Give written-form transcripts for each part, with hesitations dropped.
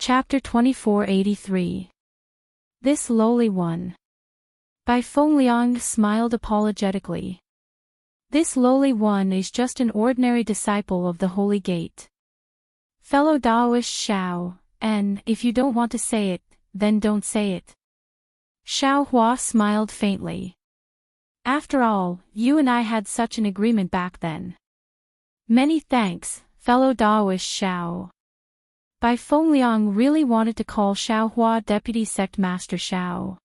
Chapter 2483. This Lowly One. By Fengliang smiled apologetically. This lowly one is just an ordinary disciple of the Holy Gate. Fellow Taoist Xiao, and if you don't want to say it, then don't say it. Xiao Hua smiled faintly. After all, you and I had such an agreement back then. Many thanks, fellow Taoist Xiao. Bai Fengliang really wanted to call Xiao Hua Deputy Sect Master Xiao.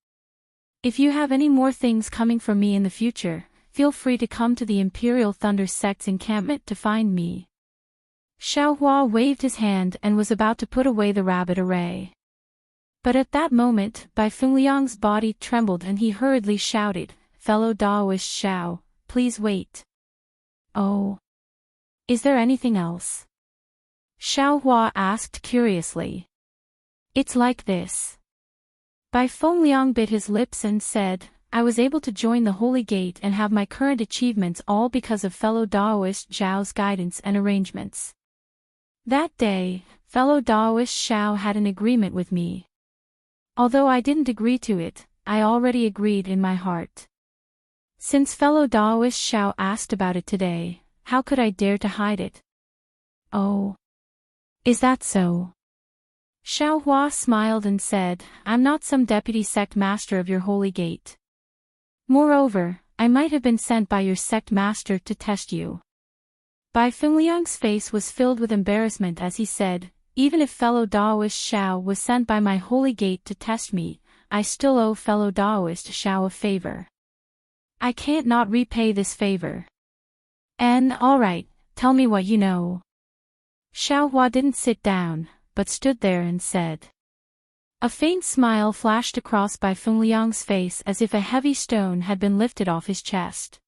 If you have any more things coming from me in the future, feel free to come to the Imperial Thunder Sect's encampment to find me. Xiao Hua waved his hand and was about to put away the rabbit array. But at that moment, Bai Fengliang's body trembled and he hurriedly shouted, "Fellow Taoist Xiao, please wait." "Oh. Is there anything else?" Xiao Hua asked curiously. "It's like this." Bai Fengliang bit his lips and said, "I was able to join the Holy Gate and have my current achievements all because of fellow Taoist Zhao's guidance and arrangements. That day, fellow Taoist Xiao had an agreement with me. Although I didn't agree to it, I already agreed in my heart. Since fellow Taoist Xiao asked about it today, how could I dare to hide it?" "Oh. Is that so?" Xiao Hua smiled and said, "I'm not some deputy sect master of your Holy Gate. Moreover, I might have been sent by your sect master to test you." Bai Fengliang's face was filled with embarrassment as he said, "Even if fellow Taoist Xiao was sent by my Holy Gate to test me, I still owe fellow Taoist Xiao a favor. I can't not repay this favor. And, alright, tell me what you know." Xiao Hua didn't sit down, but stood there and said. A faint smile flashed across Bai Fengliang's face as if a heavy stone had been lifted off his chest.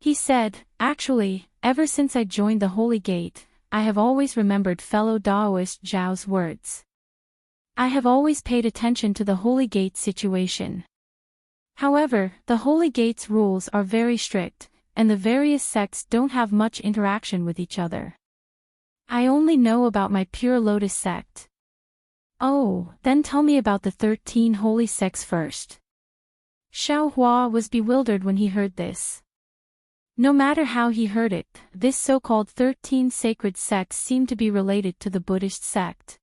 He said, "Actually, ever since I joined the Holy Gate, I have always remembered fellow Taoist Zhao's words. I have always paid attention to the Holy Gate situation. However, the Holy Gate's rules are very strict, and the various sects don't have much interaction with each other. I only know about my Pure Lotus sect." "Oh, then tell me about the 13 holy sects first." Xiao Hua was bewildered when he heard this. No matter how he heard it, this so-called 13 sacred sects seemed to be related to the Buddhist sect.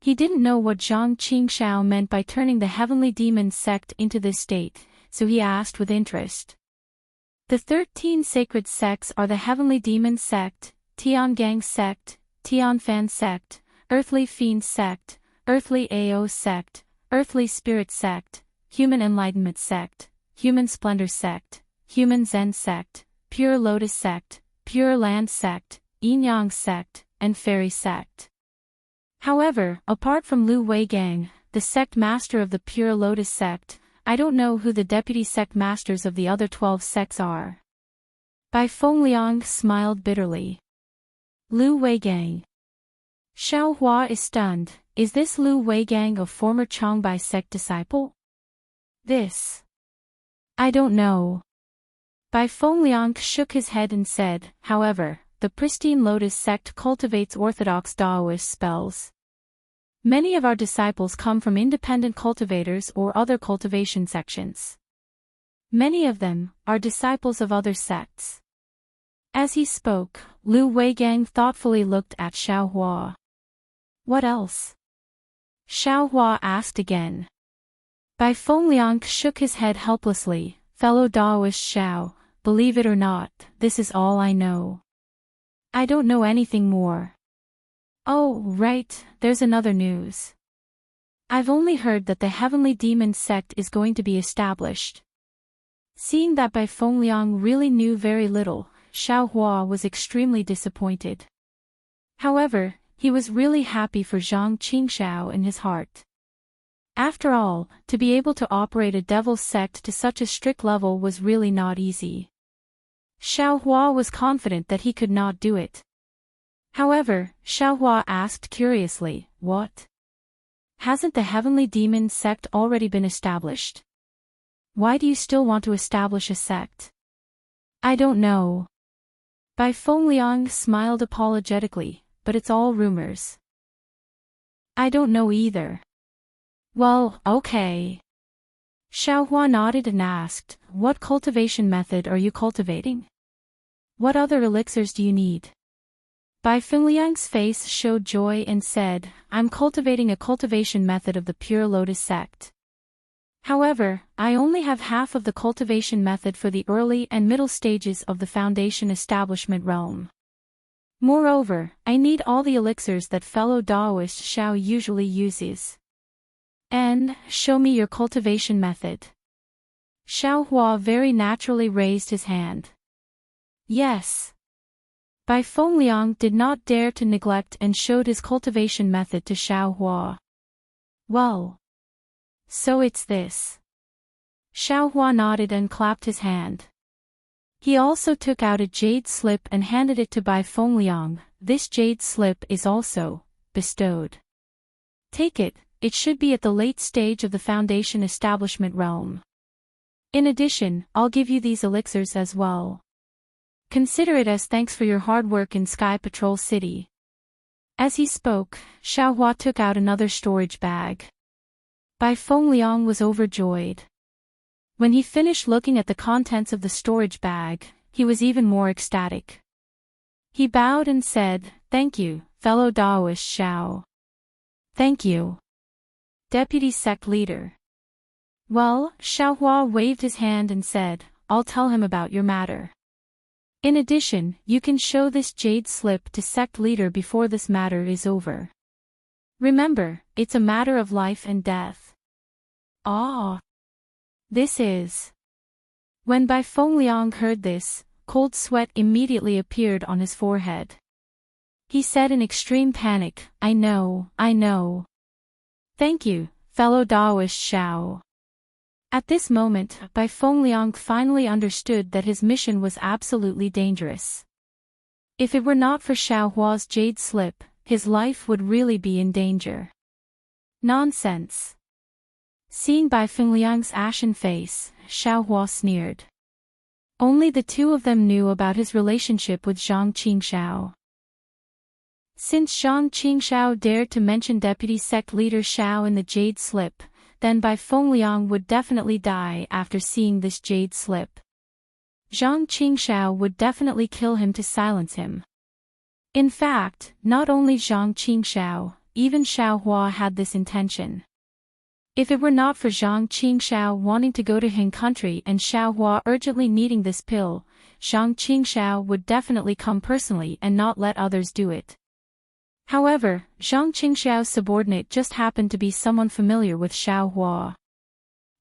He didn't know what Zhang Qingshao meant by turning the heavenly demon sect into this state, so he asked with interest. "The 13 sacred sects are the heavenly demon sect, Tiangang sect, Tianfan sect, earthly fiend sect, earthly Ao sect, earthly spirit sect, human enlightenment sect, human splendor sect, human Zen sect, pure lotus sect, pure land sect, yin-yang sect, and fairy sect. However, apart from Lu Weigang, the sect master of the pure lotus sect, I don't know who the deputy sect masters of the other 12 sects are." Bai Fengliang smiled bitterly. "Lu Weigang." Xiao Hua is stunned. Is this Lu Weigang a former Changbai sect disciple? "This. I don't know." Bai Fengliang shook his head and said, "However, the pristine Lotus sect cultivates orthodox Taoist spells. Many of our disciples come from independent cultivators or other cultivation sections. Many of them are disciples of other sects." As he spoke, Lu Weigang thoughtfully looked at Xiao Hua. "What else?" Xiao Hua asked again. Bai Fengliang shook his head helplessly. "Fellow Taoist Xiao, believe it or not, this is all I know. I don't know anything more." "Oh, right, there's another news. I've only heard that the heavenly demon sect is going to be established." Seeing that Bai Fengliang really knew very little, Xiao Hua was extremely disappointed. However, he was really happy for Zhang Qingshao in his heart. After all, to be able to operate a devil's sect to such a strict level was really not easy. Xiao Hua was confident that he could not do it. However, Xiao Hua asked curiously, "What? Hasn't the heavenly demon sect already been established? Why do you still want to establish a sect?" "I don't know." Bai Fengliang smiled apologetically, "But it's all rumors." I don't know either. Well, okay. Xiaohua nodded and asked, what cultivation method are you cultivating? What other elixirs do you need? Bai Fengliang's face showed joy and said, I'm cultivating a cultivation method of the Pure Lotus sect. However, I only have half of the cultivation method for the early and middle stages of the Foundation establishment realm. Moreover, I need all the elixirs that fellow Daoist Xiao usually uses. And, show me your cultivation method. Xiaohua very naturally raised his hand. Yes. Bai Fengliang did not dare to neglect and showed his cultivation method to Xiaohua. Well. So it's this. Xiaohua nodded and clapped his hand. He also took out a jade slip and handed it to Bai Fengliang. This jade slip is also bestowed. Take it, it should be at the late stage of the Foundation establishment realm. In addition, I'll give you these elixirs as well. Consider it as thanks for your hard work in Sky Patrol City. As he spoke, Xiaohua took out another storage bag. Bai Fengliang was overjoyed. When he finished looking at the contents of the storage bag, he was even more ecstatic. He bowed and said, Thank you, fellow Daoist Xiao. Thank you. Deputy Sect Leader. Well, Xiaohua waved his hand and said, I'll tell him about your matter. In addition, you can show this jade slip to Sect Leader before this matter is over. Remember, it's a matter of life and death. Ah. This is. When Bai Fengliang heard this, cold sweat immediately appeared on his forehead. He said in extreme panic, I know. Thank you, fellow Daoist Xiao. At this moment, Bai Fengliang finally understood that his mission was absolutely dangerous. If it were not for Xiaohua's jade slip, his life would really be in danger. Nonsense. Seeing Bai Fengliang's ashen face, Xiaohua sneered. Only the two of them knew about his relationship with Zhang Qingxiao. Since Zhang Qingxiao dared to mention Deputy Sect Leader Xiao in the jade slip, then Bai Fengliang would definitely die after seeing this jade slip. Zhang Qingxiao would definitely kill him to silence him. In fact, not only Zhang Qingxiao, even Xiaohua had this intention. If it were not for Zhang Qingxiao wanting to go to Han country and Xiaohua urgently needing this pill, Zhang Qingxiao would definitely come personally and not let others do it. However, Zhang Qingxiao's subordinate just happened to be someone familiar with Xiaohua.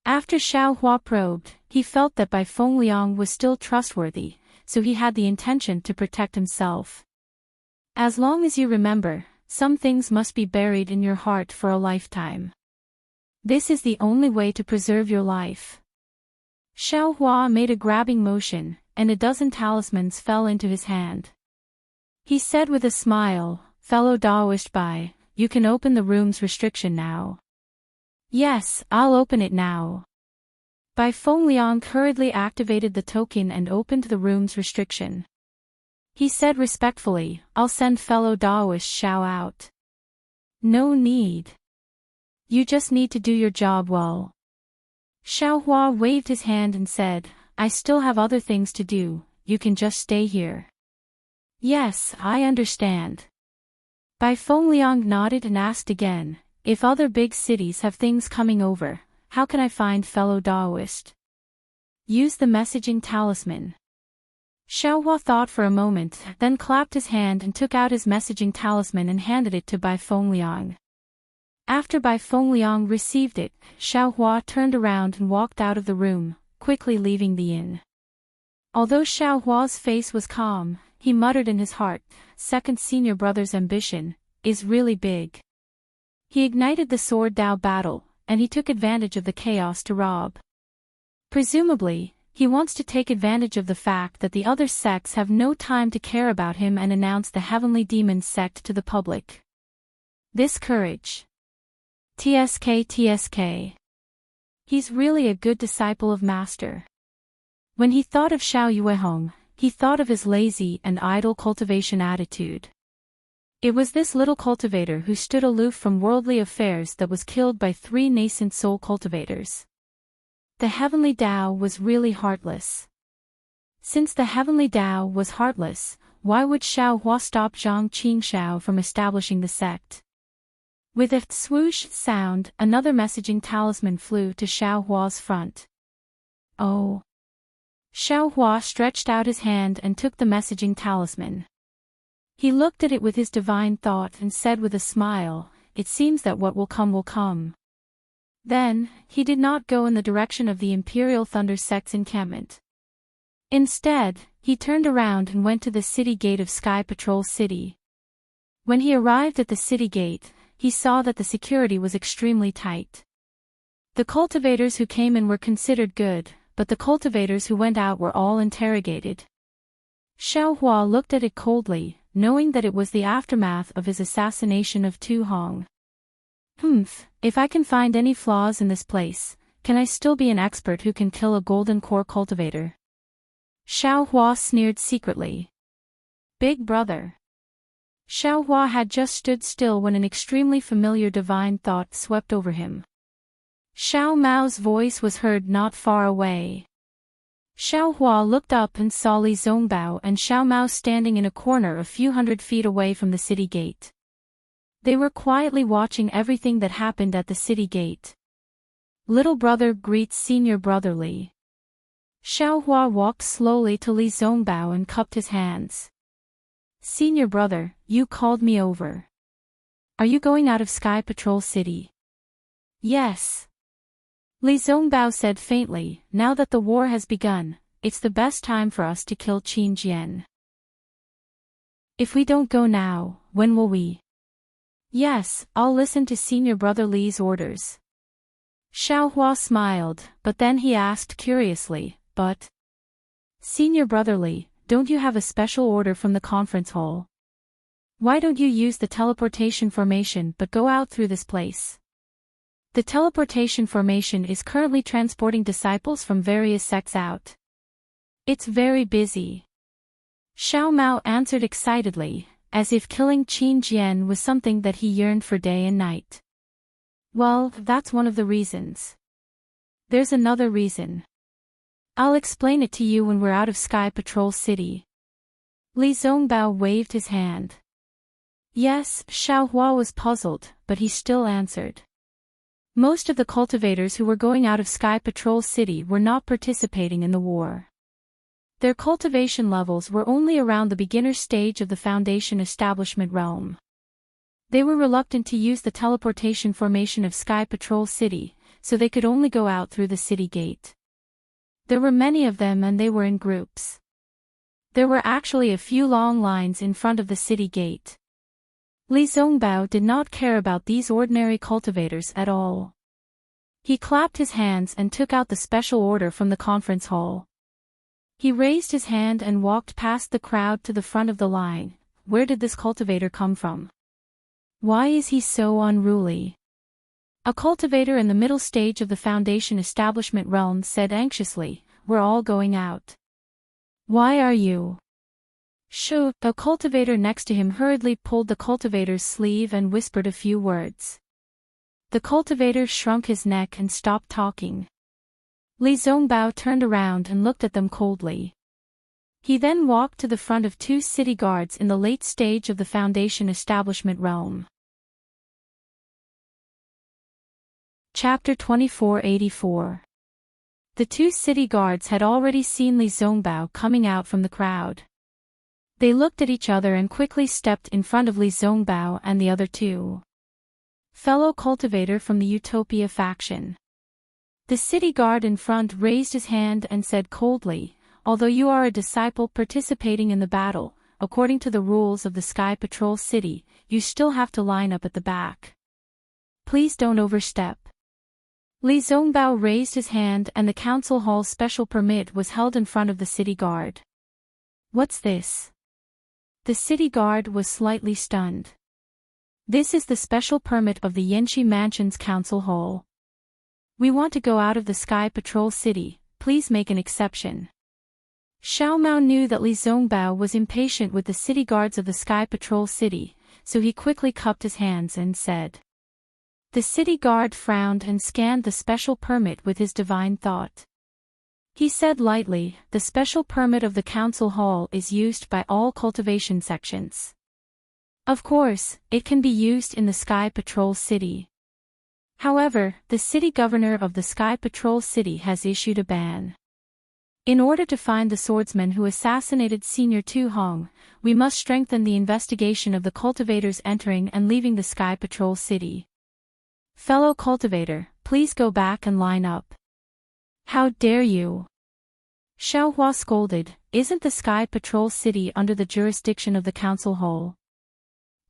After Xiaohua probed, he felt that Bai Fengliang was still trustworthy, so he had the intention to protect himself. As long as you remember, some things must be buried in your heart for a lifetime. This is the only way to preserve your life. Xiaohua made a grabbing motion, and a dozen talismans fell into his hand. He said with a smile, Fellow Daoist Bai, you can open the room's restriction now. Yes, I'll open it now. Bai Fengliang hurriedly activated the token and opened the room's restriction. He said respectfully, I'll send fellow Daoist Xiao out. No need. You just need to do your job well. Xiaohua waved his hand and said, I still have other things to do, you can just stay here. Yes, I understand. Bai Fengliang nodded and asked again, if other big cities have things coming over, how can I find fellow Daoist? Use the messaging talisman. Xiaohua thought for a moment, then clapped his hand and took out his messaging talisman and handed it to Bai Fengliang. After Bai Fengliang received it, Xiaohua turned around and walked out of the room, quickly leaving the inn. Although Xiaohua's face was calm, he muttered in his heart, second senior brother's ambition is really big. He ignited the sword Dao battle, and he took advantage of the chaos to rob. Presumably, he wants to take advantage of the fact that the other sects have no time to care about him and announce the Heavenly Demon sect to the public. This courage. TSK. He's really a good disciple of Master. When he thought of Xiao Yuehong, he thought of his lazy and idle cultivation attitude. It was this little cultivator who stood aloof from worldly affairs that was killed by 3 nascent soul cultivators. The heavenly Tao was really heartless. Since the heavenly Tao was heartless, why would Xiao Hua stop Zhang Qingxiao from establishing the sect? With a swoosh sound, another messaging talisman flew to Xiao Hua's front. Oh! Xiao Hua stretched out his hand and took the messaging talisman. He looked at it with his divine thought and said with a smile, "It seems that what will come will come." Then, he did not go in the direction of the Imperial Thunder Sect's encampment. Instead, he turned around and went to the city gate of Sky Patrol City. When he arrived at the city gate, he saw that the security was extremely tight. The cultivators who came in were considered good, but the cultivators who went out were all interrogated. Xiao Hua looked at it coldly, knowing that it was the aftermath of his assassination of Tu Hong. If I can find any flaws in this place, can I still be an expert who can kill a golden core cultivator? Xiao Hua sneered secretly. Big brother. Xiao Hua had just stood still when an extremely familiar divine thought swept over him. Xiao Mao's voice was heard not far away. Xiao Hua looked up and saw Li Zongbao and Xiao Mao standing in a corner a few hundred feet away from the city gate. They were quietly watching everything that happened at the city gate. Little brother greets senior brotherly. Xiao Hua walked slowly to Li Zongbao and cupped his hands. Senior brother, you called me over. Are you going out of Sky Patrol City? Yes. Li Zongbao said faintly, now that the war has begun, it's the best time for us to kill Qin Jian. If we don't go now, when will we? Yes, I'll listen to Senior Brother Li's orders. Xiao Hua smiled, but then he asked curiously, but? Senior Brother Li, don't you have a special order from the conference hall? Why don't you use the teleportation formation but go out through this place? The teleportation formation is currently transporting disciples from various sects out. It's very busy. Xiao Mao answered excitedly, as if killing Qin Jian was something that he yearned for day and night. Well, that's one of the reasons. There's another reason. I'll explain it to you when we're out of Sky Patrol City. Li Zongbao waved his hand. Yes, Xiao Hua was puzzled, but he still answered. Most of the cultivators who were going out of Sky Patrol City were not participating in the war. Their cultivation levels were only around the beginner stage of the Foundation establishment realm. They were reluctant to use the teleportation formation of Sky Patrol City, so they could only go out through the city gate. There were many of them and they were in groups. There were actually a few long lines in front of the city gate. Li Zongbao did not care about these ordinary cultivators at all. He clapped his hands and took out the special order from the conference hall. He raised his hand and walked past the crowd to the front of the line. Where did this cultivator come from? Why is he so unruly? A cultivator in the middle stage of the Foundation establishment realm said anxiously, we're all going out. Why are you? Shu, the cultivator next to him hurriedly pulled the cultivator's sleeve and whispered a few words. The cultivator shrunk his neck and stopped talking. Li Zongbao turned around and looked at them coldly. He then walked to the front of 2 city guards in the late stage of the Foundation establishment realm. Chapter 2484. The 2 city guards had already seen Li Zongbao coming out from the crowd. They looked at each other and quickly stepped in front of Li Zongbao and the other 2. Fellow cultivator from the Utopia faction. The city guard in front raised his hand and said coldly, although you are a disciple participating in the battle, according to the rules of the Sky Patrol City, you still have to line up at the back. Please don't overstep. Li Zongbao raised his hand and the council hall special permit was held in front of the city guard. What's this? The city guard was slightly stunned. This is the special permit of the Yanxi Mansion's council hall. We want to go out of the Sky Patrol City, please make an exception. Xiao Mao knew that Li Zongbao was impatient with the city guards of the Sky Patrol City, so he quickly cupped his hands and said. The city guard frowned and scanned the special permit with his divine thought. He said lightly, the special permit of the council hall is used by all cultivation sections. Of course, it can be used in the Sky Patrol City. However, the city governor of the Sky Patrol City has issued a ban. In order to find the swordsman who assassinated Senior Tu Hong, we must strengthen the investigation of the cultivators entering and leaving the Sky Patrol City. Fellow cultivator, please go back and line up. How dare you? Xiao Hua scolded, isn't the Sky Patrol City under the jurisdiction of the council hall?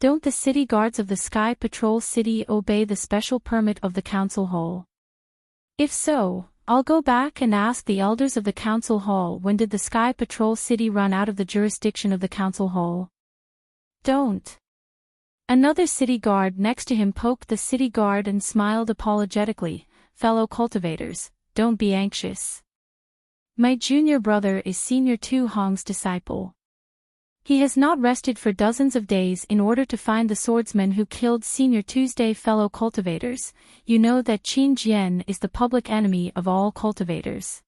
Don't the city guards of the Sky Patrol City obey the special permit of the council hall? If so, I'll go back and ask the elders of the council hall when did the Sky Patrol City run out of the jurisdiction of the council hall? Don't. Another city guard next to him poked the city guard and smiled apologetically, fellow cultivators, don't be anxious. My junior brother is Senior Tu Hong's disciple. He has not rested for dozens of days in order to find the swordsman who killed Senior Tuesday. Fellow cultivators, you know that Qin Jian is the public enemy of all cultivators.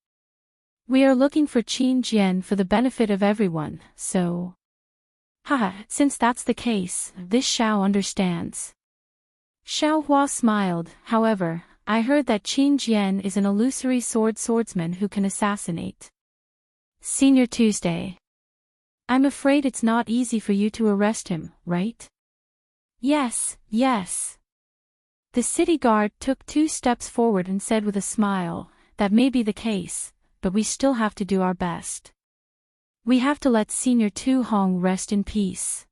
We are looking for Qin Jian for the benefit of everyone, so... Haha, since that's the case, this Xiao understands. Xiao Hua smiled, however, I heard that Qin Jian is an illusory swordsman who can assassinate Senior Tuesday. I'm afraid it's not easy for you to arrest him, right? Yes, yes. The city guard took 2 steps forward and said with a smile, that may be the case, but we still have to do our best. We have to let Senior Tu Hong rest in peace.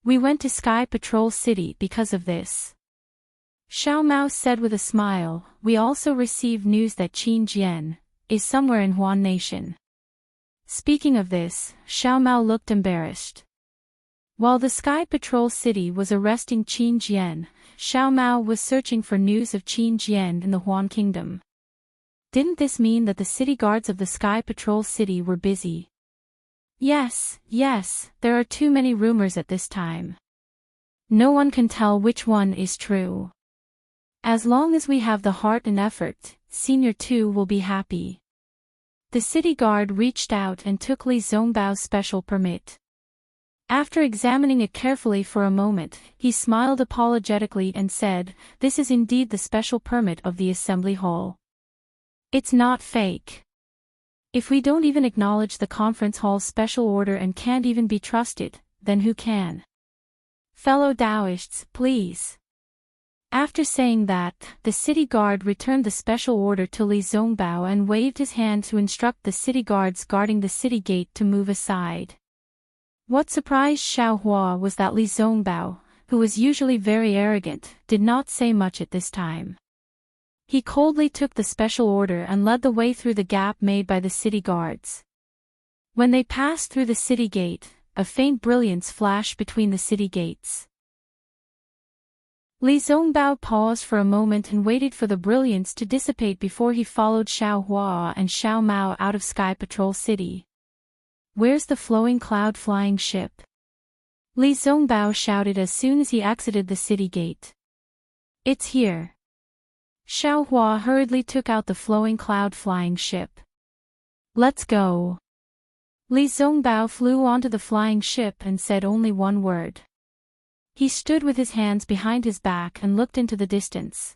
We went to Sky Patrol City because of this. Xiao Mao said with a smile, we also received news that Qin Jian is somewhere in Huan Nation. Speaking of this, Xiao Mao looked embarrassed. While the Sky Patrol City was arresting Qin Jian, Xiao Mao was searching for news of Qin Jian in the Huan Kingdom. Didn't this mean that the city guards of the Sky Patrol City were busy? Yes, there are too many rumors at this time. No one can tell which one is true. As long as we have the heart and effort, Senior Tu will be happy. The city guard reached out and took Li Zongbao's special permit. After examining it carefully for a moment, he smiled apologetically and said, this is indeed the special permit of the assembly hall. It's not fake. If we don't even acknowledge the conference hall's special order and can't even be trusted, then who can? Fellow Taoists, please. After saying that, the city guard returned the special order to Li Zongbao and waved his hand to instruct the city guards guarding the city gate to move aside. What surprised Xiao Hua was that Li Zongbao, who was usually very arrogant, did not say much at this time. He coldly took the special order and led the way through the gap made by the city guards. When they passed through the city gate, a faint brilliance flashed between the city gates. Li Zongbao paused for a moment and waited for the brilliance to dissipate before he followed Xiao Hua and Xiao Mao out of Sky Patrol City. Where's the flowing cloud flying ship? Li Zongbao shouted as soon as he exited the city gate. It's here. Xiao Hua hurriedly took out the flowing cloud flying ship. Let's go. Li Zongbao flew onto the flying ship and said only one word. He stood with his hands behind his back and looked into the distance.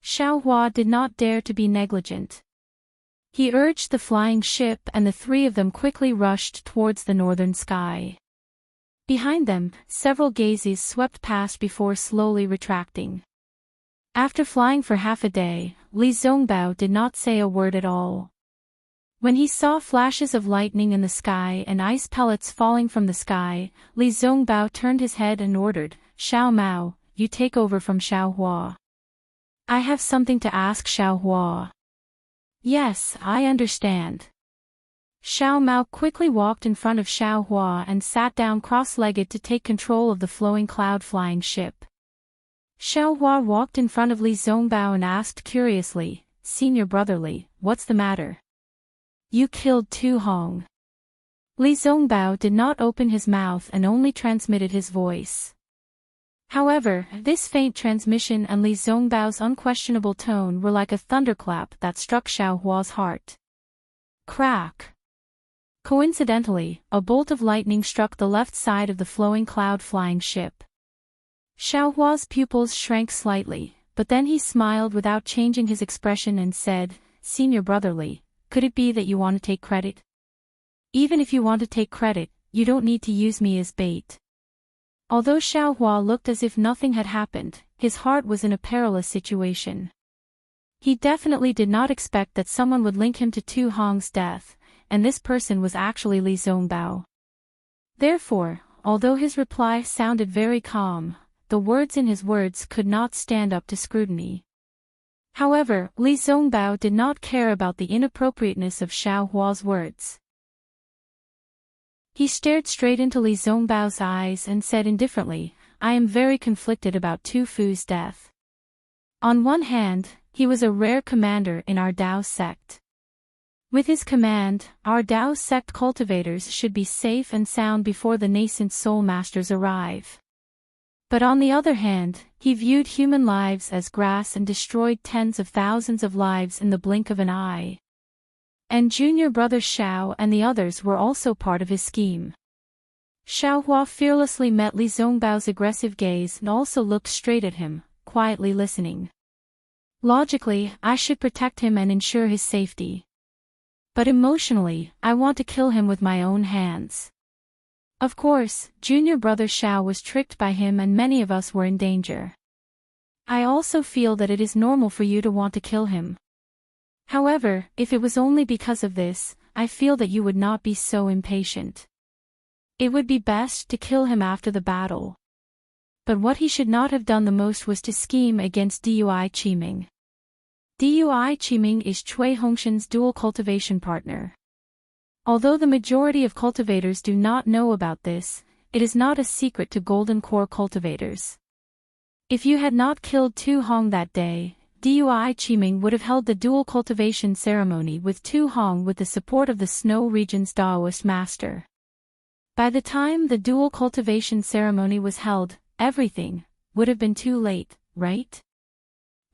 Xiao Hua did not dare to be negligent. He urged the flying ship and the 3 of them quickly rushed towards the northern sky. Behind them, several gazes swept past before slowly retracting. After flying for half a day, Li Zongbao did not say a word at all. When he saw flashes of lightning in the sky and ice pellets falling from the sky, Li Zongbao turned his head and ordered, Xiao Mao, you take over from Xiao Hua. I have something to ask Xiao Hua. Yes, I understand. Xiao Mao quickly walked in front of Xiao Hua and sat down cross-legged to take control of the flowing cloud flying ship. Xiao Hua walked in front of Li Zongbao and asked curiously, Senior Brotherly, what's the matter? You killed Tu Hong. Li Zongbao did not open his mouth and only transmitted his voice. However, this faint transmission and Li Zongbao's unquestionable tone were like a thunderclap that struck Xiaohua's heart. Crack! Coincidentally, a bolt of lightning struck the left side of the flowing cloud-flying ship. Xiaohua's pupils shrank slightly, but then he smiled without changing his expression and said, "Senior Brotherly, could it be that you want to take credit? Even if you want to take credit, you don't need to use me as bait." Although Xiaohua looked as if nothing had happened, his heart was in a perilous situation. He definitely did not expect that someone would link him to Tu Hong's death, and this person was actually Li Zongbao. Therefore, although his reply sounded very calm, the words in his words could not stand up to scrutiny. However, Li Zongbao did not care about the inappropriateness of Xiaohua's words. He stared straight into Li Zongbao's eyes and said indifferently, "I am very conflicted about Tu Fu's death. On one hand, he was a rare commander in our Dao sect. With his command, our Dao sect cultivators should be safe and sound before the nascent soul masters arrive. But on the other hand, he viewed human lives as grass and destroyed tens of thousands of lives in the blink of an eye. And junior brother Xiao and the others were also part of his scheme." Xiaohua fearlessly met Li Zongbao's aggressive gaze and also looked straight at him, quietly listening. "Logically, I should protect him and ensure his safety. But emotionally, I want to kill him with my own hands." Of course, junior brother Xiao was tricked by him and many of us were in danger. I also feel that it is normal for you to want to kill him. However, if it was only because of this, I feel that you would not be so impatient. It would be best to kill him after the battle. But what he should not have done the most was to scheme against Dui Qiming. Dui Qiming is Cui Hongshan's dual cultivation partner. Although the majority of cultivators do not know about this, it is not a secret to Golden Core cultivators. If you had not killed Tu Hong that day, Dui Qiming would have held the dual cultivation ceremony with Tu Hong with the support of the Snow region's Daoist master. By the time the dual cultivation ceremony was held, everything would have been too late, right?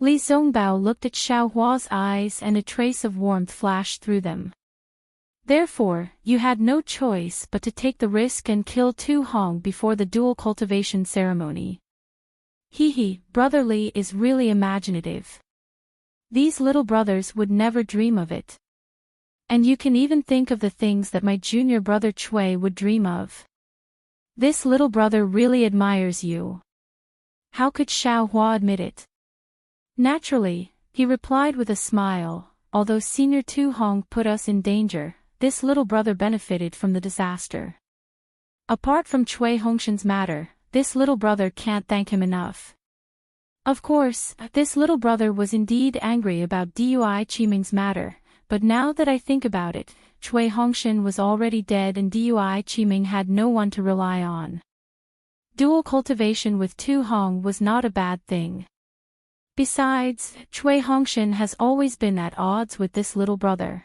Li Zongbao looked at Xiaohua's eyes and a trace of warmth flashed through them. Therefore, you had no choice but to take the risk and kill Tu Hong before the dual cultivation ceremony. Hehe, Brother Li is really imaginative. These little brothers would never dream of it. And you can even think of the things that my junior brother Cui would dream of. This little brother really admires you. How could Xiaohua admit it? Naturally, he replied with a smile, although Senior Tu Hong put us in danger, this little brother benefited from the disaster. Apart from Cui Hongshan's matter, this little brother can't thank him enough. Of course, this little brother was indeed angry about Dui Qiming's matter, but now that I think about it, Cui Hongshan was already dead and Dui Qiming had no one to rely on. Dual cultivation with Tu Hong was not a bad thing. Besides, Cui Hongshan has always been at odds with this little brother.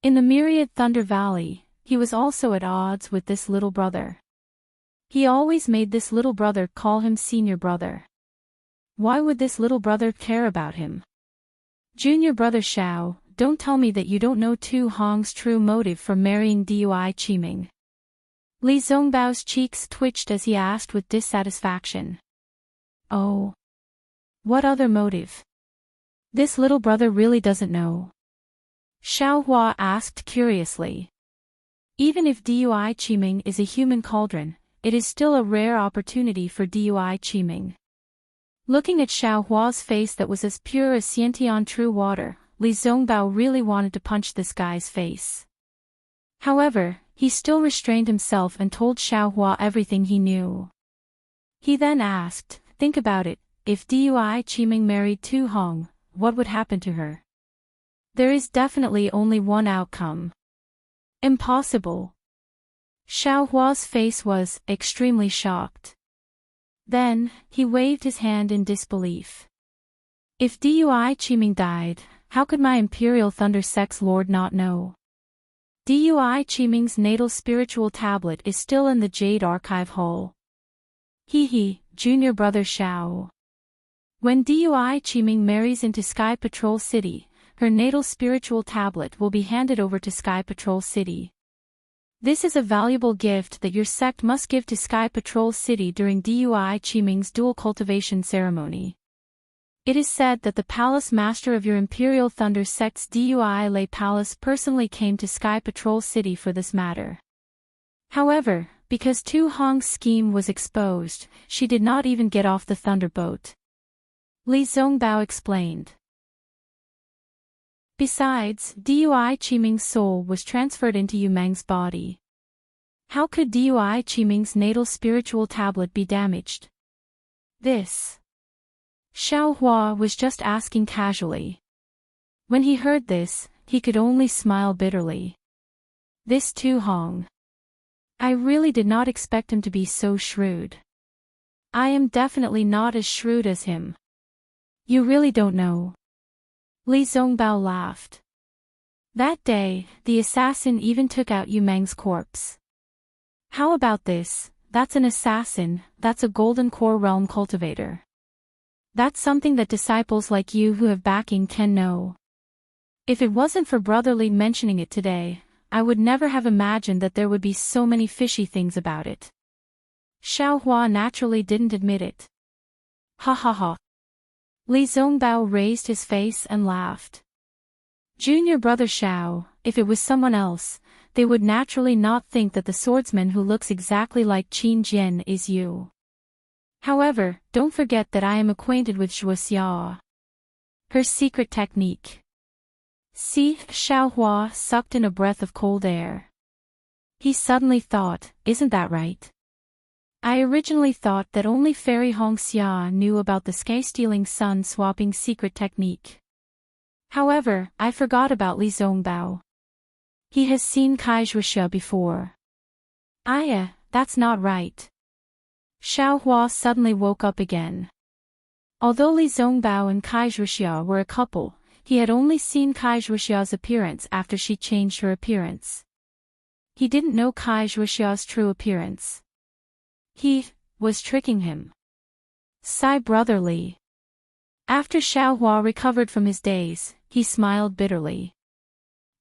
In the Myriad Thunder Valley, he was also at odds with this little brother. He always made this little brother call him senior brother. Why would this little brother care about him? Junior brother Xiao, don't tell me that you don't know Tu Hong's true motive for marrying Dui Qiming. Li Zongbao's cheeks twitched as he asked with dissatisfaction. Oh. What other motive? This little brother really doesn't know. Xiaohua asked curiously. Even if Dui Qiming is a human cauldron, it is still a rare opportunity for Dui Qiming. Looking at Xiaohua's face that was as pure as Xiantian true water, Li Zongbao really wanted to punch this guy's face. However, he still restrained himself and told Xiaohua everything he knew. He then asked, think about it, if Dui Qiming married Tu Hong, what would happen to her? There is definitely only one outcome. Impossible. Xiaohua's face was extremely shocked. Then, he waved his hand in disbelief. If Dui Qiming died, how could my Imperial Thunder Sect's Lord not know? Dui Qiming's natal spiritual tablet is still in the Jade Archive Hall. He, junior brother Xiao. When Dui Qiming marries into Sky Patrol City, her natal spiritual tablet will be handed over to Sky Patrol City. This is a valuable gift that your sect must give to Sky Patrol City during Dui Qiming's dual cultivation ceremony. It is said that the palace master of your Imperial Thunder sect's Dui Lei Palace personally came to Sky Patrol City for this matter. However, because Tu Hong's scheme was exposed, she did not even get off the Thunderboat. Li Zongbao explained. Besides, Dui Qiming's soul was transferred into Yu Meng's body. How could Dui Qiming's natal spiritual tablet be damaged? This. Xiao Hua was just asking casually. When he heard this, he could only smile bitterly. This Tu Hong. I really did not expect him to be so shrewd. I am definitely not as shrewd as him. You really don't know. Li Zongbao laughed. That day, the assassin even took out Yu Meng's corpse. How about this? That's an assassin, that's a golden core realm cultivator. That's something that disciples like you who have backing can know. If it wasn't for Brother Li mentioning it today, I would never have imagined that there would be so many fishy things about it. Xiao Hua naturally didn't admit it. Ha ha ha. Li Zongbao raised his face and laughed. Junior brother Xiao, if it was someone else, they would naturally not think that the swordsman who looks exactly like Qin Jian is you. However, don't forget that I am acquainted with Shuoxia. Her secret technique. See, Xiao Hua sucked in a breath of cold air. He suddenly thought, isn't that right? I originally thought that only Fairy Hongxia knew about the sky-stealing sun-swapping secret technique. However, I forgot about Li Zongbao. He has seen Kai Zhuoxia before. That's not right. Xiao Hua suddenly woke up again. Although Li Zongbao and Kai Zhuoxia were a couple, he had only seen Kai Zhuoxia's appearance after she changed her appearance. He didn't know Kai Zhuoxia's true appearance. He was tricking him. Sigh brotherly. After Xiao Hua recovered from his daze, he smiled bitterly.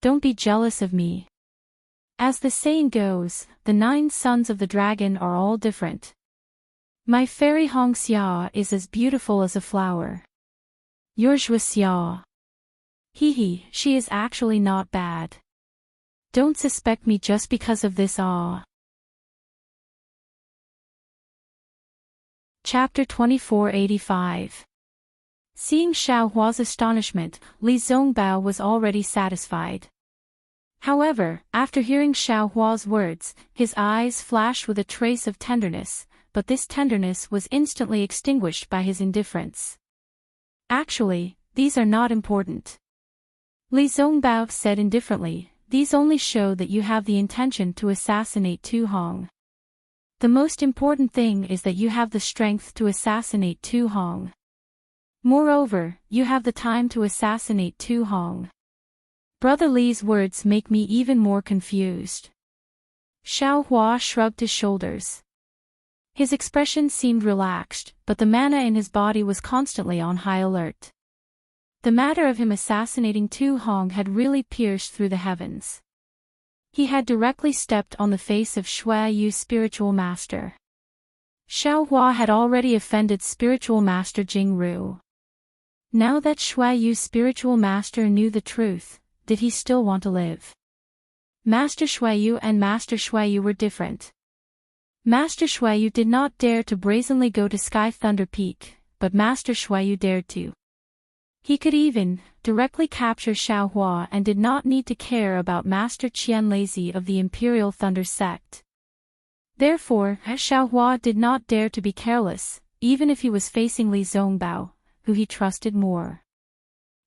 Don't be jealous of me. As the saying goes, the 9 sons of the dragon are all different. My fairy Hongxia is as beautiful as a flower. Your Zhuoxia. She is actually not bad. Don't suspect me just because of this awe. Chapter 2485. Seeing Xiao Hua's astonishment, Li Zongbao was already satisfied. However, after hearing Xiao Hua's words, his eyes flashed with a trace of tenderness, but this tenderness was instantly extinguished by his indifference. Actually, these are not important. Li Zongbao said indifferently, these only show that you have the intention to assassinate Tu Hong. The most important thing is that you have the strength to assassinate Tu Hong. Moreover, you have the time to assassinate Tu Hong. Brother Li's words make me even more confused. Xiao Hua shrugged his shoulders. His expression seemed relaxed, but the mana in his body was constantly on high alert. The matter of him assassinating Tu Hong had really pierced through the heavens. He had directly stepped on the face of Shui Yu's spiritual master. Xiao Hua had already offended spiritual master Jing Ru. Now that Shui Yu's spiritual master knew the truth, did he still want to live? Master Shui Yu and Master Shui Yu were different. Master Shui Yu did not dare to brazenly go to Sky Thunder Peak, but Master Shui Yu dared to. He could even directly capture Xiao Hua and did not need to care about Master Qian Lazy of the Imperial Thunder Sect. Therefore, Xiao Hua did not dare to be careless, even if he was facing Li Zongbao, who he trusted more.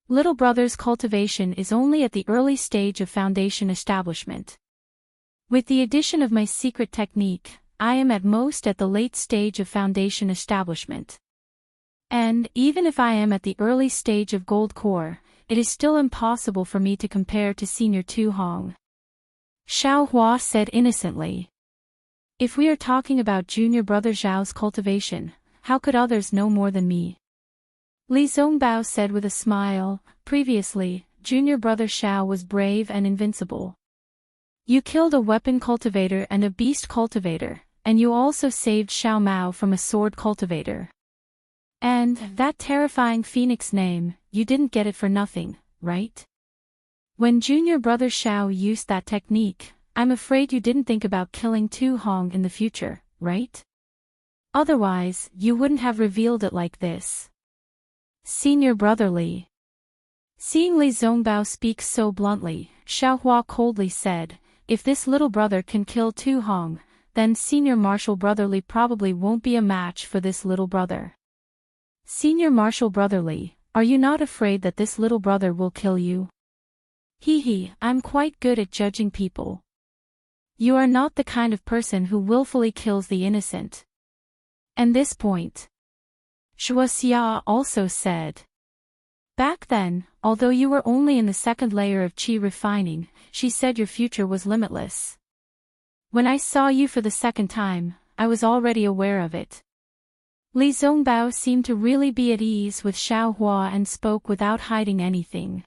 Little brother's cultivation is only at the early stage of foundation establishment. With the addition of my secret technique, I am at most at the late stage of foundation establishment. And, even if I am at the early stage of gold core, it is still impossible for me to compare to Senior Tu Hong. Xiao Hua said innocently. If we are talking about junior brother Zhao's cultivation, how could others know more than me? Li Zongbao said with a smile. Previously, junior brother Zhao was brave and invincible. You killed a weapon cultivator and a beast cultivator, and you also saved Xiao Mao from a sword cultivator. And that terrifying phoenix name, you didn't get it for nothing, right? When junior brother Xiao used that technique, I'm afraid you didn't think about killing Tu Hong in the future, right? Otherwise, you wouldn't have revealed it like this. Senior brother Li. Seeing Li Zongbao speak so bluntly, Xiaohua coldly said, if this little brother can kill Tu Hong, then senior martial brother Li probably won't be a match for this little brother. Senior martial brother Li, are you not afraid that this little brother will kill you? I'm quite good at judging people. You are not the kind of person who willfully kills the innocent. And this point. Shuaxia also said. Back then, although you were only in the second layer of qi refining, she said your future was limitless. When I saw you for the second time, I was already aware of it. Li Zongbao seemed to really be at ease with Xiaohua and spoke without hiding anything.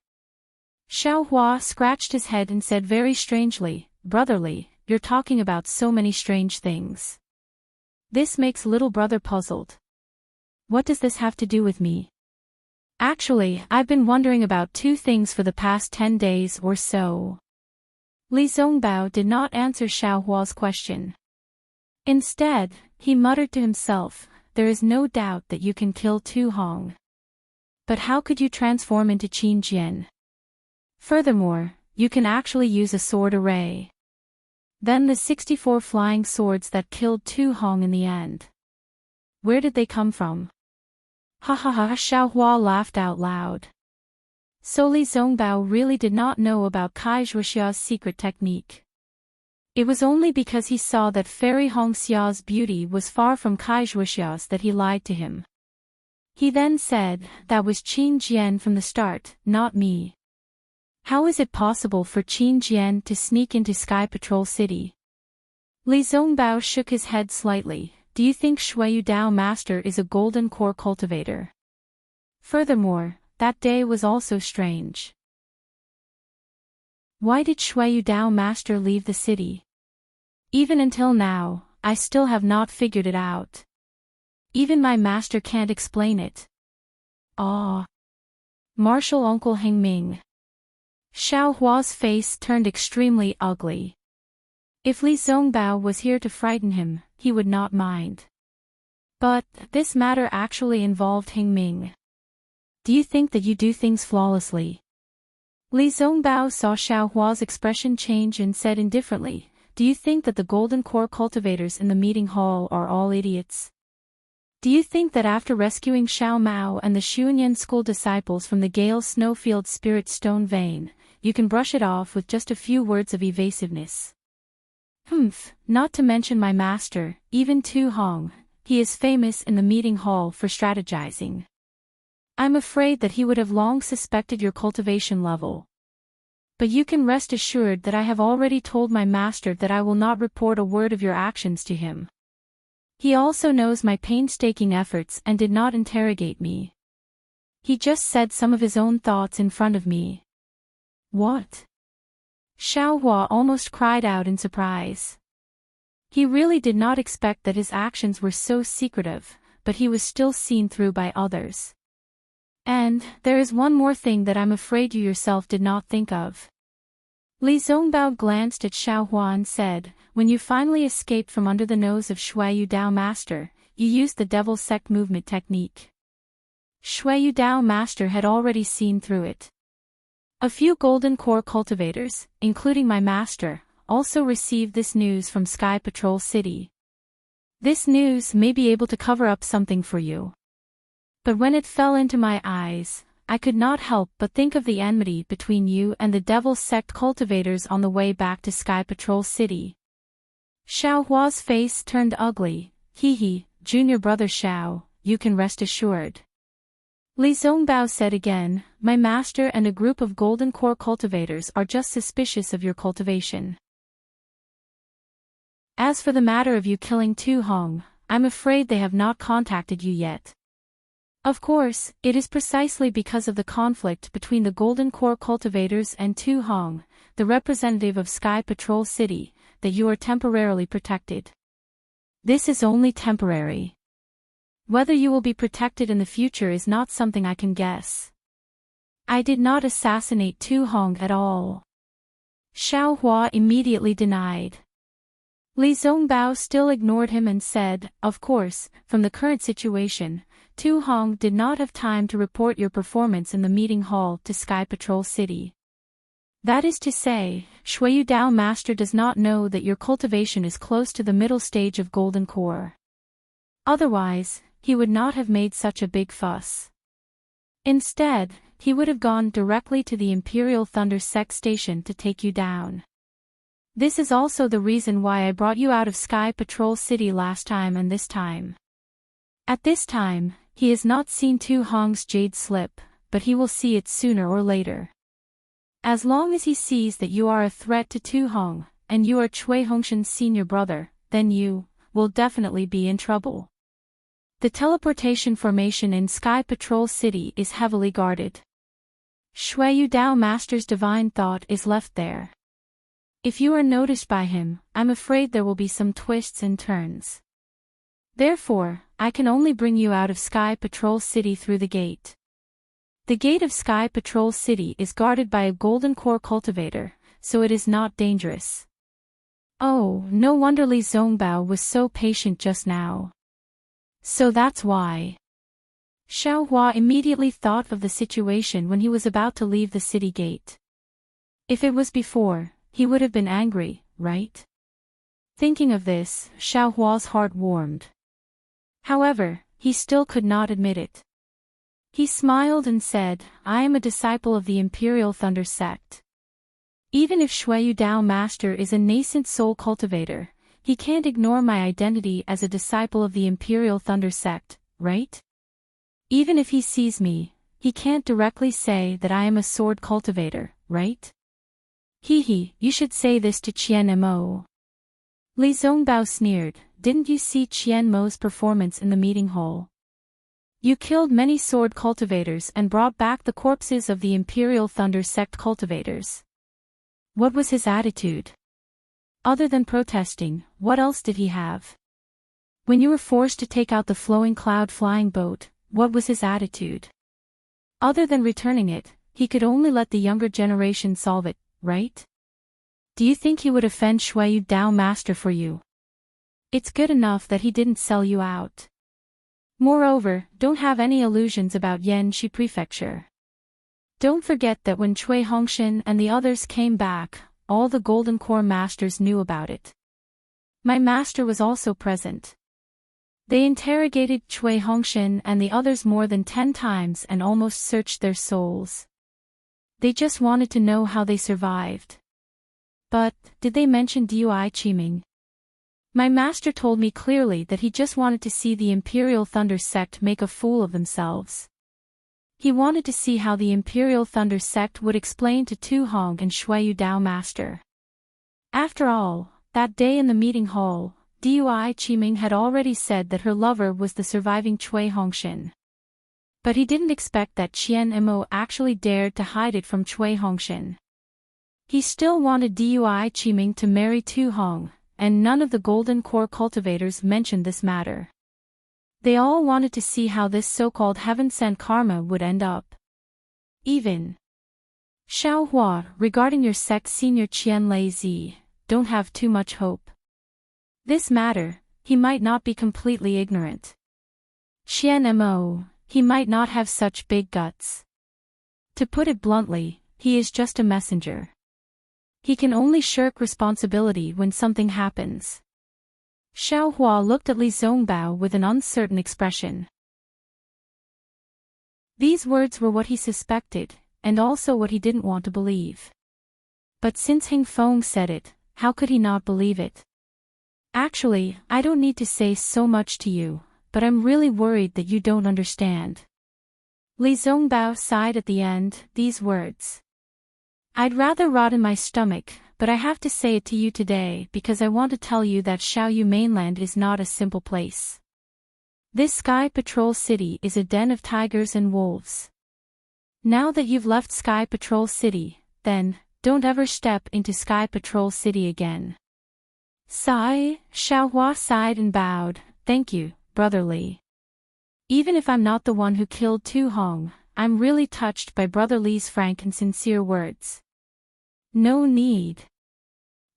Xiaohua scratched his head and said very strangely, Brother Li, you're talking about so many strange things. This makes little brother puzzled. What does this have to do with me? Actually, I've been wondering about two things for the past 10 days or so. Li Zongbao did not answer Xiaohua's question. Instead, he muttered to himself, there is no doubt that you can kill Tu Hong. But how could you transform into Qin Jian? Furthermore, you can actually use a sword array. Then the 64 flying swords that killed Tu Hong in the end. Where did they come from? Ha ha ha, Xiaohua laughed out loud. So Li Zongbao really did not know about Kai Zhuoxia's secret technique. It was only because he saw that Fairy Hongxia's beauty was far from Kai Zhuoxia's that he lied to him. He then said, that was Qin Jian from the start, not me. How is it possible for Qin Jian to sneak into Sky Patrol City? Li Zongbao shook his head slightly. Do you think Shuayu Dao Master is a golden core cultivator? Furthermore, that day was also strange. Why did Shuayu Dao Master leave the city? Even until now, I still have not figured it out. Even my master can't explain it. Ah. Martial Uncle Heng Ming. Xiaohua's face turned extremely ugly. If Li Zongbao was here to frighten him, he would not mind. But, this matter actually involved Heng Ming. Do you think that you do things flawlessly? Li Zongbao saw Xiaohua's expression change and said indifferently, do you think that the golden core cultivators in the meeting hall are all idiots? Do you think that after rescuing Xiao Mao and the Xuanyan school disciples from the Gale Snowfield Spirit Stone vein, you can brush it off with just a few words of evasiveness? Not to mention my master, even Tu Hong, he is famous in the meeting hall for strategizing. I'm afraid that he would have long suspected your cultivation level. But you can rest assured that I have already told my master that I will not report a word of your actions to him. He also knows my painstaking efforts and did not interrogate me. He just said some of his own thoughts in front of me. What? Xiaohua almost cried out in surprise. He really did not expect that his actions were so secretive, but he was still seen through by others. And, there is one more thing that I'm afraid you yourself did not think of. Li Zongbao glanced at Xiaohua and said, when you finally escaped from under the nose of Shuayu Dao Master, you used the Devil Sect movement technique. Shuayu Dao Master had already seen through it. A few golden core cultivators, including my master, also received this news from Sky Patrol City. This news may be able to cover up something for you. But when it fell into my eyes, I could not help but think of the enmity between you and the Devil Sect cultivators on the way back to Sky Patrol City. Xiaohua's face turned ugly. Junior brother Xiao, you can rest assured. Li Zongbao said again, my master and a group of golden core cultivators are just suspicious of your cultivation. As for the matter of you killing Tu Hong, I'm afraid they have not contacted you yet. Of course, it is precisely because of the conflict between the Golden Core cultivators and Tu Hong, the representative of Sky Patrol City, that you are temporarily protected. This is only temporary. Whether you will be protected in the future is not something I can guess. I did not assassinate Tu Hong at all. Xiaohua immediately denied. Li Zongbao still ignored him and said, of course, from the current situation, Tu Hong did not have time to report your performance in the meeting hall to Sky Patrol City. That is to say, Shuiyu Dao Master does not know that your cultivation is close to the middle stage of Golden Core. Otherwise, he would not have made such a big fuss. Instead, he would have gone directly to the Imperial Thunder Sect station to take you down. This is also the reason why I brought you out of Sky Patrol City last time and this time. At this time, he has not seen Tu Hong's jade slip, but he will see it sooner or later. As long as he sees that you are a threat to Tu Hong, and you are Cui Hongshan's senior brother, then you will definitely be in trouble. The teleportation formation in Sky Patrol City is heavily guarded. Shuiyu Dao Master's divine thought is left there. If you are noticed by him, I'm afraid there will be some twists and turns. Therefore, I can only bring you out of Sky Patrol City through the gate. The gate of Sky Patrol City is guarded by a Golden Core cultivator, so it is not dangerous. Oh, no wonder Li Zongbao was so patient just now. So that's why. Xiaohua immediately thought of the situation when he was about to leave the city gate. If it was before, he would have been angry, right? Thinking of this, Xiaohua's heart warmed. However, he still could not admit it. He smiled and said, I am a disciple of the Imperial Thunder Sect. Even if Shuiyu Dao Master is a nascent soul cultivator, he can't ignore my identity as a disciple of the Imperial Thunder Sect, right? Even if he sees me, he can't directly say that I am a sword cultivator, right? Hehe, you should say this to Qian Mo. Li Zongbao sneered, didn't you see Qian Mo's performance in the meeting hall? You killed many sword cultivators and brought back the corpses of the Imperial Thunder Sect cultivators. What was his attitude? Other than protesting, what else did he have? When you were forced to take out the flowing cloud flying boat, what was his attitude? Other than returning it, he could only let the younger generation solve it, right? Do you think he would offend Shuiyu Dao Master for you? It's good enough that he didn't sell you out. Moreover, don't have any illusions about Yanxi Prefecture. Don't forget that when Cui Hongshan and the others came back, all the Golden Core Masters knew about it. My master was also present. They interrogated Cui Hongshan and the others more than 10 times and almost searched their souls. They just wanted to know how they survived. But, did they mention Dui Qiming? My master told me clearly that he just wanted to see the Imperial Thunder Sect make a fool of themselves. He wanted to see how the Imperial Thunder Sect would explain to Tu Hong and Shuiyu Dao Master. After all, that day in the meeting hall, Dui Qiming had already said that her lover was the surviving Cui Hongshan. But he didn't expect that Qian Mo actually dared to hide it from Cui Hongshan. He still wanted Dui Qiming to marry Tu Hong, and none of the Golden Core cultivators mentioned this matter. They all wanted to see how this so-called heaven-sent karma would end up. Even Xiaohua, regarding your sect senior Qian Lei Zi, don't have too much hope. This matter, he might not be completely ignorant. Qian Mo, he might not have such big guts. To put it bluntly, he is just a messenger. He can only shirk responsibility when something happens. Xiaohua looked at Li Zongbao with an uncertain expression. These words were what he suspected, and also what he didn't want to believe. But since Hing Feng said it, how could he not believe it? Actually, I don't need to say so much to you, but I'm really worried that you don't understand. Li Zongbao sighed at the end, these words. I'd rather rot in my stomach, but I have to say it to you today because I want to tell you that Xiaoyu mainland is not a simple place. This Sky Patrol City is a den of tigers and wolves. Now that you've left Sky Patrol City, then, don't ever step into Sky Patrol City again. Sigh, Xiaohua sighed and bowed, thank you, Brother Li. Even if I'm not the one who killed Tu Hong, I'm really touched by Brother Li's frank and sincere words. No need.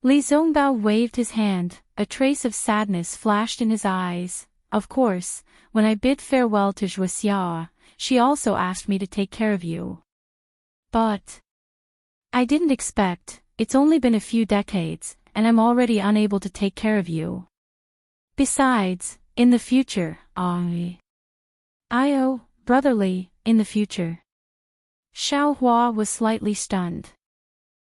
Li Zongbao waved his hand, a trace of sadness flashed in his eyes. Of course, when I bid farewell to Zhuo Xia, she also asked me to take care of you. But I didn't expect, it's only been a few decades, and I'm already unable to take care of you. Besides, in the future, Brother Li, in the future. Xiao Hua was slightly stunned.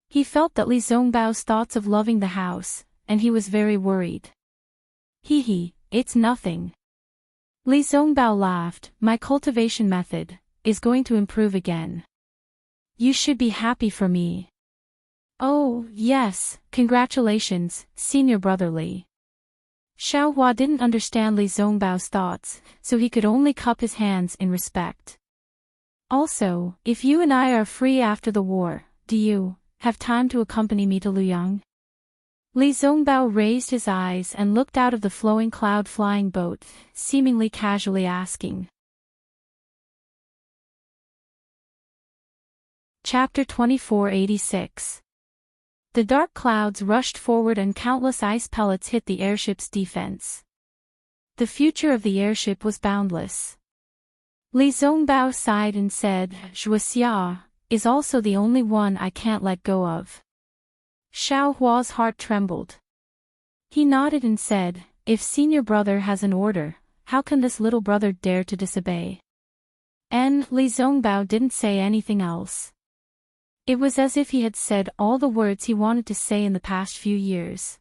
He felt that Li Zongbao's thoughts of loving the house, and he was very worried. It's nothing. Li Zongbao laughed, my cultivation method is going to improve again. You should be happy for me. Oh, yes, congratulations, Senior Brother Li. Xiao Hua didn't understand Li Zongbao's thoughts, so he could only cup his hands in respect. Also, if you and I are free after the war, do you have time to accompany me to Luoyang? Li Zongbao raised his eyes and looked out of the flowing cloud-flying boat, seemingly casually asking. Chapter 2486. The dark clouds rushed forward and countless ice pellets hit the airship's defense. The future of the airship was boundless. Li Zongbao sighed and said, Zhuo Xia is also the only one I can't let go of. Xiao Hua's heart trembled. He nodded and said, if senior brother has an order, how can this little brother dare to disobey? And Li Zongbao didn't say anything else. It was as if he had said all the words he wanted to say in the past few years.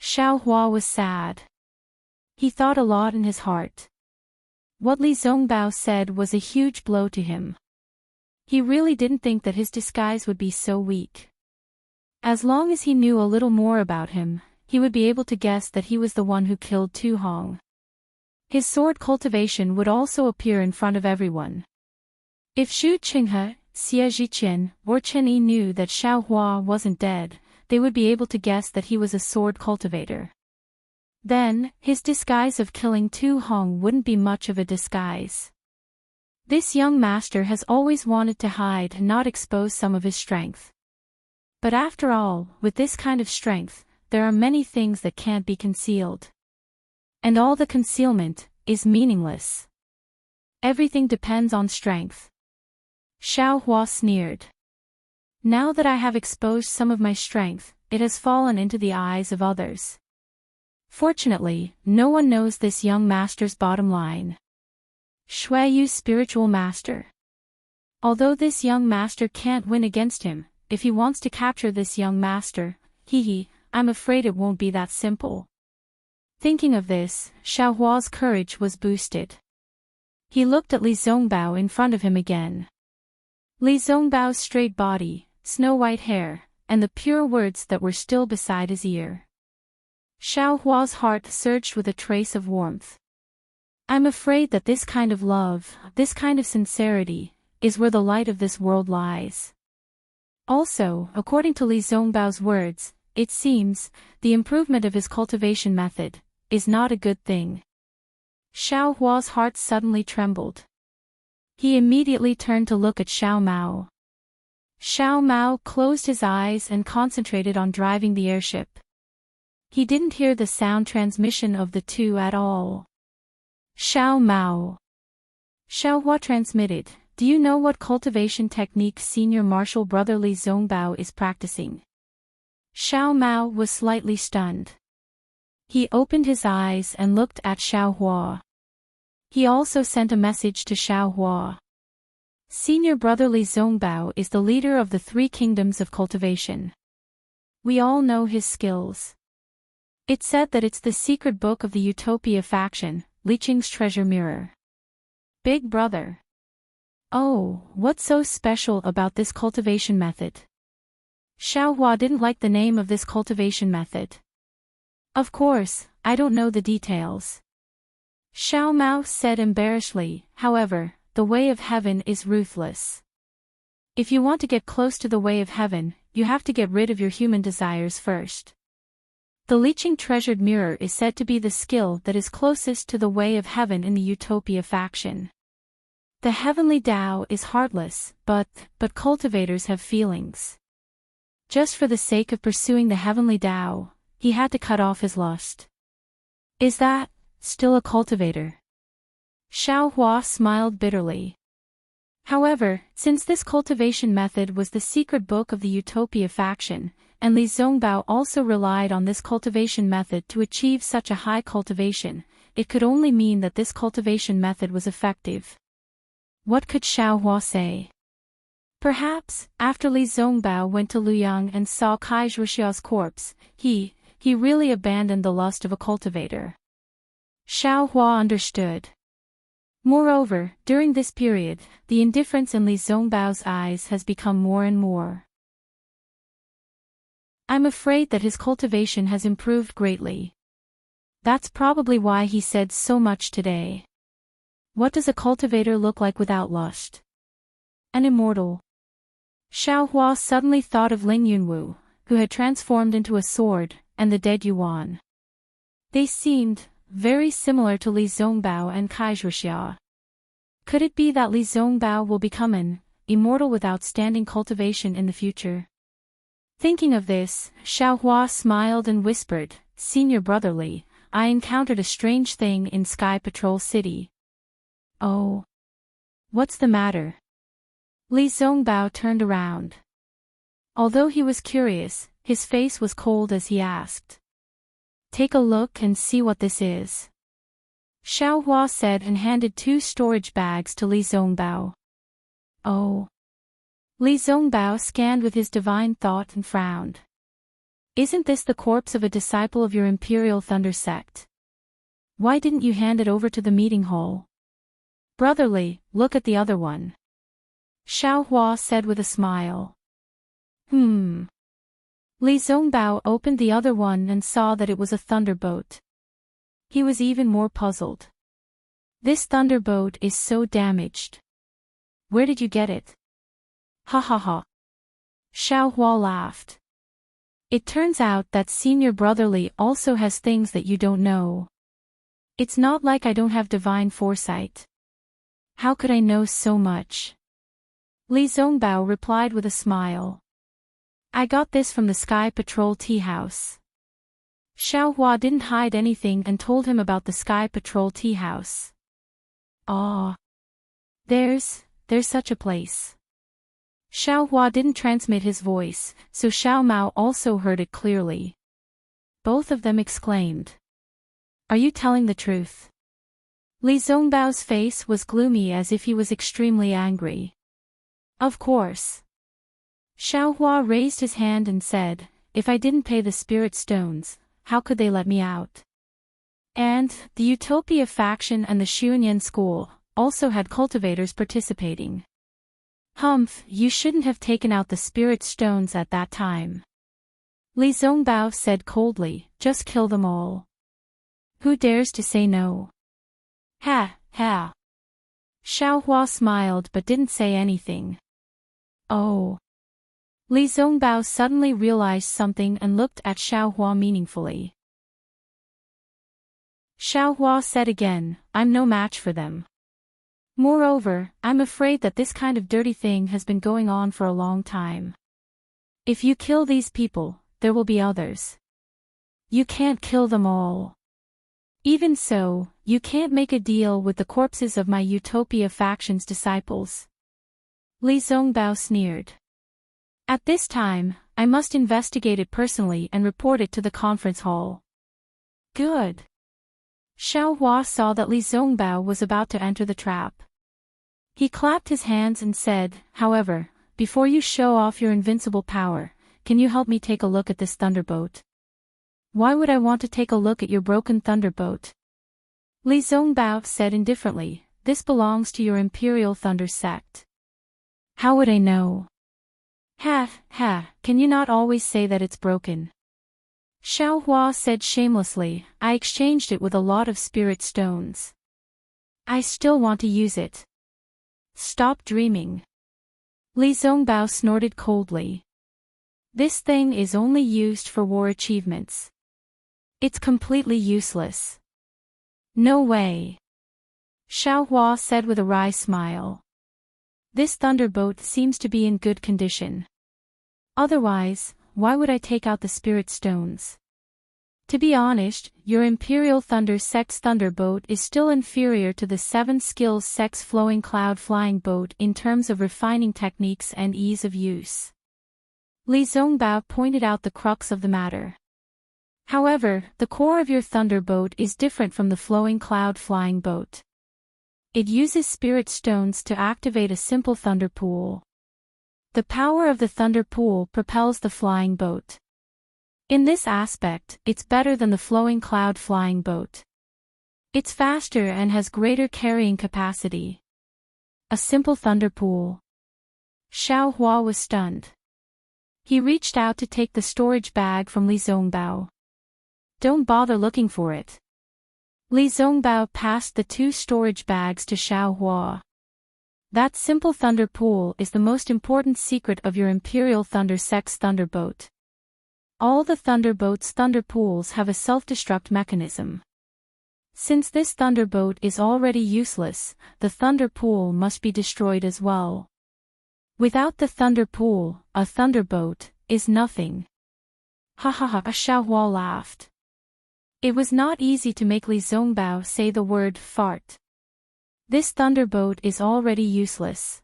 Xiao Hua was sad. He thought a lot in his heart. What Li Zongbao said was a huge blow to him. He really didn't think that his disguise would be so weak. As long as he knew a little more about him, he would be able to guess that he was the one who killed Tu Hong. His sword cultivation would also appear in front of everyone. If Xu Qinghe, Xie Zhiqian, or Chen Yi knew that Xiao Hua wasn't dead, they would be able to guess that he was a sword cultivator. Then, his disguise of killing Tu Hong wouldn't be much of a disguise. This young master has always wanted to hide and not expose some of his strength. But after all, with this kind of strength, there are many things that can't be concealed. And all the concealment is meaningless. Everything depends on strength. Xiao Hua sneered. Now that I have exposed some of my strength, it has fallen into the eyes of others. Fortunately, no one knows this young master's bottom line. Xueyu's spiritual master. Although this young master can't win against him, if he wants to capture this young master, I'm afraid it won't be that simple. Thinking of this, Xiao Hua's courage was boosted. He looked at Li Zongbao in front of him again. Li Zongbao's straight body, snow-white hair, and the pure words that were still beside his ear. Xiao Hua's heart surged with a trace of warmth. I'm afraid that this kind of love, this kind of sincerity, is where the light of this world lies. Also, according to Li Zongbao's words, it seems, the improvement of his cultivation method is not a good thing. Xiao Hua's heart suddenly trembled. He immediately turned to look at Xiao Mao. Xiao Mao closed his eyes and concentrated on driving the airship. He didn't hear the sound transmission of the two at all. Xiao Mao. Xiao Hua transmitted, do you know what cultivation technique senior martial brother Li Zongbao is practicing? Xiao Mao was slightly stunned. He opened his eyes and looked at Xiao Hua. He also sent a message to Xiao Hua. Senior brother Li Zongbao is the leader of the 3 kingdoms of cultivation. We all know his skills. It said that it's the secret book of the Utopia faction, Li Qing's treasure mirror. Big brother. Oh, what's so special about this cultivation method? Xiaohua didn't like the name of this cultivation method. Of course, I don't know the details. Xiao Mao said embarrassedly, however, the way of heaven is ruthless. If you want to get close to the way of heaven, you have to get rid of your human desires first. The leeching treasured mirror is said to be the skill that is closest to the way of heaven in the Utopia faction. The heavenly Tao is heartless, but cultivators have feelings. Just for the sake of pursuing the heavenly Tao, he had to cut off his lust. Is that still a cultivator? Xiao Hua smiled bitterly. However, since this cultivation method was the secret book of the Utopia faction, and Li Zongbao also relied on this cultivation method to achieve such a high cultivation, it could only mean that this cultivation method was effective. What could Xiao Hua say? Perhaps, after Li Zongbao went to Luyang and saw Kai Zhuxiao's corpse, he really abandoned the lust of a cultivator. Xiao Hua understood. Moreover, during this period, the indifference in Li Zongbao's eyes has become more and more. I'm afraid that his cultivation has improved greatly. That's probably why he said so much today. What does a cultivator look like without lust? An immortal. Xiao Hua suddenly thought of Ling Yunwu, who had transformed into a sword, and the dead Yuan. They seemed very similar to Li Zongbao and Kai Zhuxia. Could it be that Li Zongbao will become an immortal with outstanding cultivation in the future? Thinking of this, Xiao Hua smiled and whispered, Senior Brother Li, I encountered a strange thing in Sky Patrol City. Oh. What's the matter? Li Zongbao turned around. Although he was curious, his face was cold as he asked. Take a look and see what this is. Xiao Hua said and handed 2 storage bags to Li Zongbao. Oh. Li Zongbao scanned with his divine thought and frowned. Isn't this the corpse of a disciple of your Imperial Thunder sect? Why didn't you hand it over to the meeting hall? Brother Li, look at the other one. Xiao Hua said with a smile. Li Zongbao opened the other one and saw that it was a thunderbolt. He was even more puzzled. This thunderbolt is so damaged. Where did you get it? Ha ha ha. Xiao Hua laughed. It turns out that Senior Brother Li also has things that you don't know. It's not like I don't have divine foresight. How could I know so much? Li Zongbao replied with a smile. I got this from the Sky Patrol tea house. Xiao Hua didn't hide anything and told him about the Sky Patrol tea house. Ah. There's such a place. Xiao Hua didn't transmit his voice, so Xiao Mao also heard it clearly. Both of them exclaimed. Are you telling the truth? Li Zongbao's face was gloomy as if he was extremely angry. Of course. Xiao Hua raised his hand and said, if I didn't pay the spirit stones, how could they let me out? And, the Utopia faction and the Xuanyan school also had cultivators participating. Humph, you shouldn't have taken out the spirit stones at that time. Li Zongbao said coldly, just kill them all. Who dares to say no? Ha, ha. Xiao Hua smiled but didn't say anything. Oh. Li Zongbao suddenly realized something and looked at Xiao Hua meaningfully. Xiao Hua said again, I'm no match for them. Moreover, I'm afraid that this kind of dirty thing has been going on for a long time. If you kill these people, there will be others. You can't kill them all. Even so, you can't make a deal with the corpses of my Utopia faction's disciples. Li Zongbao sneered. At this time, I must investigate it personally and report it to the conference hall. Good. Xiao Hua saw that Li Zongbao was about to enter the trap. He clapped his hands and said, however, before you show off your invincible power, can you help me take a look at this thunderbolt? Why would I want to take a look at your broken thunderbolt? Li Zongbao said indifferently, this belongs to your Imperial Thunder sect. How would I know? Ha, ha, can you not always say that it's broken? Xiaohua said shamelessly, I exchanged it with a lot of spirit stones. I still want to use it. Stop dreaming. Li Zongbao snorted coldly. This thing is only used for war achievements. It's completely useless. No way. Xiaohua said with a wry smile. This thunderbolt seems to be in good condition. Otherwise, why would I take out the spirit stones? To be honest, your Imperial Thunder Sect's thunderbolt is still inferior to the 7 Skills Sect's flowing cloud flying boat in terms of refining techniques and ease of use. Li Zongbao pointed out the crux of the matter. However, the core of your thunderbolt is different from the flowing cloud flying boat. It uses spirit stones to activate a simple thunder pool. The power of the thunder pool propels the flying boat. In this aspect, it's better than the flowing cloud flying boat. It's faster and has greater carrying capacity. A simple thunder pool. Xiaohua was stunned. He reached out to take the storage bag from Li Zongbao. Don't bother looking for it. Li Zongbao passed the 2 storage bags to Xiaohua. That simple thunder pool is the most important secret of your Imperial Thunder Sect's thunderboat. All the thunderboat's thunder pools have a self-destruct mechanism. Since this thunderboat is already useless, the thunder pool must be destroyed as well. Without the thunder pool, a thunderboat is nothing. Ha ha ha, Xiaohua laughed. It was not easy to make Li Zongbao say the word fart. This thunderboat is already useless.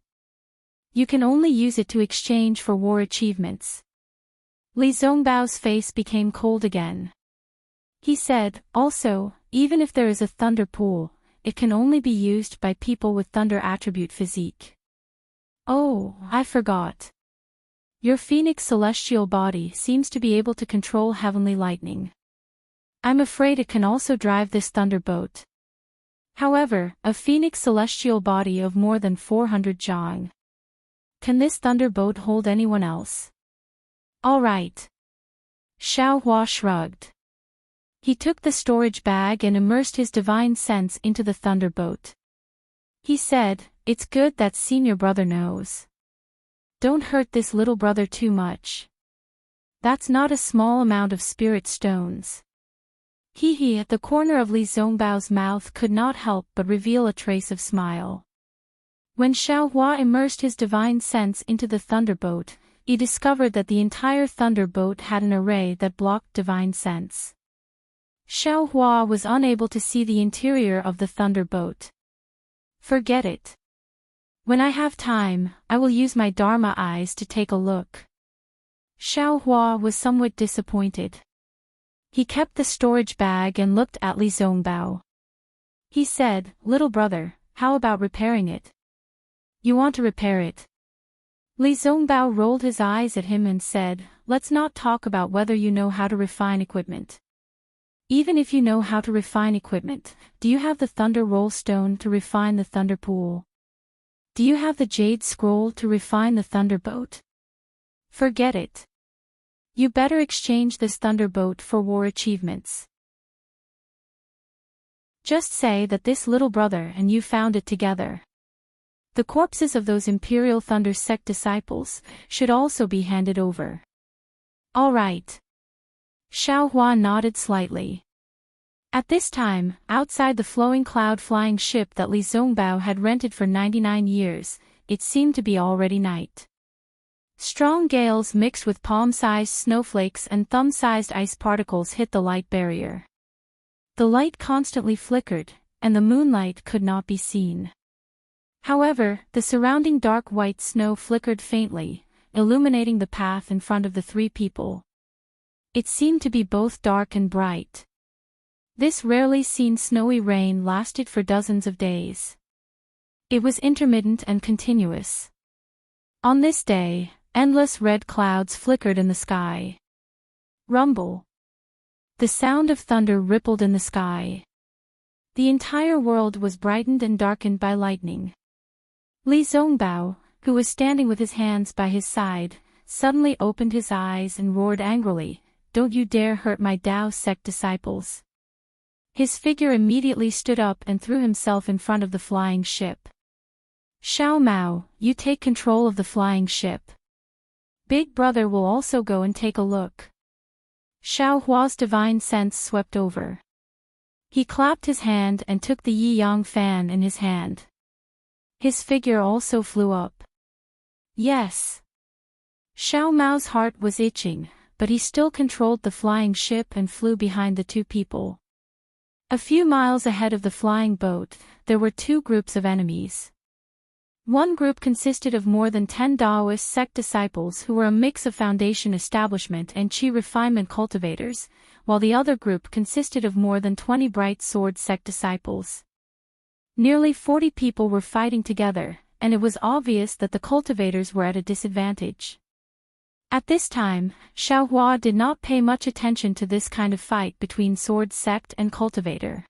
You can only use it to exchange for war achievements. Li Zongbao's face became cold again. He said, also, even if there is a thunder pool, it can only be used by people with thunder attribute physique. Oh, I forgot. Your phoenix celestial body seems to be able to control heavenly lightning. I'm afraid it can also drive this thunderboat. However, a phoenix celestial body of more than 400 zhang. Can this thunderboat hold anyone else? All right. Xiaohua shrugged. He took the storage bag and immersed his divine sense into the thunderboat. He said, it's good that senior brother knows. Don't hurt this little brother too much. That's not a small amount of spirit stones. He at the corner of Li Zongbao's mouth could not help but reveal a trace of smile. When Xiaohua immersed his divine sense into the thunderboat, he discovered that the entire thunderboat had an array that blocked divine sense. Xiaohua was unable to see the interior of the thunderboat. Forget it. When I have time, I will use my Dharma eyes to take a look. Xiaohua was somewhat disappointed. He kept the storage bag and looked at Li Zongbao. He said, little brother, how about repairing it? You want to repair it? Li Zongbao rolled his eyes at him and said, let's not talk about whether you know how to refine equipment. Even if you know how to refine equipment, do you have the thunder roll stone to refine the thunder pool? Do you have the jade scroll to refine the thunderboat? Forget it. You better exchange this thunderboat for war achievements. Just say that this little brother and you found it together. The corpses of those Imperial Thunder Sect disciples should also be handed over. All right. Xiaohua nodded slightly. At this time, outside the flowing cloud flying ship that Li Zongbao had rented for 99 years, it seemed to be already night. Strong gales mixed with palm-sized snowflakes and thumb-sized ice particles hit the light barrier. The light constantly flickered, and the moonlight could not be seen. However, the surrounding dark white snow flickered faintly, illuminating the path in front of the 3 people. It seemed to be both dark and bright. This rarely seen snowy rain lasted for dozens of days. It was intermittent and continuous. On this day, endless red clouds flickered in the sky. Rumble. The sound of thunder rippled in the sky. The entire world was brightened and darkened by lightning. Li Zongbao, who was standing with his hands by his side, suddenly opened his eyes and roared angrily, "Don't you dare hurt my Tao sect disciples." His figure immediately stood up and threw himself in front of the flying ship. "Xiao Mao, you take control of the flying ship. Big Brother will also go and take a look." Xiao Hua's divine sense swept over. He clapped his hand and took the Yi-Yang fan in his hand. His figure also flew up. Yes. Xiao Mao's heart was itching, but he still controlled the flying ship and flew behind the two people. A few miles ahead of the flying boat, there were two groups of enemies. One group consisted of more than 10 Taoist sect disciples who were a mix of foundation establishment and chi refinement cultivators, while the other group consisted of more than 20 bright sword sect disciples. Nearly 40 people were fighting together, and it was obvious that the cultivators were at a disadvantage. At this time, Xiao Hua did not pay much attention to this kind of fight between sword sect and cultivator.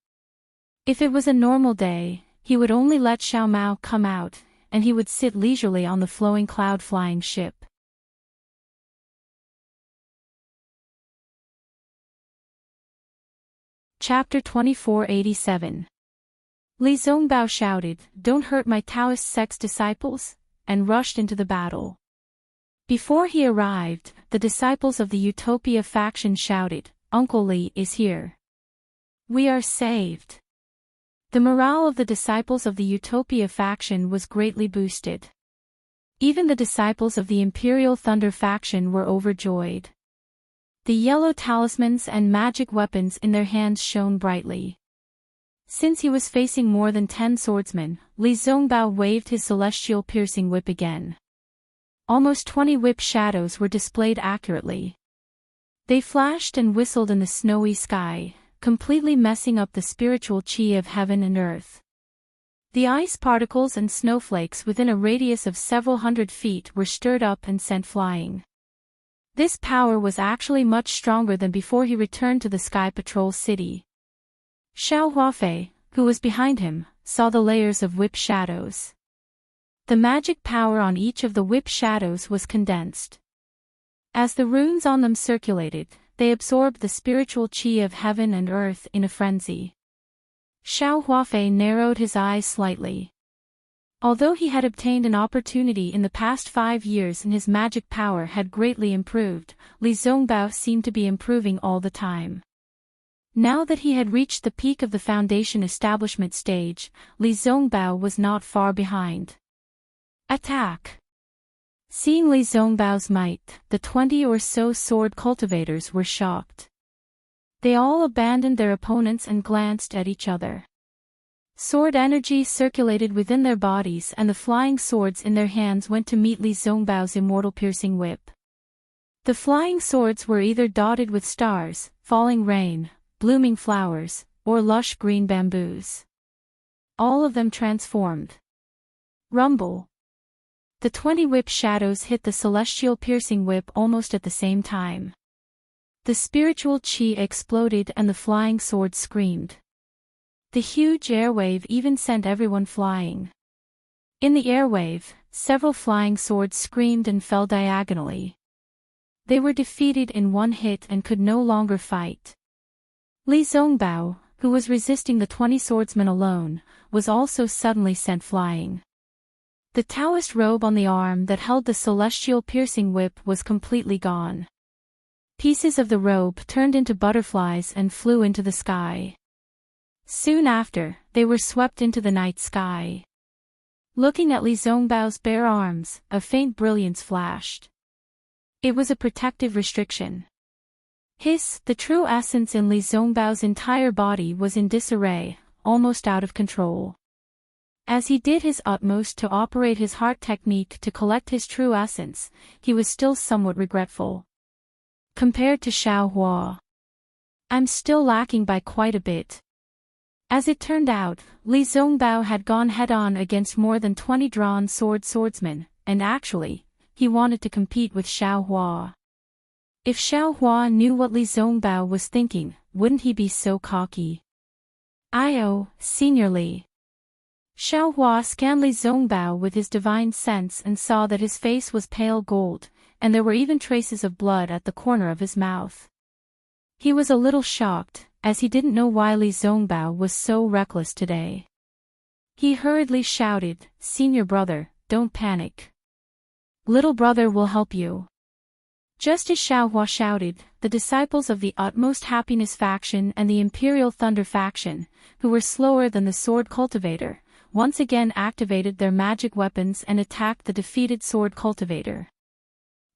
If it was a normal day, he would only let Xiao Mao come out, and he would sit leisurely on the flowing cloud-flying ship. Chapter 2487. Li Zongbao shouted, "Don't hurt my Taoist sect's disciples," and rushed into the battle. Before he arrived, the disciples of the Utopia faction shouted, "Uncle Li is here. We are saved." The morale of the disciples of the Utopia faction was greatly boosted. Even the disciples of the Imperial Thunder faction were overjoyed. The yellow talismans and magic weapons in their hands shone brightly. Since he was facing more than 10 swordsmen, Li Zongbao waved his celestial piercing whip again. Almost 20 whip shadows were displayed accurately. They flashed and whistled in the snowy sky, completely messing up the spiritual chi of heaven and earth. The ice particles and snowflakes within a radius of several hundred feet were stirred up and sent flying. This power was actually much stronger than before he returned to the Sky Patrol City. Xiao Huafei, who was behind him, saw the layers of whip shadows. The magic power on each of the whip shadows was condensed. As the runes on them circulated, they absorbed the spiritual chi of heaven and earth in a frenzy. Xiao Huafei narrowed his eyes slightly. Although he had obtained an opportunity in the past 5 years and his magic power had greatly improved, Li Zongbao seemed to be improving all the time. Now that he had reached the peak of the foundation establishment stage, Li Zongbao was not far behind. Attack! Seeing Li Zongbao's might, the 20 or so sword cultivators were shocked. They all abandoned their opponents and glanced at each other. Sword energy circulated within their bodies and the flying swords in their hands went to meet Li Zongbao's immortal piercing whip. The flying swords were either dotted with stars, falling rain, blooming flowers, or lush green bamboos. All of them transformed. Rumble! The 20 whip shadows hit the celestial piercing whip almost at the same time. The spiritual chi exploded and the flying sword screamed. The huge airwave even sent everyone flying. In the airwave, several flying swords screamed and fell diagonally. They were defeated in one hit and could no longer fight. Li Zongbao, who was resisting the 20 swordsmen alone, was also suddenly sent flying. The Taoist robe on the arm that held the celestial piercing whip was completely gone. Pieces of the robe turned into butterflies and flew into the sky. Soon after, they were swept into the night sky. Looking at Li Zongbao's bare arms, a faint brilliance flashed. It was a protective restriction. The true essence in Li Zongbao's entire body was in disarray, almost out of control. As he did his utmost to operate his heart technique to collect his true essence, he was still somewhat regretful. Compared to Xiao Hua, I'm still lacking by quite a bit. As it turned out, Li Zongbao had gone head-on against more than 20 drawn swordsmen, and actually, he wanted to compete with Xiao Hua. If Xiao Hua knew what Li Zongbao was thinking, wouldn't he be so cocky? Senior Li. Xiao Hua scanned Li Zongbao with his divine sense and saw that his face was pale gold, and there were even traces of blood at the corner of his mouth. He was a little shocked, as he didn't know why Li Zongbao was so reckless today. He hurriedly shouted, "Senior brother, don't panic. Little brother will help you." Just as Xiao Hua shouted, the disciples of the Utmost Happiness faction and the Imperial Thunder faction, who were slower than the Sword Cultivator, once again activated their magic weapons and attacked the defeated Sword Cultivator.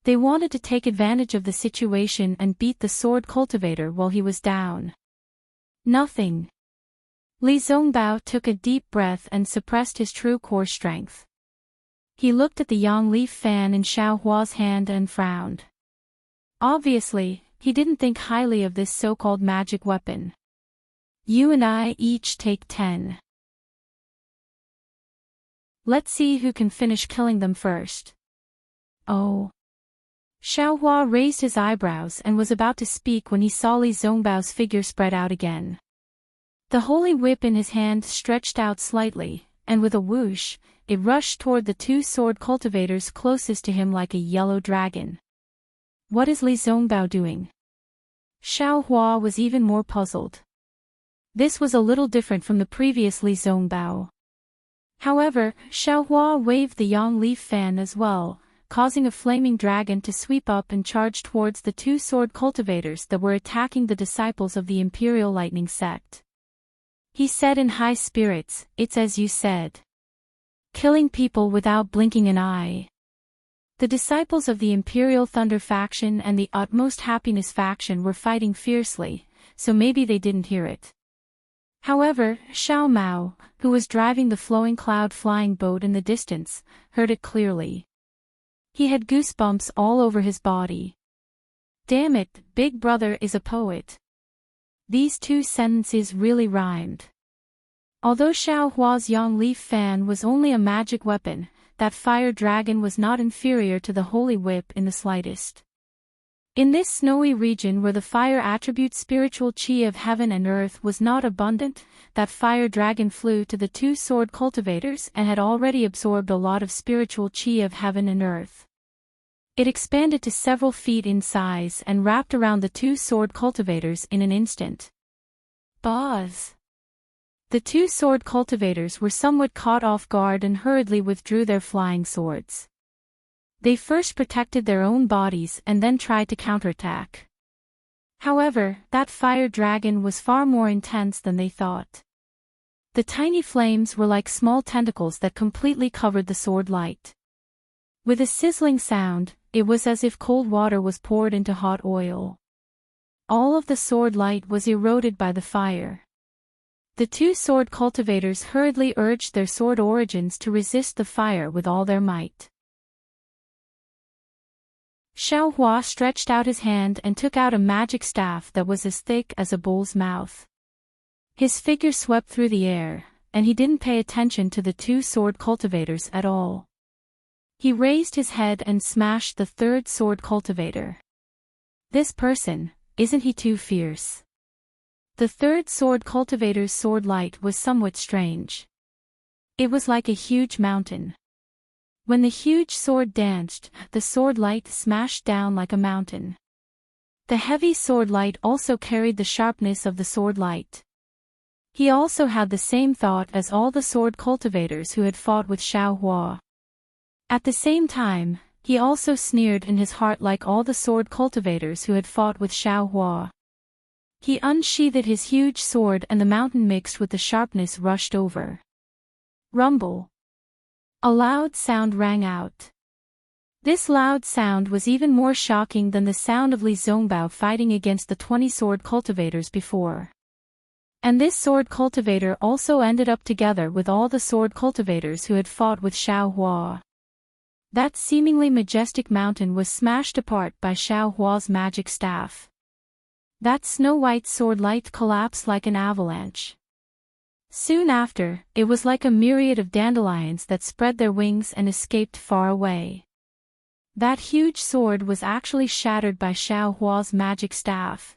They wanted to take advantage of the situation and beat the Sword Cultivator while he was down. Nothing. Li Zongbao took a deep breath and suppressed his true core strength. He looked at the yang leaf fan in Xiao Hua's hand and frowned. Obviously, he didn't think highly of this so-called magic weapon. "You and I each take 10. Let's see who can finish killing them first." "Oh." Xiao Hua raised his eyebrows and was about to speak when he saw Li Zongbao's figure spread out again. The holy whip in his hand stretched out slightly, and with a whoosh, it rushed toward the two sword cultivators closest to him like a yellow dragon. What is Li Zongbao doing? Xiao Hua was even more puzzled. This was a little different from the previous Li Zongbao. However, Xiao Hua waved the yang leaf fan as well, causing a flaming dragon to sweep up and charge towards the two sword cultivators that were attacking the disciples of the Imperial Lightning sect. He said in high spirits, "It's as you said. Killing people without blinking an eye." The disciples of the Imperial Thunder faction and the Utmost Happiness faction were fighting fiercely, so maybe they didn't hear it. However, Xiao Mao, who was driving the flowing cloud flying boat in the distance, heard it clearly. He had goosebumps all over his body. Damn it, Big Brother is a poet. These two sentences really rhymed. Although Xiao Hua's yang leaf fan was only a magic weapon, that fire dragon was not inferior to the holy whip in the slightest. In this snowy region where the fire attribute spiritual chi of heaven and earth was not abundant, that fire dragon flew to the two sword cultivators and had already absorbed a lot of spiritual chi of heaven and earth. It expanded to several feet in size and wrapped around the two sword cultivators in an instant. Buzz! The two sword cultivators were somewhat caught off guard and hurriedly withdrew their flying swords. They first protected their own bodies and then tried to counterattack. However, that fire dragon was far more intense than they thought. The tiny flames were like small tentacles that completely covered the sword light. With a sizzling sound, it was as if cold water was poured into hot oil. All of the sword light was eroded by the fire. The two sword cultivators hurriedly urged their sword origins to resist the fire with all their might. Xiao Hua stretched out his hand and took out a magic staff that was as thick as a bull's mouth. His figure swept through the air, and he didn't pay attention to the two sword cultivators at all. He raised his head and smashed the third sword cultivator. This person, isn't he too fierce? The third sword cultivator's sword light was somewhat strange. It was like a huge mountain. When the huge sword danced, the sword light smashed down like a mountain. The heavy sword light also carried the sharpness of the sword light. He also had the same thought as all the sword cultivators who had fought with Xiao Hua. At the same time, he also sneered in his heart like all the sword cultivators who had fought with Xiao Hua. He unsheathed his huge sword and the mountain mixed with the sharpness rushed over. Rumble. A loud sound rang out. This loud sound was even more shocking than the sound of Li Zongbao fighting against the 20 sword cultivators before. And this sword cultivator also ended up together with all the sword cultivators who had fought with Xiao Hua. That seemingly majestic mountain was smashed apart by Xiao Hua's magic staff. That snow-white sword light collapsed like an avalanche. Soon after, it was like a myriad of dandelions that spread their wings and escaped far away. That huge sword was actually shattered by Xiao Hua's magic staff.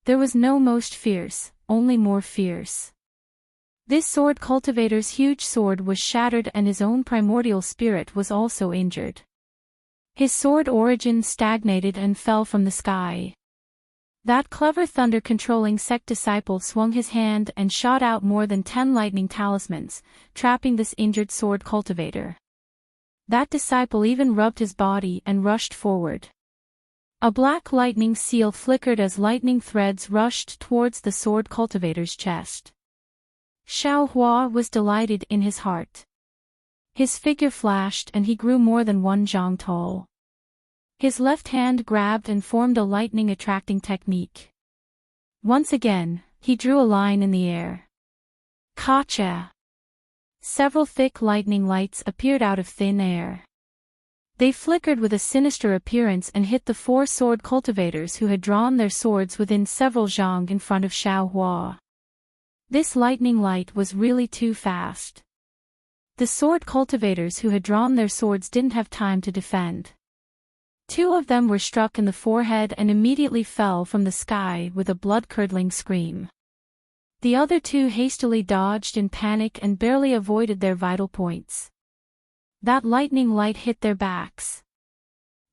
There was no most fierce, only more fierce. This sword cultivator's huge sword was shattered and his own primordial spirit was also injured. His sword origin stagnated and fell from the sky. That clever thunder-controlling sect disciple swung his hand and shot out more than 10 lightning talismans, trapping this injured sword cultivator. That disciple even rubbed his body and rushed forward. A black lightning seal flickered as lightning threads rushed towards the sword cultivator's chest. Xiao Hua was delighted in his heart. His figure flashed and he grew more than 1 zhang tall. His left hand grabbed and formed a lightning-attracting technique. Once again, he drew a line in the air. Kacha! Several thick lightning lights appeared out of thin air. They flickered with a sinister appearance and hit the 4 sword cultivators who had drawn their swords within several zhang in front of Xiao Hua. This lightning light was really too fast. The sword cultivators who had drawn their swords didn't have time to defend. 2 of them were struck in the forehead and immediately fell from the sky with a blood-curdling scream. The other 2 hastily dodged in panic and barely avoided their vital points. That lightning light hit their backs.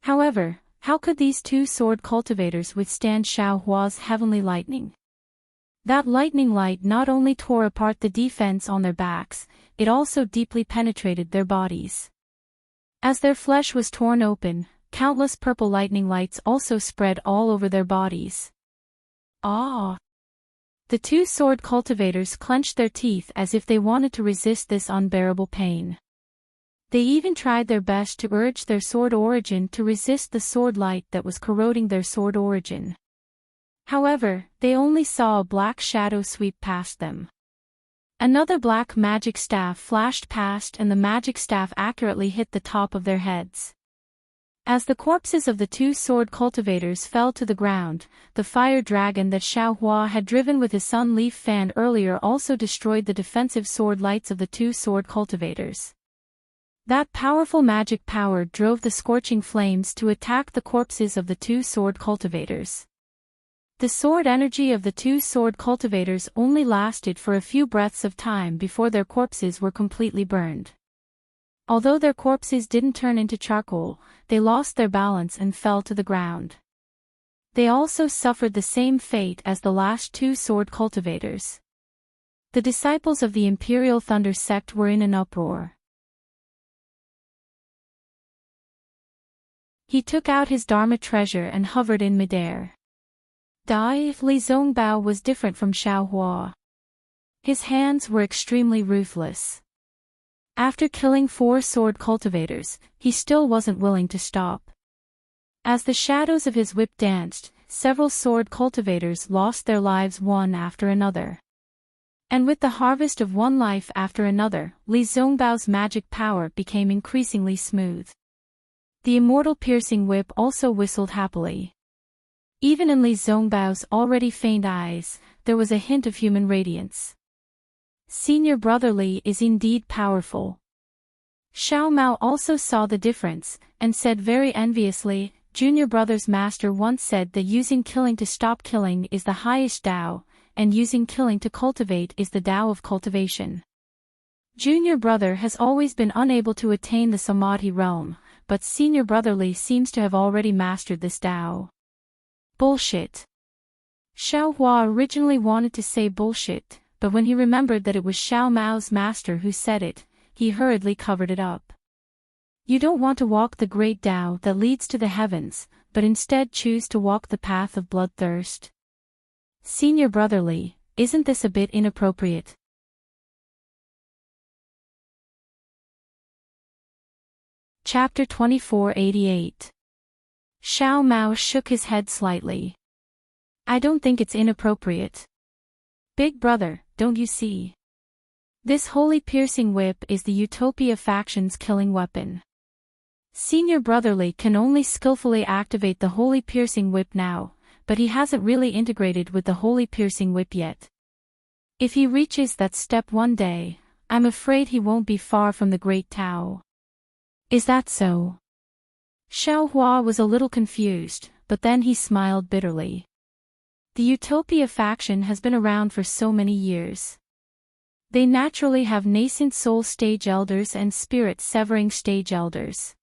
However, how could these 2 sword cultivators withstand Xiao Hua's heavenly lightning? That lightning light not only tore apart the defense on their backs, it also deeply penetrated their bodies. As their flesh was torn open, countless purple lightning lights also spread all over their bodies. Ah! The 2 sword cultivators clenched their teeth as if they wanted to resist this unbearable pain. They even tried their best to urge their sword origin to resist the sword light that was corroding their sword origin. However, they only saw a black shadow sweep past them. Another black magic staff flashed past and the magic staff accurately hit the top of their heads. As the corpses of the 2 sword cultivators fell to the ground, the fire dragon that Xiao Hua had driven with his sun leaf fan earlier also destroyed the defensive sword lights of the 2 sword cultivators. That powerful magic power drove the scorching flames to attack the corpses of the 2 sword cultivators. The sword energy of the 2 sword cultivators only lasted for a few breaths of time before their corpses were completely burned. Although their corpses didn't turn into charcoal, they lost their balance and fell to the ground. They also suffered the same fate as the last 2 sword cultivators. The disciples of the Imperial Thunder sect were in an uproar. He took out his Dharma treasure and hovered in midair. Li Zongbao was different from Xiao Hua. His hands were extremely ruthless. After killing 4 sword cultivators, he still wasn't willing to stop. As the shadows of his whip danced, several sword cultivators lost their lives one after another. And with the harvest of one life after another, Li Zongbao's magic power became increasingly smooth. The immortal piercing whip also whistled happily. Even in Li Zongbao's already faint eyes, there was a hint of human radiance. Senior brother Li is indeed powerful. Xiao Mao also saw the difference, and said very enviously, Junior brother's master once said that using killing to stop killing is the highest Tao, and using killing to cultivate is the Tao of cultivation. Junior brother has always been unable to attain the Samadhi realm, but senior brother Li seems to have already mastered this Tao. Bullshit. Xiao Hua originally wanted to say bullshit, but when he remembered that it was Xiao Mao's master who said it, he hurriedly covered it up. You don't want to walk the great Tao that leads to the heavens, but instead choose to walk the path of bloodthirst. Senior brother Li, isn't this a bit inappropriate? Chapter 2488. Xiao Mao shook his head slightly. I don't think it's inappropriate. Big brother, don't you see? This holy piercing whip is the Utopia faction's killing weapon. Senior brotherly can only skillfully activate the holy piercing whip now, but he hasn't really integrated with the holy piercing whip yet. If he reaches that step one day, I'm afraid he won't be far from the great Tao. Is that so? Xiao Hua was a little confused, but then he smiled bitterly. The Utopia faction has been around for so many years. They naturally have nascent soul stage elders and spirit-severing stage elders.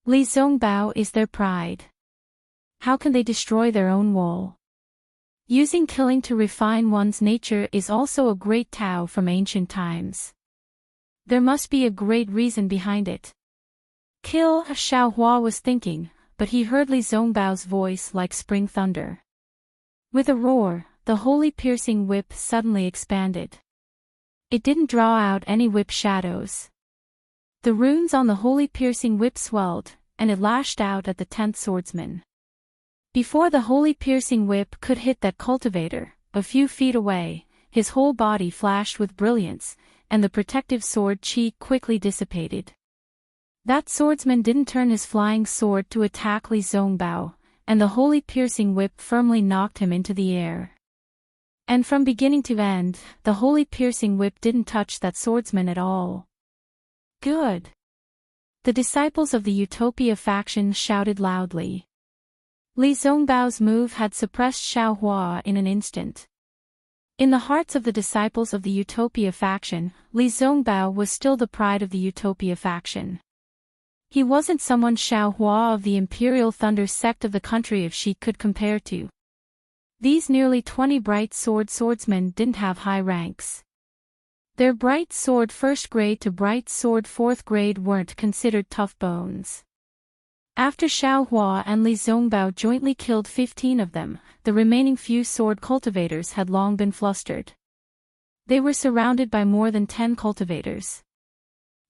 Li Zongbao is their pride. How can they destroy their own wall? Using killing to refine one's nature is also a great Tao from ancient times. There must be a great reason behind it. Kill, Xiaohua was thinking, but he heard Li Zongbao's voice like spring thunder. With a roar, the holy piercing whip suddenly expanded. It didn't draw out any whip shadows. The runes on the holy piercing whip swelled, and it lashed out at the 10th swordsman. Before the holy piercing whip could hit that cultivator, a few feet away, his whole body flashed with brilliance, and the protective sword chi quickly dissipated. That swordsman didn't turn his flying sword to attack Li Zongbao, and the holy piercing whip firmly knocked him into the air. And from beginning to end, the holy piercing whip didn't touch that swordsman at all. Good. The disciples of the Utopia faction shouted loudly. Li Zongbao's move had suppressed Xiaohua in an instant. In the hearts of the disciples of the Utopia faction, Li Zongbao was still the pride of the Utopia faction. He wasn't someone Xiaohua of the Imperial Thunder sect of the country of Shi could compare to. These nearly 20 bright swordsmen didn't have high ranks. Their bright sword 1st grade to bright sword 4th grade weren't considered tough bones. After Xiaohua and Li Zongbao jointly killed 15 of them, the remaining few sword cultivators had long been flustered. They were surrounded by more than 10 cultivators.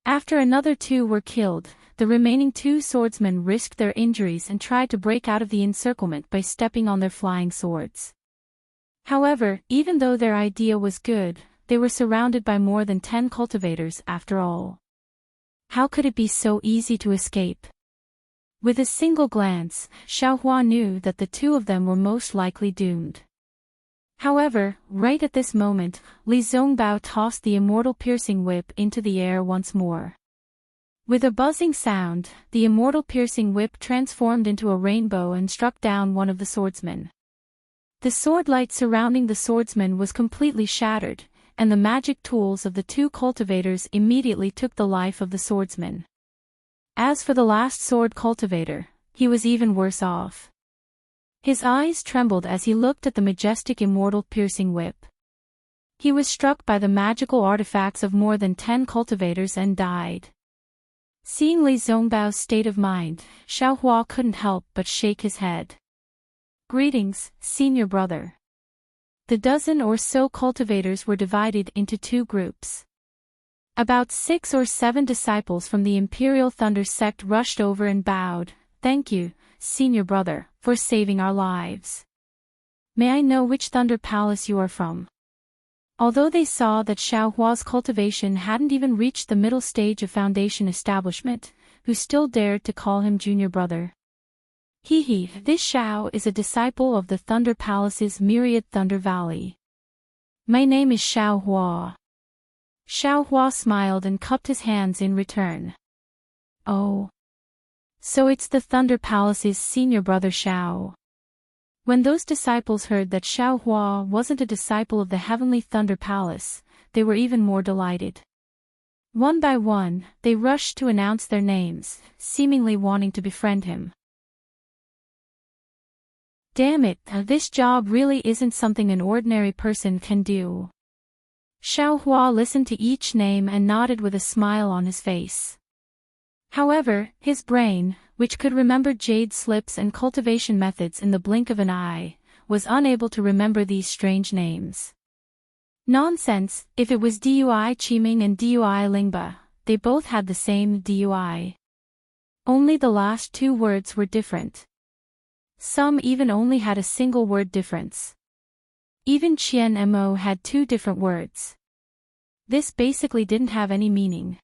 After another 2 were killed, the remaining 2 swordsmen risked their injuries and tried to break out of the encirclement by stepping on their flying swords. However, even though their idea was good, they were surrounded by more than 10 cultivators after all. How could it be so easy to escape? With a single glance, Xiaohua knew that the 2 of them were most likely doomed. However, right at this moment, Li Zongbao tossed the immortal piercing whip into the air once more. With a buzzing sound, the immortal piercing whip transformed into a rainbow and struck down one of the swordsmen. The sword light surrounding the swordsman was completely shattered, and the magic tools of the 2 cultivators immediately took the life of the swordsman. As for the last sword cultivator, he was even worse off. His eyes trembled as he looked at the majestic immortal piercing whip. He was struck by the magical artifacts of more than 10 cultivators and died. Seeing Li Zongbao's state of mind, Xiaohua couldn't help but shake his head. Greetings, senior brother. The dozen or so cultivators were divided into 2 groups. About 6 or 7 disciples from the Imperial Thunder sect rushed over and bowed. Thank you, senior brother, for saving our lives. May I know which Thunder Palace you are from? Although they saw that Xiaohua's cultivation hadn't even reached the middle stage of foundation establishment, who still dared to call him junior brother. This Xiao is a disciple of the Thunder Palace's myriad Thunder Valley. My name is Xiaohua. Xiaohua smiled and cupped his hands in return. Oh. So it's the Thunder Palace's senior brother Xiao. When those disciples heard that Xiaohua wasn't a disciple of the Heavenly Thunder Palace, they were even more delighted. One by one, they rushed to announce their names, seemingly wanting to befriend him. Damn it, this job really isn't something an ordinary person can do. Xiaohua listened to each name and nodded with a smile on his face. However, his brain, which could remember jade slips and cultivation methods in the blink of an eye, was unable to remember these strange names. Nonsense, if it was Dui Qiming and Dui Lingba, they both had the same Dui. Only the last 2 words were different. Some even only had a single word difference. Even Qian Mo had 2 different words. This basically didn't have any meaning.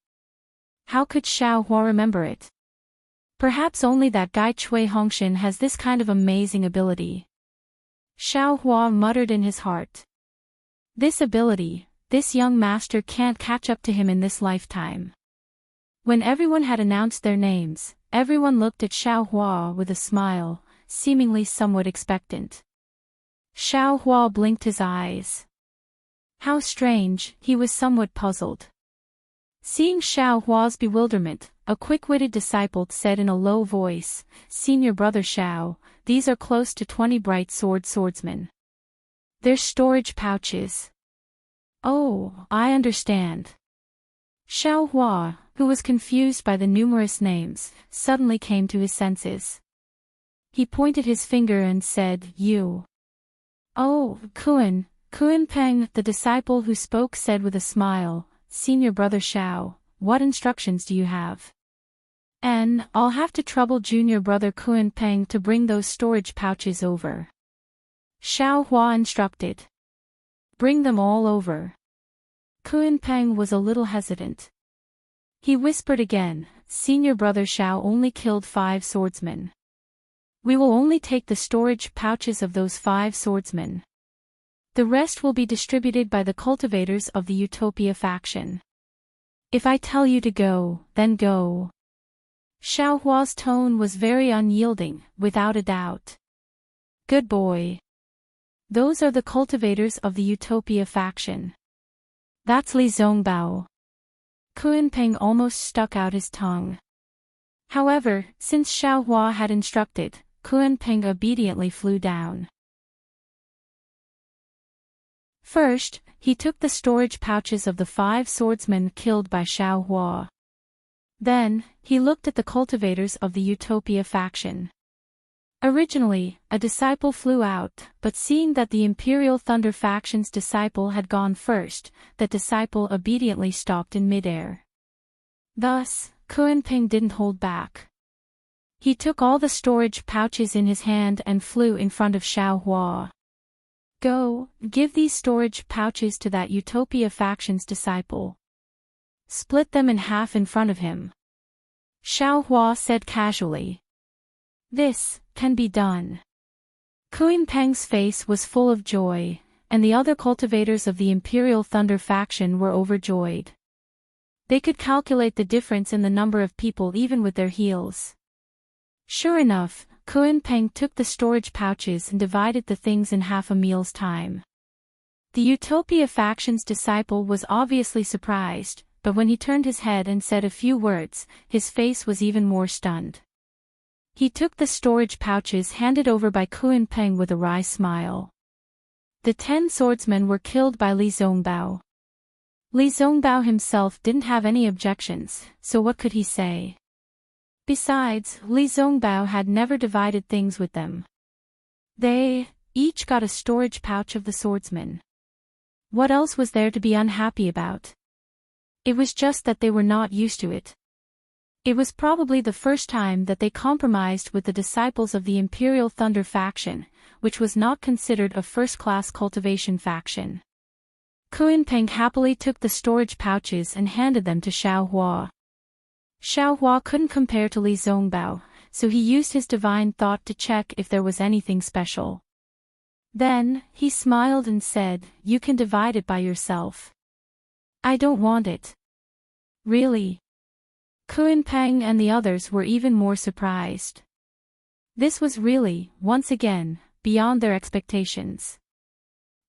How could Xiaohua remember it? Perhaps only that guy Cui Hongshan has this kind of amazing ability. Xiaohua muttered in his heart. This ability, this young master can't catch up to him in this lifetime. When everyone had announced their names, everyone looked at Xiaohua with a smile, seemingly somewhat expectant. Xiaohua blinked his eyes. How strange, he was somewhat puzzled. Seeing Xiao Hua's bewilderment, a quick-witted disciple said in a low voice, "Senior brother Xiao, these are close to 20 bright swordsmen. They're storage pouches." "Oh, I understand." Xiao Hua, who was confused by the numerous names, suddenly came to his senses. He pointed his finger and said, "You." "Oh, Kuan Peng," the disciple who spoke said with a smile, "Senior brother Xiao, what instructions do you have?" "I'll have to trouble junior brother Kuan Peng to bring those storage pouches over." Xiao Hua instructed. "Bring them all over." Kuan Peng was a little hesitant. He whispered again, "Senior brother Xiao only killed 5 swordsmen. We will only take the storage pouches of those 5 swordsmen. The rest will be distributed by the cultivators of the Utopia faction. If I tell you to go, then go." Xiao Hua's tone was very unyielding, without a doubt. "Good boy. Those are the cultivators of the Utopia faction. That's Li Zongbao." Kuan Peng almost stuck out his tongue. However, since Xiao Hua had instructed, Kuan Peng obediently flew down. First, he took the storage pouches of the 5 swordsmen killed by Xiao Hua. Then, he looked at the cultivators of the Utopia faction. Originally, a disciple flew out, but seeing that the Imperial Thunder faction's disciple had gone first, that disciple obediently stopped in midair. Thus, Kuan Peng didn't hold back. He took all the storage pouches in his hand and flew in front of Xiao Hua. "Go, give these storage pouches to that Utopia faction's disciple. Split them in half in front of him." Xiao Hua said casually. "This can be done." Kuan Peng's face was full of joy, and the other cultivators of the Imperial Thunder faction were overjoyed. They could calculate the difference in the number of people even with their heels. Sure enough, Kuan Peng took the storage pouches and divided the things in half a meal's time. The Utopia faction's disciple was obviously surprised, but when he turned his head and said a few words, his face was even more stunned. He took the storage pouches handed over by Kuan Peng with a wry smile. The 10 swordsmen were killed by Li Zongbao. Li Zongbao himself didn't have any objections, so what could he say? Besides, Li Zongbao had never divided things with them. They each got a storage pouch of the swordsman. What else was there to be unhappy about? It was just that they were not used to it. It was probably the first time that they compromised with the disciples of the Imperial Thunder faction, which was not considered a first-class cultivation faction. Kuan Peng happily took the storage pouches and handed them to Xiao Hua. Xiao Hua couldn't compare to Li Zongbao, so he used his divine thought to check if there was anything special. Then, he smiled and said, "You can divide it by yourself." "I don't want it." "Really?" Kuan Peng and the others were even more surprised. This was really, once again, beyond their expectations.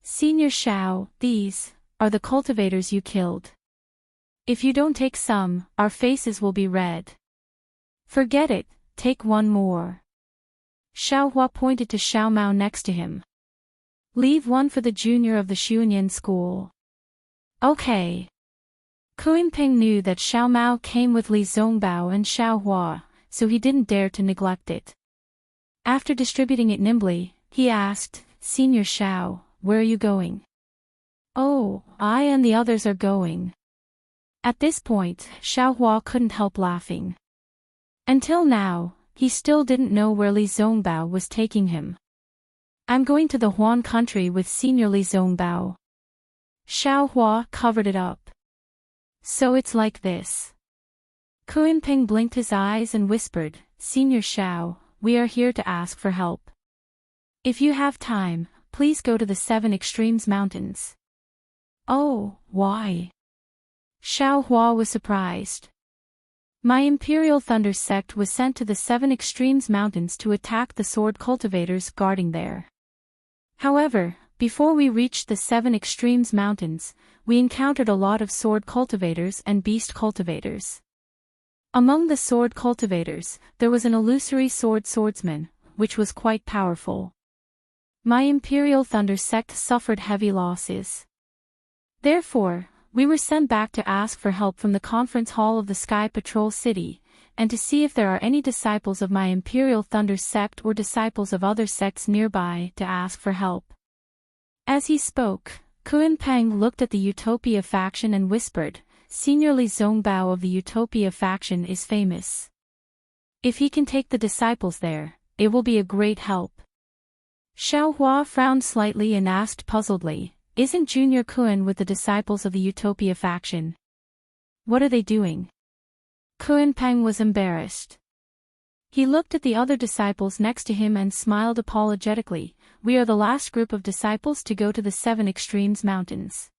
"Senior Xiao, these are the cultivators you killed. If you don't take some, our faces will be red." "Forget it, take one more." Xiao Hua pointed to Xiao Mao next to him. "Leave one for the junior of the Xuanyan school." "Okay." Kuan Peng knew that Xiao Mao came with Li Zongbao and Xiao Hua, so he didn't dare to neglect it. After distributing it nimbly, he asked, "Senior Xiao, where are you going?" "Oh, I and the others are going." At this point, Xiao Hua couldn't help laughing. Until now, he still didn't know where Li Zongbao was taking him. "I'm going to the Huan country with Senior Li Zongbao." Xiao Hua covered it up. "So it's like this." Kuan Peng blinked his eyes and whispered, "Senior Xiao, we are here to ask for help. If you have time, please go to the 7 Extremes Mountains." "Oh, why?" Xiao Hua was surprised. "My Imperial Thunder sect was sent to the 7 Extremes Mountains to attack the sword cultivators guarding there. However, Before we reached the Seven Extremes Mountains, we encountered a lot of sword cultivators and beast cultivators. Among the sword cultivators, there was an illusory swordsman, which was quite powerful. My Imperial Thunder sect suffered heavy losses. Therefore, we were sent back to ask for help from the conference hall of the Sky Patrol City, and to see if there are any disciples of my Imperial Thunder sect or disciples of other sects nearby to ask for help. As he spoke, Kun Peng looked at the Utopia faction and whispered, "Senior Li Zongbao of the Utopia faction is famous. If he can take the disciples there, it will be a great help." Xiao Hua frowned slightly and asked puzzledly, "Isn't Junior Kun with the disciples of the Utopia faction? What are they doing?" Kun Peng was embarrassed. He looked at the other disciples next to him and smiled apologetically. "We are the last group of disciples to go to the Seven Extremes Mountains.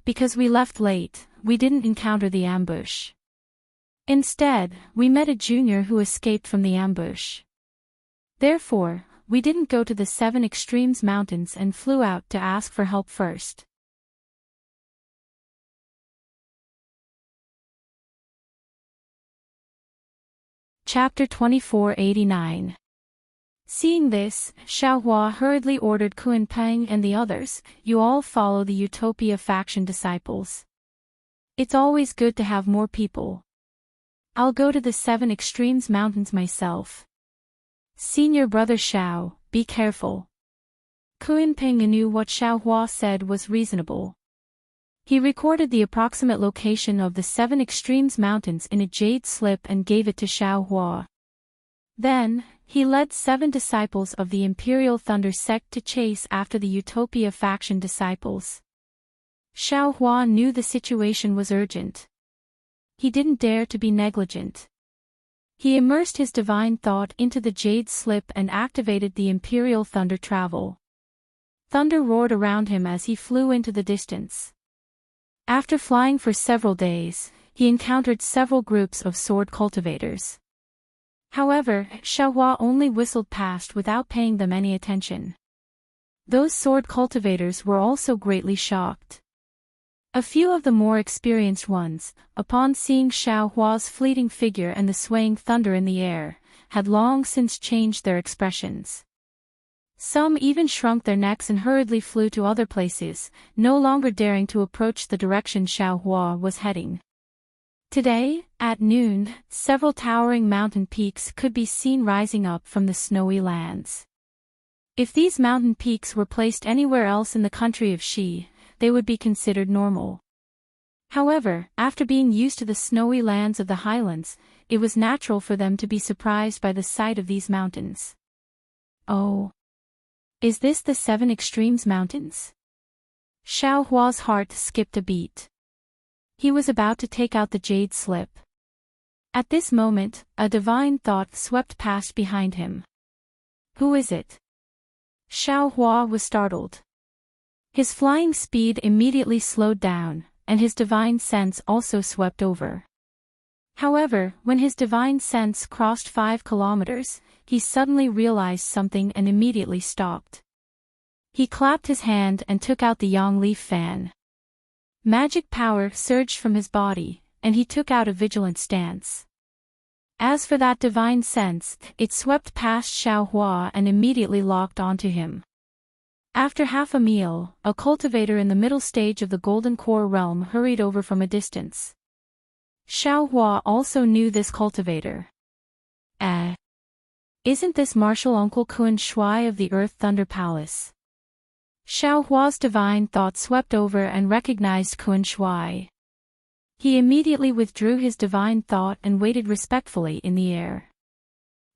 Because we left late, we didn't encounter the ambush. Instead, we met a junior who escaped from the ambush. Therefore, we didn't go to the Seven Extremes Mountains and flew out to ask for help first." Chapter 2489. Seeing this, Xiao Hua hurriedly ordered Kun Peng and the others, "You all follow the Utopia faction disciples. It's always good to have more people. I'll go to the Seven Extremes Mountains myself. Senior brother Xiao, be careful." Kun Peng knew what Xiao Hua said was reasonable. He recorded the approximate location of the Seven Extremes Mountains in a jade slip and gave it to Xiao Hua. Then, he led 7 disciples of the Imperial Thunder sect to chase after the Utopia faction disciples. Xiao Hua knew the situation was urgent. He didn't dare to be negligent. He immersed his divine thought into the jade slip and activated the Imperial Thunder travel. Thunder roared around him as he flew into the distance. After flying for several days, he encountered several groups of sword cultivators. However, Xiao Hua only whistled past without paying them any attention. Those sword cultivators were also greatly shocked. A few of the more experienced ones, upon seeing Xiao Hua's fleeting figure and the swaying thunder in the air, had long since changed their expressions. Some even shrunk their necks and hurriedly flew to other places, no longer daring to approach the direction Xiao Hua was heading. Today, at noon, several towering mountain peaks could be seen rising up from the snowy lands. If these mountain peaks were placed anywhere else in the country of Xi, they would be considered normal. However, after being used to the snowy lands of the highlands, it was natural for them to be surprised by the sight of these mountains. "Oh! Is this the Seven Extremes Mountains?" Xiao Hua's heart skipped a beat. He was about to take out the jade slip. At this moment, a divine thought swept past behind him. "Who is it?" Xiao Hua was startled. His flying speed immediately slowed down, and his divine sense also swept over. However, when his divine sense crossed 5 kilometers, he suddenly realized something and immediately stopped. He clapped his hand and took out the yang leaf fan. Magic power surged from his body, and he took out a vigilant stance. As for that divine sense, it swept past Xiao Hua and immediately locked onto him. After half a meal, a cultivator in the middle stage of the Golden Core realm hurried over from a distance. Xiao Hua also knew this cultivator. Isn't this Martial Uncle Kun Shui of the Earth Thunder Palace?" Xiao Hua's divine thought swept over and recognized Kun Shui. He immediately withdrew his divine thought and waited respectfully in the air.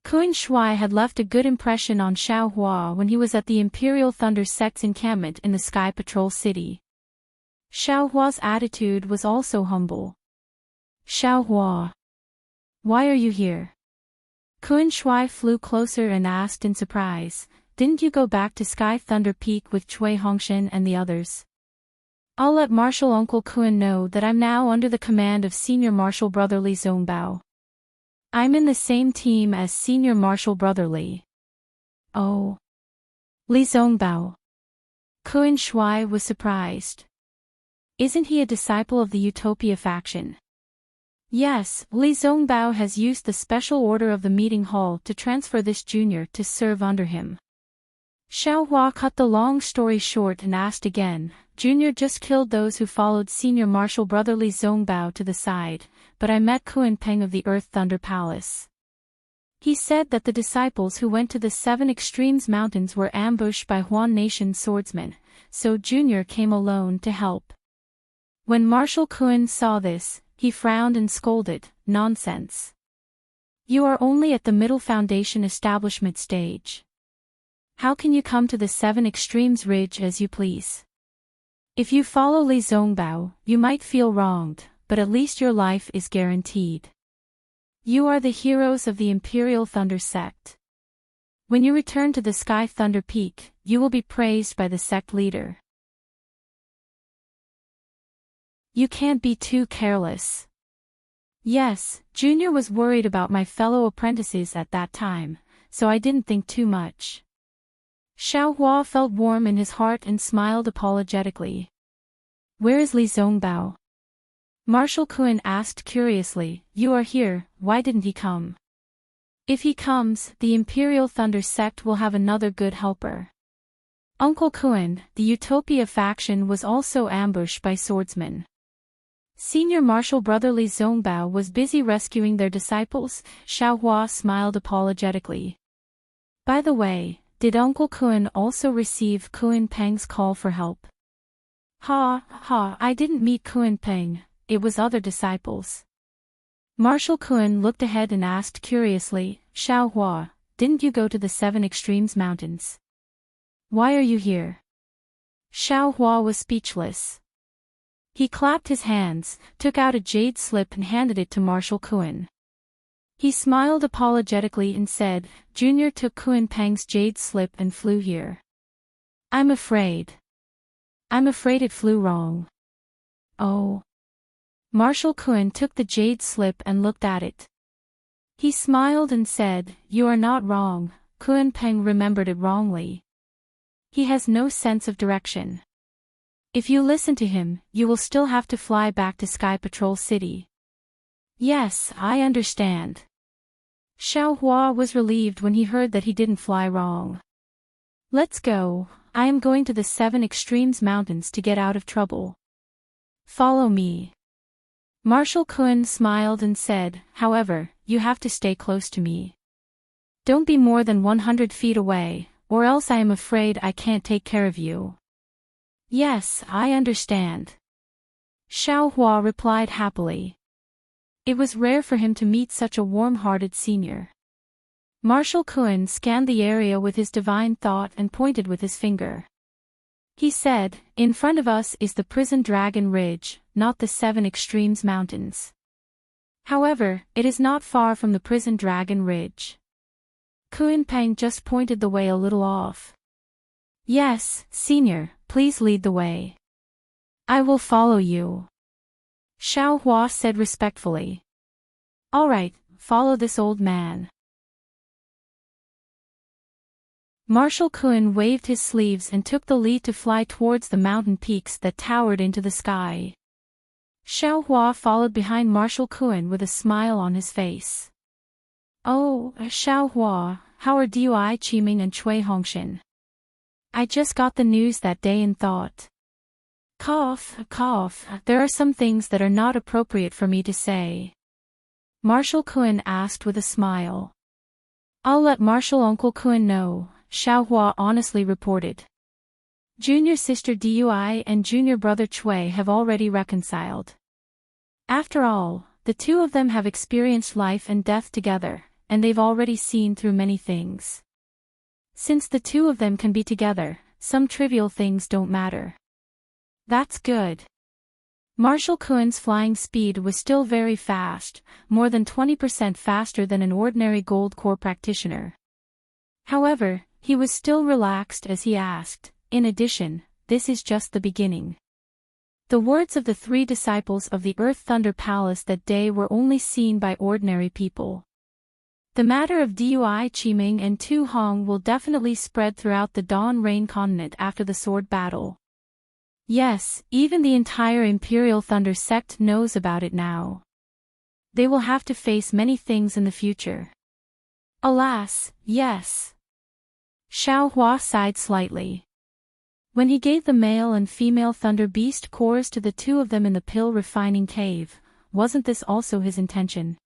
Kun Shui had left a good impression on Xiao Hua when he was at the Imperial Thunder sect's encampment in the Sky Patrol City. Xiao Hua's attitude was also humble. "Xiao Hua, why are you here?" Kun Shui flew closer and asked in surprise, "Didn't you go back to Sky Thunder Peak with Cui Hongshan and the others?" "I'll let Martial Uncle Kun know that I'm now under the command of Senior Martial Brother Li Zongbao. I'm in the same team as Senior Martial Brother Li." "Oh. Li Zongbao. Kun Shui was surprised. Isn't he a disciple of the Utopia faction? Yes, Li Zongbao has used the special order of the meeting hall to transfer this junior to serve under him. Xiaohua cut the long story short and asked again, Junior just killed those who followed senior martial brother Li Zongbao to the side, but I met Kun Peng of the Earth Thunder Palace. He said that the disciples who went to the Seven Extremes Mountains were ambushed by Huan Nation swordsmen, so Junior came alone to help. When Marshal Kun saw this, he frowned and scolded, Nonsense. You are only at the middle foundation establishment stage. How can you come to the Seven Extremes Ridge as you please? If you follow Li Zongbao, you might feel wronged, but at least your life is guaranteed. You are the heroes of the Imperial Thunder sect. When you return to the Sky Thunder Peak, you will be praised by the sect leader. You can't be too careless. Yes, Junior was worried about my fellow apprentices at that time, so I didn't think too much. Xiaohua felt warm in his heart and smiled apologetically. Where is Li Zongbao? Marshal Kun asked curiously, You are here, why didn't he come? If he comes, the Imperial Thunder sect will have another good helper. Uncle Kun, the Utopia faction was also ambushed by swordsmen. Senior Marshal brother Li Zongbao was busy rescuing their disciples, Xiaohua smiled apologetically. By the way, did Uncle Kun also receive Kun Peng's call for help? I didn't meet Kun Peng, it was other disciples. Marshal Kun looked ahead and asked curiously, Xiaohua, didn't you go to the Seven Extremes Mountains? Why are you here? Xiaohua was speechless. He clapped his hands, took out a jade slip and handed it to Marshal Kun. He smiled apologetically and said, Junior took Kun Peng's jade slip and flew here. I'm afraid it flew wrong. Oh. Marshal Kun took the jade slip and looked at it. He smiled and said, You are not wrong, Kun Peng remembered it wrongly. He has no sense of direction. If you listen to him, you will still have to fly back to Sky Patrol City. Yes, I understand. Xiaohua was relieved when he heard that he didn't fly wrong. Let's go, I am going to the Seven Extremes Mountains to get out of trouble. Follow me. Marshal Kun smiled and said, However, you have to stay close to me. Don't be more than 100 feet away, or else I am afraid I can't take care of you. Yes, I understand. Xiaohua replied happily. It was rare for him to meet such a warm-hearted senior. Marshal Kun scanned the area with his divine thought and pointed with his finger. He said, In front of us is the Prison Dragon Ridge, not the Seven Extremes Mountains. However, it is not far from the Prison Dragon Ridge. Kun Peng just pointed the way a little off. Yes, senior, please lead the way. I will follow you. Xiaohua said respectfully. All right, follow this old man. Marshal Kun waved his sleeves and took the lead to fly towards the mountain peaks that towered into the sky. Xiaohua followed behind Marshal Kun with a smile on his face. Oh, Xiaohua, how are Dui Qiming and Cui Hongshan? I just got the news that day and thought. Cough, there are some things that are not appropriate for me to say. Marshal Kun asked with a smile. I'll let Marshal Uncle Kun know, Xiaohua honestly reported. Junior sister Dui and junior brother Cui have already reconciled. After all, the two of them have experienced life and death together, and they've already seen through many things. Since the two of them can be together, some trivial things don't matter. That's good. Marshal Kun's flying speed was still very fast, more than 20% faster than an ordinary Gold Core practitioner. However, he was still relaxed as he asked, in addition, this is just the beginning. The words of the three disciples of the Earth Thunder Palace that day were only seen by ordinary people. The matter of Dui Qiming and Tu Hong will definitely spread throughout the Dawn Rain continent after the sword battle. Yes, even the entire Imperial Thunder sect knows about it now. They will have to face many things in the future. Alas, yes. Xiao Hua sighed slightly. When he gave the male and female Thunder Beast cores to the two of them in the pill refining cave, wasn't this also his intention?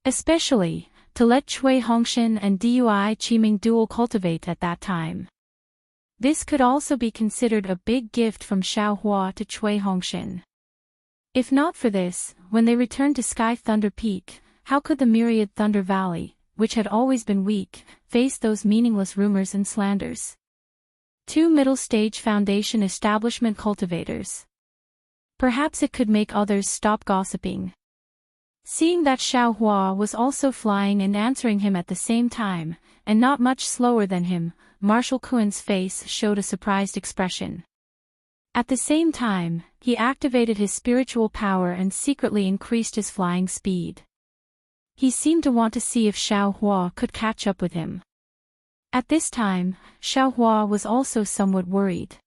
Especially, to let Cui Hongshan and Dui Qiming dual cultivate at that time. This could also be considered a big gift from Xiao Hua to Cui Hongshan. If not for this, when they returned to Sky Thunder Peak, how could the myriad Thunder Valley, which had always been weak, face those meaningless rumors and slanders? Two middle-stage Foundation establishment cultivators. Perhaps it could make others stop gossiping. Seeing that Xiao Hua was also flying and answering him at the same time, and not much slower than him, Marshal Kuen's face showed a surprised expression. At the same time, he activated his spiritual power and secretly increased his flying speed. He seemed to want to see if Xiao Hua could catch up with him. At this time, Xiao Hua was also somewhat worried.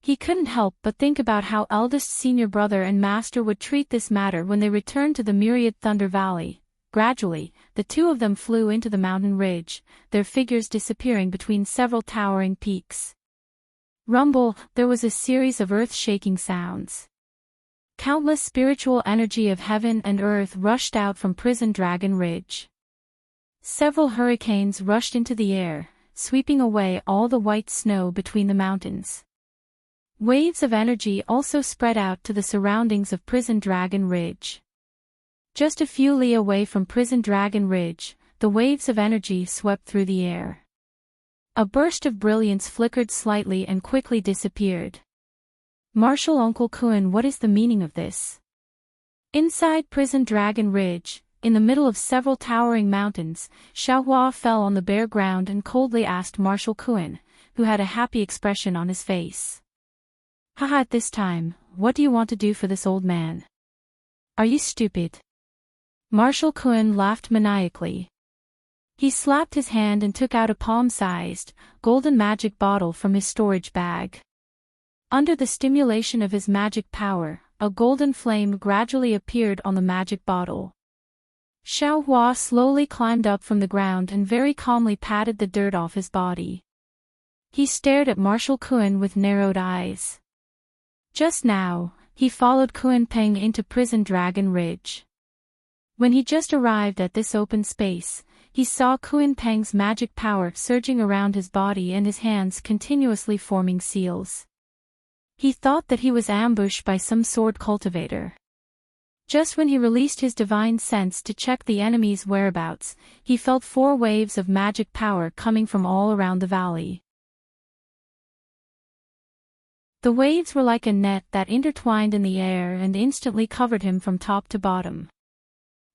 He couldn't help but think about how eldest senior brother and master would treat this matter when they returned to the myriad Thunder Valley. Gradually, the two of them flew into the mountain ridge, their figures disappearing between several towering peaks. Rumble, there was a series of earth-shaking sounds. Countless spiritual energy of heaven and earth rushed out from Prison Dragon Ridge. Several hurricanes rushed into the air, sweeping away all the white snow between the mountains. Waves of energy also spread out to the surroundings of Prison Dragon Ridge. Just a few li away from Prison Dragon Ridge, the waves of energy swept through the air. A burst of brilliance flickered slightly and quickly disappeared. Marshal Uncle Kuen, what is the meaning of this? Inside Prison Dragon Ridge, in the middle of several towering mountains, Xiao Hua fell on the bare ground and coldly asked Marshal Kuen, who had a happy expression on his face. Haha, at this time, what do you want to do for this old man? Are you stupid? Marshal Kuen laughed maniacally. He slapped his hand and took out a palm-sized, golden magic bottle from his storage bag. Under the stimulation of his magic power, a golden flame gradually appeared on the magic bottle. Xiao Hua slowly climbed up from the ground and very calmly patted the dirt off his body. He stared at Marshal Kuen with narrowed eyes. Just now, he followed Kuen Peng into Prison Dragon Ridge. When he just arrived at this open space, he saw Kuen Peng's magic power surging around his body and his hands continuously forming seals. He thought that he was ambushed by some sword cultivator. Just when he released his divine sense to check the enemy's whereabouts, he felt 4 waves of magic power coming from all around the valley. The waves were like a net that intertwined in the air and instantly covered him from top to bottom.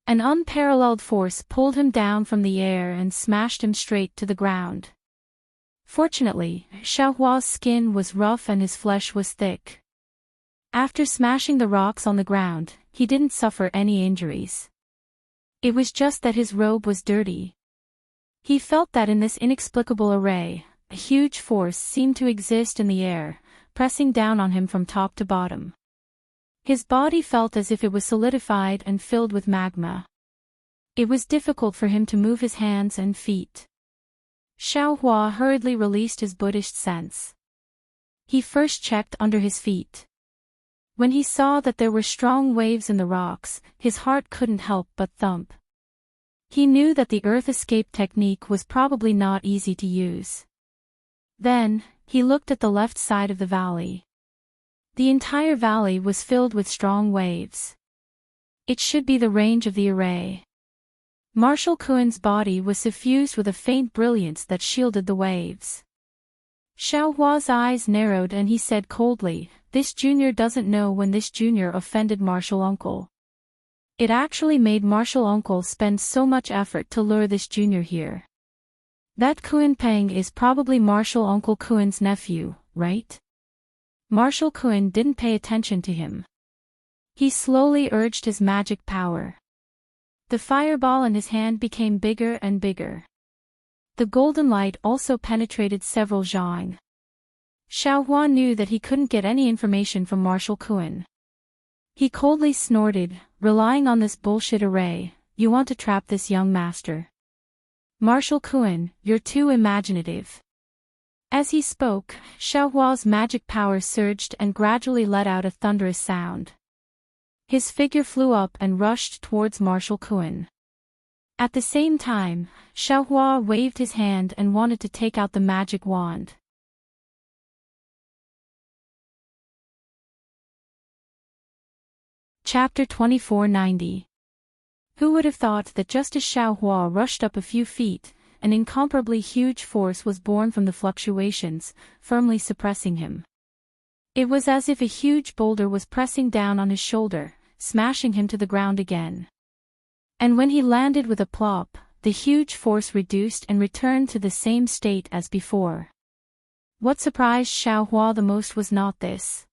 An unparalleled force pulled him down from the air and smashed him straight to the ground. Fortunately, Xiao Hua's skin was rough and his flesh was thick. After smashing the rocks on the ground, he didn't suffer any injuries. It was just that his robe was dirty. He felt that in this inexplicable array, a huge force seemed to exist in the air, pressing down on him from top to bottom. His body felt as if it was solidified and filled with magma. It was difficult for him to move his hands and feet. Xiao Hua hurriedly released his Buddhist sense. He first checked under his feet. When he saw that there were strong waves in the rocks, his heart couldn't help but thump. He knew that the earth escape technique was probably not easy to use. Then, he looked at the left side of the valley. The entire valley was filled with strong waves. It should be the range of the array. Marshal Kuen's body was suffused with a faint brilliance that shielded the waves. Xiao Hua's eyes narrowed and he said coldly, "This junior doesn't know when this junior offended Marshal Uncle. It actually made Marshal Uncle spend so much effort to lure this junior here. That Kuen Peng is probably Marshal Uncle Kuen's nephew, right?" Marshal Kuen didn't pay attention to him. He slowly urged his magic power. The fireball in his hand became bigger and bigger. The golden light also penetrated several zhang. Xiaohua knew that he couldn't get any information from Marshal Kuan. He coldly snorted, relying on this bullshit array. You want to trap this young master. Marshal Kuan, you're too imaginative. As he spoke, Xiaohua's magic power surged and gradually let out a thunderous sound. His figure flew up and rushed towards Marshal Kuan. At the same time, Xiaohua waved his hand and wanted to take out the magic wand. Chapter 2490. Who would have thought that just as Xiaohua rushed up a few feet, an incomparably huge force was born from the fluctuations, firmly suppressing him. It was as if a huge boulder was pressing down on his shoulder, smashing him to the ground again. And when he landed with a plop, the huge force reduced and returned to the same state as before. What surprised Xiaohua the most was not this.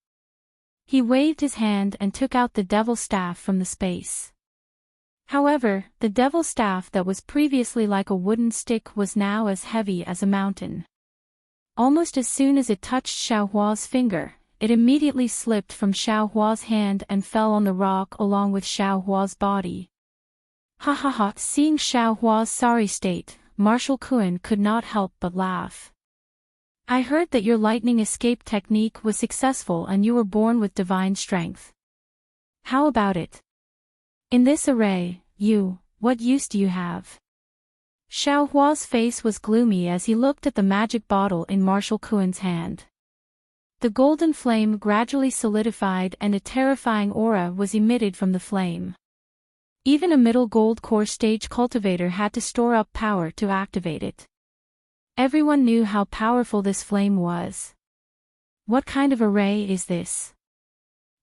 He waved his hand and took out the devil staff from the space. However, the devil staff that was previously like a wooden stick was now as heavy as a mountain. Almost as soon as it touched Xiaohua's finger, it immediately slipped from Xiaohua's hand and fell on the rock along with Xiaohua's body. Ha ha ha! Seeing Xiaohua's sorry state, Marshal Kuan could not help but laugh. I heard that your lightning escape technique was successful and you were born with divine strength. How about it? In this array, what use do you have? Xiaohua's face was gloomy as he looked at the magic bottle in Marshal Kuan's hand. The golden flame gradually solidified and a terrifying aura was emitted from the flame. Even a middle gold core stage cultivator had to store up power to activate it. Everyone knew how powerful this flame was. What kind of array is this?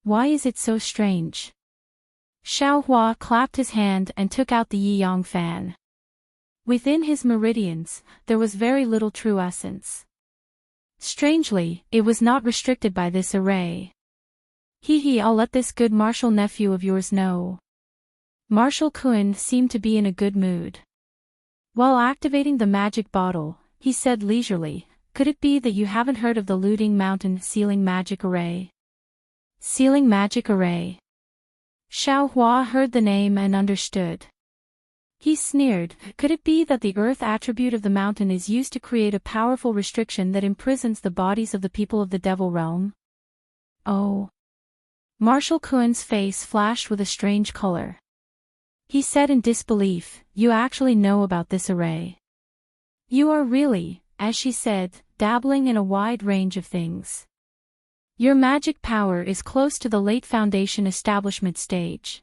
Why is it so strange? Xiaohua clapped his hand and took out the Yi-Yang fan. Within his meridians, there was very little true essence. Strangely, it was not restricted by this array. I'll let this good martial nephew of yours know. Marshal Kuan seemed to be in a good mood. While activating the magic bottle, he said leisurely, could it be that you haven't heard of the Looting Mountain Sealing Magic Array? Sealing Magic Array. Xiaohua heard the name and understood. He sneered, could it be that the earth attribute of the mountain is used to create a powerful restriction that imprisons the bodies of the people of the Devil Realm? Oh. Marshal Kuan's face flashed with a strange color. He said in disbelief, you actually know about this array. You are really, as she said, dabbling in a wide range of things. Your magic power is close to the late Foundation establishment stage.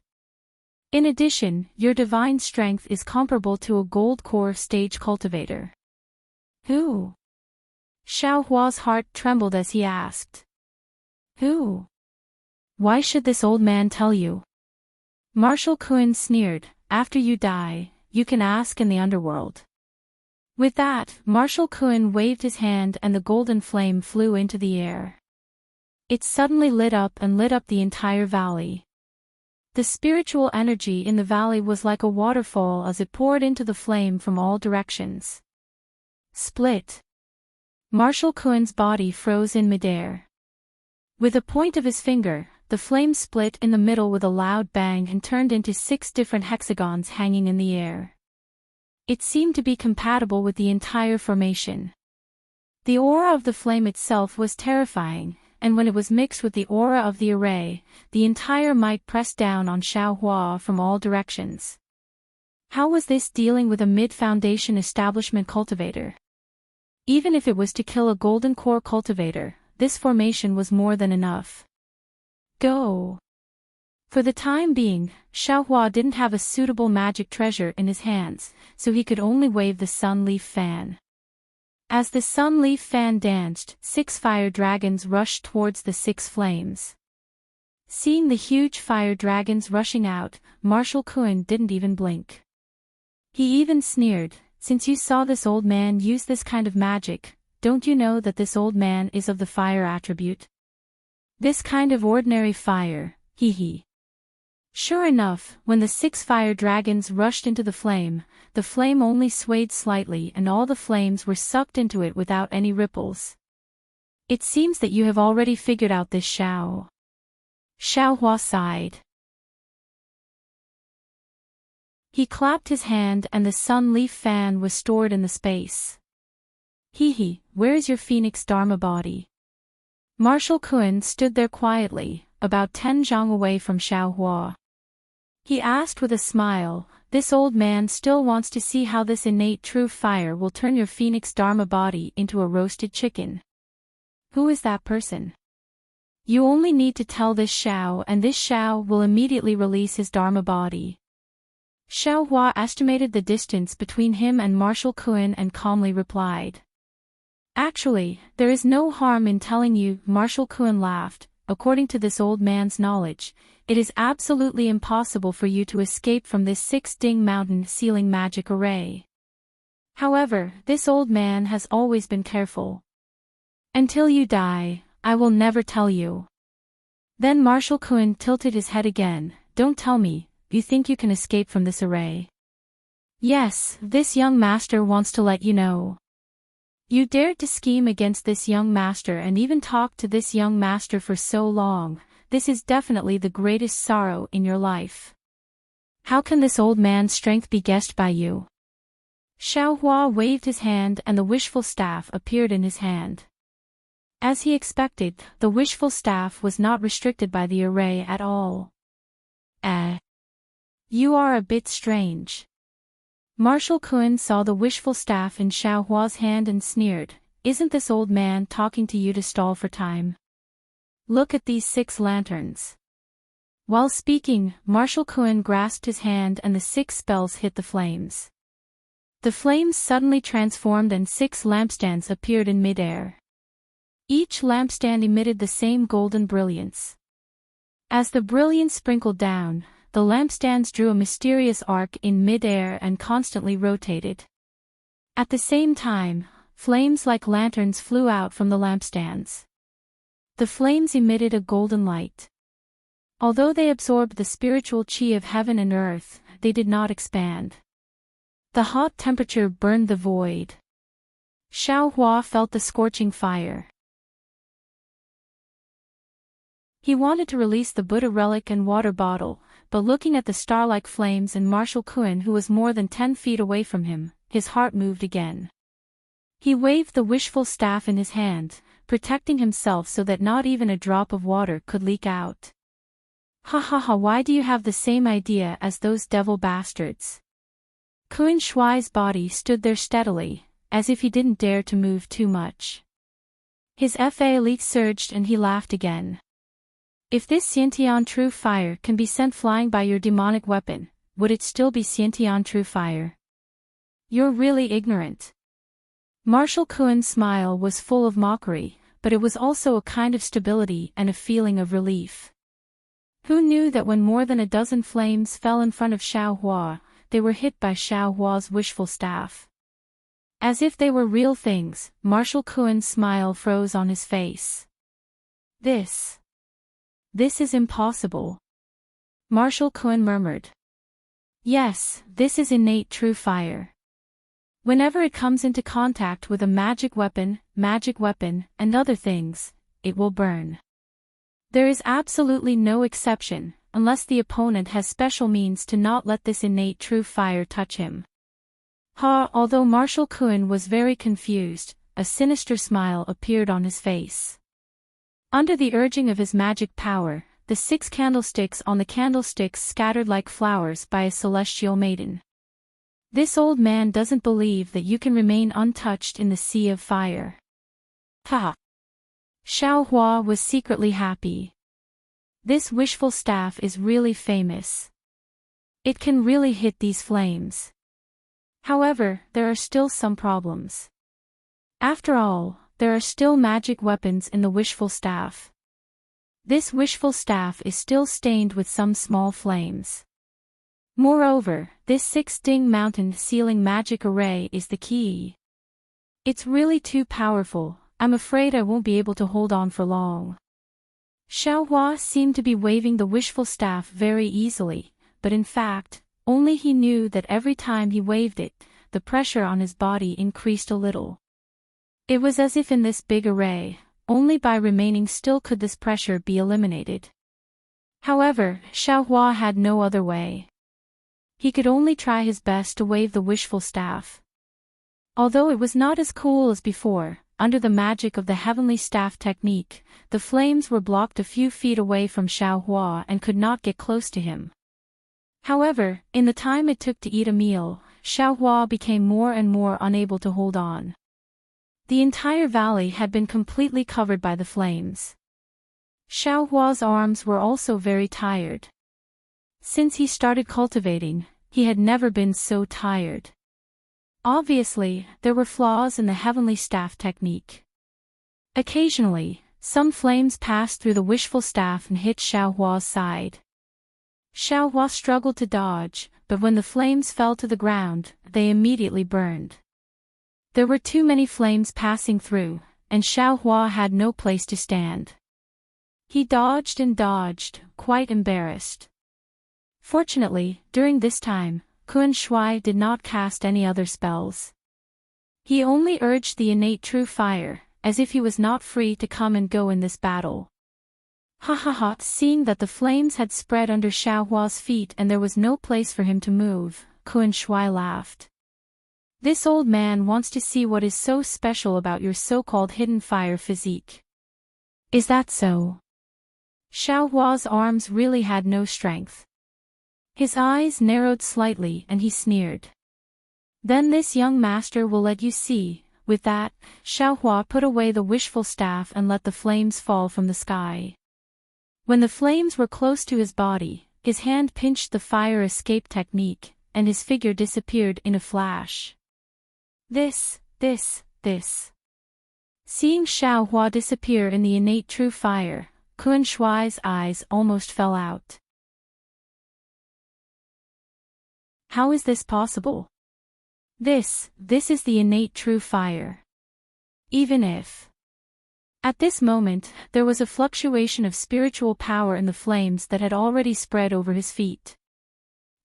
In addition, your divine strength is comparable to a gold core stage cultivator. Who? Xiaohua's heart trembled as he asked. Who? Why should this old man tell you? Marshal Kuan sneered, after you die, you can ask in the underworld. With that, Marshal Kuan waved his hand and the golden flame flew into the air. It suddenly lit up the entire valley. The spiritual energy in the valley was like a waterfall as it poured into the flame from all directions. Split. Marshal Kuan's body froze in midair. With a point of his finger, the flame split in the middle with a loud bang and turned into 6 different hexagons hanging in the air. It seemed to be compatible with the entire formation. The aura of the flame itself was terrifying, and when it was mixed with the aura of the array, the entire might pressed down on Xiaohua from all directions. How was this dealing with a mid-foundation establishment cultivator? Even if it was to kill a golden core cultivator, this formation was more than enough. Go! For the time being, Xiaohua didn't have a suitable magic treasure in his hands, so he could only wave the sun leaf fan. As the sun leaf fan danced, 6 fire dragons rushed towards the 6 flames. Seeing the huge fire dragons rushing out, Marshal Kuan didn't even blink. He even sneered, since you saw this old man use this kind of magic, don't you know that this old man is of the fire attribute? This kind of ordinary fire, hee hee. Sure enough, when the 6 fire dragons rushed into the flame only swayed slightly and all the flames were sucked into it without any ripples. It seems that you have already figured out this, Xiao. Xiao Hua sighed. He clapped his hand and the sun leaf fan was stored in the space. Hee, where is your phoenix Dharma body? Marshal Kun stood there quietly, about 10 zhang away from Xiao Hua. He asked with a smile, this old man still wants to see how this innate true fire will turn your phoenix Dharma body into a roasted chicken. Who is that person? You only need to tell this Xiao and this Xiao will immediately release his Dharma body. Xiao Hua estimated the distance between him and Marshal Kun and calmly replied. Actually, there is no harm in telling you, Marshal Kun laughed. According to this old man's knowledge, it is absolutely impossible for you to escape from this 6-ding mountain sealing magic array. However, this old man has always been careful. Until you die, I will never tell you. Then Marshal Kun tilted his head again. Don't tell me, you think you can escape from this array? Yes, this young master wants to let you know. You dared to scheme against this young master and even talk to this young master for so long. This is definitely the greatest sorrow in your life. How can this old man's strength be guessed by you? Xiao Hua waved his hand and the wishful staff appeared in his hand. As he expected, the wishful staff was not restricted by the array at all. You are a bit strange. Marshal Kun saw the wishful staff in Xiao Hua's hand and sneered, isn't this old man talking to you to stall for time? Look at these 6 lanterns. While speaking, Marshal Kun grasped his hand and the 6 spells hit the flames. The flames suddenly transformed and 6 lampstands appeared in midair. Each lampstand emitted the same golden brilliance. As the brilliance sprinkled down, the lampstands drew a mysterious arc in mid-air and constantly rotated. At the same time, flames like lanterns flew out from the lampstands. The flames emitted a golden light. Although they absorbed the spiritual chi of heaven and earth, they did not expand. The hot temperature burned the void. Xiao Hua felt the scorching fire. He wanted to release the Buddha relic and water bottle, but looking at the star-like flames and Marshal Kun who was more than 10 feet away from him, his heart moved again. He waved the wishful staff in his hand, protecting himself so that not even a drop of water could leak out. Ha, why do you have the same idea as those devil bastards? Kun Shuai's body stood there steadily, as if he didn't dare to move too much. His fa leak surged and he laughed again. If this Xiantian true fire can be sent flying by your demonic weapon, would it still be Xiantian true fire? You're really ignorant. Marshal Kun's smile was full of mockery, but it was also a kind of stability and a feeling of relief. Who knew that when more than a dozen flames fell in front of Xiao Hua, they were hit by Xiao Hua's wishful staff? As if they were real things, Marshal Kun's smile froze on his face. This is impossible. Marshal Kun murmured. Yes, this is innate true fire. Whenever it comes into contact with a magic weapon, and other things, it will burn. There is absolutely no exception, unless the opponent has special means to not let this innate true fire touch him. Although Marshal Kun was very confused, a sinister smile appeared on his face. Under the urging of his magic power, the 6 candlesticks on the candlesticks scattered like flowers by a celestial maiden. This old man doesn't believe that you can remain untouched in the sea of fire. Xiao Hua was secretly happy. This wishful staff is really famous. It can really hit these flames. However, there are still some problems. After all, there are still magic weapons in the wishful staff. This wishful staff is still stained with some small flames. Moreover, this 6-ding mountain sealing magic array is the key. It's really too powerful. I'm afraid I won't be able to hold on for long. Xiaohua seemed to be waving the wishful staff very easily, but in fact, only he knew that every time he waved it, the pressure on his body increased a little. It was as if in this big array, only by remaining still could this pressure be eliminated. However, Xiaohua had no other way. He could only try his best to wave the wishful staff. Although it was not as cool as before, under the magic of the heavenly staff technique, the flames were blocked a few feet away from Xiaohua and could not get close to him. However, in the time it took to eat a meal, Xiaohua became more and more unable to hold on. The entire valley had been completely covered by the flames. Xiaohua's arms were also very tired. Since he started cultivating, he had never been so tired. Obviously, there were flaws in the heavenly staff technique. Occasionally, some flames passed through the wishful staff and hit Xiaohua's side. Xiaohua struggled to dodge, but when the flames fell to the ground, they immediately burned. There were too many flames passing through, and Xiaohua had no place to stand. He dodged and dodged, quite embarrassed. Fortunately, during this time, Kun Shui did not cast any other spells. He only urged the innate true fire, as if he was not free to come and go in this battle. Ha ha ha! Seeing that the flames had spread under Xiaohua's feet and there was no place for him to move, Kun Shui laughed. This old man wants to see what is so special about your so-called hidden fire physique. Is that so? Xiaohua's arms really had no strength. His eyes narrowed slightly and he sneered. Then this young master will let you see. With that, Xiaohua put away the wishful staff and let the flames fall from the sky. When the flames were close to his body, his hand pinched the fire escape technique, and his figure disappeared in a flash. This. Seeing Xiaohua disappear in the innate true fire, Kun Shui's eyes almost fell out. How is this possible? This is the innate true fire. Even if. At this moment, there was a fluctuation of spiritual power in the flames that had already spread over his feet.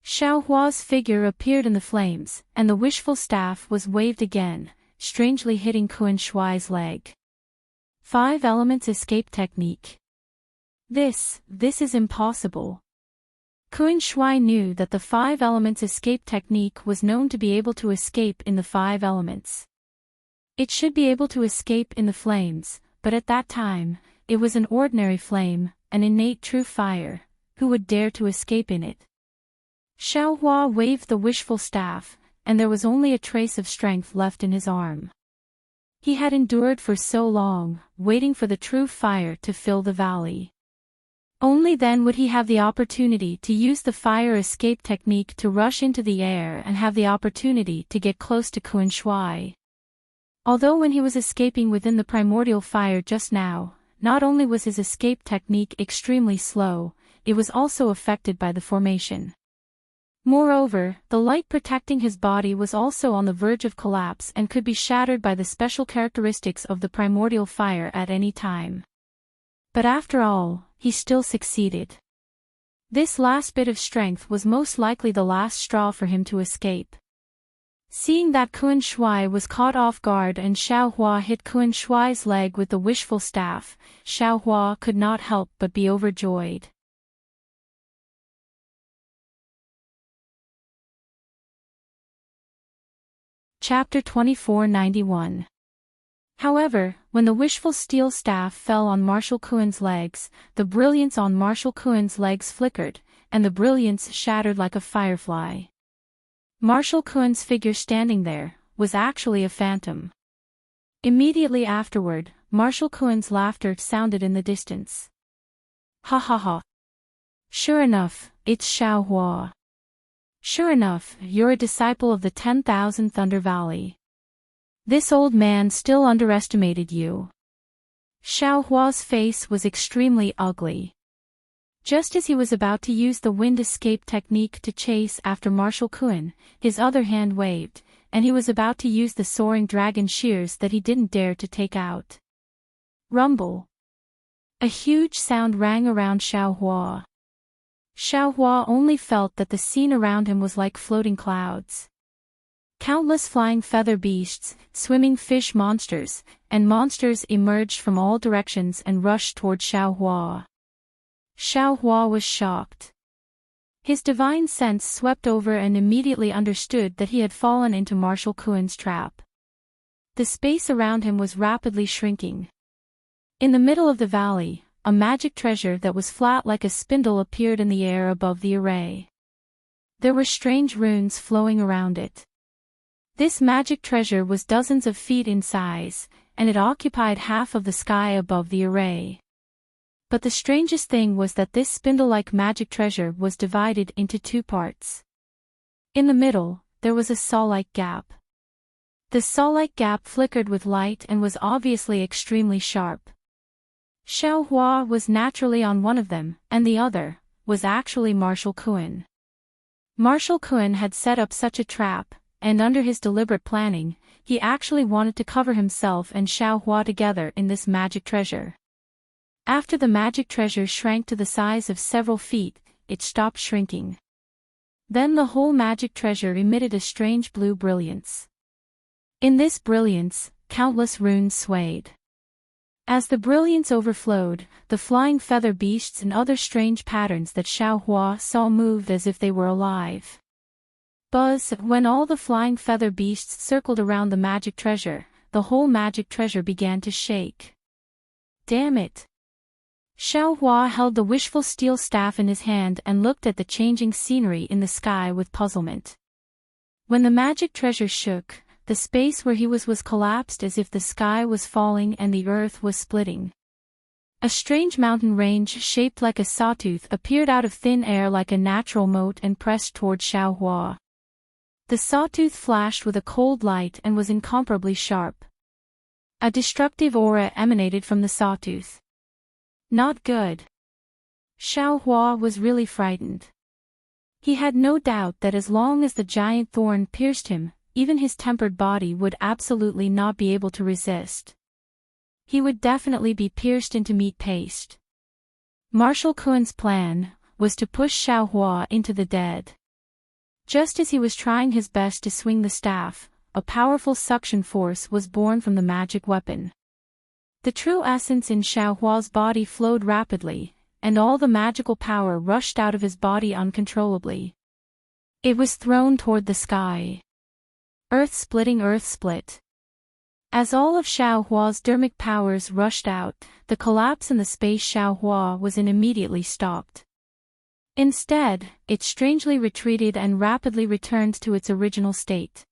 Xiaohua's figure appeared in the flames, and the wishful staff was waved again, strangely hitting Kun Shui's leg. 5 Elements Escape Technique. This is impossible. Kun Shui knew that the 5 Elements Escape Technique was known to be able to escape in the 5 elements. It should be able to escape in the flames, but at that time, it was an ordinary flame, an innate true fire. Who would dare to escape in it? Xiaohua waved the wishful staff, and there was only a trace of strength left in his arm. He had endured for so long, waiting for the true fire to fill the valley. Only then would he have the opportunity to use the fire escape technique to rush into the air and have the opportunity to get close to Kun Shui. Although when he was escaping within the primordial fire just now, not only was his escape technique extremely slow, it was also affected by the formation. Moreover, the light protecting his body was also on the verge of collapse and could be shattered by the special characteristics of the primordial fire at any time. But after all, he still succeeded. This last bit of strength was most likely the last straw for him to escape. Seeing that Kun Shui was caught off guard and Xiaohua hit Kun Shui's leg with the wishful staff, Xiaohua could not help but be overjoyed. Chapter 2491. However, when the wishful steel staff fell on Marshal Kun's legs, the brilliance on Marshal Kun's legs flickered, and the brilliance shattered like a firefly. Marshal Kun's figure standing there was actually a phantom. Immediately afterward, Marshal Kun's laughter sounded in the distance. Ha ha ha. Sure enough, it's Xiaohua. Sure enough, you're a disciple of the 10,000 Thunder Valley. This old man still underestimated you. Xiaohua's face was extremely ugly. Just as he was about to use the wind escape technique to chase after Marshal Kun, his other hand waved, and he was about to use the soaring dragon shears that he didn't dare to take out. Rumble. A huge sound rang around Xiaohua. Xiaohua only felt that the scene around him was like floating clouds. Countless flying feather beasts, swimming fish monsters, and monsters emerged from all directions and rushed toward Xiaohua. Xiaohua was shocked. His divine sense swept over and immediately understood that he had fallen into Marshal Kuen's trap. The space around him was rapidly shrinking. In the middle of the valley, a magic treasure that was flat like a spindle appeared in the air above the array. There were strange runes flowing around it. This magic treasure was dozens of feet in size, and it occupied half of the sky above the array. But the strangest thing was that this spindle-like magic treasure was divided into two parts. In the middle, there was a saw-like gap. The saw-like gap flickered with light and was obviously extremely sharp. Xiaohua was naturally on one of them, and the other was actually Marshal Kuen. Marshal Kuen had set up such a trap, and under his deliberate planning, he actually wanted to cover himself and Xiaohua together in this magic treasure. After the magic treasure shrank to the size of several feet, it stopped shrinking. Then the whole magic treasure emitted a strange blue brilliance. In this brilliance, countless runes swayed. As the brilliance overflowed, the flying feather beasts and other strange patterns that Xiaohua saw moved as if they were alive. Buzz, when all the flying feather beasts circled around the magic treasure, the whole magic treasure began to shake. Damn it! Xiaohua held the wishful steel staff in his hand and looked at the changing scenery in the sky with puzzlement. When the magic treasure shook, the space where he was collapsed as if the sky was falling and the earth was splitting. A strange mountain range shaped like a sawtooth appeared out of thin air like a natural moat and pressed toward Xiaohua. The sawtooth flashed with a cold light and was incomparably sharp. A destructive aura emanated from the sawtooth. Not good. Xiaohua was really frightened. He had no doubt that as long as the giant thorn pierced him, even his tempered body would absolutely not be able to resist. He would definitely be pierced into meat paste. Marshal Kuen's plan was to push Xiaohua into the dead. Just as he was trying his best to swing the staff, a powerful suction force was born from the magic weapon. The true essence in Xiaohua's body flowed rapidly, and all the magical power rushed out of his body uncontrollably. It was thrown toward the sky. Earth-splitting earth split. As all of Xiaohua's dermic powers rushed out, the collapse in the space Xiaohua was in immediately stopped. Instead, it strangely retreated and rapidly returned to its original state.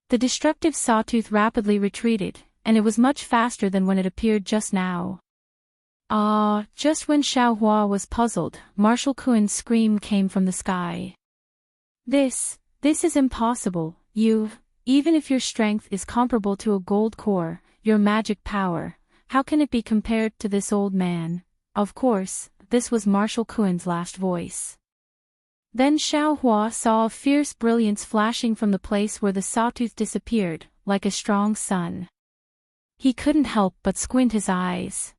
The destructive sawtooth rapidly retreated, and it was much faster than when it appeared just now. Just when Xiaohua was puzzled, Marshal Kuen's scream came from the sky. This is impossible, even if your strength is comparable to a gold core, your magic power, how can it be compared to this old man? Of course, this was Marshal Kuen's last voice. Then Xiaohua saw a fierce brilliance flashing from the place where the sawtooth disappeared, like a strong sun. He couldn't help but squint his eyes.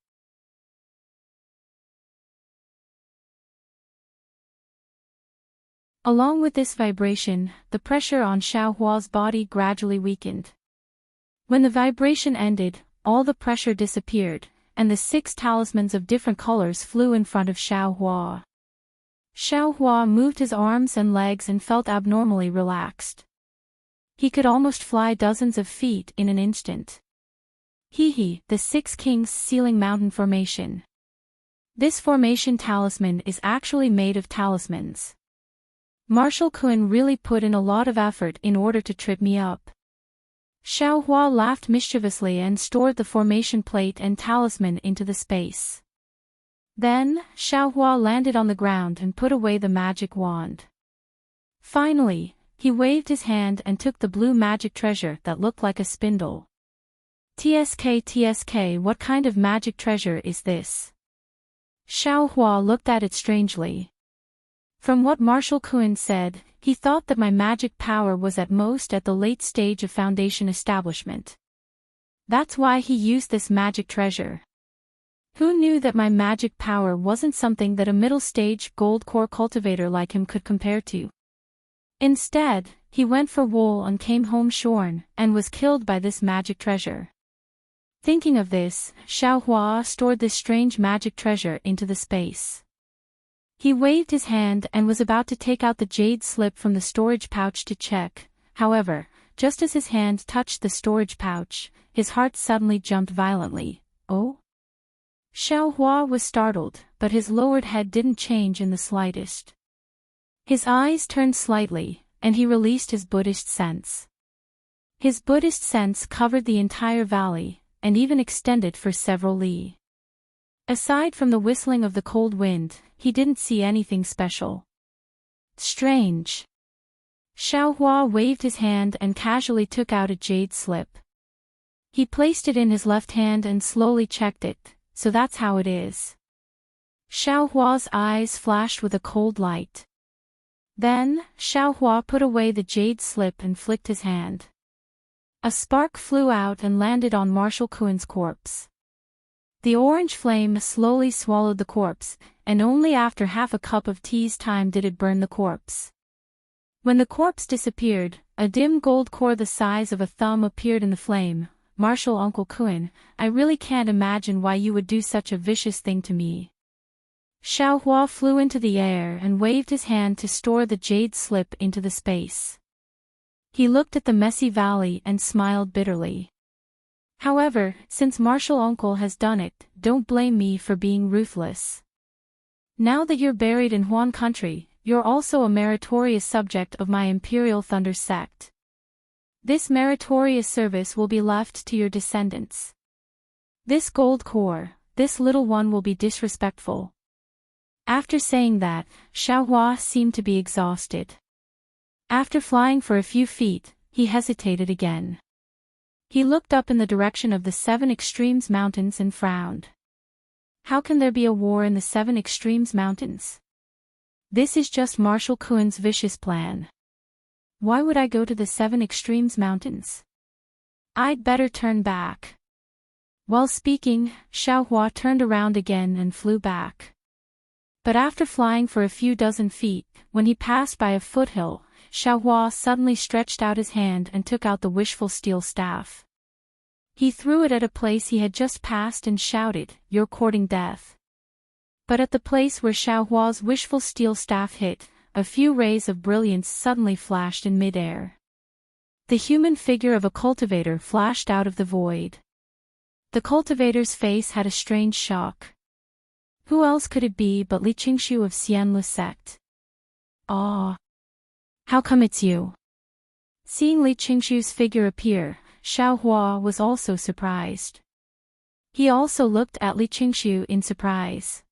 Along with this vibration, the pressure on Xiaohua's body gradually weakened. When the vibration ended, all the pressure disappeared, and the 6 talismans of different colors flew in front of Xiaohua. Xiaohua moved his arms and legs and felt abnormally relaxed. He could almost fly dozens of feet in an instant. The 6 Kings Ceiling Mountain Formation. This formation talisman is actually made of talismans. Marshal Kuen really put in a lot of effort in order to trip me up. Xiaohua laughed mischievously and stored the formation plate and talisman into the space. Then, Xiaohua landed on the ground and put away the magic wand. Finally, he waved his hand and took the blue magic treasure that looked like a spindle. TSK, what kind of magic treasure is this? Xiaohua looked at it strangely. From what Marshal Kuen said, he thought that my magic power was at most at the late stage of foundation establishment. That's why he used this magic treasure. Who knew that my magic power wasn't something that a middle-stage gold core cultivator like him could compare to? Instead, he went for wool and came home shorn, and was killed by this magic treasure. Thinking of this, Xiaohua stored this strange magic treasure into the space. He waved his hand and was about to take out the jade slip from the storage pouch to check. However, just as his hand touched the storage pouch, his heart suddenly jumped violently. Oh? Xiaohua was startled, but his lowered head didn't change in the slightest. His eyes turned slightly, and he released his Buddhist sense. His Buddhist sense covered the entire valley, and even extended for several li. Aside from the whistling of the cold wind, he didn't see anything special. Strange. Xiaohua waved his hand and casually took out a jade slip. He placed it in his left hand and slowly checked it, so that's how it is. Xiaohua's eyes flashed with a cold light. Then, Xiaohua put away the jade slip and flicked his hand. A spark flew out and landed on Marshal Kuen's corpse. The orange flame slowly swallowed the corpse, and only after half a cup of tea's time did it burn the corpse. When the corpse disappeared, a dim gold core the size of a thumb appeared in the flame. Marshal Uncle Kuen, I really can't imagine why you would do such a vicious thing to me. Xiaohua flew into the air and waved his hand to store the jade slip into the space. He looked at the messy valley and smiled bitterly. However, since Marshal Uncle has done it, don't blame me for being ruthless. Now that you're buried in Huan country, you're also a meritorious subject of my Imperial Thunder sect. This meritorious service will be left to your descendants. This gold core, this little one will be disrespectful. After saying that, Xiaohua seemed to be exhausted. After flying for a few feet, he hesitated again. He looked up in the direction of the Seven Extremes Mountains and frowned. How can there be a war in the Seven Extremes Mountains? This is just Marshal Kuen's vicious plan. Why would I go to the Seven Extremes Mountains? I'd better turn back. While speaking, Xiaohua turned around again and flew back. But after flying for a few dozen feet, when he passed by a foothill, Xiaohua suddenly stretched out his hand and took out the wishful steel staff. He threw it at a place he had just passed and shouted, "You're courting death." But at the place where Xiaohua's wishful steel staff hit, a few rays of brilliance suddenly flashed in midair. The human figure of a cultivator flashed out of the void. The cultivator's face had a strange shock. Who else could it be but Li Qingshu of Xianlu sect? Ah! How come it's you? Seeing Li Qingshu's figure appear, Xiaohua was also surprised. He also looked at Li Qingshu in surprise.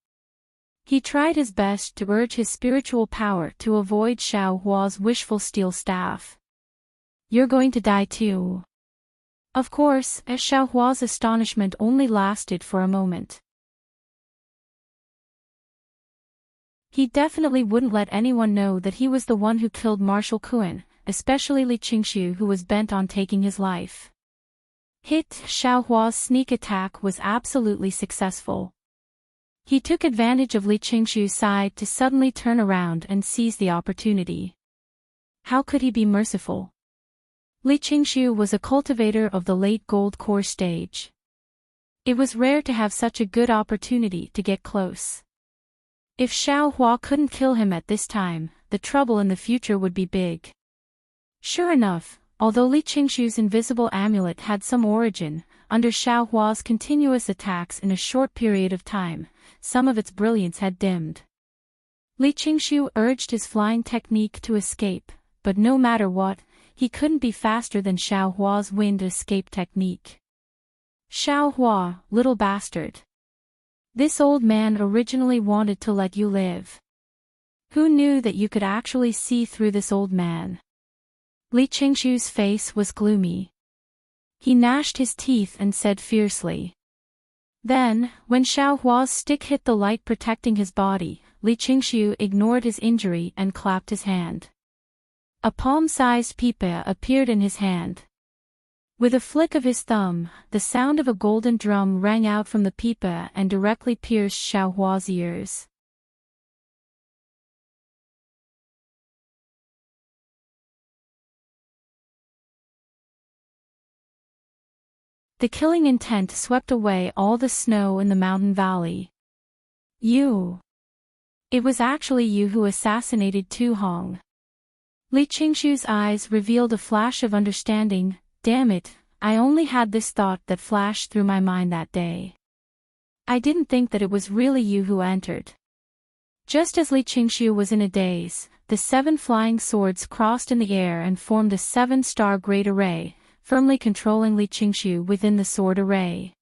He tried his best to urge his spiritual power to avoid Xiaohua's wishful steel staff. You're going to die too. Of course, Xiaohua's astonishment only lasted for a moment. He definitely wouldn't let anyone know that he was the one who killed Marshal Kuen, especially Li Qingshu, who was bent on taking his life. Xiaohua's sneak attack was absolutely successful. He took advantage of Li Qingshu's side to suddenly turn around and seize the opportunity. How could he be merciful? Li Qingshu was a cultivator of the late gold core stage. It was rare to have such a good opportunity to get close. If Xiaohua couldn't kill him at this time, the trouble in the future would be big. Sure enough, although Li Qingshu's invisible amulet had some origin, under Xiaohua's continuous attacks in a short period of time, some of its brilliance had dimmed. Li Qingshu urged his flying technique to escape, but no matter what, he couldn't be faster than Xiaohua's wind escape technique. Xiaohua, little bastard. This old man originally wanted to let you live. Who knew that you could actually see through this old man? Li Qingshu's face was gloomy. He gnashed his teeth and said fiercely. Then, when Xiaohua's stick hit the light protecting his body, Li Qingshu ignored his injury and clapped his hand. A palm-sized pipa appeared in his hand. With a flick of his thumb, the sound of a golden drum rang out from the pipa and directly pierced Xiaohua's ears. The killing intent swept away all the snow in the mountain valley. You. It was actually you who assassinated Tu Hong. Li Qingshu's eyes revealed a flash of understanding. Damn it, I only had this thought that flashed through my mind that day. I didn't think that it was really you who entered. Just as Li Qingshu was in a daze, the 7 flying swords crossed in the air and formed a 7-star great array, firmly controlling Li Qingshu within the sword array.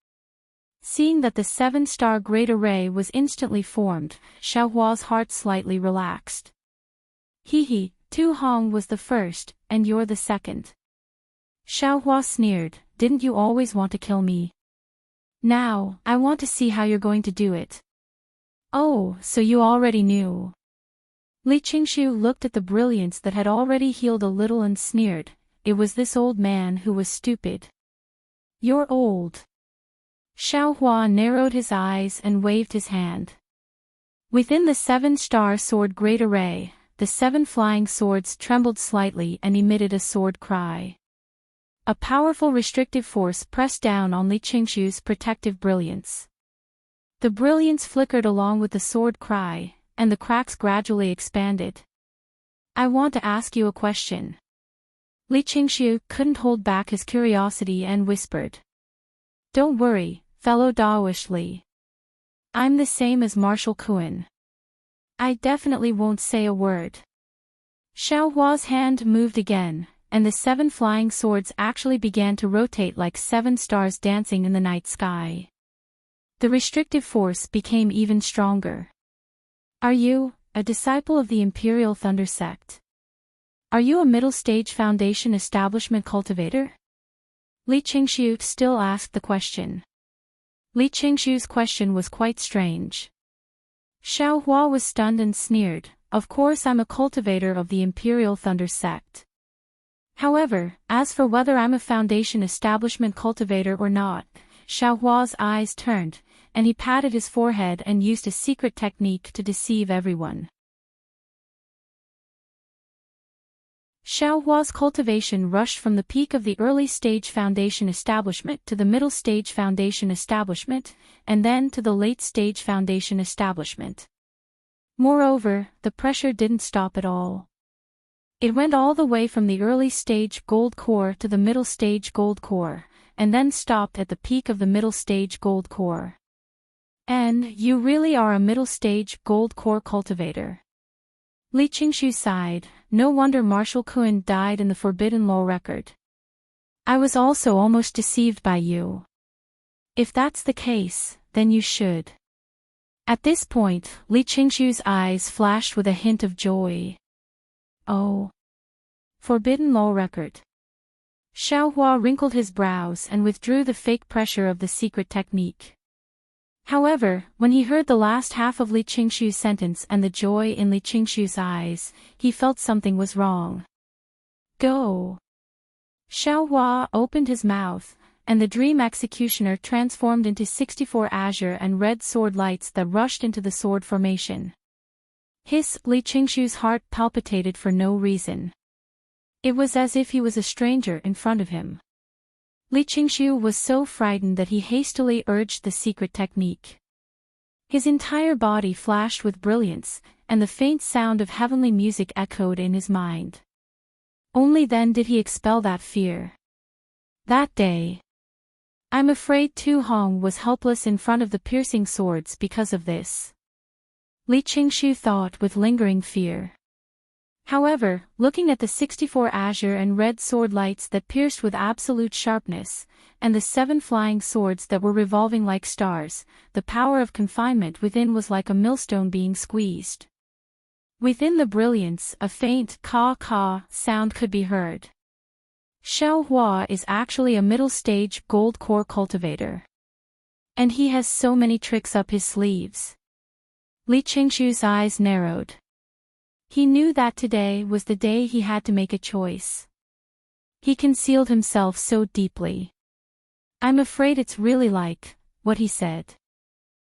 Seeing that the 7-star great array was instantly formed, Xiaohua's heart slightly relaxed. He, Tu Hong was the first, and you're the second. Xiaohua sneered, didn't you always want to kill me? Now, I want to see how you're going to do it. Oh, so you already knew. Li Qingshu looked at the brilliance that had already healed a little and sneered, it was this old man who was stupid. You're old. Xiaohua narrowed his eyes and waved his hand. Within the 7-star sword great array, the 7 flying swords trembled slightly and emitted a sword cry. A powerful restrictive force pressed down on Li Qingshu's protective brilliance. The brilliance flickered along with the sword cry, and the cracks gradually expanded. I want to ask you a question. Li Qingshu couldn't hold back his curiosity and whispered. Don't worry, fellow Daoist Li. I'm the same as Marshal Kuan. I definitely won't say a word. Xiaohua's hand moved again, and the 7 flying swords actually began to rotate like 7 stars dancing in the night sky. The restrictive force became even stronger. Are you a disciple of the Imperial Thunder Sect? Are you a middle-stage Foundation establishment cultivator? Li Qingshu still asked the question. Li Qingshu's question was quite strange. Xiaohua was stunned and sneered, of course I'm a cultivator of the Imperial Thunder Sect. However, as for whether I'm a Foundation establishment cultivator or not, Xiaohua's eyes turned, and he patted his forehead and used a secret technique to deceive everyone. Xiaohua's cultivation rushed from the peak of the early stage Foundation establishment to the middle stage Foundation establishment, and then to the late stage Foundation establishment. Moreover, the pressure didn't stop at all. It went all the way from the early stage Gold Core to the middle stage Gold Core, and then stopped at the peak of the middle stage Gold Core. And you really are a middle stage Gold Core cultivator. Li Qingshu sighed, no wonder Marshal Kuan died in the Forbidden Law record. I was also almost deceived by you. If that's the case, then you should. At this point, Li Qingshu's eyes flashed with a hint of joy. Oh. Forbidden Law record. Xiaohua wrinkled his brows and withdrew the fake pressure of the secret technique. However, when he heard the last half of Li Qingshu's sentence and the joy in Li Qingshu's eyes, he felt something was wrong. Go. Xiaohua opened his mouth, and the dream executioner transformed into 64 azure and red sword lights that rushed into the sword formation. Hiss! Li Qingshu's heart palpitated for no reason. It was as if he was a stranger in front of him. Li Qingshu was so frightened that he hastily urged the secret technique. His entire body flashed with brilliance, and the faint sound of heavenly music echoed in his mind. Only then did he expel that fear. That day. I'm afraid Tu Hong was helpless in front of the piercing swords because of this. Li Qingshu thought with lingering fear. However, looking at the 64 azure and red sword lights that pierced with absolute sharpness, and the 7 flying swords that were revolving like stars, the power of confinement within was like a millstone being squeezed. Within the brilliance, a faint caw-caw sound could be heard. Xiaohua is actually a middle-stage gold core cultivator. And he has so many tricks up his sleeves. Li Qingshu's eyes narrowed. He knew that today was the day he had to make a choice. He concealed himself so deeply. I'm afraid it's really like what he said.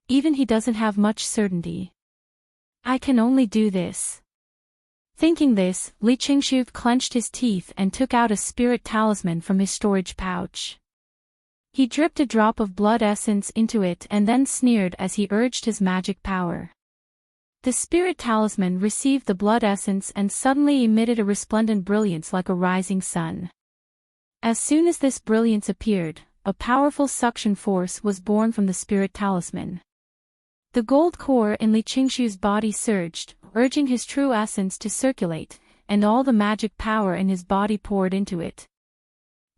Even he doesn't have much certainty. I can only do this. Thinking this, Li Qingshu clenched his teeth and took out a spirit talisman from his storage pouch. He dripped a drop of blood essence into it and then sneered as he urged his magic power. The spirit talisman received the blood essence and suddenly emitted a resplendent brilliance like a rising sun. As soon as this brilliance appeared, a powerful suction force was born from the spirit talisman. The gold core in Li Qingshu's body surged, urging his true essence to circulate, and all the magic power in his body poured into it.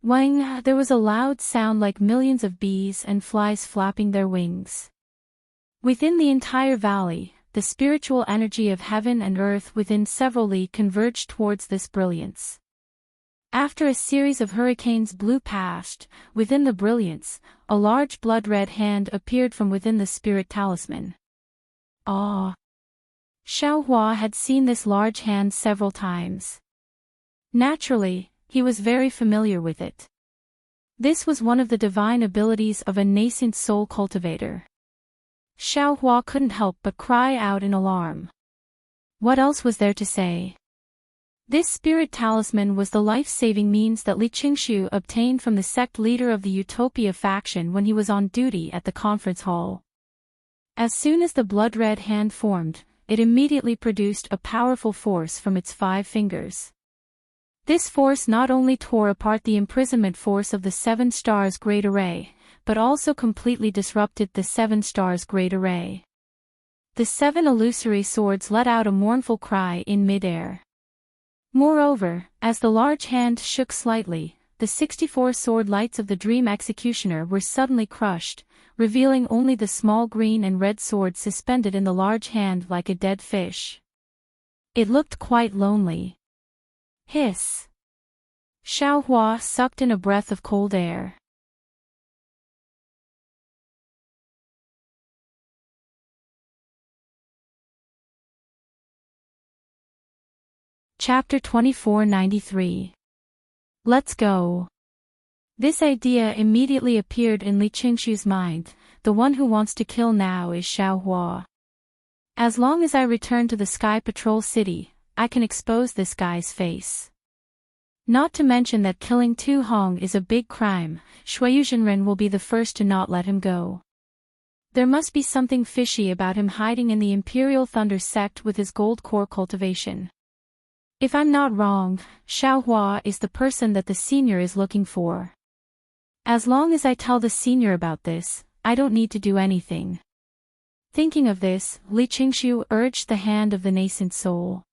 Wang! There was a loud sound like millions of bees and flies flapping their wings. Within the entire valley, the spiritual energy of heaven and earth within several li converged towards this brilliance. After a series of hurricanes blew past, within the brilliance, a large blood-red hand appeared from within the spirit talisman. Ah! Xiao Hua had seen this large hand several times. Naturally, he was very familiar with it. This was one of the divine abilities of a nascent soul cultivator. Xiao Hua couldn't help but cry out in alarm. What else was there to say? This spirit talisman was the life-saving means that Li Qingshu obtained from the sect leader of the Utopia faction when he was on duty at the conference hall. As soon as the blood-red hand formed, it immediately produced a powerful force from its 5 fingers. This force not only tore apart the imprisonment force of the 7 stars Great Array, but also completely disrupted the 7 stars Great Array. The 7 illusory swords let out a mournful cry in mid-air. Moreover, as the large hand shook slightly, the 64 sword lights of the Dream Executioner were suddenly crushed, revealing only the small green and red sword suspended in the large hand like a dead fish. It looked quite lonely. Hiss! Xiao Hua sucked in a breath of cold air. Chapter 2493. Let's go. This idea immediately appeared in Li Qingshu's mind. The one who wants to kill now is Xiao Hua. As long as I return to the Sky Patrol City, I can expose this guy's face. Not to mention that killing Tu Hong is a big crime. Shuiyuzhenren will be the first to not let him go. There must be something fishy about him hiding in the Imperial Thunder sect with his gold core cultivation. If I'm not wrong, Xiao Hua is the person that the senior is looking for. As long as I tell the senior about this, I don't need to do anything. Thinking of this, Li Qingshu urged the hand of the nascent soul.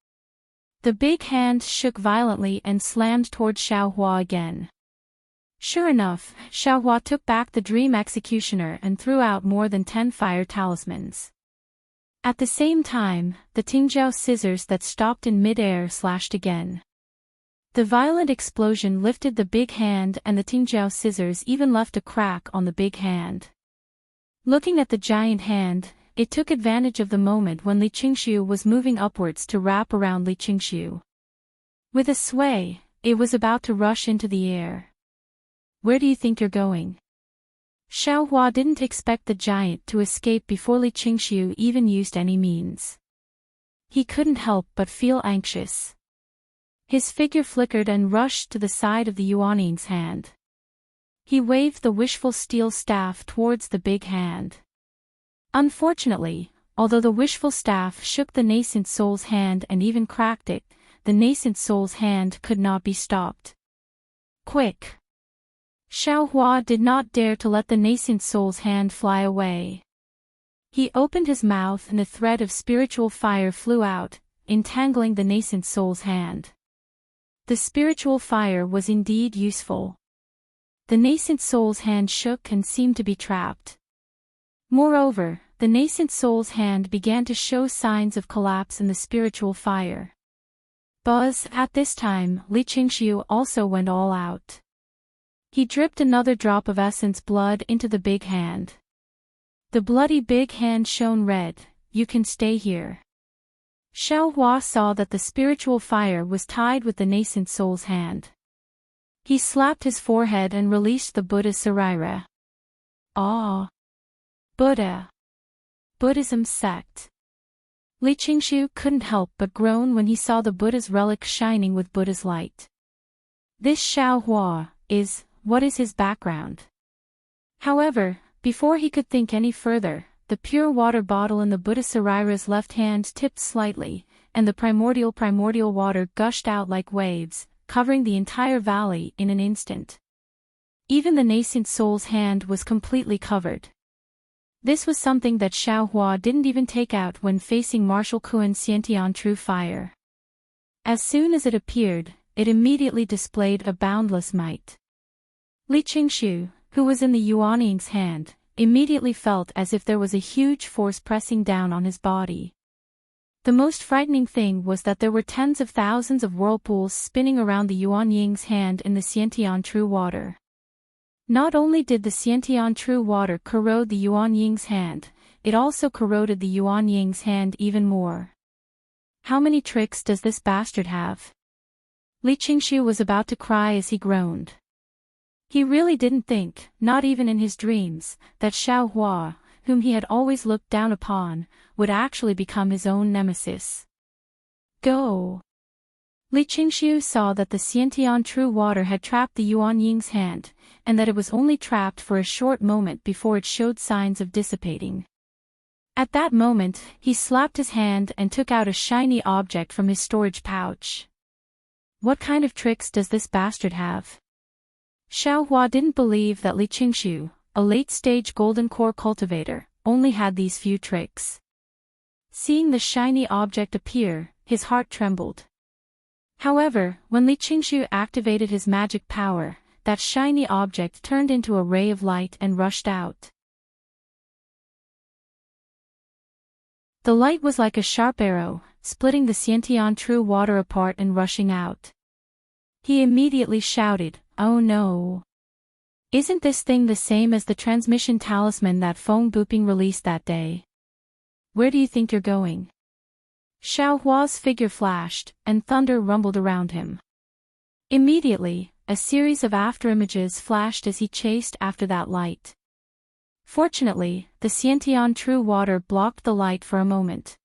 The big hand shook violently and slammed toward Xiao Hua again. Sure enough, Xiao Hua took back the Dream Executioner and threw out more than 10 fire talismans. At the same time, the Tingjiao scissors that stopped in mid-air slashed again. The violent explosion lifted the big hand and the Tingjiao scissors even left a crack on the big hand. Looking at the giant hand, it took advantage of the moment when Li Qingshu was moving upwards to wrap around Li Qingshu. With a sway, it was about to rush into the air. Where do you think you're going? Xiao Hua didn't expect the giant to escape before Li Qingshu even used any means. He couldn't help but feel anxious. His figure flickered and rushed to the side of the Yuaning's hand. He waved the wishful steel staff towards the big hand. Unfortunately, although the wishful staff shook the nascent soul's hand and even cracked it, the nascent soul's hand could not be stopped. Quick! Xiao Hua did not dare to let the nascent soul's hand fly away. He opened his mouth and a thread of spiritual fire flew out, entangling the nascent soul's hand. The spiritual fire was indeed useful. The nascent soul's hand shook and seemed to be trapped. Moreover, the nascent soul's hand began to show signs of collapse in the spiritual fire. Buzz! At this time, Li Qingshu also went all out. He dripped another drop of essence blood into the big hand. The bloody big hand shone red. You can stay here. Xiao Hua saw that the spiritual fire was tied with the nascent soul's hand. He slapped his forehead and released the Buddha's sarira. Ah! Buddha! Buddhism sect. Li Qingshu couldn't help but groan when he saw the Buddha's relic shining with Buddha's light. This Xiao Hua what is his background? However, before he could think any further, the pure water bottle in the Buddha Sarira's left hand tipped slightly, and the primordial water gushed out like waves, covering the entire valley in an instant. Even the nascent soul's hand was completely covered. This was something that Xiao Hua didn't even take out when facing Martial Kuan's Xiantian True Fire. As soon as it appeared, it immediately displayed a boundless might. Li Qingshu, who was in the Yuanying's hand, immediately felt as if there was a huge force pressing down on his body. The most frightening thing was that there were tens of thousands of whirlpools spinning around the Yuanying's hand in the Xiantian True Water. Not only did the Xiantian True Water corrode the Yuanying's hand, it also corroded the Yuanying's hand even more. How many tricks does this bastard have? Li Qingshu was about to cry as he groaned. He really didn't think, not even in his dreams, that Xiao Hua, whom he had always looked down upon, would actually become his own nemesis. Go! Li Qingshu saw that the Xiantian True Water had trapped the Yuanying's hand, and that it was only trapped for a short moment before it showed signs of dissipating. At that moment, he slapped his hand and took out a shiny object from his storage pouch. What kind of tricks does this bastard have? Xiao Hua didn't believe that Li Qingshu, a late-stage golden core cultivator, only had these few tricks. Seeing the shiny object appear, his heart trembled. However, when Li Qingshu activated his magic power, that shiny object turned into a ray of light and rushed out. The light was like a sharp arrow, splitting the Xiantian True Water apart and rushing out. He immediately shouted, "Oh no! Isn't this thing the same as the transmission talisman that Feng Buping released that day? Where do you think you're going?" Xiao Hua's figure flashed, and thunder rumbled around him. Immediately, a series of afterimages flashed as he chased after that light. Fortunately, the Xiantian True Water blocked the light for a moment.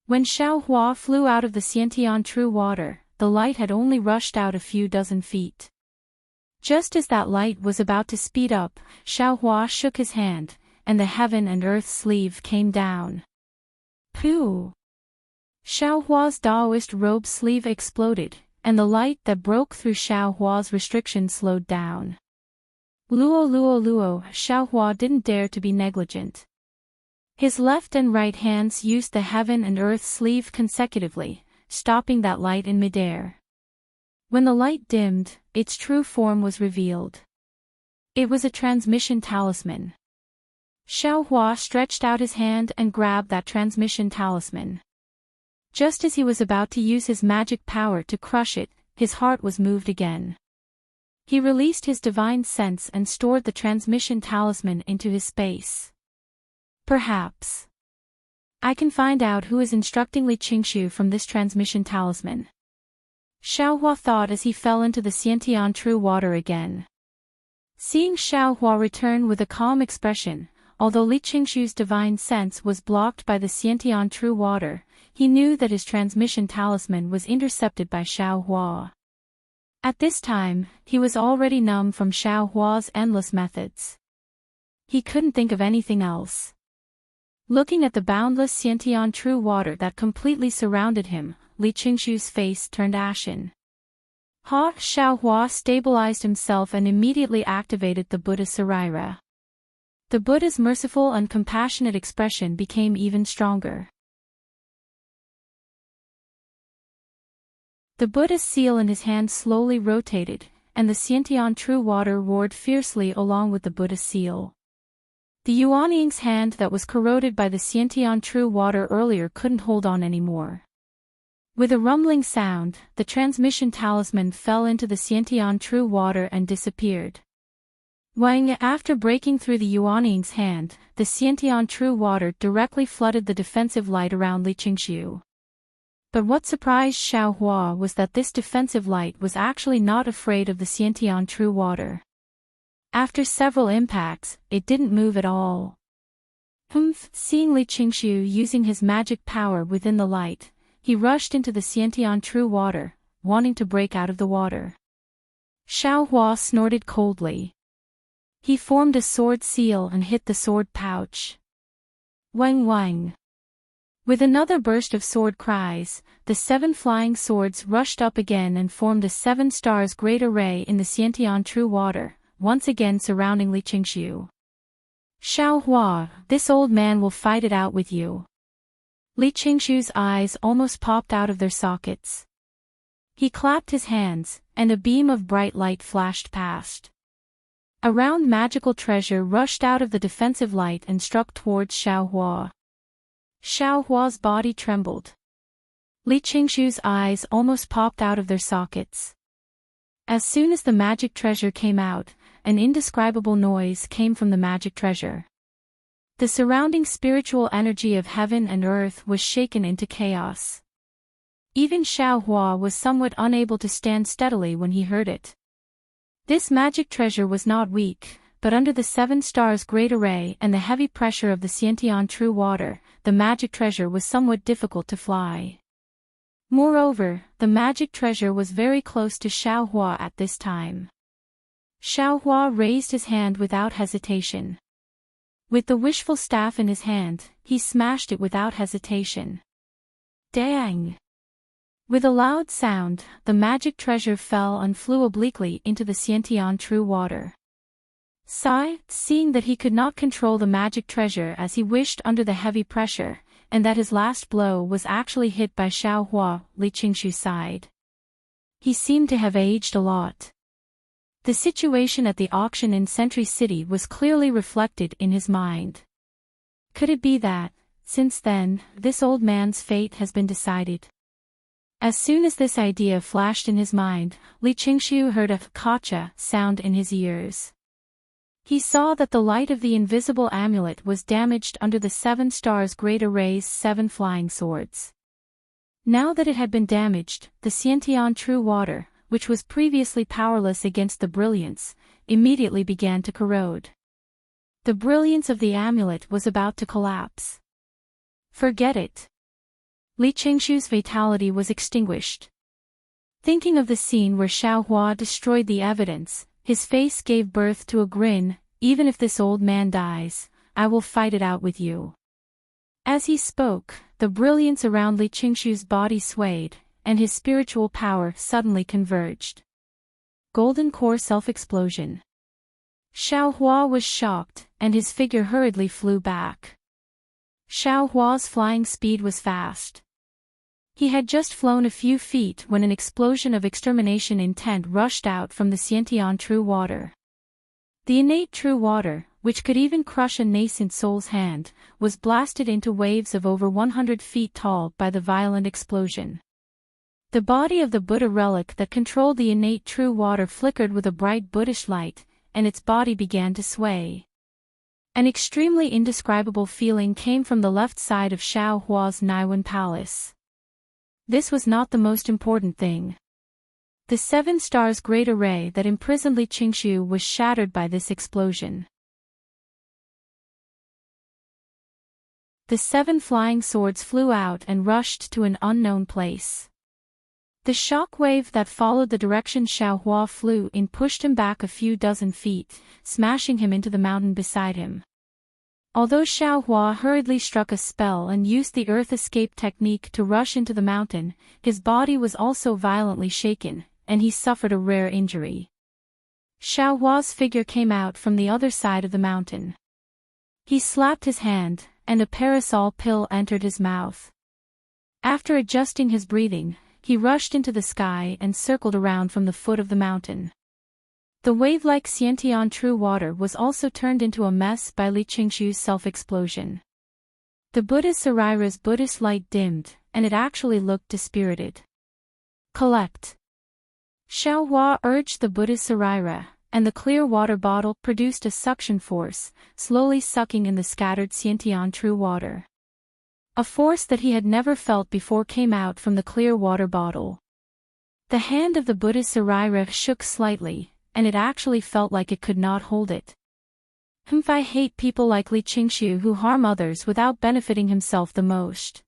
When Xiao Hua flew out of the Xiantian True Water, the light had only rushed out a few dozen feet. Just as that light was about to speed up, Xiao Hua shook his hand, and the heaven and earth sleeve came down. Pooh! Xiao Hua's Daoist robe sleeve exploded, and the light that broke through Xiao Hua's restriction slowed down. Luo, Xiao Hua didn't dare to be negligent. His left and right hands used the heaven and earth sleeve consecutively, stopping that light in midair. When the light dimmed, its true form was revealed. It was a transmission talisman. Xiao Hua stretched out his hand and grabbed that transmission talisman. Just as he was about to use his magic power to crush it, his heart was moved again. He released his divine sense and stored the transmission talisman into his space. Perhaps I can find out who is instructing Li Qingshu from this transmission talisman. Xiao Hua thought as he fell into the Xiantian True Water again. Seeing Xiao Hua return with a calm expression, although Li Qingshu's divine sense was blocked by the Xiantian True Water, he knew that his transmission talisman was intercepted by Xiao Hua. At this time, he was already numb from Xiao Hua's endless methods. He couldn't think of anything else. Looking at the boundless Xiantian True Water that completely surrounded him, Li Qingshu's face turned ashen. Xiao Hua stabilized himself and immediately activated the Buddha Sarira. The Buddha's merciful and compassionate expression became even stronger. The Buddha's seal in his hand slowly rotated, and the Xiantian True Water roared fiercely along with the Buddha's seal. The Yuanying's hand that was corroded by the Xiantian True Water earlier couldn't hold on anymore. With a rumbling sound, the transmission talisman fell into the Xiantian True Water and disappeared. After breaking through the Yuanying's hand, the Xiantian True Water directly flooded the defensive light around Li Qingshu. But what surprised Xiaohua was that this defensive light was actually not afraid of the Xiantian true water. After several impacts, it didn't move at all. Seeing Li Qingshu using his magic power within the light, he rushed into the Xiantian true water, wanting to break out of the water. Xiaohua snorted coldly. He formed a sword seal and hit the sword pouch. Wang wang. With another burst of sword cries, the 7 flying swords rushed up again and formed a 7 stars great array in the Xiantian true water, once again surrounding Li Qingshu. Xiaohua, this old man will fight it out with you. Li Qingshu's eyes almost popped out of their sockets. He clapped his hands, and a beam of bright light flashed past. A round magical treasure rushed out of the defensive light and struck towards Xiaohua. Xiaohua's body trembled. Li Qingshu's eyes almost popped out of their sockets. As soon as the magic treasure came out, an indescribable noise came from the magic treasure. The surrounding spiritual energy of heaven and earth was shaken into chaos. Even Xiaohua was somewhat unable to stand steadily when he heard it. This magic treasure was not weak, but under the 7 stars great array and the heavy pressure of the Xiantian true water, the magic treasure was somewhat difficult to fly. Moreover, the magic treasure was very close to Xiaohua at this time. Xiaohua raised his hand without hesitation. With the wishful staff in his hand, he smashed it without hesitation. Dang! With a loud sound, the magic treasure fell and flew obliquely into the Xiantian true water. Sai, seeing that he could not control the magic treasure as he wished under the heavy pressure, and that his last blow was actually hit by Xiaohua, Li Qingshu sighed. He seemed to have aged a lot. The situation at the auction in Sentry City was clearly reflected in his mind. Could it be that, since then, this old man's fate has been decided? As soon as this idea flashed in his mind, Li Qingshu heard a "kacha" sound in his ears. He saw that the light of the invisible amulet was damaged under the 7 stars great array's 7 flying swords. Now that it had been damaged, the Xiantian true water, which was previously powerless against the brilliance, immediately began to corrode. The brilliance of the amulet was about to collapse. Forget it. Li Qingshu's vitality was extinguished. Thinking of the scene where Xiaohua destroyed the evidence, his face gave birth to a grin. Even if this old man dies, I will fight it out with you. As he spoke, the brilliance around Li Qingshu's body swayed, and his spiritual power suddenly converged. Golden core self-explosion. Xiaohua was shocked, and his figure hurriedly flew back. Xiaohua's flying speed was fast. He had just flown a few feet when an explosion of extermination intent rushed out from the Xiantian true water. The innate true water, which could even crush a nascent soul's hand, was blasted into waves of over 100 feet tall by the violent explosion. The body of the Buddha relic that controlled the innate true water flickered with a bright Buddhish light, and its body began to sway. An extremely indescribable feeling came from the left side of Xiaohua's Naiwan palace. This was not the most important thing. The 7 stars great array that imprisoned Li Qingshu was shattered by this explosion. The 7 flying swords flew out and rushed to an unknown place. The shock wave that followed the direction Xiaohua flew in pushed him back a few dozen feet, smashing him into the mountain beside him. Although Xiaohua hurriedly struck a spell and used the earth escape technique to rush into the mountain, his body was also violently shaken, and he suffered a rare injury. Xiaohua's figure came out from the other side of the mountain. He slapped his hand, and a parasol pill entered his mouth. After adjusting his breathing, he rushed into the sky and circled around from the foot of the mountain. The wave-like Xiantian true water was also turned into a mess by Li Qingshu's self-explosion. The Buddha Sarira's Buddhist light dimmed, and it actually looked dispirited. Collect. Xiaohua urged the Buddha Sarira, and the clear water bottle produced a suction force, slowly sucking in the scattered Xiantian true water. A force that he had never felt before came out from the clear water bottle. The hand of the Buddha Saraira shook slightly, and it actually felt like it could not hold it. I hate people like Li Qingxiu who harm others without benefiting himself the most.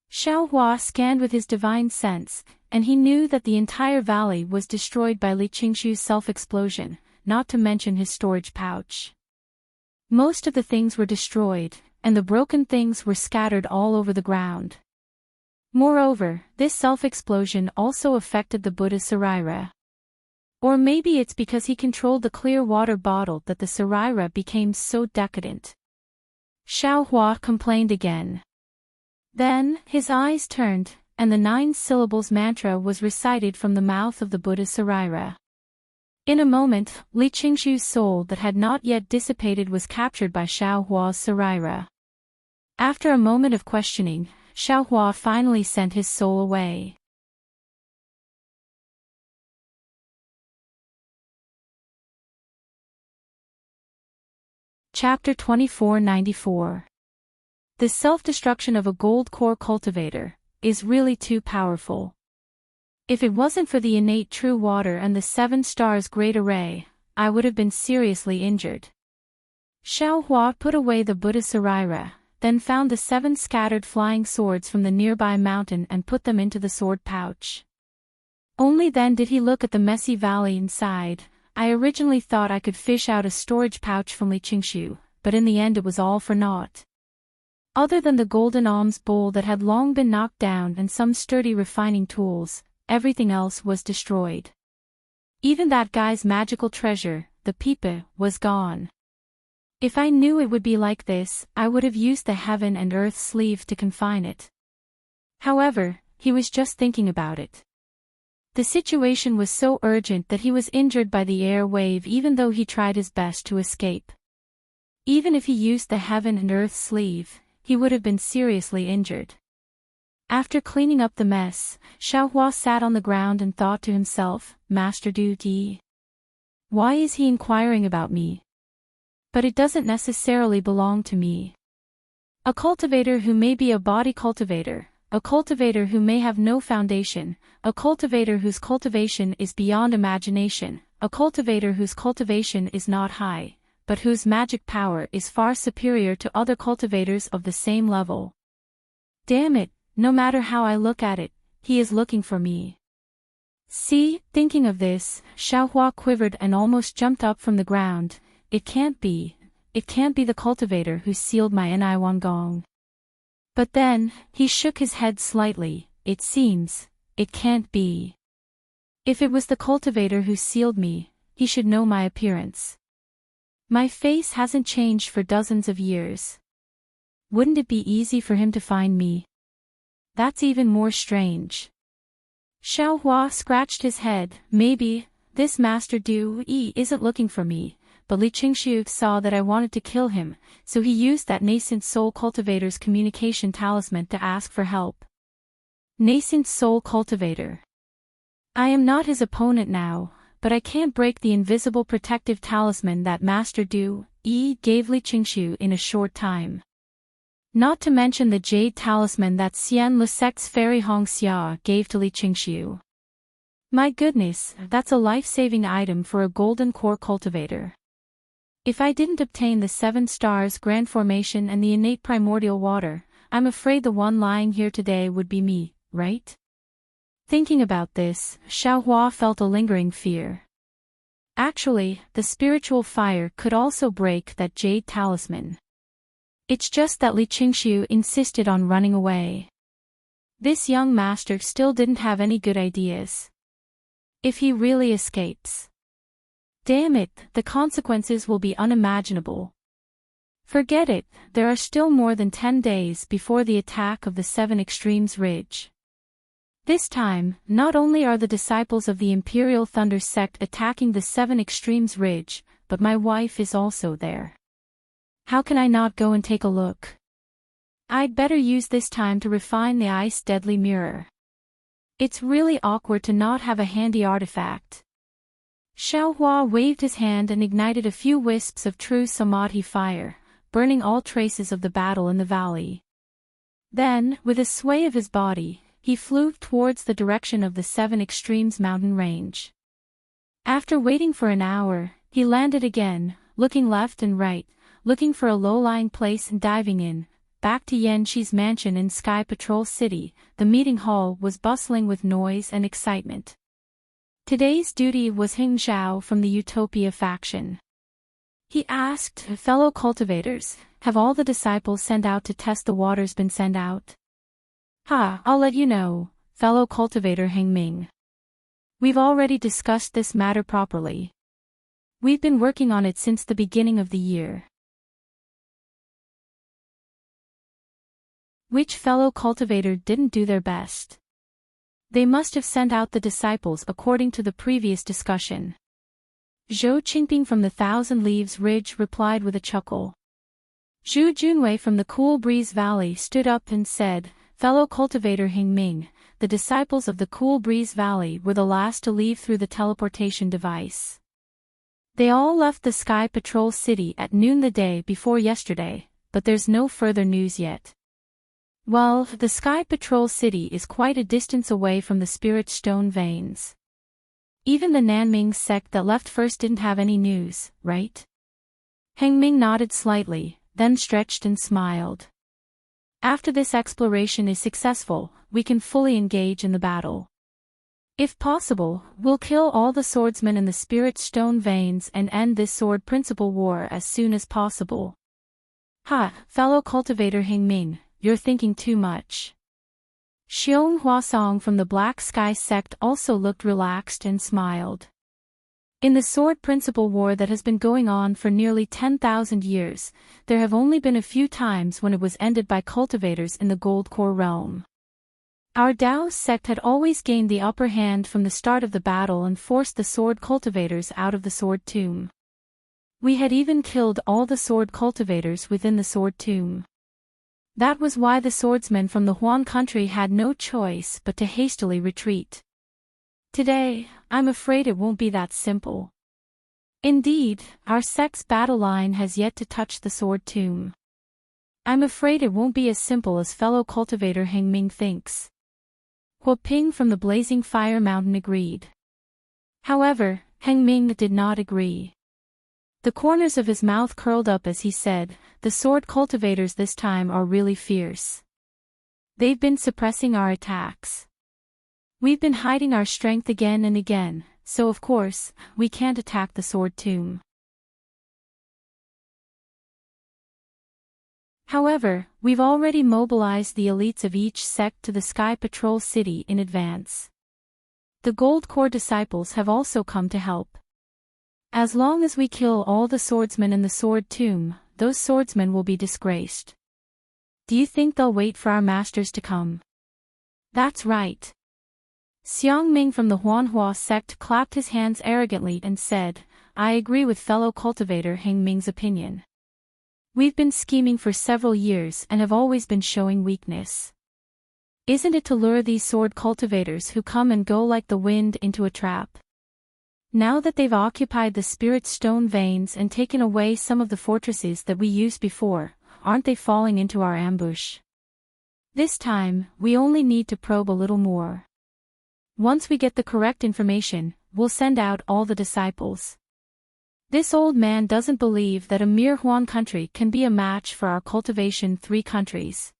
Xiao Hua scanned with his divine sense, and he knew that the entire valley was destroyed by Li Qingxiu's self-explosion, not to mention his storage pouch. Most of the things were destroyed, and the broken things were scattered all over the ground. Moreover, this self-explosion also affected the Buddha Saraira. Or maybe it's because he controlled the clear water bottle that the Saraira became so decadent. Xiao Hua complained again. Then, his eyes turned, and the 9 syllables mantra was recited from the mouth of the Buddha Saraira. In a moment, Li Qingxiu's soul that had not yet dissipated was captured by Xiao Hua's Saraira. After a moment of questioning, Xiao Hua finally sent his soul away. Chapter 2494. The self-destruction of a gold core cultivator is really too powerful. If it wasn't for the innate true water and the 7 stars great array, I would have been seriously injured. Xiao Hua put away the Buddha Saraira, then found the 7 scattered flying swords from the nearby mountain and put them into the sword pouch. Only then did he look at the messy valley inside. I originally thought I could fish out a storage pouch from Li Qingxiu, but in the end it was all for naught. Other than the golden alms bowl that had long been knocked down and some sturdy refining tools, everything else was destroyed. Even that guy's magical treasure, the pipa, was gone. If I knew it would be like this, I would have used the heaven and earth sleeve to confine it. However, he was just thinking about it. The situation was so urgent that he was injured by the air wave even though he tried his best to escape. Even if he used the heaven and earth sleeve, he would have been seriously injured. After cleaning up the mess, Xiao Hua sat on the ground and thought to himself, Master Du Yi. Why is he inquiring about me? But it doesn't necessarily belong to me. A cultivator who may be a body cultivator, a cultivator who may have no foundation, a cultivator whose cultivation is beyond imagination, a cultivator whose cultivation is not high, but whose magic power is far superior to other cultivators of the same level. Damn it, no matter how I look at it, he is looking for me. See, thinking of this, Xiao Hua quivered and almost jumped up from the ground. It can't be the cultivator who sealed my Niwan Gong. But then, he shook his head slightly. It seems, it can't be. If it was the cultivator who sealed me, he should know my appearance. My face hasn't changed for dozens of years. Wouldn't it be easy for him to find me? That's even more strange. Xiao Hua scratched his head. Maybe, this Master Du Yi isn't looking for me, but Li Qingxiu saw that I wanted to kill him, so he used that nascent soul cultivator's communication talisman to ask for help. Nascent soul cultivator. I am not his opponent now, but I can't break the invisible protective talisman that Master Du Yi gave Li Qingxiu in a short time. Not to mention the jade talisman that Xian Le Sect's fairy Hong Xia gave to Li Qingxiu. My goodness, that's a life-saving item for a golden core cultivator. If I didn't obtain the 7 stars grand formation and the innate primordial water, I'm afraid the one lying here today would be me, right? Thinking about this, Xiao Hua felt a lingering fear. Actually, the spiritual fire could also break that jade talisman. It's just that Li Qingxiu insisted on running away. This young master still didn't have any good ideas. If he really escapes. Damn it, the consequences will be unimaginable. Forget it, there are still more than 10 days before the attack of the 7 Extremes Ridge. This time, not only are the disciples of the Imperial Thunder sect attacking the 7 Extremes Ridge, but my wife is also there. How can I not go and take a look? I'd better use this time to refine the ice deadly mirror. It's really awkward to not have a handy artifact. Xiao Hua waved his hand and ignited a few wisps of true samadhi fire, burning all traces of the battle in the valley. Then, with a sway of his body, he flew towards the direction of the Seven Extremes mountain range. After waiting for an hour, he landed again, looking left and right, looking for a low-lying place and diving in. Back to Yanxi's mansion in Sky Patrol City, the meeting hall was bustling with noise and excitement. Today's duty was Hing Zhao from the Utopia faction. He asked, fellow cultivators, have all the disciples sent out to test the waters been sent out? I'll let you know, fellow cultivator Heng Ming. We've already discussed this matter properly. We've been working on it since the beginning of the year. Which fellow cultivator didn't do their best? They must have sent out the disciples according to the previous discussion. Zhou Qingping from the Thousand Leaves Ridge replied with a chuckle. Zhu Junwei from the Cool Breeze Valley stood up and said, fellow cultivator Hing Ming, the disciples of the Cool Breeze Valley were the last to leave through the teleportation device. They all left the Sky Patrol City at noon the day before yesterday, but there's no further news yet. Well, the Sky Patrol City is quite a distance away from the Spirit Stone Veins. Even the Nanming sect that left first didn't have any news, right? Heng Ming nodded slightly, then stretched and smiled. After this exploration is successful, we can fully engage in the battle. If possible, we'll kill all the swordsmen in the Spirit Stone Veins and end this sword principle war as soon as possible. Fellow cultivator Heng Ming, you're thinking too much. Xiong Huasong from the Black Sky sect also looked relaxed and smiled. In the sword principle war that has been going on for nearly 10,000 years, there have only been a few times when it was ended by cultivators in the Gold Core realm. Our Dao sect had always gained the upper hand from the start of the battle and forced the sword cultivators out of the sword tomb. We had even killed all the sword cultivators within the sword tomb. That was why the swordsmen from the Huan country had no choice but to hastily retreat. Today, I'm afraid it won't be that simple. Indeed, our sect's battle line has yet to touch the sword tomb. I'm afraid it won't be as simple as fellow cultivator Heng Ming thinks. Huo Ping from the Blazing Fire Mountain agreed. However, Heng Ming did not agree. The corners of his mouth curled up as he said, the sword cultivators this time are really fierce. They've been suppressing our attacks. We've been hiding our strength again and again, so of course, we can't attack the sword tomb. However, we've already mobilized the elites of each sect to the Sky Patrol City in advance. The Gold Core disciples have also come to help. As long as we kill all the swordsmen in the sword tomb, those swordsmen will be disgraced. Do you think they'll wait for our masters to come? That's right. Xiang Ming from the Huanhua sect clapped his hands arrogantly and said, I agree with fellow cultivator Heng Ming's opinion. We've been scheming for several years and have always been showing weakness. Isn't it to lure these sword cultivators who come and go like the wind into a trap? Now that they've occupied the Spirit Stone Veins and taken away some of the fortresses that we used before, aren't they falling into our ambush? This time, we only need to probe a little more. Once we get the correct information, we'll send out all the disciples. This old man doesn't believe that a mere Huan country can be a match for our cultivation 3 countries.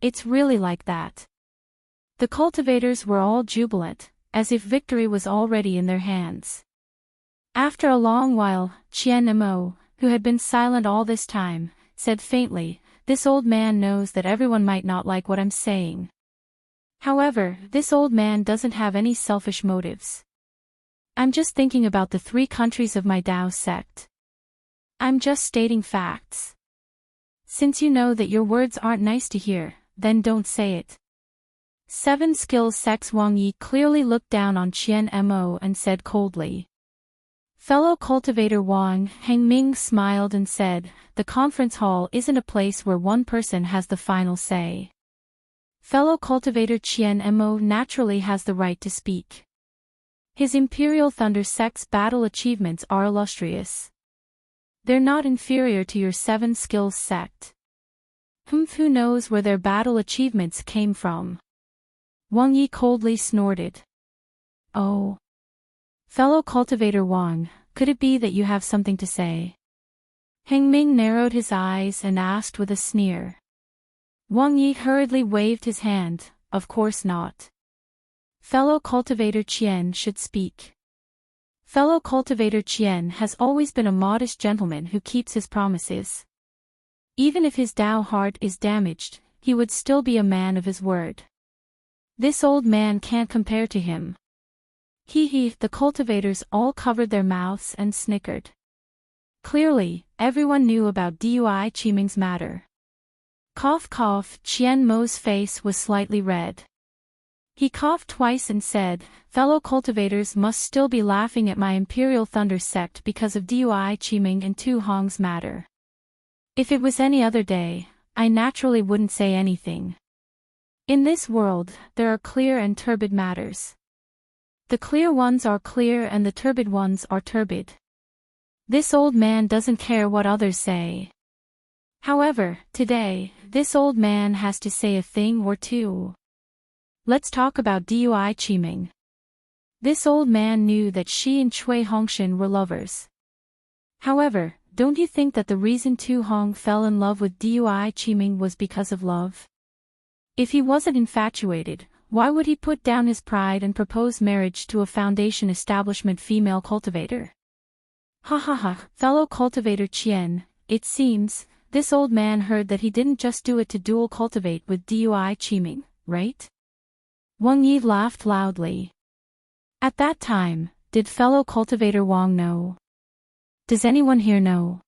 It's really like that. The cultivators were all jubilant, as if victory was already in their hands. After a long while, Qian Mo, who had been silent all this time, said faintly, this old man knows that everyone might not like what I'm saying. However, this old man doesn't have any selfish motives. I'm just thinking about the 3 countries of my Dao sect. I'm just stating facts. Since you know that your words aren't nice to hear, then don't say it. 7 Skills Sect's Wang Yi clearly looked down on Qian Mo and said coldly. Fellow cultivator Wang, Heng Ming smiled and said, the conference hall isn't a place where one person has the final say. Fellow cultivator Qian Mo naturally has the right to speak. His Imperial Thunder Sect's battle achievements are illustrious. They're not inferior to your 7 Skills sect. Who knows where their battle achievements came from? Wang Yi coldly snorted. Oh. Fellow cultivator Wang, could it be that you have something to say? Heng Ming narrowed his eyes and asked with a sneer. Wang Yi hurriedly waved his hand, of course not. Fellow cultivator Qian should speak. Fellow cultivator Qian has always been a modest gentleman who keeps his promises. Even if his Dao heart is damaged, he would still be a man of his word. This old man can't compare to him. The cultivators all covered their mouths and snickered. Clearly, everyone knew about Dui Qiming's matter. Cough cough, Qian Mo's face was slightly red. He coughed twice and said, fellow cultivators must still be laughing at my Imperial Thunder sect because of Dui Qiming and Tu Hong's matter. If it was any other day, I naturally wouldn't say anything. In this world, there are clear and turbid matters. The clear ones are clear and the turbid ones are turbid. This old man doesn't care what others say. However, today, this old man has to say a thing or two. Let's talk about Dui Qiming. This old man knew that she and Cui Hongshan were lovers. However, don't you think that the reason Tu Hong fell in love with Dui Qiming was because of love? If he wasn't infatuated, why would he put down his pride and propose marriage to a Foundation establishment female cultivator? Ha ha ha, fellow cultivator Qian, it seems, this old man heard that he didn't just do it to dual cultivate with Dui Qiming, right? Wang Yi laughed loudly. At that time, did fellow cultivator Wang know? Does anyone here know?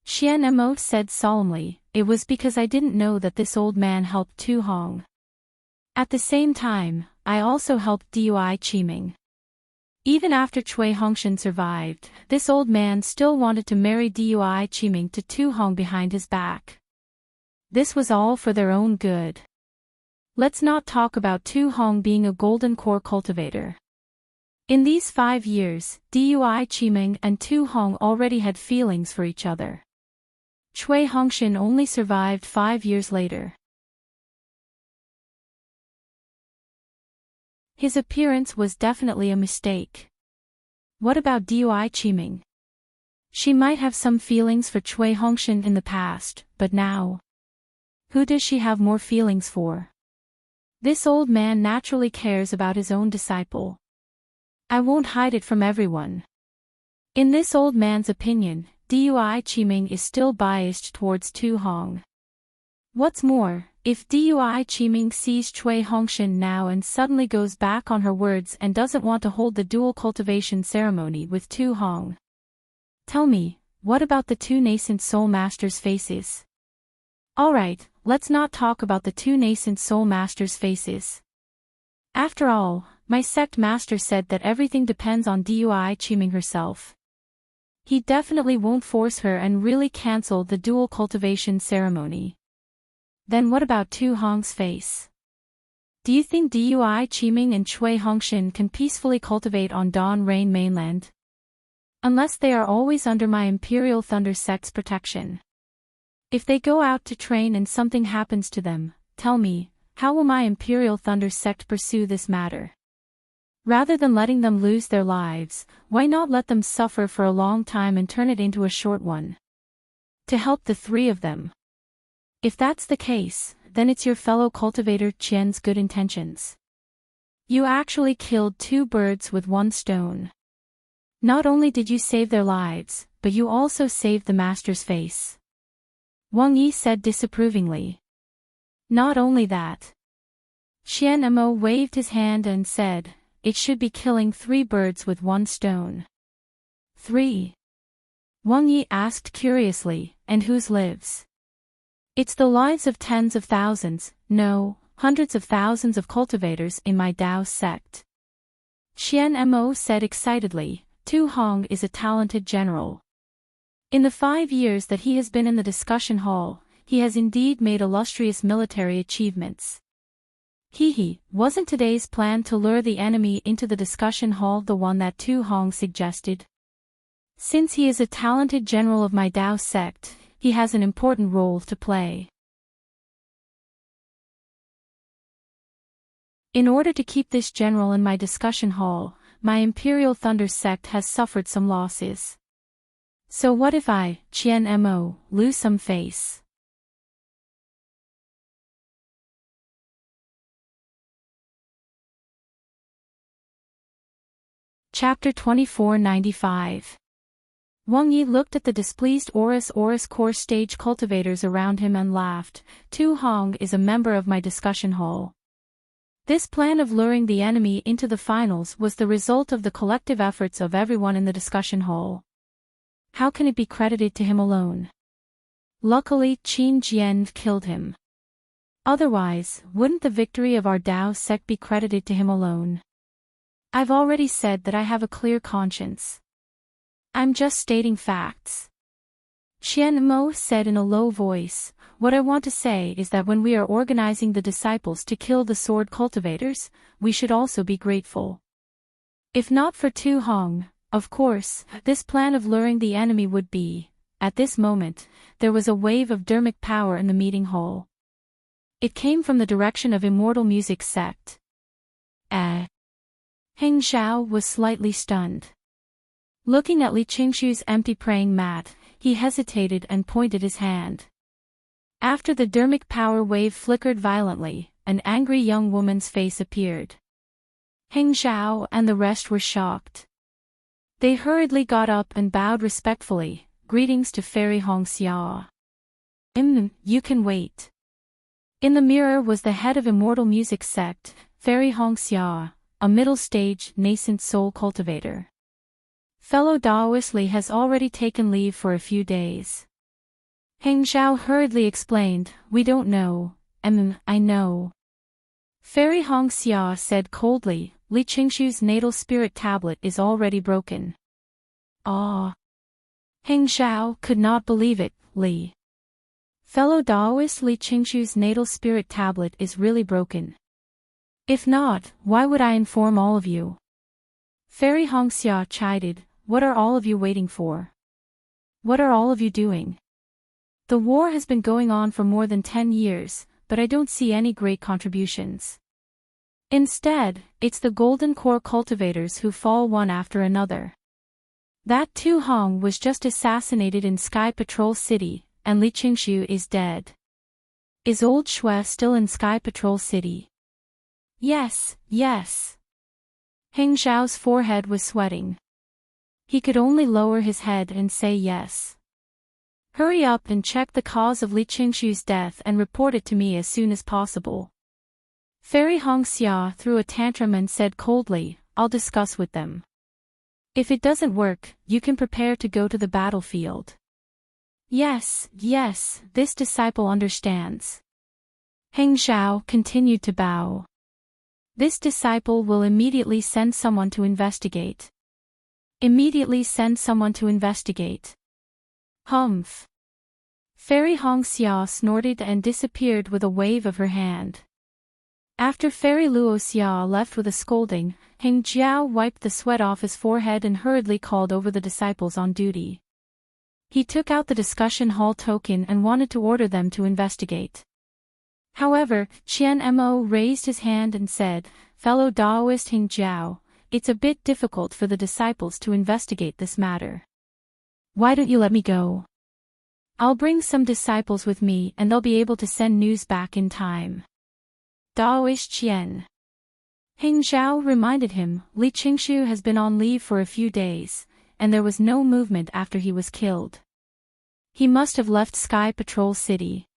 Xian Mo said solemnly, it was because I didn't know that this old man helped Tu Hong. At the same time, I also helped Dui Qiming. Even after Cui Hongshan survived, this old man still wanted to marry Dui Qiming to Tu Hong behind his back. This was all for their own good. Let's not talk about Tu Hong being a golden core cultivator. In these 5 years, Dui Qiming and Tu Hong already had feelings for each other. Cui Hongshan only survived 5 years later. His appearance was definitely a mistake. What about Dui Qiming? She might have some feelings for Cui Hongshan in the past, but now? Who does she have more feelings for? This old man naturally cares about his own disciple. I won't hide it from everyone. In this old man's opinion, Dui Qiming is still biased towards Tu Hong. What's more, if Dui Qiming sees Cui Hongshan now and suddenly goes back on her words and doesn't want to hold the dual cultivation ceremony with Tu Hong. Tell me, what about the 2 nascent soul masters' faces? Alright, let's not talk about the 2 nascent soul masters' faces. After all, my sect master said that everything depends on Dui Qiming herself. He definitely won't force her and really cancel the dual cultivation ceremony. Then what about Tu Hong's face? Do you think Dui Qiming and Cui Hongshan can peacefully cultivate on Dawn Rain mainland? Unless they are always under my Imperial Thunder sect's protection. If they go out to train and something happens to them, tell me, how will my Imperial Thunder sect pursue this matter? Rather than letting them lose their lives, why not let them suffer for a long time and turn it into a short one? To help the 3 of them. If that's the case, then it's your fellow cultivator Qian's good intentions. You actually killed 2 birds with 1 stone. Not only did you save their lives, but you also saved the master's face. Wang Yi said disapprovingly. Not only that. Xian Mo waved his hand and said, it should be killing 3 birds with 1 stone. 3. Wang Yi asked curiously, and whose lives? It's the lives of tens of thousands, no, hundreds of thousands of cultivators in my Dao sect. Xian Mo said excitedly, Tu Hong is a talented general. In the 5 years that he has been in the discussion hall, he has indeed made illustrious military achievements. Wasn't today's plan to lure the enemy into the discussion hall the one that Tu Hong suggested? Since he is a talented general of my Dao sect, he has an important role to play. In order to keep this general in my discussion hall, my Imperial Thunder sect has suffered some losses. So what if I, Qian Mo, lose some face? Chapter 2495. Wang Yi looked at the displeased Oris core stage cultivators around him and laughed. Tu Hong is a member of my discussion hall. This plan of luring the enemy into the finals was the result of the collective efforts of everyone in the discussion hall. How can it be credited to him alone? Luckily, Qin Jian killed him. Otherwise, wouldn't the victory of our Dao sect be credited to him alone? I've already said that I have a clear conscience. I'm just stating facts. Qian Mo said in a low voice, what I want to say is that when we are organizing the disciples to kill the sword cultivators, we should also be grateful. If not for Tu Hong, of course, this plan of luring the enemy would be. At this moment, there was a wave of dermic power in the meeting hall. It came from the direction of Immortal Music sect. Heng Xiao was slightly stunned. Looking at Li Qingshu's empty praying mat, he hesitated and pointed his hand. After the dermic power wave flickered violently, an angry young woman's face appeared. Heng Xiao and the rest were shocked. They hurriedly got up and bowed respectfully. Greetings to Fairy Hong Xia. You can wait. In the mirror was the head of Immortal Music sect, Fairy Hong Xia, a middle-stage, nascent soul cultivator. Fellow Daoist Li has already taken leave for a few days. Heng Xiao hurriedly explained, we don't know. I know. Fairy Hong Xia said coldly, Li Qingshu's natal spirit tablet is already broken. Ah. Heng Xiao could not believe it, Li. Fellow Daoist Li Qingshu's natal spirit tablet is really broken. If not, why would I inform all of you? Fairy Hong Xia chided, what are all of you waiting for? What are all of you doing? The war has been going on for more than 10 years, but I don't see any great contributions. Instead, it's the Golden Core cultivators who fall one after another. That Tu Hong was just assassinated in Sky Patrol City, and Li Qingshu is dead. Is old Shui still in Sky Patrol City? Yes. Heng Xiao's forehead was sweating. He could only lower his head and say yes. Hurry up and check the cause of Li Qingshu's death and report it to me as soon as possible. Fairy Hong Xia threw a tantrum and said coldly, I'll discuss with them. If it doesn't work, you can prepare to go to the battlefield. Yes, this disciple understands. Heng Xiao continued to bow. This disciple will immediately send someone to investigate. Immediately send someone to investigate. Humph. Fairy Hong Xia snorted and disappeared with a wave of her hand. After Fairy Luo Xia left with a scolding, Heng Jiao wiped the sweat off his forehead and hurriedly called over the disciples on duty. He took out the discussion hall token and wanted to order them to investigate. However, Qian Mo raised his hand and said, Fellow Daoist Heng Jiao, it's a bit difficult for the disciples to investigate this matter. Why don't you let me go? I'll bring some disciples with me and they'll be able to send news back in time. Daoist Qian. Heng Xiao reminded him, Li Qingshu has been on leave for a few days, and there was no movement after he was killed. He must have left Sky Patrol City.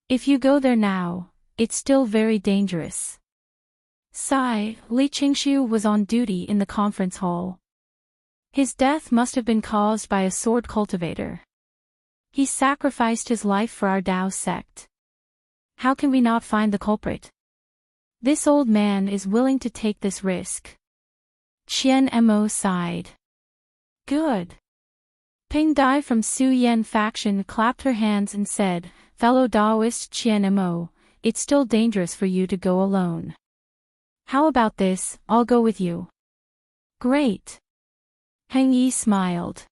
If you go there now, it's still very dangerous. Sigh, Li Qingshu was on duty in the conference hall. His death must have been caused by a sword cultivator. He sacrificed his life for our Dao sect. How can we not find the culprit? This old man is willing to take this risk. Qian Mo sighed. Good. Ping Dai from Su Yan faction clapped her hands and said, Fellow Daoist Qian Mo, it's still dangerous for you to go alone. How about this, I'll go with you. Great. Heng Yi smiled.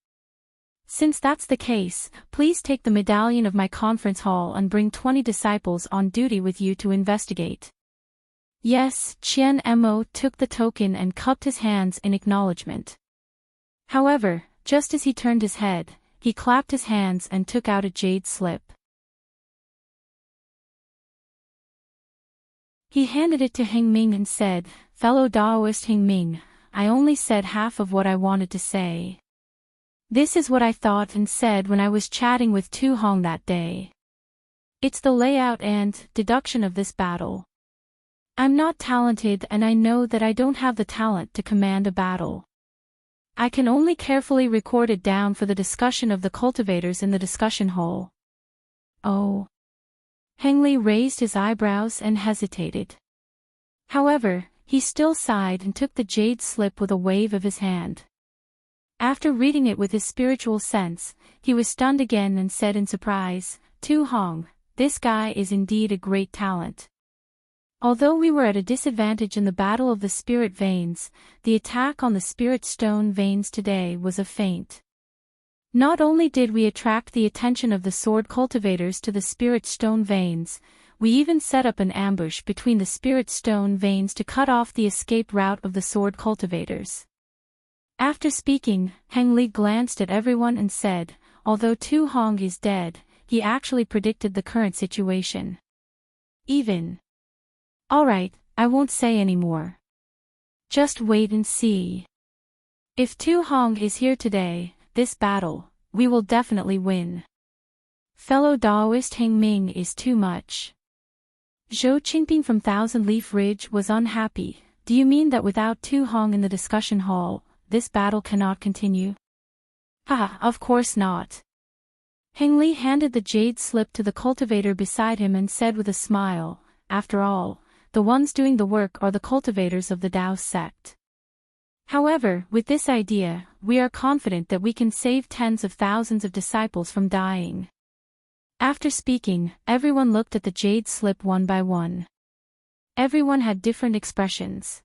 Since that's the case, please take the medallion of my conference hall and bring 20 disciples on duty with you to investigate. Yes, Qian Mo took the token and cupped his hands in acknowledgement. However, just as he turned his head, he clapped his hands and took out a jade slip. He handed it to Hengming and said, "Fellow Daoist Hengming, I only said half of what I wanted to say. This is what I thought and said when I was chatting with Tu Hong that day. It's the layout and deduction of this battle. I'm not talented and I know that I don't have the talent to command a battle. I can only carefully record it down for the discussion of the cultivators in the discussion hall." Oh. Hengli raised his eyebrows and hesitated. However, he still sighed and took the jade slip with a wave of his hand. After reading it with his spiritual sense, he was stunned again and said in surprise, "Tu Hong, this guy is indeed a great talent. Although we were at a disadvantage in the Battle of the Spirit Veins, the attack on the Spirit Stone Veins today was a feint. Not only did we attract the attention of the sword cultivators to the Spirit Stone Veins, we even set up an ambush between the Spirit Stone Veins to cut off the escape route of the sword cultivators." After speaking, Hengli glanced at everyone and said, "Although Tu Hong is dead, he actually predicted the current situation. Even. Alright, I won't say any more. Just wait and see. If Tu Hong is here today, this battle, we will definitely win. Fellow Daoist Hengming is too much." Zhou Qingping from Thousand Leaf Ridge was unhappy. "Do you mean that without Tu Hong in the discussion hall, this battle cannot continue?" "Haha, of course not." Hengli handed the jade slip to the cultivator beside him and said with a smile, "After all, the ones doing the work are the cultivators of the Dao sect. However, with this idea, we are confident that we can save tens of thousands of disciples from dying." After speaking, everyone looked at the jade slip one by one. Everyone had different expressions.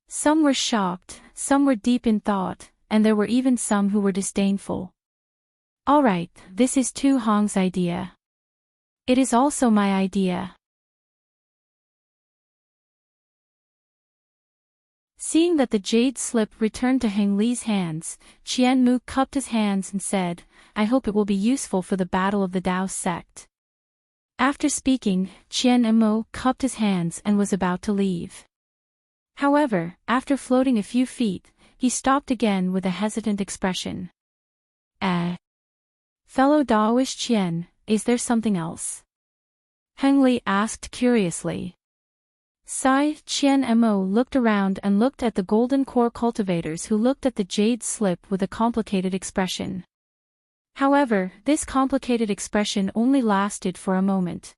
Some were shocked, some were deep in thought, and there were even some who were disdainful. "Alright, this is Tu Hong's idea. It is also my idea." Seeing that the jade slip returned to Hengli's hands, Qian Mu cupped his hands and said, "I hope it will be useful for the battle of the Dao sect." After speaking, Qian Mo cupped his hands and was about to leave. However, after floating a few feet, he stopped again with a hesitant expression. Fellow Daoist Qian, is there something else?" Hengli asked curiously. Qian Mo looked around and looked at the golden core cultivators who looked at the jade slip with a complicated expression. However, this complicated expression only lasted for a moment.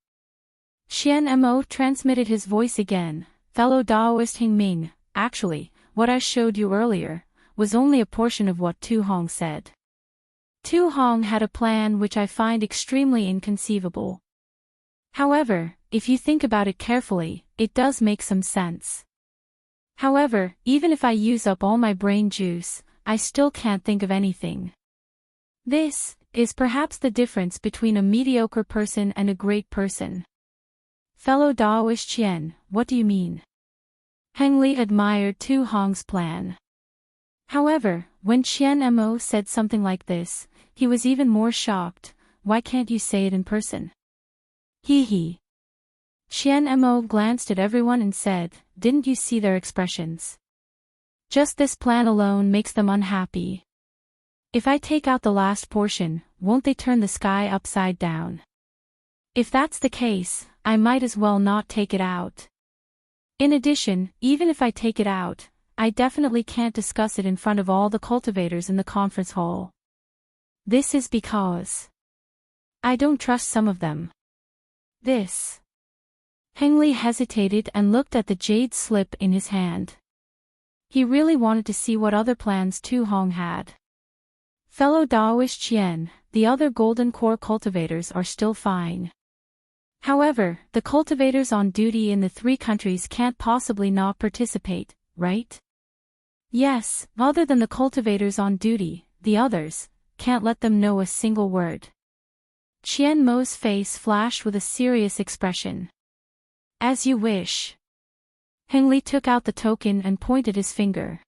Qian Mo transmitted his voice again, "Fellow Daoist Hengming, actually, what I showed you earlier, was only a portion of what Tu Hong said. Tu Hong had a plan which I find extremely inconceivable. However, if you think about it carefully, it does make some sense. However, even if I use up all my brain juice, I still can't think of anything. This is perhaps the difference between a mediocre person and a great person." "Fellow Daoist Qian, what do you mean?" Hengli admired Tu Hong's plan. However, when Qian Mo said something like this, he was even more shocked. "Why can't you say it in person?" Hee. Qian Mo glanced at everyone and said, "Didn't you see their expressions? Just this plan alone makes them unhappy. If I take out the last portion, won't they turn the sky upside down? If that's the case, I might as well not take it out. In addition, even if I take it out, I definitely can't discuss it in front of all the cultivators in the conference hall. This is because I don't trust some of them. This." Hengli hesitated and looked at the jade slip in his hand. He really wanted to see what other plans Tu Hong had. "Fellow Daoist Qian, the other golden core cultivators are still fine. However, the cultivators on duty in the 3 countries can't possibly not participate, right?" "Yes, other than the cultivators on duty, the others, can't let them know a single word." Qian Mo's face flashed with a serious expression. "As you wish." Heng Li took out the token and pointed his finger.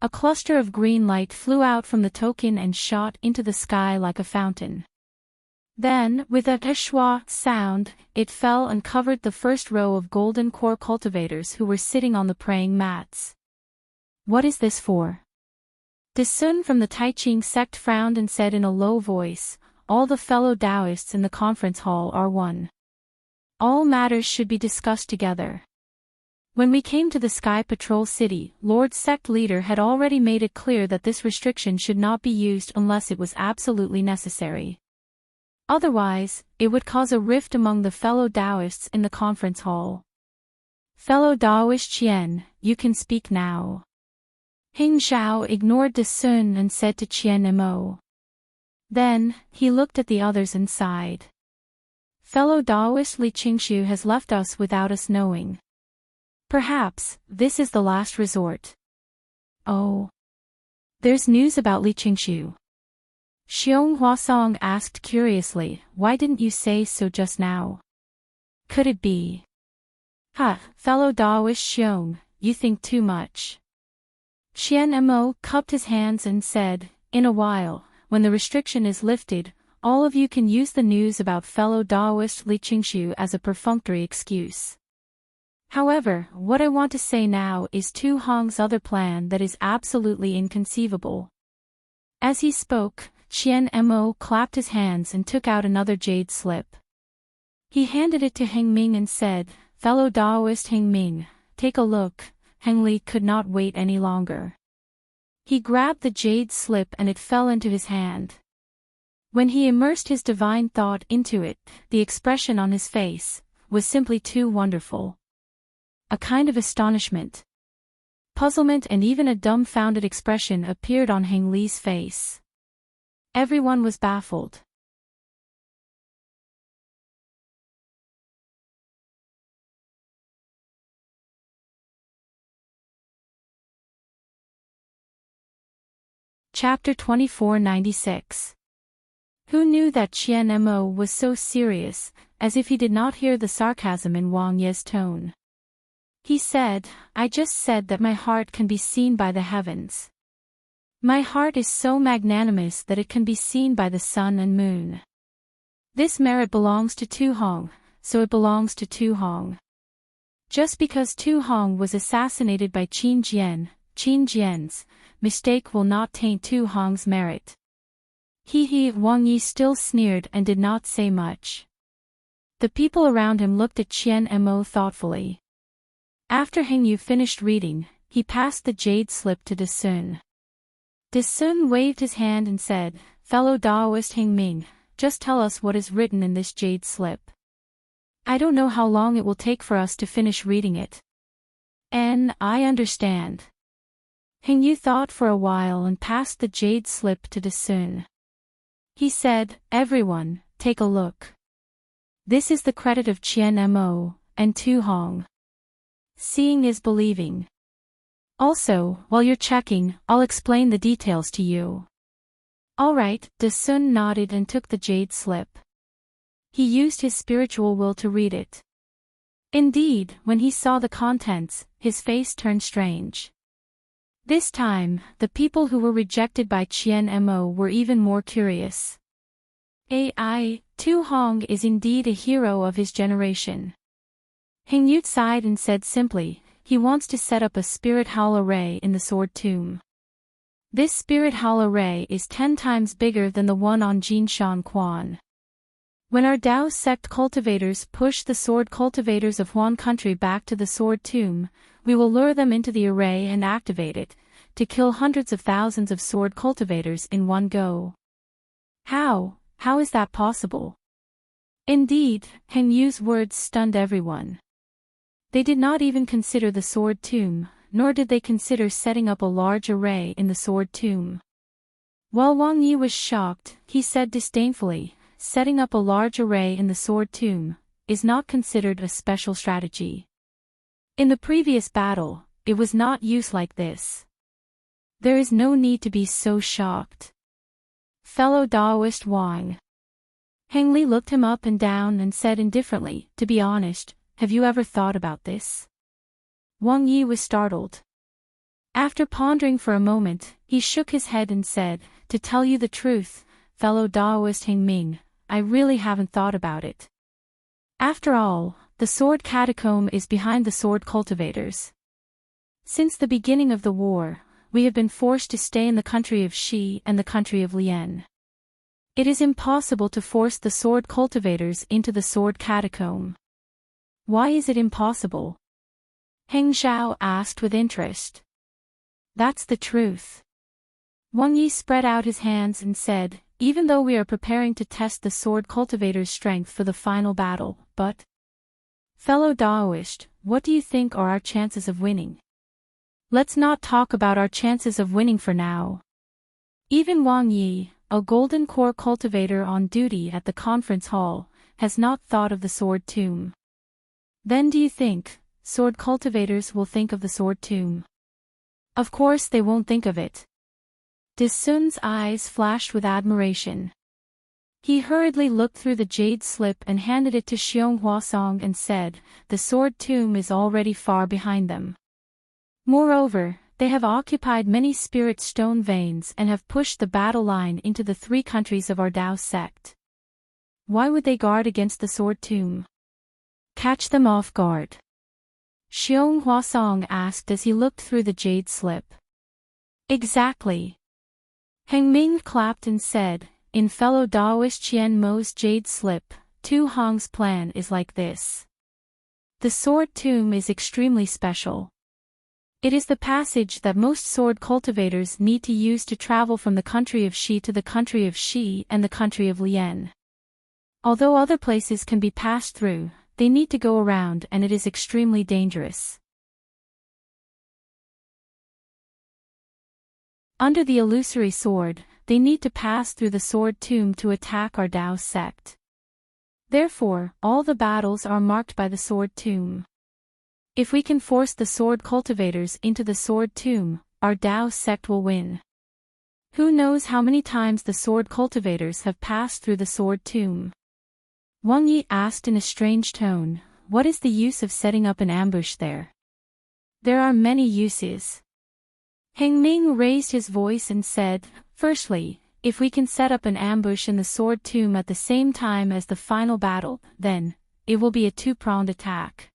A cluster of green light flew out from the token and shot into the sky like a fountain. Then, with a schwa sound, it fell and covered the first row of golden core cultivators who were sitting on the praying mats. What is this for? Desun from the Taiching sect frowned and said in a low voice, all the fellow Taoists in the conference hall are one. All matters should be discussed together. When we came to the Sky Patrol City, Lord Sect Leader had already made it clear that this restriction should not be used unless it was absolutely necessary. Otherwise, it would cause a rift among the fellow Taoists in the conference hall. Fellow Taoist Qian, you can speak now. Hing Zhao ignored Desun and said to Qian Mo. Then, he looked at the others and sighed. Fellow Taoist Li Qingshu has left us without us knowing. Perhaps, this is the last resort. Oh. There's news about Li Qingshu. Xiong Huasong asked curiously, why didn't you say so just now? Could it be? Fellow Taoist Xiong, you think too much. Qian Mo cupped his hands and said, in a while, when the restriction is lifted, all of you can use the news about fellow Taoist Li Qingshu as a perfunctory excuse. However, what I want to say now is Tu Hong's other plan that is absolutely inconceivable. As he spoke, Qian Mo clapped his hands and took out another jade slip. He handed it to Heng Ming and said, fellow Taoist Heng Ming, take a look. Heng Li could not wait any longer. He grabbed the jade slip and it fell into his hand. When he immersed his divine thought into it, the expression on his face was simply too wonderful. A kind of astonishment, puzzlement and even a dumbfounded expression appeared on Heng Li's face. Everyone was baffled. Chapter 2496. Who knew that Qian Mo was so serious, as if he did not hear the sarcasm in Wang Ye's tone. He said, I just said that my heart can be seen by the heavens. My heart is so magnanimous that it can be seen by the sun and moon. This merit belongs to Tu Hong, so it belongs to Tu Hong. Just because Tu Hong was assassinated by Qin Jian's mistake will not taint Tu Hong's merit. Wang Yi still sneered and did not say much. The people around him looked at Qian Mo thoughtfully. After Heng Yu finished reading, he passed the jade slip to Desun. Desun waved his hand and said, fellow Taoist Heng Ming, just tell us what is written in this jade slip. I don't know how long it will take for us to finish reading it. I understand. Heng Yu thought for a while and passed the jade slip to Desun. He said, everyone, take a look. This is the credit of Qian Mo and Tu Hong. Seeing is believing. Also, while you're checking, I'll explain the details to you. Alright, Desun nodded and took the jade slip. He used his spiritual will to read it. Indeed, when he saw the contents, his face turned strange. This time, the people who were rejected by Qian Mo were even more curious. Tu Hong is indeed a hero of his generation. Heng Yu sighed and said simply, he wants to set up a spirit hall array in the sword tomb. This spirit hall array is 10 times bigger than the one on Jinshan Quan. When our Dao sect cultivators push the sword cultivators of Huan country back to the sword tomb, we will lure them into the array and activate it, to kill hundreds of thousands of sword cultivators in one go. How is that possible? Indeed, Heng Yu's words stunned everyone. They did not even consider the sword tomb, nor did they consider setting up a large array in the sword tomb. While Wang Yi was shocked, he said disdainfully, setting up a large array in the sword tomb is not considered a special strategy. In the previous battle, it was not used like this. There is no need to be so shocked. Fellow Taoist Wang. Heng Li looked him up and down and said indifferently, to be honest, have you ever thought about this? Wang Yi was startled. After pondering for a moment, he shook his head and said, "To tell you the truth, fellow Daoist Heng Ming, I really haven't thought about it. After all, the sword catacomb is behind the sword cultivators. Since the beginning of the war, we have been forced to stay in the country of Shi and the country of Lian. It is impossible to force the sword cultivators into the sword catacomb." "Why is it impossible?" Heng Zhao asked with interest. "That's the truth." Wang Yi spread out his hands and said, "Even though we are preparing to test the sword cultivators' strength for the final battle, but... Fellow Daoist, what do you think are our chances of winning?" "Let's not talk about our chances of winning for now." Even Wang Yi, a golden core cultivator on duty at the conference hall, has not thought of the sword tomb. "Then do you think sword cultivators will think of the sword tomb?" "Of course they won't think of it." De Sun's eyes flashed with admiration. He hurriedly looked through the jade slip and handed it to Xiong Huasong and said, "The sword tomb is already far behind them. Moreover, they have occupied many spirit stone veins and have pushed the battle line into the 3 countries of our Dao sect. Why would they guard against the sword tomb? Catch them off guard." Xiong Huasong asked as he looked through the jade slip. "Exactly." Heng Ming clapped and said, "In fellow Daoist Qian Mo's jade slip, Tu Hong's plan is like this. The sword tomb is extremely special. It is the passage that most sword cultivators need to use to travel from the country of Shi to the country of Shi and the country of Lian. Although other places can be passed through, they need to go around and it is extremely dangerous. Under the illusory sword, they need to pass through the sword tomb to attack our Dao sect. Therefore, all the battles are marked by the sword tomb. If we can force the sword cultivators into the sword tomb, our Dao sect will win. Who knows how many times the sword cultivators have passed through the sword tomb?" Wang Yi asked in a strange tone, "What is the use of setting up an ambush there?" "There are many uses." Heng Ming raised his voice and said, "Firstly, if we can set up an ambush in the sword tomb at the same time as the final battle, then it will be a 2-pronged attack.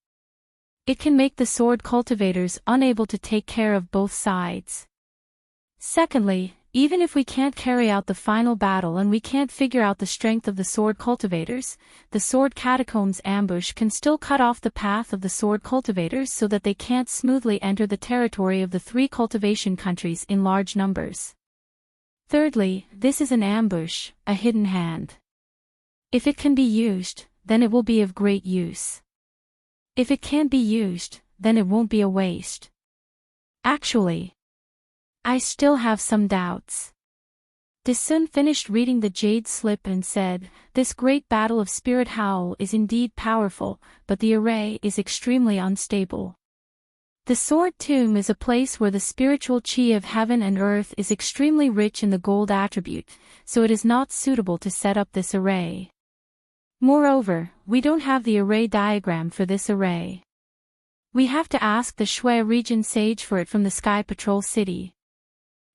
It can make the sword cultivators unable to take care of both sides. Secondly, even if we can't carry out the final battle and we can't figure out the strength of the sword cultivators, the sword catacombs ambush can still cut off the path of the sword cultivators so that they can't smoothly enter the territory of the 3 cultivation countries in large numbers. Thirdly, this is an ambush, a hidden hand. If it can be used, then it will be of great use. If it can't be used, then it won't be a waste. Actually, I still have some doubts." De Sun finished reading the jade slip and said, "This great battle of Spirit Howl is indeed powerful, but the array is extremely unstable. The sword tomb is a place where the spiritual chi of heaven and earth is extremely rich in the gold attribute, so it is not suitable to set up this array. Moreover, we don't have the array diagram for this array. We have to ask the Shui region sage for it from the Sky Patrol City.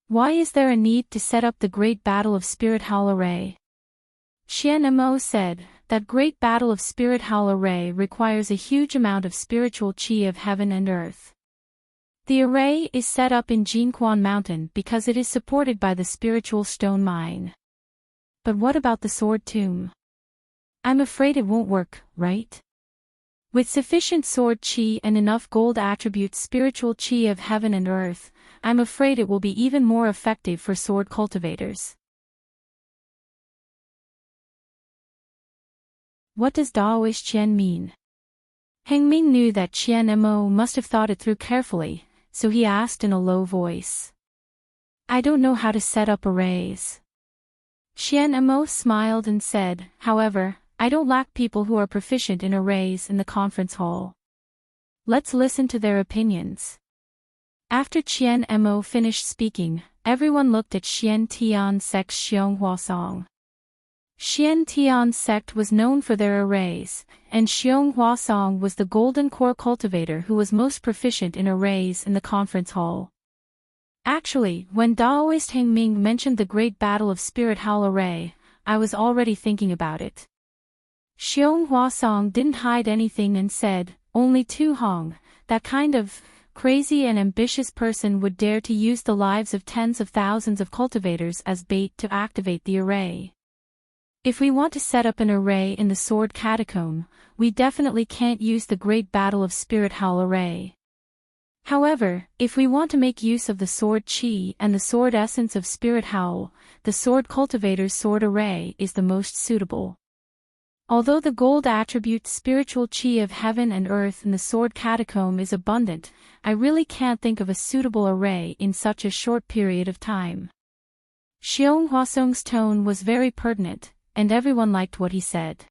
Why is there a need to set up the Great Battle of Spirit Howl array?" Xian Mo said, "That Great Battle of Spirit Howl array requires a huge amount of spiritual chi of heaven and earth. The array is set up in Jinquan Mountain because it is supported by the spiritual stone mine. But what about the sword tomb? I'm afraid it won't work, right? With sufficient sword chi and enough gold attributes spiritual chi of heaven and earth, I'm afraid it will be even more effective for sword cultivators." What does Daoist Qian mean? Heng Ming knew that Qian Mo must have thought it through carefully, so he asked in a low voice. "I don't know how to set up arrays." Qian Mo smiled and said, "However, I don't lack people who are proficient in arrays in the conference hall. Let's listen to their opinions." After Qian Mo finished speaking, everyone looked at Xian Tian Sek's Xiong Huasong. Xian Tian's sect was known for their arrays, and Xiong Huasong was the golden core cultivator who was most proficient in arrays in the conference hall. Actually, when Daoist Heng Ming mentioned the Great Battle of Spirit Howl Array, I was already thinking about it. Xiong Huasong didn't hide anything and said, only Tu Hong, that kind of crazy and ambitious person would dare to use the lives of tens of thousands of cultivators as bait to activate the array. If we want to set up an array in the Sword Catacomb, we definitely can't use the Great Battle of Spirit Howl Array. However, if we want to make use of the Sword Chi and the Sword Essence of Spirit Howl, the Sword Cultivator's Sword Array is the most suitable. Although the gold attribute spiritual chi of heaven and earth in the Sword Catacomb is abundant, I really can't think of a suitable array in such a short period of time. Xiong Huasong's tone was very pertinent, and everyone liked what he said.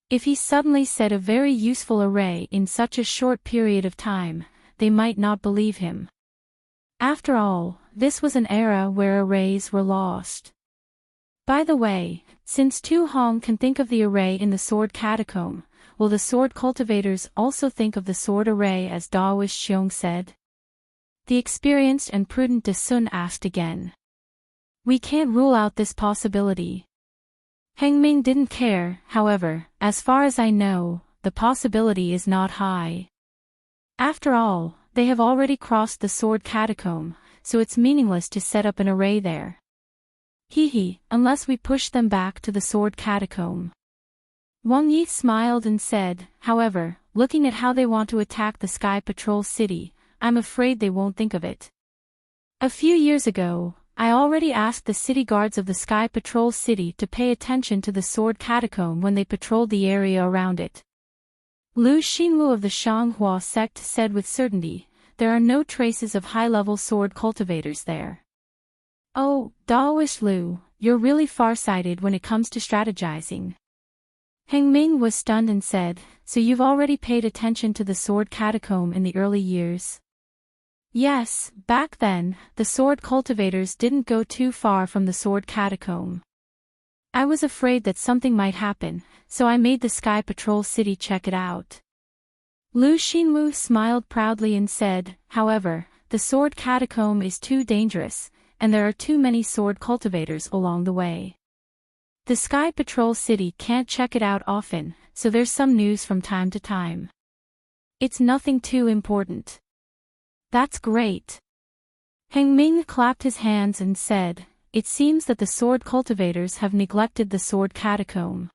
If he suddenly said a very useful array in such a short period of time, they might not believe him. After all, this was an era where arrays were lost. By the way, since Tu Hong can think of the array in the Sword Catacomb, will the Sword Cultivators also think of the Sword Array as Daoist Xiong said? The experienced and prudent De Sun asked again. We can't rule out this possibility. Heng Ming didn't care, however, as far as I know, the possibility is not high. After all, they have already crossed the Sword Catacomb, so it's meaningless to set up an array there. Unless we push them back to the Sword Catacomb. Wang Yi smiled and said, however, looking at how they want to attack the Sky Patrol City, I'm afraid they won't think of it. A few years ago, I already asked the city guards of the Sky Patrol City to pay attention to the Sword Catacomb when they patrolled the area around it. Lu Xinlu of the Shanghua sect said with certainty, there are no traces of high-level sword cultivators there. Oh, Daoist Lu, you're really far-sighted when it comes to strategizing. Heng Ming was stunned and said, so you've already paid attention to the Sword Catacomb in the early years? Yes, back then, the sword cultivators didn't go too far from the Sword Catacomb. I was afraid that something might happen, so I made the Sky Patrol City check it out. Lu Xinlu smiled proudly and said, however, the Sword Catacomb is too dangerous, and there are too many sword cultivators along the way. The Sky Patrol City can't check it out often, so there's some news from time to time. It's nothing too important. That's great. Heng Ming clapped his hands and said, it seems that the sword cultivators have neglected the Sword Catacomb.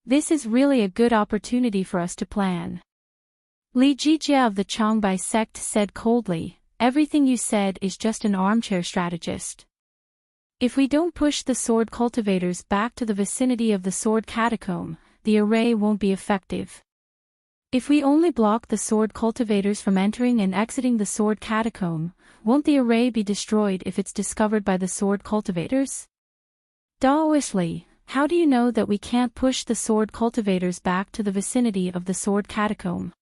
This is really a good opportunity for us to plan. Li Jijia of the Changbai sect said coldly, everything you said is just an armchair strategist. If we don't push the sword cultivators back to the vicinity of the Sword Catacomb, the array won't be effective. If we only block the sword cultivators from entering and exiting the Sword Catacomb, won't the array be destroyed if it's discovered by the sword cultivators? Daoist Li, how do you know that we can't push the sword cultivators back to the vicinity of the Sword Catacomb?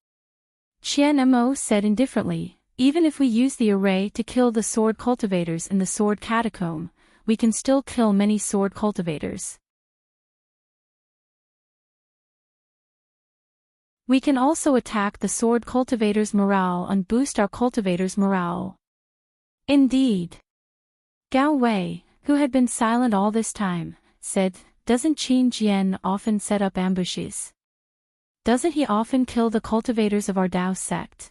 Qian Mo said indifferently, even if we use the array to kill the sword cultivators in the Sword Catacomb, we can still kill many sword cultivators. We can also attack the sword cultivators' morale and boost our cultivators' morale. Indeed. Gao Wei, who had been silent all this time, said, doesn't Qin Jian often set up ambushes? Doesn't he often kill the cultivators of our Dao sect?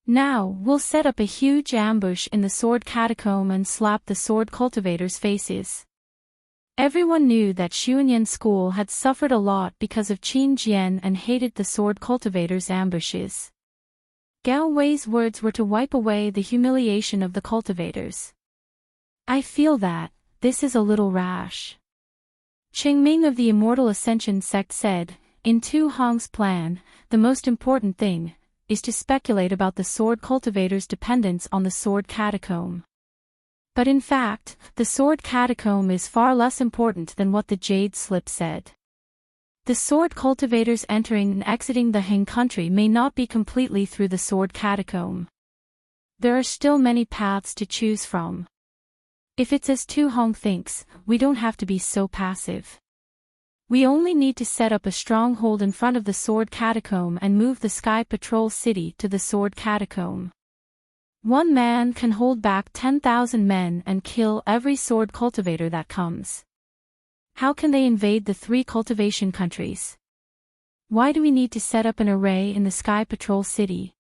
Now, we'll set up a huge ambush in the Sword Catacomb and slap the sword cultivators' faces. Everyone knew that Xuanyan school had suffered a lot because of Qin Jian and hated the sword cultivators' ambushes. Gao Wei's words were to wipe away the humiliation of the cultivators. I feel that this is a little rash. Qingming of the Immortal Ascension sect said, in Tu Hong's plan, the most important thing is to speculate about the sword cultivators' dependence on the Sword Catacomb. But in fact, the Sword Catacomb is far less important than what the Jade Slip said. The sword cultivators entering and exiting the Heng country may not be completely through the Sword Catacomb. There are still many paths to choose from. If it's as Tu Hong thinks, we don't have to be so passive. We only need to set up a stronghold in front of the Sword Catacomb and move the Sky Patrol City to the Sword Catacomb. One man can hold back 10,000 men and kill every sword cultivator that comes. How can they invade the 3 cultivation countries? Why do we need to set up an array in the Sky Patrol City?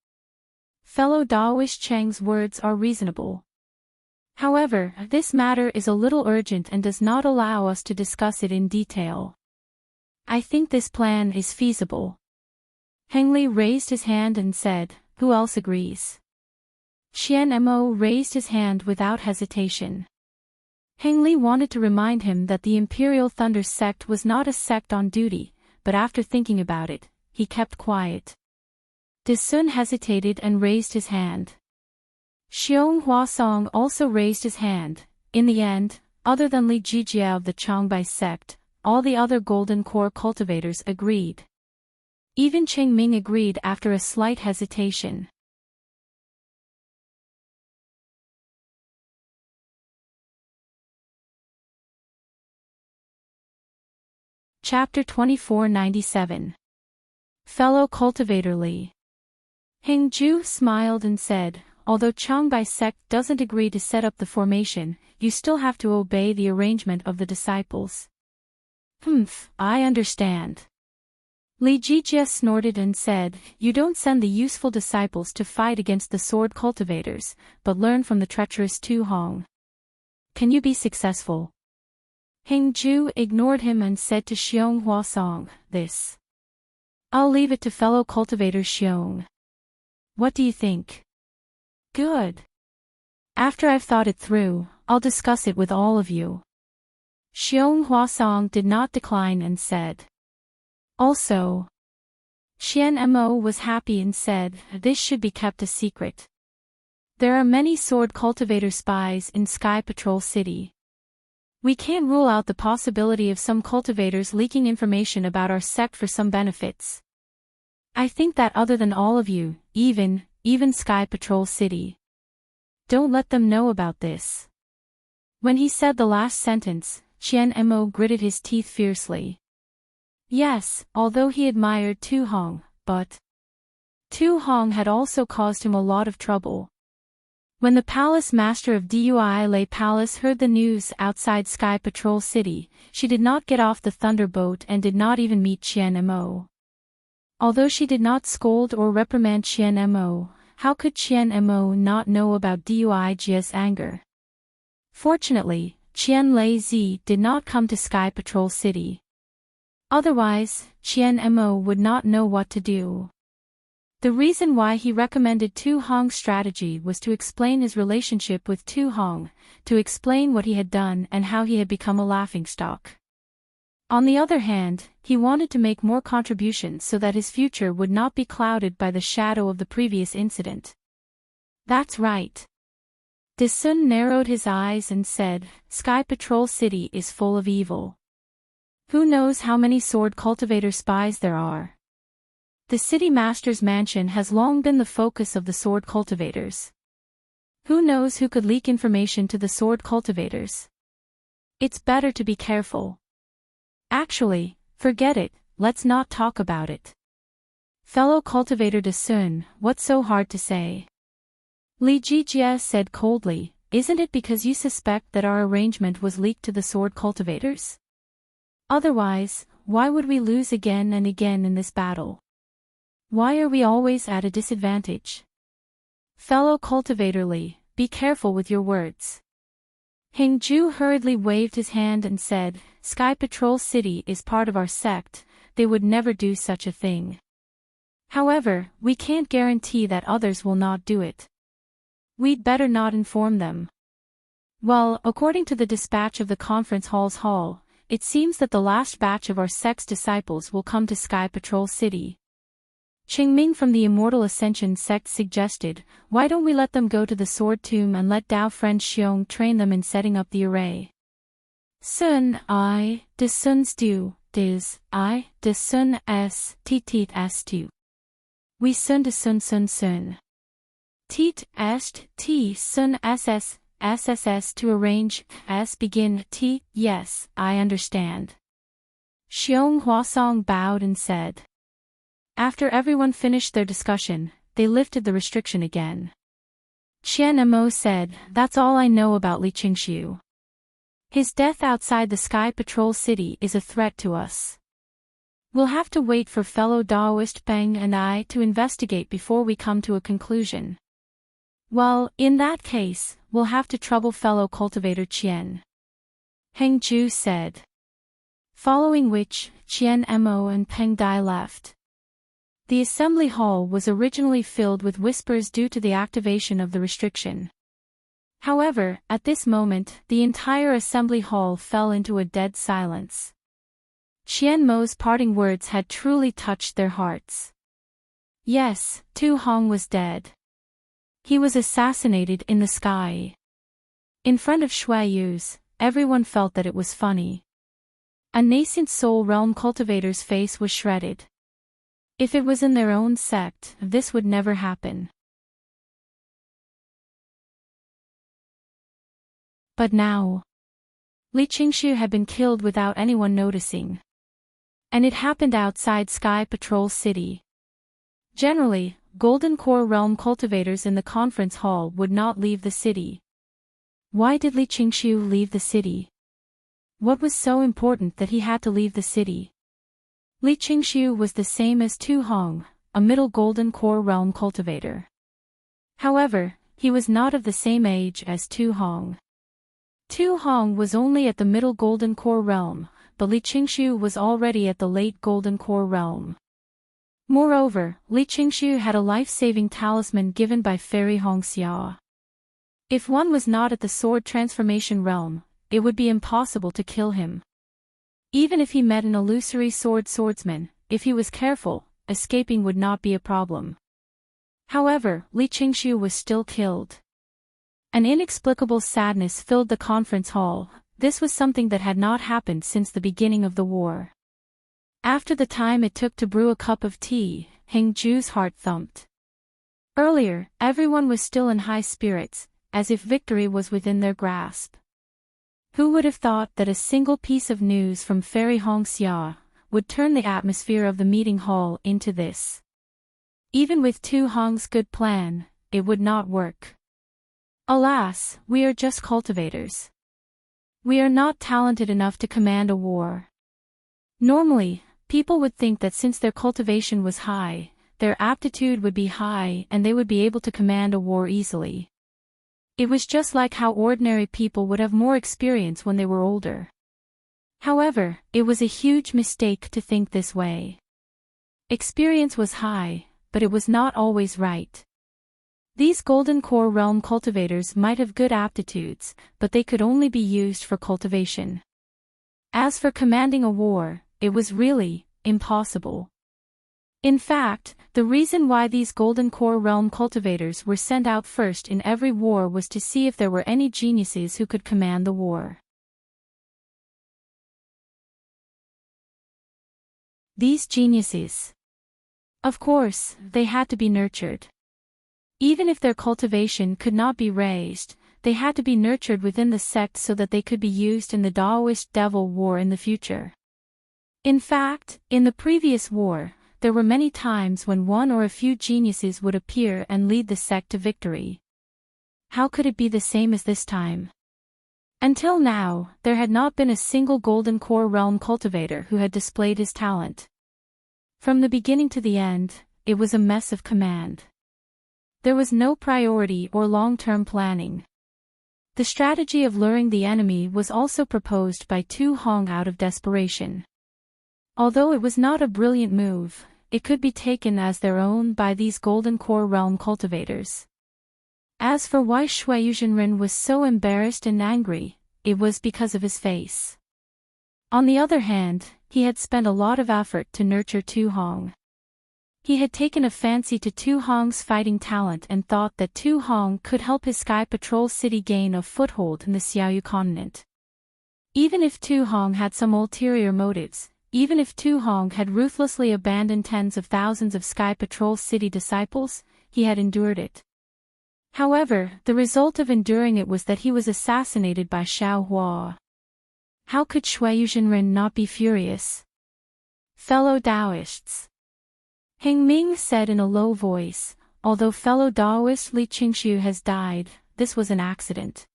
Fellow Daoist Cheng's words are reasonable. However, this matter is a little urgent and does not allow us to discuss it in detail. I think this plan is feasible. Hengli raised his hand and said, "Who else agrees?" Qian Mo raised his hand without hesitation. Hengli wanted to remind him that the Imperial Thunder sect was not a sect on duty, but after thinking about it, he kept quiet. De Sun hesitated and raised his hand. Xiong Huasong also raised his hand. In the end, other than Li Jijia of the Changbai sect, all the other Golden Core cultivators agreed. Even Qingming agreed after a slight hesitation. Chapter 2497. Fellow Cultivator Li. Hengju smiled and said, "Although Changbai sect doesn't agree to set up the formation, you still have to obey the arrangement of the disciples." I understand. Li Jijia snorted and said, "You don't send the useful disciples to fight against the sword cultivators, but learn from the treacherous Tu Hong. Can you be successful?" Hengju ignored him and said to Xiong Huasong, "This. I'll leave it to fellow cultivator Xiong. What do you think?" "Good. After I've thought it through, I'll discuss it with all of you." Xiong Huasong did not decline and said. "Also." Qian Mo was happy and said, "This should be kept a secret. There are many sword cultivator spies in Sky Patrol City. We can't rule out the possibility of some cultivators leaking information about our sect for some benefits. I think that other than all of you, even Sky Patrol City. Don't let them know about this." When he said the last sentence, Qian Mo gritted his teeth fiercely. Yes, although he admired Tu Hong, but Tu Hong had also caused him a lot of trouble. When the palace master of Dui Lei Palace heard the news outside Sky Patrol City, she did not get off the thunderboat and did not even meet Qian Mo. Although she did not scold or reprimand Qian Mo, how could Qian Mo not know about Dui Jia's anger? Fortunately, Qian Lei Zi did not come to Sky Patrol City. Otherwise, Qian Mo would not know what to do. The reason why he recommended Tu Hong's strategy was to explain his relationship with Tu Hong, to explain what he had done and how he had become a laughingstock. On the other hand, he wanted to make more contributions so that his future would not be clouded by the shadow of the previous incident. That's right. De Sun narrowed his eyes and said, "Sky Patrol City is full of evil. Who knows how many sword cultivator spies there are? The city master's mansion has long been the focus of the sword cultivators. Who knows who could leak information to the sword cultivators? It's better to be careful. Actually, forget it, let's not talk about it." Fellow cultivator De Sun, what's so hard to say? Li Jijia said coldly, "Isn't it because you suspect that our arrangement was leaked to the sword cultivators? Otherwise, why would we lose again and again in this battle? Why are we always at a disadvantage?" Fellow cultivator Li, be careful with your words. Hengju hurriedly waved his hand and said, "Sky Patrol City is part of our sect, they would never do such a thing. However, we can't guarantee that others will not do it. We'd better not inform them." Well, according to the dispatch of the conference hall's hall, it seems that the last batch of our sect's disciples will come to Sky Patrol City. Qingming from the Immortal Ascension sect suggested, "Why don't we let them go to the Sword Tomb and let Dao friend Xiong train them in setting up the array?" Sun I, de Sun's du, dis, I, de Sun s, tit s tu. We Sun de Sun Sun Sun. Tit est, t Sun ss, sss to arrange, s begin, t, yes, I understand. Xiong Huasong bowed and said. After everyone finished their discussion, they lifted the restriction again. Qian Mo said, "That's all I know about Li Qingxiu. His death outside the Sky Patrol City is a threat to us. We'll have to wait for fellow Daoist Beng and I to investigate before we come to a conclusion." "Well, in that case, we'll have to trouble fellow cultivator Qian," Heng Ju said. Following which, Qian Mo and Peng Dai left. The assembly hall was originally filled with whispers due to the activation of the restriction. However, at this moment, the entire assembly hall fell into a dead silence. Qian Mo's parting words had truly touched their hearts. Yes, Tu Hong was dead. He was assassinated in the sky. In front of Shui Yu's, everyone felt that it was funny. A nascent soul realm cultivator's face was shredded. If it was in their own sect, this would never happen. But now, Li Qingxiu had been killed without anyone noticing. And it happened outside Sky Patrol City. Generally, Golden Core Realm cultivators in the conference hall would not leave the city. Why did Li Qingxiu leave the city? What was so important that he had to leave the city? Li Qingxiu was the same as Tu Hong, a middle Golden Core Realm cultivator. However, he was not of the same age as Tu Hong. Tu Hong was only at the middle Golden Core Realm, but Li Qingxiu was already at the late Golden Core Realm. Moreover, Li Qingxiu had a life-saving talisman given by Fairy Hongxia. If one was not at the sword transformation realm, it would be impossible to kill him. Even if he met an illusory swordsman, if he was careful, escaping would not be a problem. However, Li Qingxiu was still killed. An inexplicable sadness filled the conference hall. This was something that had not happened since the beginning of the war. After the time it took to brew a cup of tea, Heng Ju's heart thumped. Earlier, everyone was still in high spirits, as if victory was within their grasp. Who would have thought that a single piece of news from Fairy Hongxia would turn the atmosphere of the meeting hall into this? Even with Tu Hong's good plan, it would not work. Alas, we are just cultivators. We are not talented enough to command a war. Normally, people would think that since their cultivation was high, their aptitude would be high and they would be able to command a war easily. It was just like how ordinary people would have more experience when they were older. However, it was a huge mistake to think this way. Experience was high, but it was not always right. These Golden Core Realm cultivators might have good aptitudes, but they could only be used for cultivation. As for commanding a war, it was really impossible. In fact, the reason why these Golden Core Realm cultivators were sent out first in every war was to see if there were any geniuses who could command the war. These geniuses. Of course, they had to be nurtured. Even if their cultivation could not be raised, they had to be nurtured within the sect so that they could be used in the Daoist Devil War in the future. In fact, in the previous war, there were many times when one or a few geniuses would appear and lead the sect to victory. How could it be the same as this time? Until now, there had not been a single Golden Core Realm cultivator who had displayed his talent. From the beginning to the end, it was a mess of command. There was no priority or long-term planning. The strategy of luring the enemy was also proposed by Tu Hong out of desperation. Although it was not a brilliant move, it could be taken as their own by these Golden Core Realm cultivators. As for why Shui Yuzhenren was so embarrassed and angry, it was because of his face. On the other hand, he had spent a lot of effort to nurture Tu Hong. He had taken a fancy to Tu Hong's fighting talent and thought that Tu Hong could help his Sky Patrol City gain a foothold in the Xiaoyu continent. Even if Tu Hong had some ulterior motives, even if Tu Hong had ruthlessly abandoned tens of thousands of Sky Patrol City disciples, he had endured it. However, the result of enduring it was that he was assassinated by Xiao Hua. How could Shui Yuzhenren not be furious? Fellow Taoists. Heng Ming said in a low voice, although fellow Taoist Li Qingshu has died, this was an accident.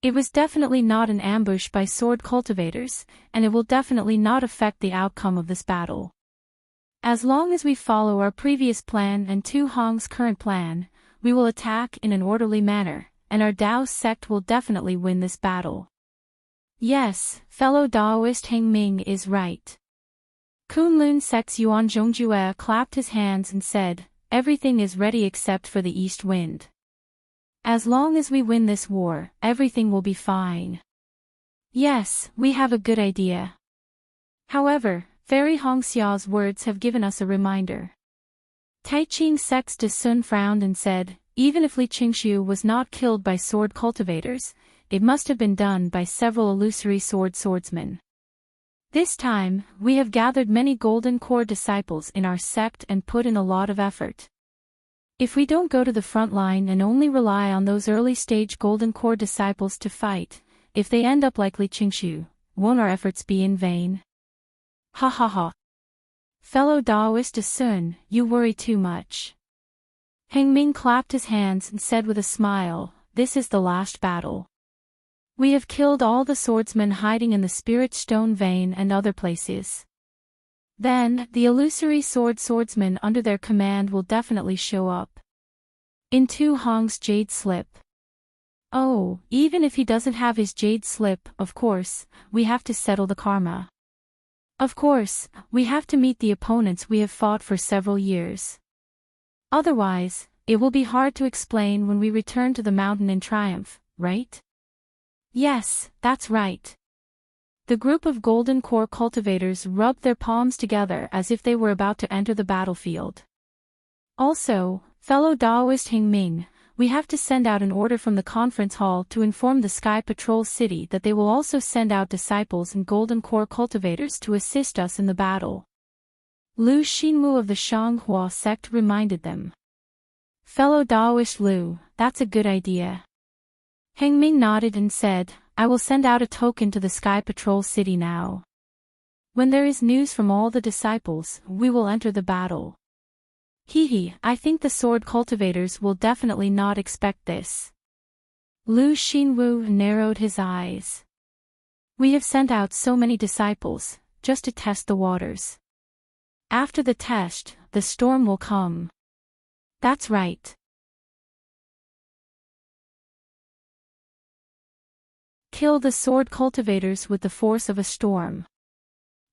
It was definitely not an ambush by sword cultivators, and it will definitely not affect the outcome of this battle. As long as we follow our previous plan and Tu Hong's current plan, we will attack in an orderly manner, and our Dao sect will definitely win this battle. Yes, fellow Daoist Heng Ming is right. Kunlun sect's Yuan Zhongjue clapped his hands and said, everything is ready except for the east wind. As long as we win this war, everything will be fine. Yes, we have a good idea. However, Fairy Hongxia's words have given us a reminder. Taiqing sect's De Sun frowned and said, even if Li Qingshu was not killed by sword cultivators, it must have been done by several illusory swordsmen. This time, we have gathered many golden core disciples in our sect and put in a lot of effort. If we don't go to the front line and only rely on those early-stage golden core disciples to fight, if they end up like Li Qingshu, won't our efforts be in vain? Ha ha ha. Fellow Daoist De Sun, you worry too much. Heng Ming clapped his hands and said with a smile, this is the last battle. We have killed all the swordsmen hiding in the Spirit Stone Vein and other places. Then, the illusory swordsmen under their command will definitely show up. In Tu Hong's jade slip. Oh, even if he doesn't have his jade slip, of course, we have to settle the karma. Of course, we have to meet the opponents we have fought for several years. Otherwise, it will be hard to explain when we return to the mountain in triumph, right? Yes, that's right. The group of golden core cultivators rubbed their palms together as if they were about to enter the battlefield. Also, fellow Daoist Heng Ming, we have to send out an order from the conference hall to inform the Sky Patrol City that they will also send out disciples and golden core cultivators to assist us in the battle. Lu Xinmu of the Shanghua sect reminded them. Fellow Daoist Lu, that's a good idea. Heng Ming nodded and said, I will send out a token to the Sky Patrol City now. When there is news from all the disciples, we will enter the battle. I think the sword cultivators will definitely not expect this. Lu Xinwu narrowed his eyes. We have sent out so many disciples, just to test the waters. After the test, the storm will come. That's right. Kill the sword cultivators with the force of a storm.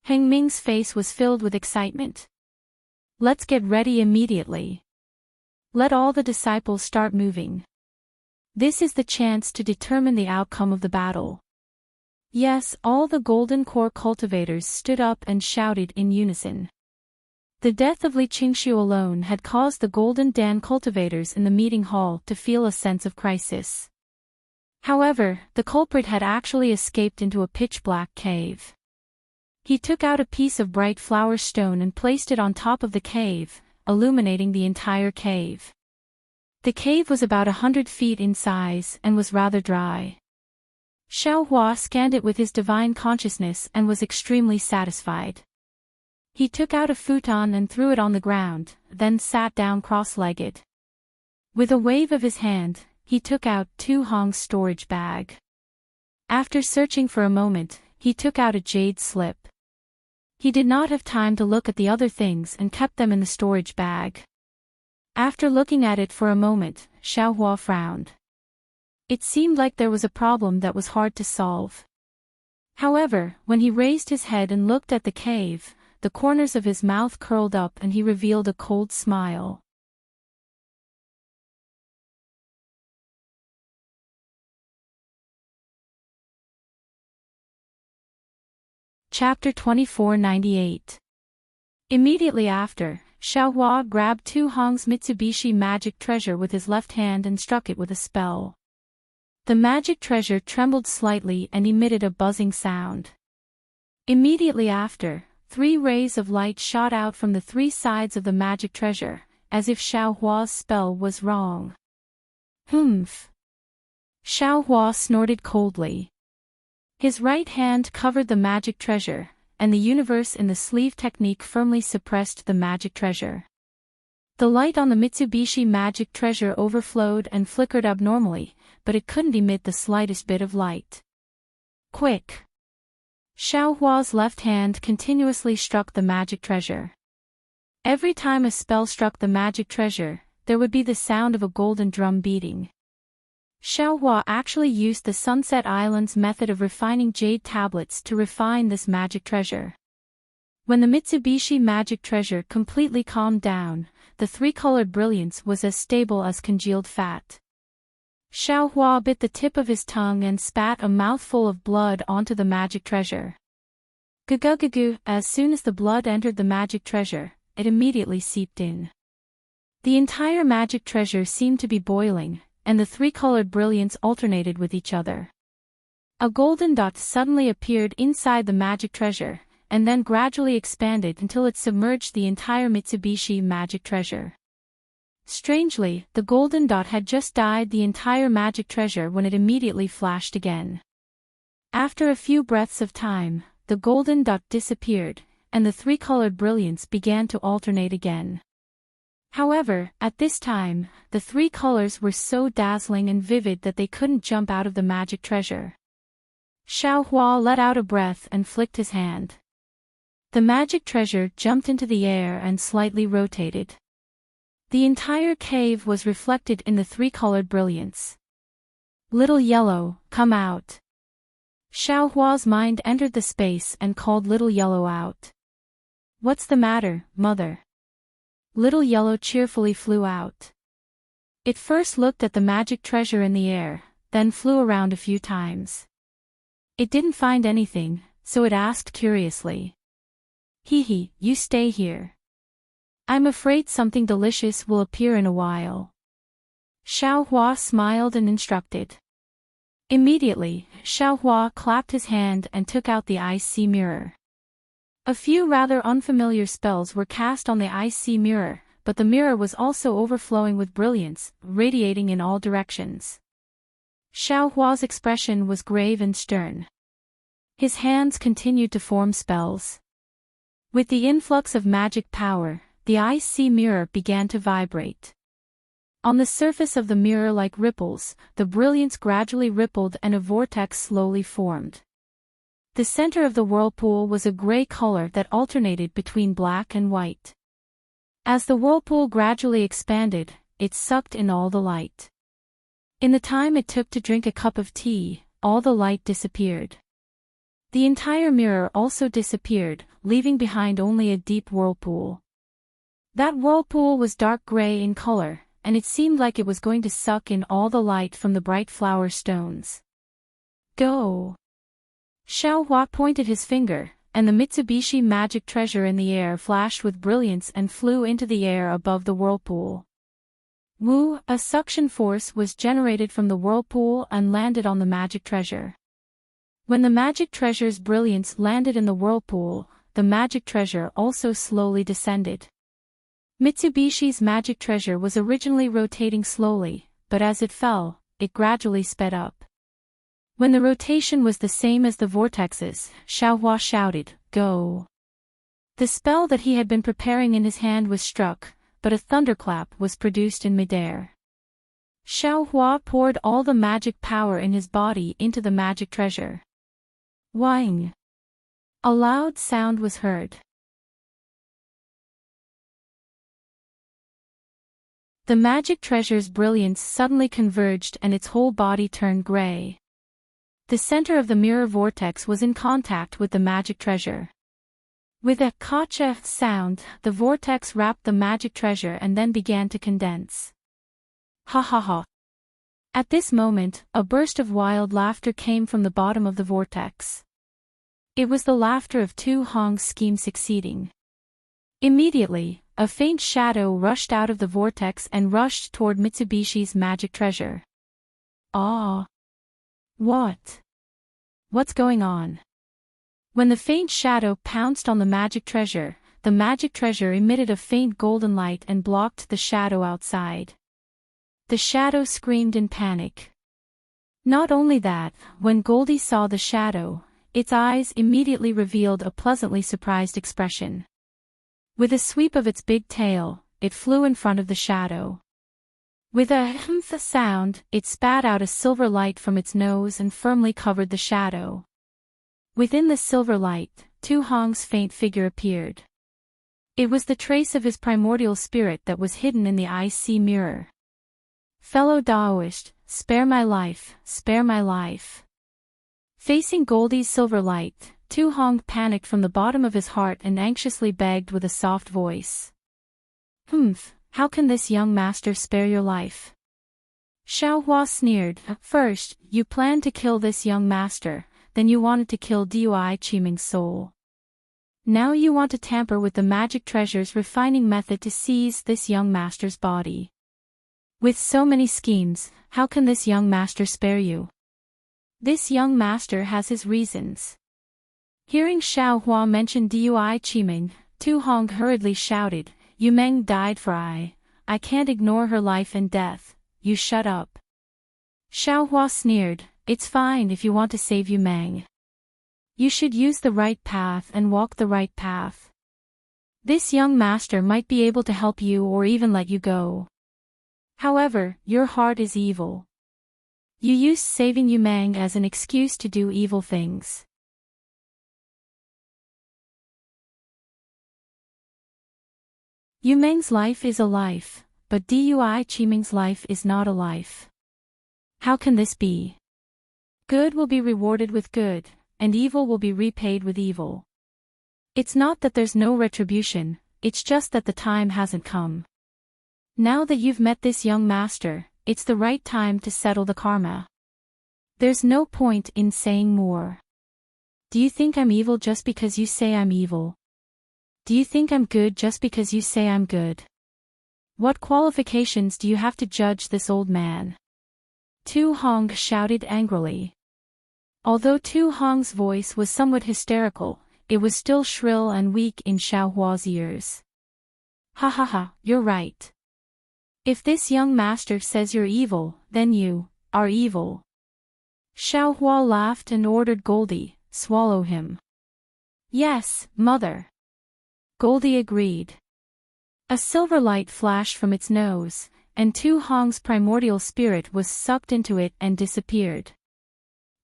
Heng Ming's face was filled with excitement. Let's get ready immediately. Let all the disciples start moving. This is the chance to determine the outcome of the battle. Yes, all the golden core cultivators stood up and shouted in unison. The death of Li Qingshu alone had caused the golden Dan cultivators in the meeting hall to feel a sense of crisis. However, the culprit had actually escaped into a pitch-black cave. He took out a piece of bright flower stone and placed it on top of the cave, illuminating the entire cave. The cave was about 100 feet in size and was rather dry. Xiao Hua scanned it with his divine consciousness and was extremely satisfied. He took out a futon and threw it on the ground, then sat down cross-legged. With a wave of his hand, he took out Tu Hong's storage bag. After searching for a moment, he took out a jade slip. He did not have time to look at the other things and kept them in the storage bag. After looking at it for a moment, Xiao Hua frowned. It seemed like there was a problem that was hard to solve. However, when he raised his head and looked at the cave, the corners of his mouth curled up and he revealed a cold smile. Chapter 2498. Immediately after, Xiao Hua grabbed Tu Hong's Mitsubishi magic treasure with his left hand and struck it with a spell. The magic treasure trembled slightly and emitted a buzzing sound. Immediately after, 3 rays of light shot out from the 3 sides of the magic treasure, as if Xiao Hua's spell was wrong. Humph! Xiao Hua snorted coldly. His right hand covered the magic treasure, and the universe in the sleeve technique firmly suppressed the magic treasure. The light on the Mitsubishi magic treasure overflowed and flickered abnormally, but it couldn't emit the slightest bit of light. Quick! Xiaohua's left hand continuously struck the magic treasure. Every time a spell struck the magic treasure, there would be the sound of a golden drum beating. Xiaohua actually used the Sunset Islands method of refining jade tablets to refine this magic treasure. When the Mitsubishi magic treasure completely calmed down, the three-colored brilliance was as stable as congealed fat. Xiaohua bit the tip of his tongue and spat a mouthful of blood onto the magic treasure. Gugugugu, as soon as the blood entered the magic treasure, it immediately seeped in. The entire magic treasure seemed to be boiling, and the three-colored brilliance alternated with each other. A golden dot suddenly appeared inside the magic treasure, and then gradually expanded until it submerged the entire Mitsubishi magic treasure. Strangely, the golden dot had just dyed the entire magic treasure when it immediately flashed again. After a few breaths of time, the golden dot disappeared, and the three-colored brilliance began to alternate again. However, at this time, the three colors were so dazzling and vivid that they couldn't jump out of the magic treasure. Xiaohua let out a breath and flicked his hand. The magic treasure jumped into the air and slightly rotated. The entire cave was reflected in the three-colored brilliance. Little Yellow, come out. Xiaohua's mind entered the space and called Little Yellow out. What's the matter, mother? Little Yellow cheerfully flew out. It first looked at the magic treasure in the air, then flew around a few times. It didn't find anything, so it asked curiously. Hee, you stay here. I'm afraid something delicious will appear in a while. Xiaohua smiled and instructed. Immediately, Xiaohua clapped his hand and took out the ice sea mirror. A few rather unfamiliar spells were cast on the ice sea mirror, but the mirror was also overflowing with brilliance, radiating in all directions. Xiaohua's expression was grave and stern. His hands continued to form spells. With the influx of magic power, the ice sea mirror began to vibrate. On the surface of the mirror like ripples, the brilliance gradually rippled and a vortex slowly formed. The center of the whirlpool was a gray color that alternated between black and white. As the whirlpool gradually expanded, it sucked in all the light. In the time it took to drink a cup of tea, all the light disappeared. The entire mirror also disappeared, leaving behind only a deep whirlpool. That whirlpool was dark gray in color, and it seemed like it was going to suck in all the light from the bright flower stones. Go! Xiaohua pointed his finger, and the Mitsubishi magic treasure in the air flashed with brilliance and flew into the air above the whirlpool. Woo! A suction force was generated from the whirlpool and landed on the magic treasure. When the magic treasure's brilliance landed in the whirlpool, the magic treasure also slowly descended. Mitsubishi's magic treasure was originally rotating slowly, but as it fell, it gradually sped up. When the rotation was the same as the vortexes, Xiaohua shouted, "Go!" The spell that he had been preparing in his hand was struck, but a thunderclap was produced in midair. Xiaohua poured all the magic power in his body into the magic treasure. Whing! A loud sound was heard. The magic treasure's brilliance suddenly converged and its whole body turned gray. The center of the mirror vortex was in contact with the magic treasure. With a "kacha" sound, the vortex wrapped the magic treasure and then began to condense. Ha ha ha! At this moment, a burst of wild laughter came from the bottom of the vortex. It was the laughter of two Hong's scheme succeeding. Immediately, a faint shadow rushed out of the vortex and rushed toward Mitsubishi's magic treasure. Ah! What? What's going on? When the faint shadow pounced on the magic treasure emitted a faint golden light and blocked the shadow outside. The shadow screamed in panic. Not only that, when Goldie saw the shadow, its eyes immediately revealed a pleasantly surprised expression. With a sweep of its big tail, it flew in front of the shadow. With a humph sound, it spat out a silver light from its nose and firmly covered the shadow. Within the silver light, Tu Hong's faint figure appeared. It was the trace of his primordial spirit that was hidden in the icy mirror. "Fellow Daoist, spare my life, spare my life." Facing Goldie's silver light, Tu Hong panicked from the bottom of his heart and anxiously begged with a soft voice. How can this young master spare your life?" Xiaohua sneered. "First, you planned to kill this young master, then you wanted to kill Dui Qiming's soul. Now you want to tamper with the magic treasure's refining method to seize this young master's body. With so many schemes, how can this young master spare you?" "This young master has his reasons." Hearing Xiaohua mention Dui Qiming, Tu Hong hurriedly shouted, "Yu Meng died for I can't ignore her life and death, you shut up." Xiaohua sneered, "It's fine if you want to save Yu Meng. You should use the right path and walk the right path. This young master might be able to help you or even let you go. However, your heart is evil. You used saving Yu Meng as an excuse to do evil things." Yu Meng's life is a life, but Dui Qiming's life is not a life. How can this be? Good will be rewarded with good, and evil will be repaid with evil. It's not that there's no retribution, it's just that the time hasn't come. Now that you've met this young master, it's the right time to settle the karma. There's no point in saying more. Do you think I'm evil just because you say I'm evil? Do you think I'm good just because you say I'm good? What qualifications do you have to judge this old man?" Tu Hong shouted angrily. Although Tu Hong's voice was somewhat hysterical, it was still shrill and weak in Xiaohua's ears. "Ha ha ha, you're right. If this young master says you're evil, then you are evil." Xiaohua laughed and ordered Goldie, "Swallow him." "Yes, mother." Goldie agreed. A silver light flashed from its nose, and Tu Hong's primordial spirit was sucked into it and disappeared.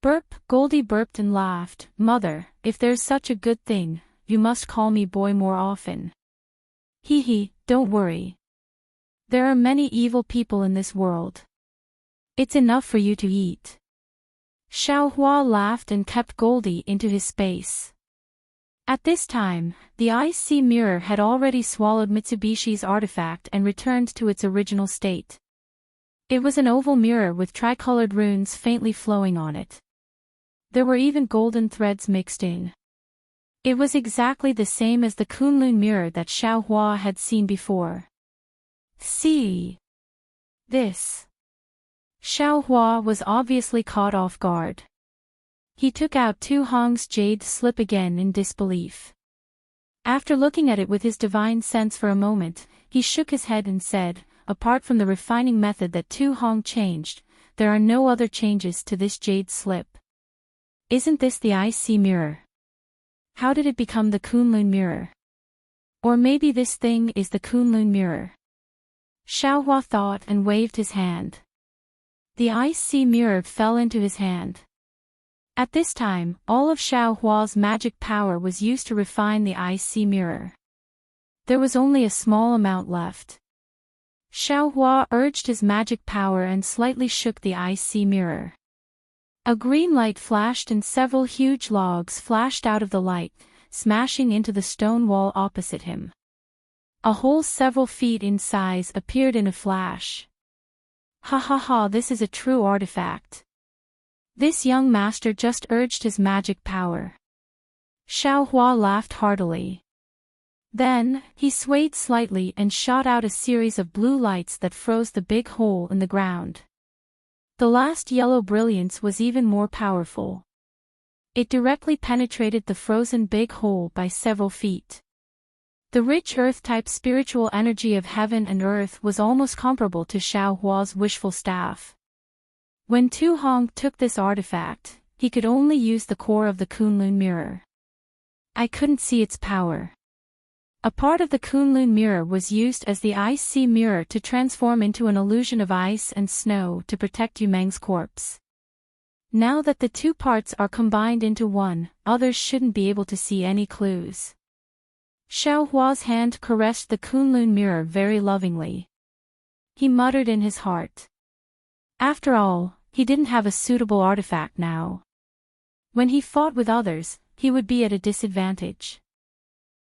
Burp, Goldie burped and laughed. "Mother, if there's such a good thing, you must call me boy more often." "Hee, don't worry. There are many evil people in this world. It's enough for you to eat." Xiaohua laughed and kept Goldie into his space. At this time, the icy mirror had already swallowed Mitsubishi's artifact and returned to its original state. It was an oval mirror with tricolored runes faintly flowing on it. There were even golden threads mixed in. It was exactly the same as the Kunlun mirror that Xiaohua had seen before. "See this?" Xiaohua was obviously caught off guard. He took out Tu Hong's jade slip again in disbelief. After looking at it with his divine sense for a moment, he shook his head and said, "Apart from the refining method that Tu Hong changed, there are no other changes to this jade slip. Isn't this the icy mirror? How did it become the Kunlun mirror? Or maybe this thing is the Kunlun mirror." Xiaohua thought and waved his hand. The icy mirror fell into his hand. At this time, all of Xiaohua's magic power was used to refine the icy mirror. There was only a small amount left. Xiaohua urged his magic power and slightly shook the icy mirror. A green light flashed and several huge logs flashed out of the light, smashing into the stone wall opposite him. A hole several feet in size appeared in a flash. "Ha ha ha, this is a true artifact. This young master just urged his magic power." Xiaohua laughed heartily. Then, he swayed slightly and shot out a series of blue lights that froze the big hole in the ground. The last yellow brilliance was even more powerful. It directly penetrated the frozen big hole by several feet. The rich earth-type spiritual energy of heaven and earth was almost comparable to Xiaohua's wishful staff. When Tu Hong took this artifact, he could only use the core of the Kunlun mirror. I couldn't see its power. A part of the Kunlun mirror was used as the ice sea mirror to transform into an illusion of ice and snow to protect Yu Meng's corpse. Now that the two parts are combined into one, others shouldn't be able to see any clues. Xiao Hua's hand caressed the Kunlun mirror very lovingly. He muttered in his heart. After all, he didn't have a suitable artifact now. When he fought with others, he would be at a disadvantage.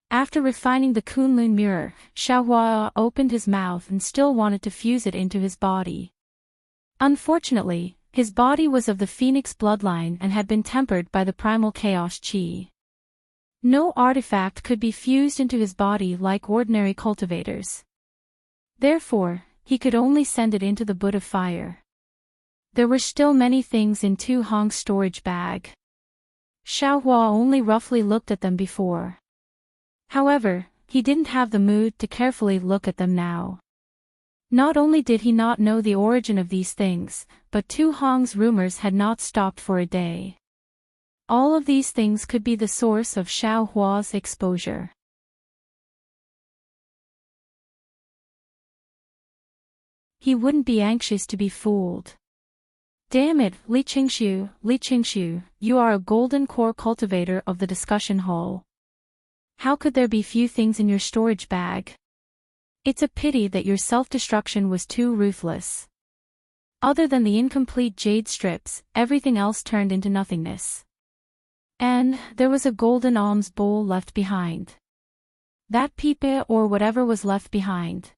After refining the Kunlun mirror, Xiao Hua opened his mouth and still wanted to fuse it into his body. Unfortunately, his body was of the Phoenix bloodline and had been tempered by the primal chaos chi. No artifact could be fused into his body like ordinary cultivators. Therefore, he could only send it into the Butt of Fire. There were still many things in Tu Hong's storage bag. Xiao Hua only roughly looked at them before. However, he didn't have the mood to carefully look at them now. Not only did he not know the origin of these things, but Tu Hong's rumors had not stopped for a day. All of these things could be the source of Xiao Hua's exposure. He wouldn't be anxious to be fooled. Damn it, Li Qingxiu, you are a golden core cultivator of the discussion hall. How could there be few things in your storage bag? It's a pity that your self-destruction was too ruthless. Other than the incomplete jade strips, everything else turned into nothingness. And there was a golden alms bowl left behind. That pipe or whatever was left behind.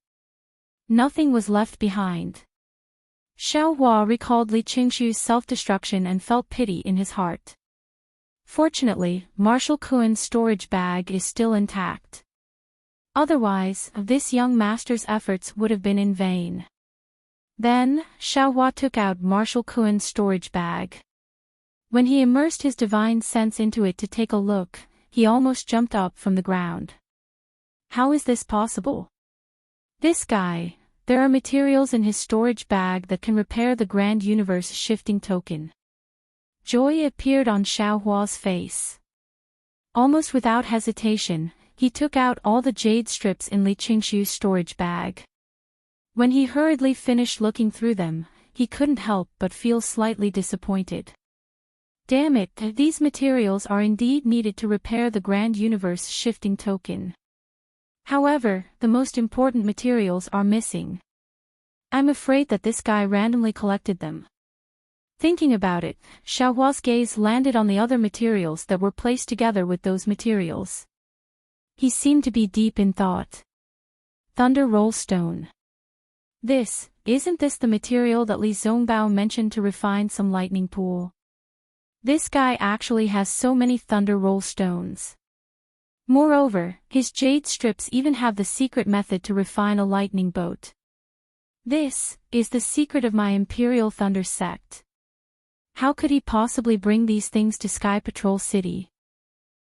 Nothing was left behind. Xiao Hua recalled Li Qingxiu's self-destruction and felt pity in his heart. Fortunately, Marshal Kuen's storage bag is still intact. Otherwise, this young master's efforts would have been in vain. Then, Xiao Hua took out Marshal Kuen's storage bag. When he immersed his divine sense into it to take a look, he almost jumped up from the ground. How is this possible? This guy, there are materials in his storage bag that can repair the Grand Universe shifting token. Joy appeared on Xiao Hua's face. Almost without hesitation, he took out all the jade strips in Li Qingxiu's storage bag. When he hurriedly finished looking through them, he couldn't help but feel slightly disappointed. Damn it, these materials are indeed needed to repair the Grand Universe shifting token. However, the most important materials are missing. I'm afraid that this guy randomly collected them. Thinking about it, Xiao Hua's gaze landed on the other materials that were placed together with those materials. He seemed to be deep in thought. Thunder Roll Stone. Isn't this the material that Li Zongbao mentioned to refine some lightning pool? This guy actually has so many Thunder Roll Stones. Moreover, his jade strips even have the secret method to refine a lightning boat. This is the secret of my Imperial Thunder sect. How could he possibly bring these things to Sky Patrol City?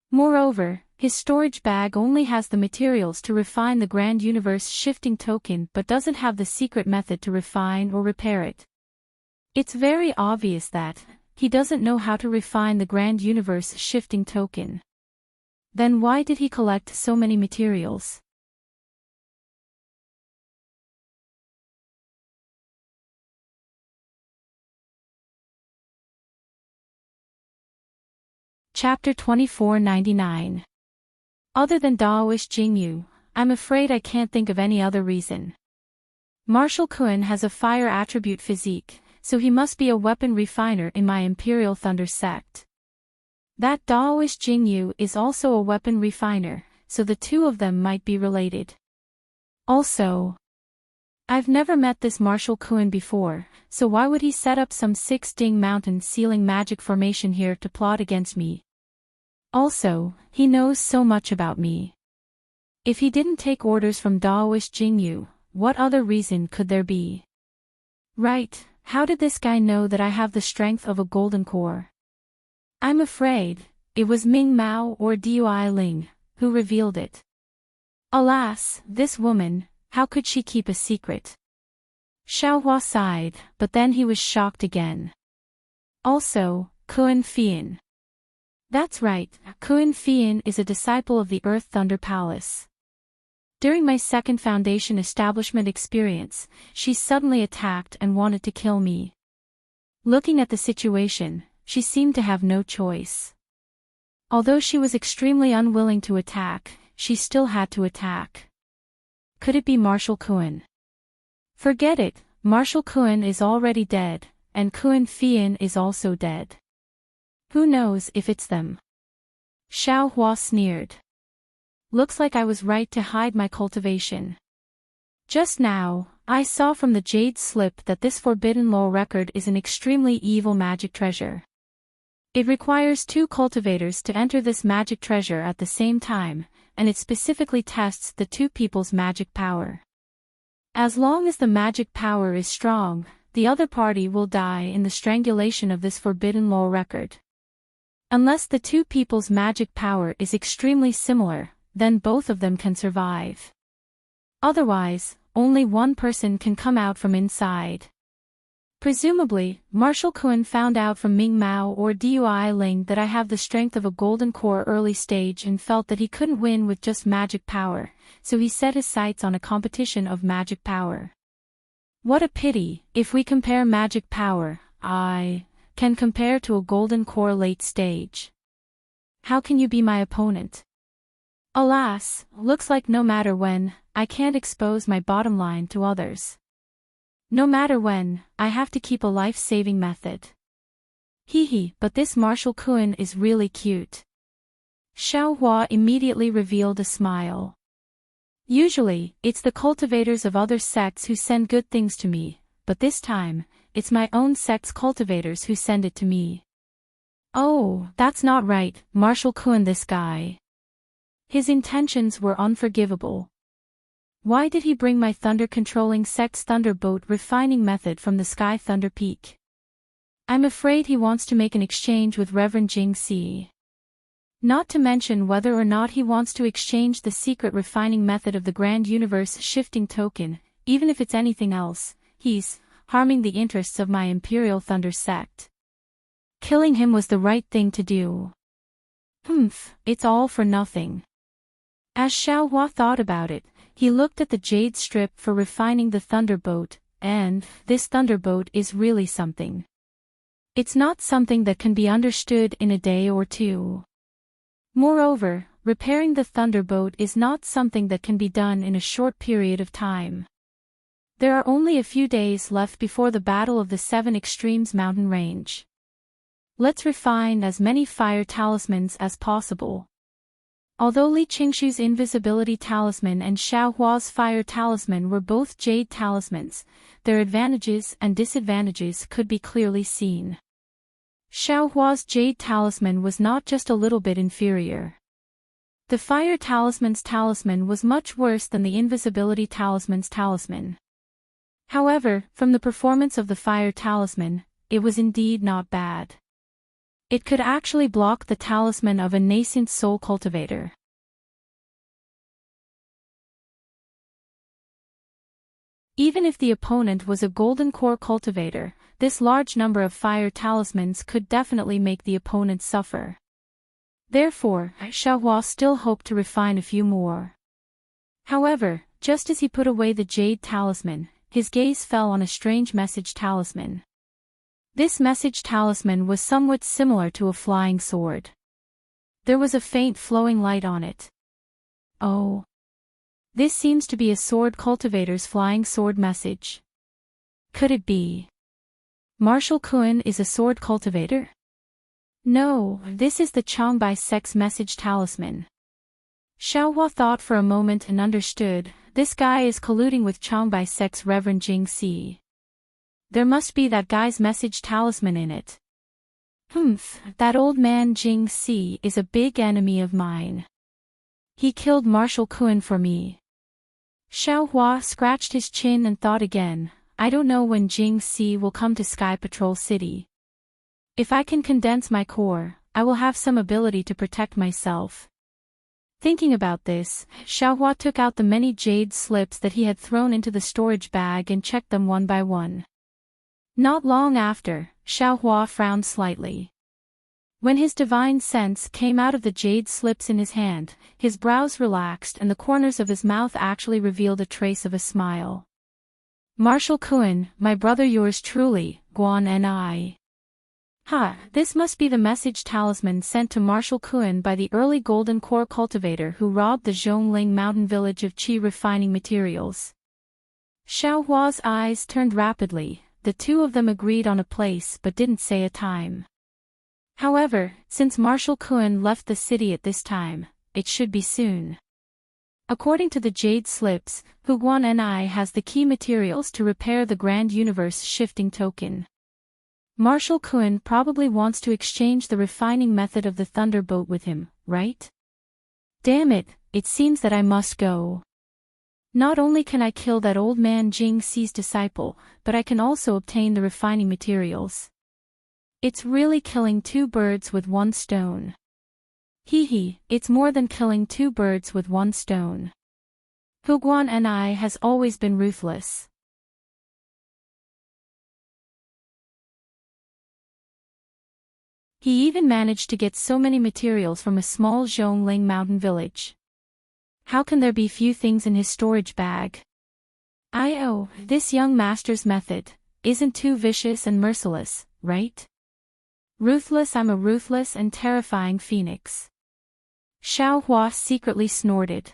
Moreover, his storage bag only has the materials to refine the Grand Universe shifting token but doesn't have the secret method to refine or repair it. It's very obvious that he doesn't know how to refine the Grand Universe shifting token. Then why did he collect so many materials? Chapter 2499. Other than Daoist Jingyu, I'm afraid I can't think of any other reason. Marshal Kuen has a fire attribute physique, so he must be a weapon refiner in my Imperial Thunder sect. That Daoist Jingyu is also a weapon refiner, so the two of them might be related. Also, I've never met this Marshal Kuen before, so why would he set up some 6-ding mountain ceiling magic formation here to plot against me? Also, he knows so much about me. If he didn't take orders from Daoist Jingyu, what other reason could there be? Right, how did this guy know that I have the strength of a golden core? I'm afraid it was Ming Mao or Dui Ling who revealed it. Alas, this woman, how could she keep a secret? Xiao Hua sighed, but then he was shocked again. Also, Kuan Fian. That's right, Kuan Fian is a disciple of the Earth Thunder Palace. During my second Foundation establishment experience, she suddenly attacked and wanted to kill me. Looking at the situation, she seemed to have no choice. Although she was extremely unwilling to attack, she still had to attack. Could it be Marshal Kuan? Forget it, Marshal Kuan is already dead, and Kuan Fian is also dead. Who knows if it's them? Xiao Hua sneered. Looks like I was right to hide my cultivation. Just now, I saw from the jade slip that this forbidden law record is an extremely evil magic treasure. It requires 2 cultivators to enter this magic treasure at the same time, and it specifically tests the 2 people's magic power. As long as the magic power is strong, the other party will die in the strangulation of this forbidden law record. Unless the 2 people's magic power is extremely similar, then both of them can survive. Otherwise, only one person can come out from inside. Presumably, Marshal Kuan found out from Ming Mao or Dui Ling that I have the strength of a golden core early stage and felt that he couldn't win with just magic power, so he set his sights on a competition of magic power. What a pity, if we compare magic power, I can compare to a golden core late stage. How can you be my opponent? Alas, looks like no matter when, I can't expose my bottom line to others. No matter when, I have to keep a life-saving method. Hee, but this Marshal Kuan is really cute. Xiao Hua immediately revealed a smile. Usually, it's the cultivators of other sects who send good things to me, but this time, it's my own sect's cultivators who send it to me. Oh, that's not right, Marshal Kuan, this guy. His intentions were unforgivable. Why did he bring my thunder-controlling sect's thunderboat refining method from the Sky Thunder Peak? I'm afraid he wants to make an exchange with Reverend Jing Si. Not to mention whether or not he wants to exchange the secret refining method of the Grand Universe Shifting Token, even if it's anything else, he's harming the interests of my Imperial Thunder sect. Killing him was the right thing to do. It's all for nothing. As Xiao Hua thought about it, he looked at the jade strip for refining the thunderboat, and this thunderboat is really something. It's not something that can be understood in a day or 2. Moreover, repairing the thunderboat is not something that can be done in a short period of time. There are only a few days left before the Battle of the 7 Extremes mountain range. Let's refine as many fire talismans as possible. Although Li Qingshu's invisibility talisman and Xiao Hua's fire talisman were both jade talismans, their advantages and disadvantages could be clearly seen. Xiao Hua's jade talisman was not just a little bit inferior. The fire talisman's talisman was much worse than the invisibility talisman's talisman. However, from the performance of the fire talisman, it was indeed not bad. It could actually block the talisman of a nascent soul cultivator. Even if the opponent was a golden core cultivator, this large number of fire talismans could definitely make the opponent suffer. Therefore, Xiao Hua still hoped to refine a few more. However, just as he put away the jade talisman, his gaze fell on a strange message talisman. This message talisman was somewhat similar to a flying sword. There was a faint flowing light on it. Oh. This seems to be a sword cultivator's flying sword message. Could it be? Marshal Kuan is a sword cultivator? No, this is the Changbai sect's message talisman. Xiao Hua thought for a moment and understood, this guy is colluding with Changbai sect's Reverend Jing Si. There must be that guy's message talisman in it. That old man Jing Si is a big enemy of mine. He killed Marshal Kuan for me. Xiao Hua scratched his chin and thought again, I don't know when Jing Si will come to Sky Patrol City. If I can condense my core, I will have some ability to protect myself. Thinking about this, Xiao Hua took out the many jade slips that he had thrown into the storage bag and checked them one by one. Not long after, Xiao Hua frowned slightly. When his divine sense came out of the jade slips in his hand, his brows relaxed and the corners of his mouth actually revealed a trace of a smile. Marshal Kuan, my brother, yours truly, Guan Ni. This must be the message talisman sent to Marshal Kuan by the early golden core cultivator who robbed the Zhongling mountain village of qi refining materials. Xiao Hua's eyes turned rapidly, the two of them agreed on a place but didn't say a time. However, since Marshal Kuan left the city at this time, it should be soon. According to the jade slips, Huguan Ni has the key materials to repair the Grand Universe shifting token. Marshal Kuan probably wants to exchange the refining method of the Thunderbolt with him, right? Damn it, it seems that I must go. Not only can I kill that old man Jing Xi's disciple, but I can also obtain the refining materials. It's really killing two birds with one stone. It's more than killing two birds with one stone. Huguan Ni has always been ruthless. He even managed to get so many materials from a small Zhongling mountain village. How can there be few things in his storage bag? This young master's method isn't too vicious and merciless, right? Ruthless, I'm a ruthless and terrifying phoenix. Xiao Hua secretly snorted.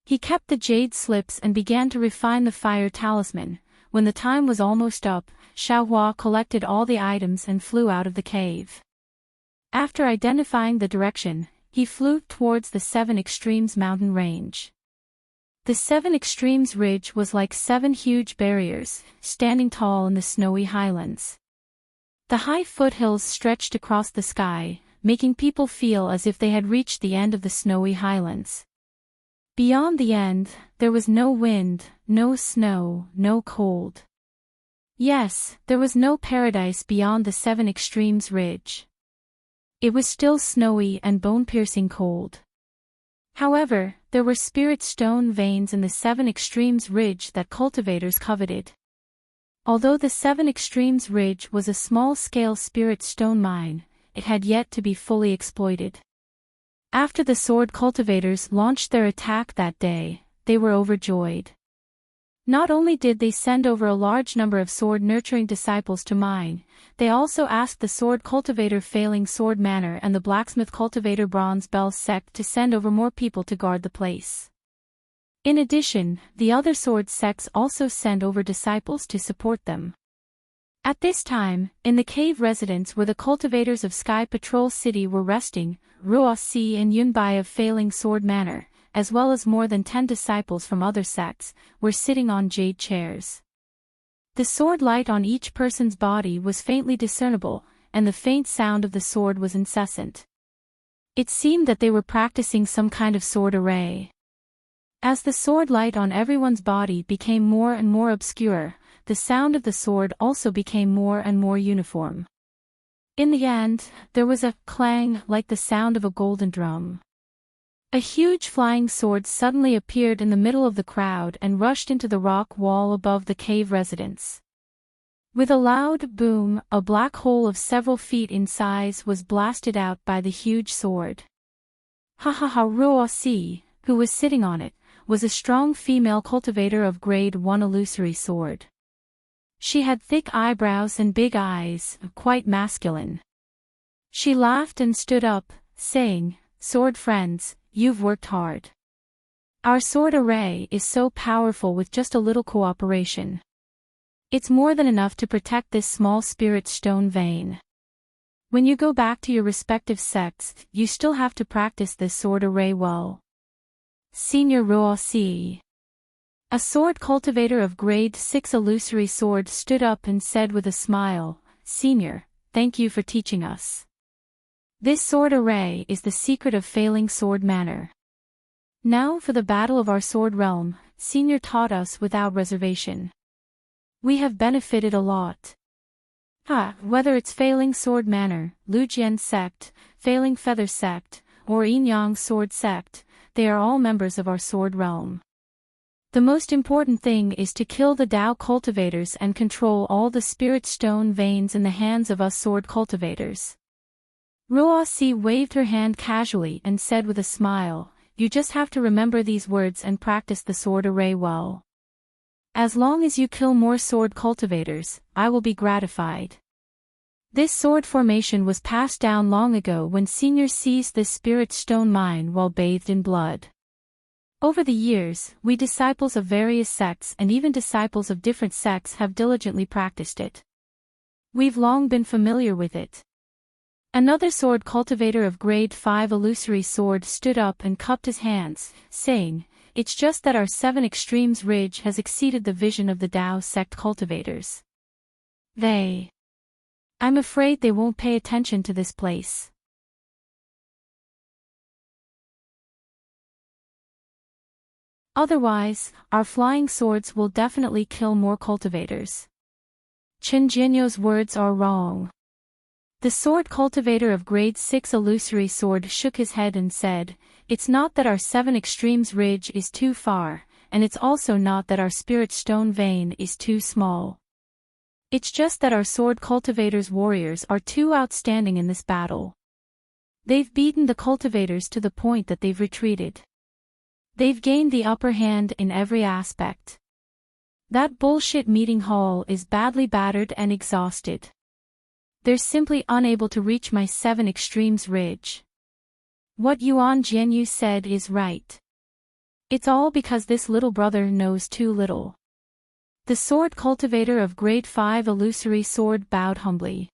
He kept the jade slips and began to refine the fire talisman. When the time was almost up, Xiao Hua collected all the items and flew out of the cave. After identifying the direction, he flew towards the Seven Extremes mountain range. The Seven Extremes ridge was like 7 huge barriers, standing tall in the snowy highlands. The high foothills stretched across the sky, making people feel as if they had reached the end of the snowy highlands. Beyond the end, there was no wind, no snow, no cold. Yes, there was no paradise beyond the Seven Extremes ridge. It was still snowy and bone-piercing cold. However, there were spirit stone veins in the Seven Extremes ridge that cultivators coveted. Although the Seven Extremes ridge was a small-scale spirit stone mine, it had yet to be fully exploited. After the sword cultivators launched their attack that day, they were overjoyed. Not only did they send over a large number of sword-nurturing disciples to mine, they also asked the sword cultivator Failing Sword Manor and the blacksmith cultivator Bronze Bell sect to send over more people to guard the place. In addition, the other sword sects also sent over disciples to support them. At this time, in the cave residence where the cultivators of Sky Patrol City were resting, Ruo Si and Yunbai of Failing Sword Manor, as well as more than 10 disciples from other sects, were sitting on jade chairs. The sword light on each person's body was faintly discernible, and the faint sound of the sword was incessant. It seemed that they were practicing some kind of sword array. As the sword light on everyone's body became more and more obscure, the sound of the sword also became more and more uniform. In the end, there was a clang like the sound of a golden drum. A huge flying sword suddenly appeared in the middle of the crowd and rushed into the rock wall above the cave residence. With a loud boom, a black hole of several feet in size was blasted out by the huge sword. Ruo Si, who was sitting on it, was a strong female cultivator of Grade 1 illusory sword. She had thick eyebrows and big eyes, quite masculine. She laughed and stood up, saying, "Sword friends, you've worked hard. Our sword array is so powerful with just a little cooperation. It's more than enough to protect this small spirit stone vein. When you go back to your respective sects, you still have to practice this sword array well." Senior Ruo Si, a sword cultivator of Grade 6 illusory sword, stood up and said with a smile, "Senior, thank you for teaching us. This sword array is the secret of Failing Sword Manor. Now for the battle of our sword realm, Senior taught us without reservation. We have benefited a lot. Whether it's Failing Sword Manor, Lujian sect, Failing Feather sect, or Yin-Yang Sword sect, they are all members of our sword realm. The most important thing is to kill the Dao cultivators and control all the spirit stone veins in the hands of us sword cultivators." Ruosi waved her hand casually and said with a smile, "You just have to remember these words and practice the sword array well. As long as you kill more sword cultivators, I will be gratified." This sword formation was passed down long ago when seniors seized this spirit stone mine while bathed in blood. Over the years, we disciples of various sects and even disciples of different sects have diligently practiced it. We've long been familiar with it. Another sword cultivator of grade 5 illusory sword stood up and cupped his hands, saying, "It's just that our 7 Extremes Ridge has exceeded the vision of the Tao sect cultivators. I'm afraid they won't pay attention to this place." Otherwise, our flying swords will definitely kill more cultivators. Chen Jinyo's words are wrong. The sword cultivator of grade 6 illusory sword shook his head and said, "It's not that our 7 Extremes Ridge is too far, and it's also not that our spirit stone vein is too small. It's just that our sword cultivators' warriors are too outstanding in this battle. They've beaten the cultivators to the point that they've retreated. They've gained the upper hand in every aspect. That bullshit meeting hall is badly battered and exhausted. They're simply unable to reach my 7 Extremes Ridge. What Yuan Jianyu said is right. It's all because this little brother knows too little." The sword cultivator of grade 5 illusory sword bowed humbly.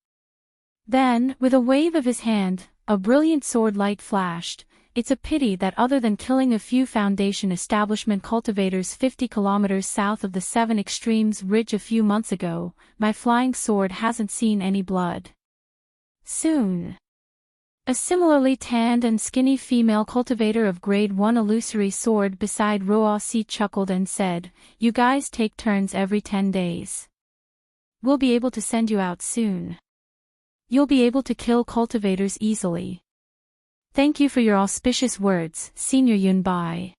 Then, with a wave of his hand, a brilliant sword light flashed. "It's a pity that other than killing a few Foundation establishment cultivators 50 kilometers south of the 7 Extremes Ridge a few months ago, my flying sword hasn't seen any blood. Soon." A similarly tanned and skinny female cultivator of grade 1 illusory sword beside Ruosi chuckled and said, "You guys take turns every 10 days. We'll be able to send you out soon. You'll be able to kill cultivators easily. Thank you for your auspicious words, Senior Yunbai."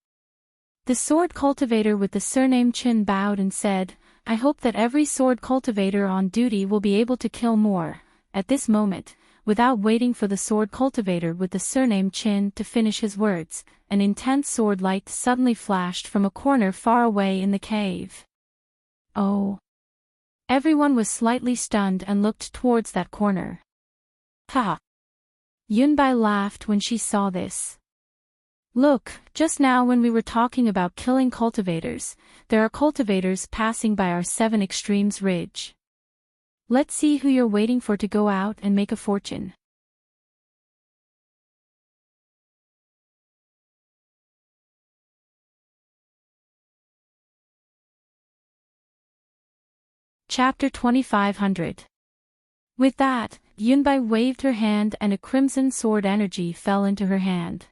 The sword cultivator with the surname Chen bowed and said, "I hope that every sword cultivator on duty will be able to kill more." At this moment, without waiting for the sword cultivator with the surname Chin to finish his words, an intense sword light suddenly flashed from a corner far away in the cave. Oh! Everyone was slightly stunned and looked towards that corner. Ha! Yunbai laughed when she saw this. "Look, just now when we were talking about killing cultivators, there are cultivators passing by our 7 Extremes Ridge. Let's see who you're waiting for to go out and make a fortune." Chapter 2500. With that, Yunbai waved her hand and a crimson sword energy fell into her hand.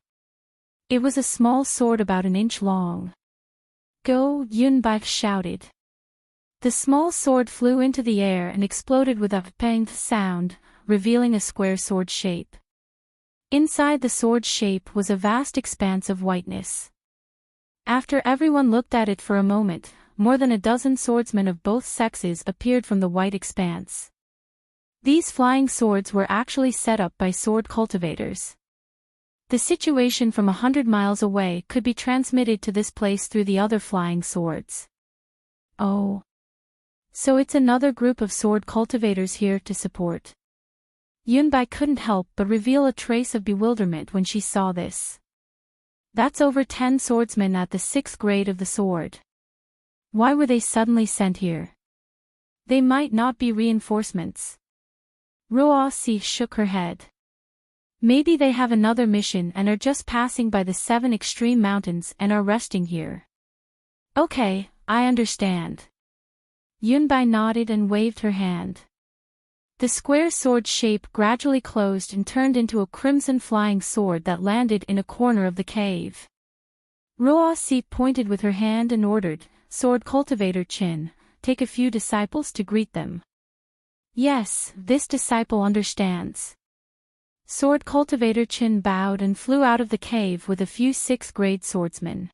It was a small sword about an inch long. "Go!" Yunbai shouted. The small sword flew into the air and exploded with a pang sound, revealing a square sword shape. Inside the sword shape was a vast expanse of whiteness. After everyone looked at it for a moment, more than a dozen swordsmen of both sexes appeared from the white expanse. These flying swords were actually set up by sword cultivators. The situation from 100 miles away could be transmitted to this place through the other flying swords. Oh! So it's another group of sword cultivators here to support. Yunbai couldn't help but reveal a trace of bewilderment when she saw this. That's over 10 swordsmen at the 6th grade of the sword. Why were they suddenly sent here? They might not be reinforcements. Ruosi shook her head. Maybe they have another mission and are just passing by the 7 extreme mountains and are resting here. Okay, I understand. Yunbai nodded and waved her hand. The square sword shape gradually closed and turned into a crimson flying sword that landed in a corner of the cave. Ruosi pointed with her hand and ordered, "Sword cultivator Chin, take a few disciples to greet them." Yes, this disciple understands. Sword cultivator Chin bowed and flew out of the cave with a few 6th grade swordsmen.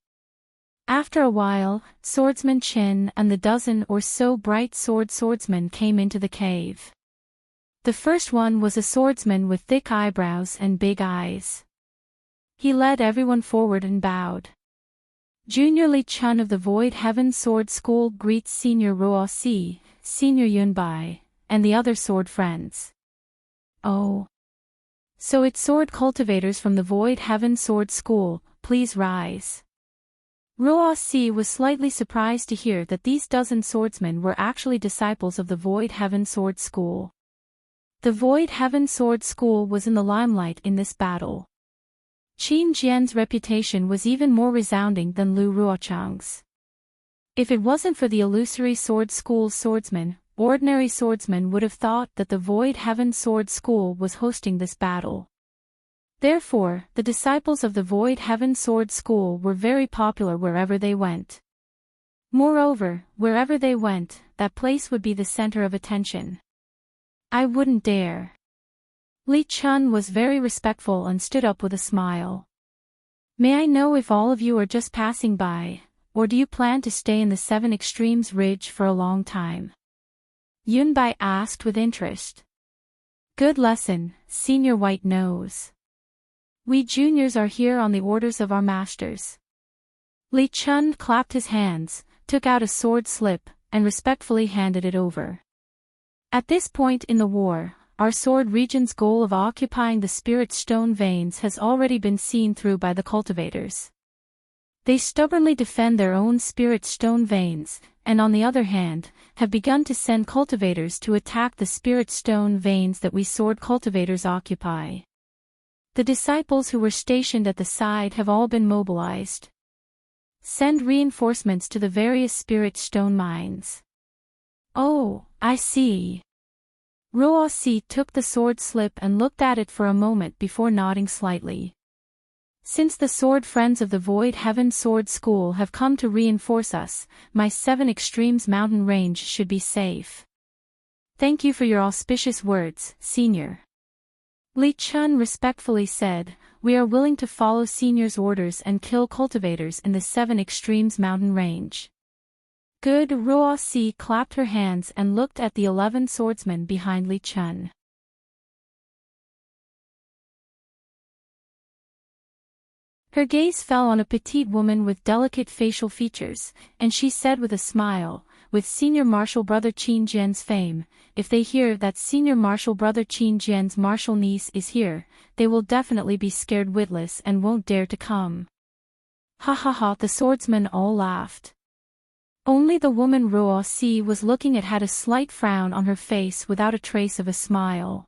After a while, swordsman Chin and the dozen or so bright swordsmen came into the cave. The first one was a swordsman with thick eyebrows and big eyes. He led everyone forward and bowed. Junior Li Chun of the Void Heaven Sword School greets Senior Ruo Si, Senior Yunbai, and the other sword friends. Oh. So it's sword cultivators from the Void Heaven Sword School, please rise. Ruo Si was slightly surprised to hear that these dozen swordsmen were actually disciples of the Void Heaven Sword School. The Void Heaven Sword School was in the limelight in this battle. Qin Jian's reputation was even more resounding than Lu Ruochang's. If it wasn't for the illusory sword school's swordsmen, ordinary swordsmen would have thought that the Void Heaven Sword School was hosting this battle. Therefore, the disciples of the Void Heaven Sword School were very popular wherever they went. Moreover, wherever they went, that place would be the center of attention. I wouldn't dare. Li Chun was very respectful and stood up with a smile. May I know if all of you are just passing by, or do you plan to stay in the Seven Extremes Ridge for a long time? Yunbai asked with interest. Good lesson, Senior White Nose. We juniors are here on the orders of our masters. Li Chun clapped his hands, took out a sword slip, and respectfully handed it over. At this point in the war, our sword region's goal of occupying the spirit stone veins has already been seen through by the cultivators. They stubbornly defend their own spirit stone veins, and on the other hand, have begun to send cultivators to attack the spirit stone veins that we sword cultivators occupy. The disciples who were stationed at the side have all been mobilized. Send reinforcements to the various spirit stone mines. Oh, I see. Ruo Si took the sword slip and looked at it for a moment before nodding slightly. Since the sword friends of the Void Heaven Sword School have come to reinforce us, my Seven Extremes mountain range should be safe. Thank you for your auspicious words, Senior. Li Chun respectfully said, we are willing to follow Senior's orders and kill cultivators in the Seven Extremes mountain range. Good. Ruo Si clapped her hands and looked at the 11 swordsmen behind Li Chun. Her gaze fell on a petite woman with delicate facial features, and she said with a smile, with Senior Martial Brother Qin Jian's fame, if they hear that Senior Martial Brother Qin Jian's martial niece is here, they will definitely be scared witless and won't dare to come. Ha ha ha, the swordsmen all laughed. Only the woman Ruo Si was looking at had a slight frown on her face without a trace of a smile.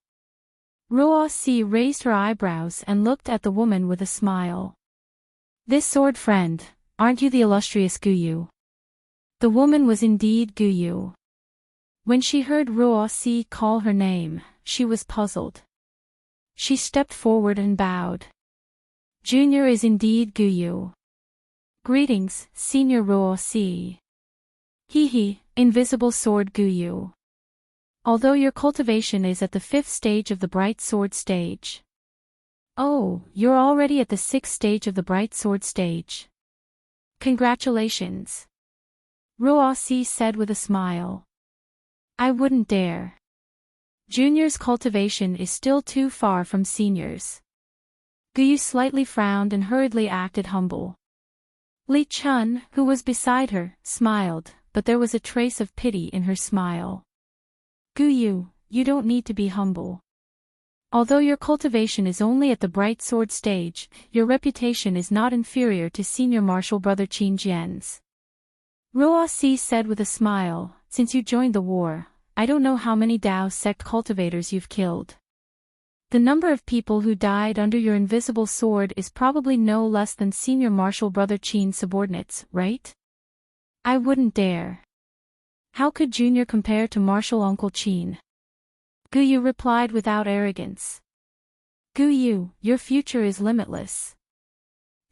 Ruo Si raised her eyebrows and looked at the woman with a smile. This sword friend, aren't you the illustrious Guyu? The woman was indeed Guyu. When she heard Ruo Si call her name, she was puzzled. She stepped forward and bowed. Junior is indeed Guyu. Greetings, Senior Ruo Si. He, invisible sword Guyu. Although your cultivation is at the 5th stage of the bright sword stage. Oh, you're already at the 6th stage of the bright sword stage. Congratulations. Ruo Si said with a smile. I wouldn't dare. Junior's cultivation is still too far from seniors. Guyu slightly frowned and hurriedly acted humble. Li Chun, who was beside her, smiled, but there was a trace of pity in her smile. Guyu, you don't need to be humble. Although your cultivation is only at the bright sword stage, your reputation is not inferior to Senior Martial Brother Qin Jian's. Ruo Si said with a smile, since you joined the war, I don't know how many Dao sect cultivators you've killed. The number of people who died under your invisible sword is probably no less than Senior Martial Brother Qin's subordinates, right? I wouldn't dare. How could Junior compare to Martial Uncle Qin? Guyu replied without arrogance. Guyu, your future is limitless.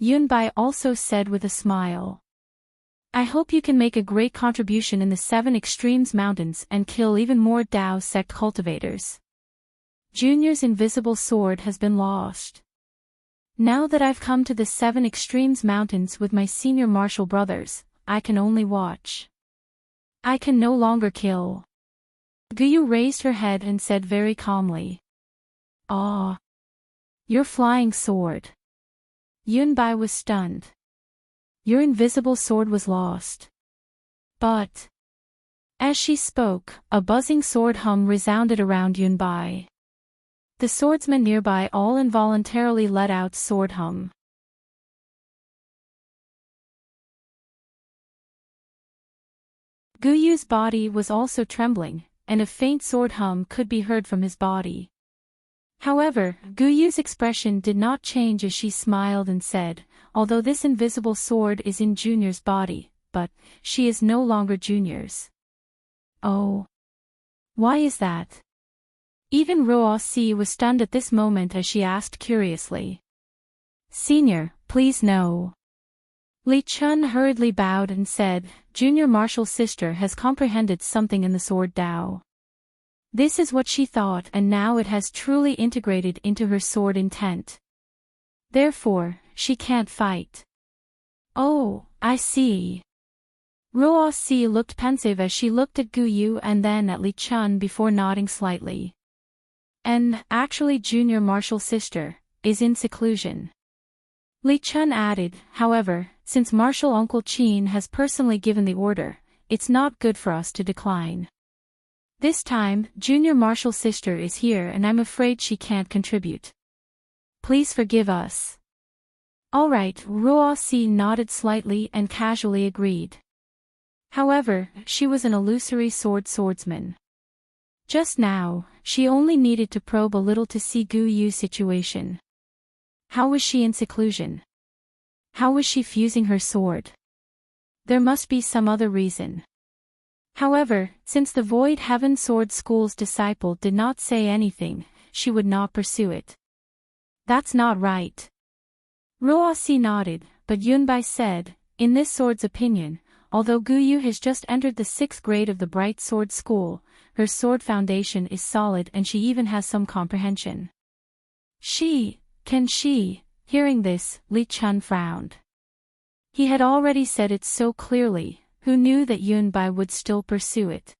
Yunbai also said with a smile. I hope you can make a great contribution in the 7 Extremes Mountains and kill even more Dao sect cultivators. Junior's invisible sword has been lost. Now that I've come to the 7 Extremes Mountains with my senior martial brothers, I can only watch. I can no longer kill. Guyu raised her head and said very calmly. "Ah, your flying sword." Yunbai was stunned. "Your invisible sword was lost." But, as she spoke, a buzzing sword hum resounded around Yunbai. The swordsmen nearby all involuntarily let out sword hum. Guyu's body was also trembling, and a faint sword hum could be heard from his body. However, Guyu's expression did not change as she smiled and said, "Although this invisible sword is in Junior's body, but she is no longer Junior's." "Oh. Why is that?" Even Ruo-Si was stunned at this moment as she asked curiously. "Senior, please no." Li Chun hurriedly bowed and said, "Junior Martial's sister has comprehended something in the sword Dao. This is what she thought, and now it has truly integrated into her sword intent. Therefore, she can't fight." "Oh, I see." Ruo-Si looked pensive as she looked at Guyu and then at Li Chun before nodding slightly. "And, actually Junior Martial's sister is in seclusion." Li Chun added, "However, since Martial Uncle Qin has personally given the order, it's not good for us to decline. This time, Junior Martial's sister is here and I'm afraid she can't contribute. Please forgive us." "All right," Ruo-Si nodded slightly and casually agreed. However, she was an illusory swordsman. Just now, she only needed to probe a little to see Guyu's situation. How was she in seclusion? How was she fusing her sword? There must be some other reason. However, since the Void Heaven Sword School's disciple did not say anything, she would not pursue it. "That's not right." Ruo-Si nodded, but Yunbai said, "In this sword's opinion, although Guyu has just entered the 6th grade of the Bright Sword School, her sword foundation is solid and she even has some comprehension." Can she? Hearing this, Li Chun frowned. He had already said it so clearly, who knew that Yunbai would still pursue it?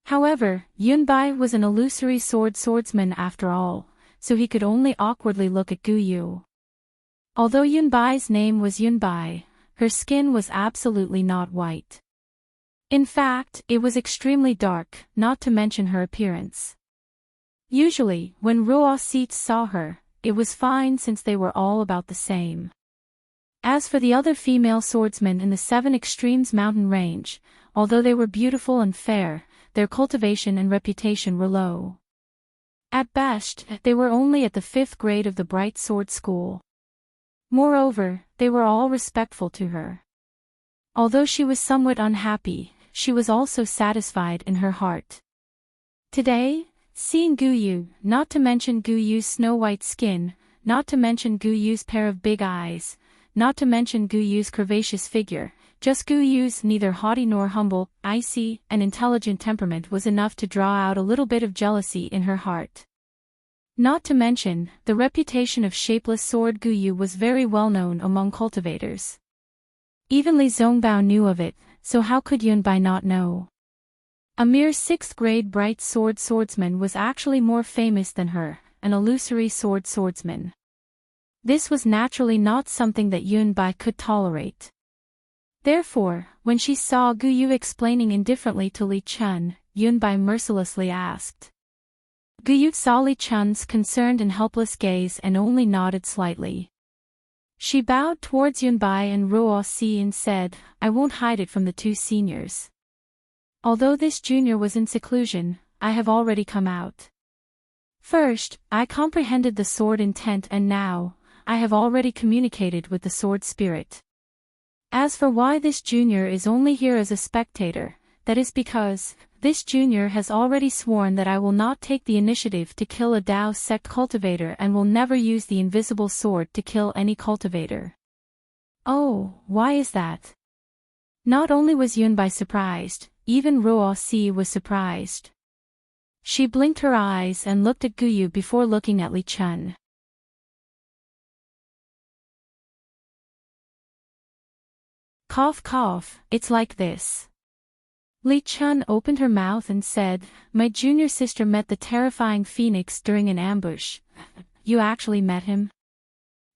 However, Yunbai was an illusory swordsman after all, so he could only awkwardly look at Guyu. Although Yunbai's name was Yunbai, her skin was absolutely not white. In fact, it was extremely dark, not to mention her appearance. Usually, when Ruo-Si saw her, it was fine since they were all about the same. As for the other female swordsmen in the 7 Extremes mountain range, although they were beautiful and fair, their cultivation and reputation were low. At best, they were only at the 5th grade of the Bright Sword School. Moreover, they were all respectful to her. Although she was somewhat unhappy, she was also satisfied in her heart. Today, seeing Guyu, not to mention Guyu's snow-white skin, not to mention Guyu's pair of big eyes, not to mention Guyu's curvaceous figure, just Guyu's neither haughty nor humble, icy, and intelligent temperament was enough to draw out a little bit of jealousy in her heart. Not to mention, the reputation of shapeless sword Guyu was very well known among cultivators. Even Li Zongbao knew of it, so how could Yunbai not know? A mere 6th grade bright swordsman was actually more famous than her, an illusory swordsman. This was naturally not something that Yunbai could tolerate. Therefore, when she saw Guyu explaining indifferently to Li Chun, Yunbai mercilessly asked. Guyu saw Li Chun's concerned and helpless gaze and only nodded slightly. She bowed towards Yunbai and Ruo-Si and said, "I won't hide it from the 2 seniors. Although this junior was in seclusion, I have already come out. First, I comprehended the sword intent and now, I have already communicated with the sword spirit. As for why this junior is only here as a spectator, that is because, this junior has already sworn that I will not take the initiative to kill a Dao sect cultivator and will never use the invisible sword to kill any cultivator." "Oh, why is that?" Not only was Yunbai surprised, even Ruo-Si was surprised. She blinked her eyes and looked at Guyu before looking at Li Chun. Cough cough, it's like this. Li Chun opened her mouth and said, "My junior sister met the terrifying phoenix during an ambush." "You actually met him?"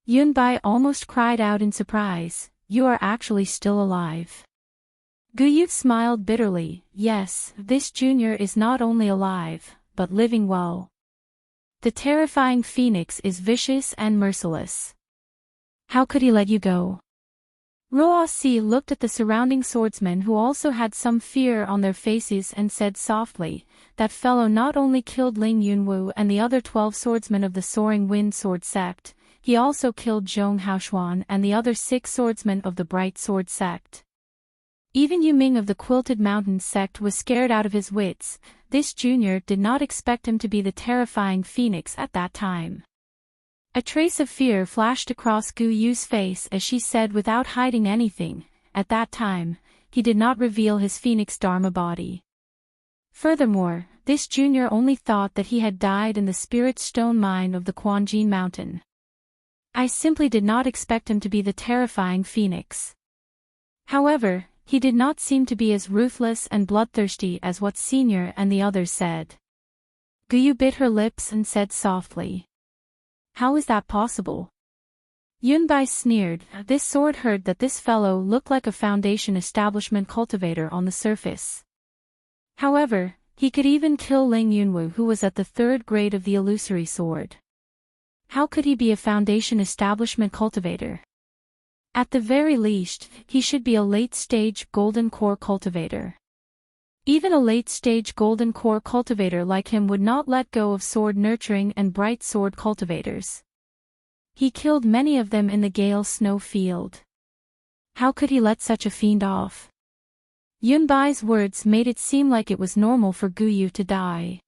Yunbai almost cried out in surprise. "You are actually still alive." Guyu smiled bitterly. "Yes, this junior is not only alive, but living well. The terrifying phoenix is vicious and merciless. How could he let you go?" Ruosi looked at the surrounding swordsmen who also had some fear on their faces and said softly, "That fellow not only killed Ling Yunwu and the other 12 swordsmen of the Soaring Wind Sword sect, he also killed Zhong Haoshuan and the other 6 swordsmen of the Bright Sword sect. Even Yu Ming of the Quilted Mountain sect was scared out of his wits. This junior did not expect him to be the terrifying phoenix at that time." A trace of fear flashed across Gu Yu's face as she said without hiding anything, "At that time, he did not reveal his phoenix dharma body. Furthermore, this junior only thought that he had died in the spirit stone mine of the Quanjin Mountain. I simply did not expect him to be the terrifying phoenix." However, he did not seem to be as ruthless and bloodthirsty as what Senior and the others said. Gu Yu bit her lips and said softly, "How is that possible?" Yunbai sneered. "This sword heard that this fellow looked like a Foundation establishment cultivator on the surface. However, he could even kill Ling Yunwu, who was at the 3rd grade of the illusory sword. How could he be a Foundation establishment cultivator? At the very least, he should be a late-stage Golden Core cultivator. Even a late-stage Golden Core cultivator like him would not let go of sword nurturing and bright sword cultivators. He killed many of them in the Gale Snow Field. How could he let such a fiend off?" Yunbai's words made it seem like it was normal for Guyu to die.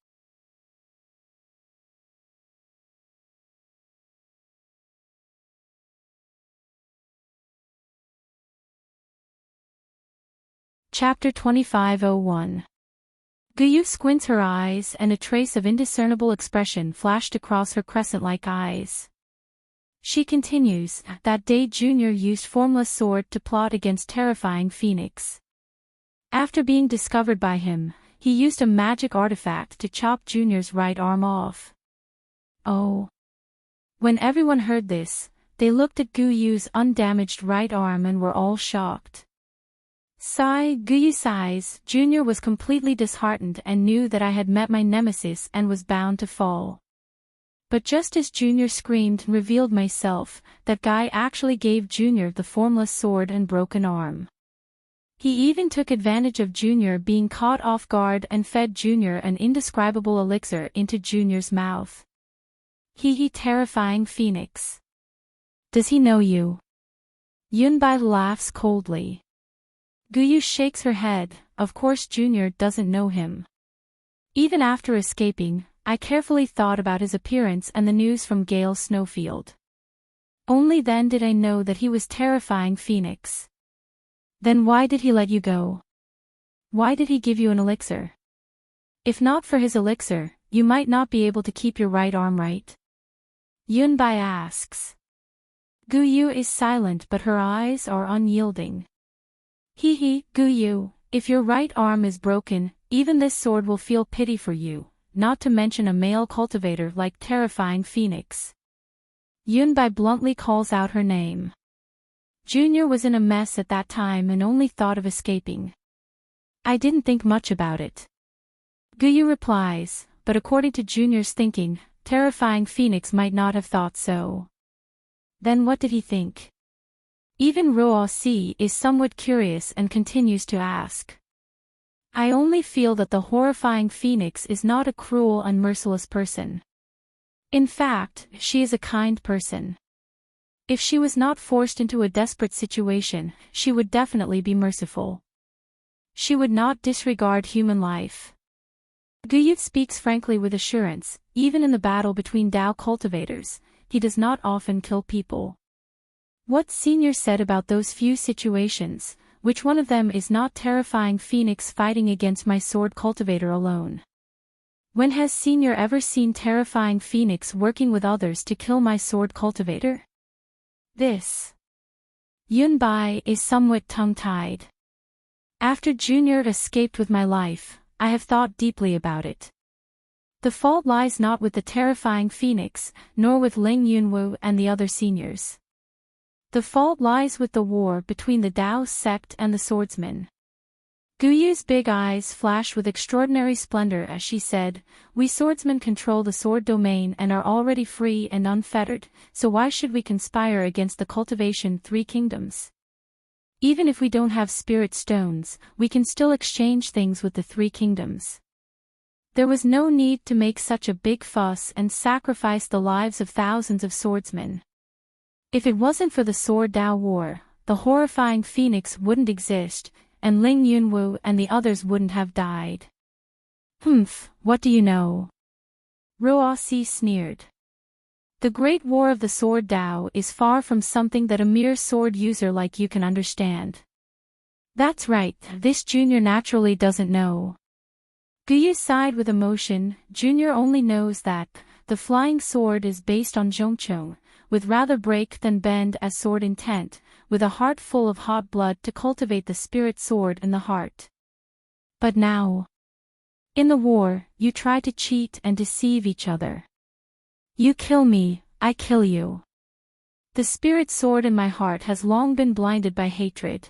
Chapter 2501. Guyu squints her eyes and a trace of indiscernible expression flashed across her crescent-like eyes. She continues, "That day Junior used Formless Sword to plot against terrifying Phoenix. After being discovered by him, he used a magic artifact to chop Junior's right arm off." Oh. When everyone heard this, they looked at Guyu's undamaged right arm and were all shocked. Guyu sighs. "Junior was completely disheartened and knew that I had met my nemesis and was bound to fall. But just as Junior screamed and revealed myself, that guy actually gave Junior the Formless Sword and broken arm. He even took advantage of Junior being caught off guard and fed Junior an indescribable elixir into Junior's mouth. He terrifying phoenix. Does he know you?" Yunbai laughs coldly. Guyu shakes her head. "Of course Junior doesn't know him. Even after escaping, I carefully thought about his appearance and the news from Gale Snowfield. Only then did I know that he was terrifying phoenix." "Then why did he let you go? Why did he give you an elixir? If not for his elixir, you might not be able to keep your right arm, right?" Yunbai asks. Guyu is silent but her eyes are unyielding. Guyu, if your right arm is broken, even this sword will feel pity for you, not to mention a male cultivator like terrifying phoenix." Yunbai bluntly calls out her name. Junior was in a mess at that time and only thought of escaping. "I didn't think much about it." Guyu replies, "But according to Junior's thinking, terrifying phoenix might not have thought so." "Then what did he think?" Even Ruosi is somewhat curious and continues to ask. "I only feel that the horrifying phoenix is not a cruel and merciless person. In fact, she is a kind person. If she was not forced into a desperate situation, she would definitely be merciful. She would not disregard human life." Guyu speaks frankly with assurance. Even in the battle between Dao cultivators, he does not often kill people. What Senior said about those few situations, which one of them is not terrifying phoenix fighting against my sword cultivator alone? When has Senior ever seen terrifying phoenix working with others to kill my sword cultivator? This. Yunbai is somewhat tongue-tied. After Junior escaped with my life, I have thought deeply about it. The fault lies not with the terrifying phoenix, nor with Ling Yunwu and the other seniors. The fault lies with the war between the Dao sect and the swordsmen. Guyu's big eyes flashed with extraordinary splendor as she said, "We swordsmen control the sword domain and are already free and unfettered, so why should we conspire against the Cultivation Three Kingdoms? Even if we don't have spirit stones, we can still exchange things with the Three Kingdoms." There was no need to make such a big fuss and sacrifice the lives of thousands of swordsmen. If it wasn't for the Sword Dao War, the horrifying phoenix wouldn't exist, and Ling Yunwu and the others wouldn't have died. "Humph, what do you know?" Ruo Si sneered. "The Great War of the Sword Dao is far from something that a mere sword user like you can understand." "That's right, this Junior naturally doesn't know." Guyu sighed with emotion. Junior only knows that the flying sword is based on Zhongcheng, with rather break than bend as sword intent, with a heart full of hot blood to cultivate the spirit sword in the heart. But now, in the war, you try to cheat and deceive each other. You kill me, I kill you. The spirit sword in my heart has long been blinded by hatred.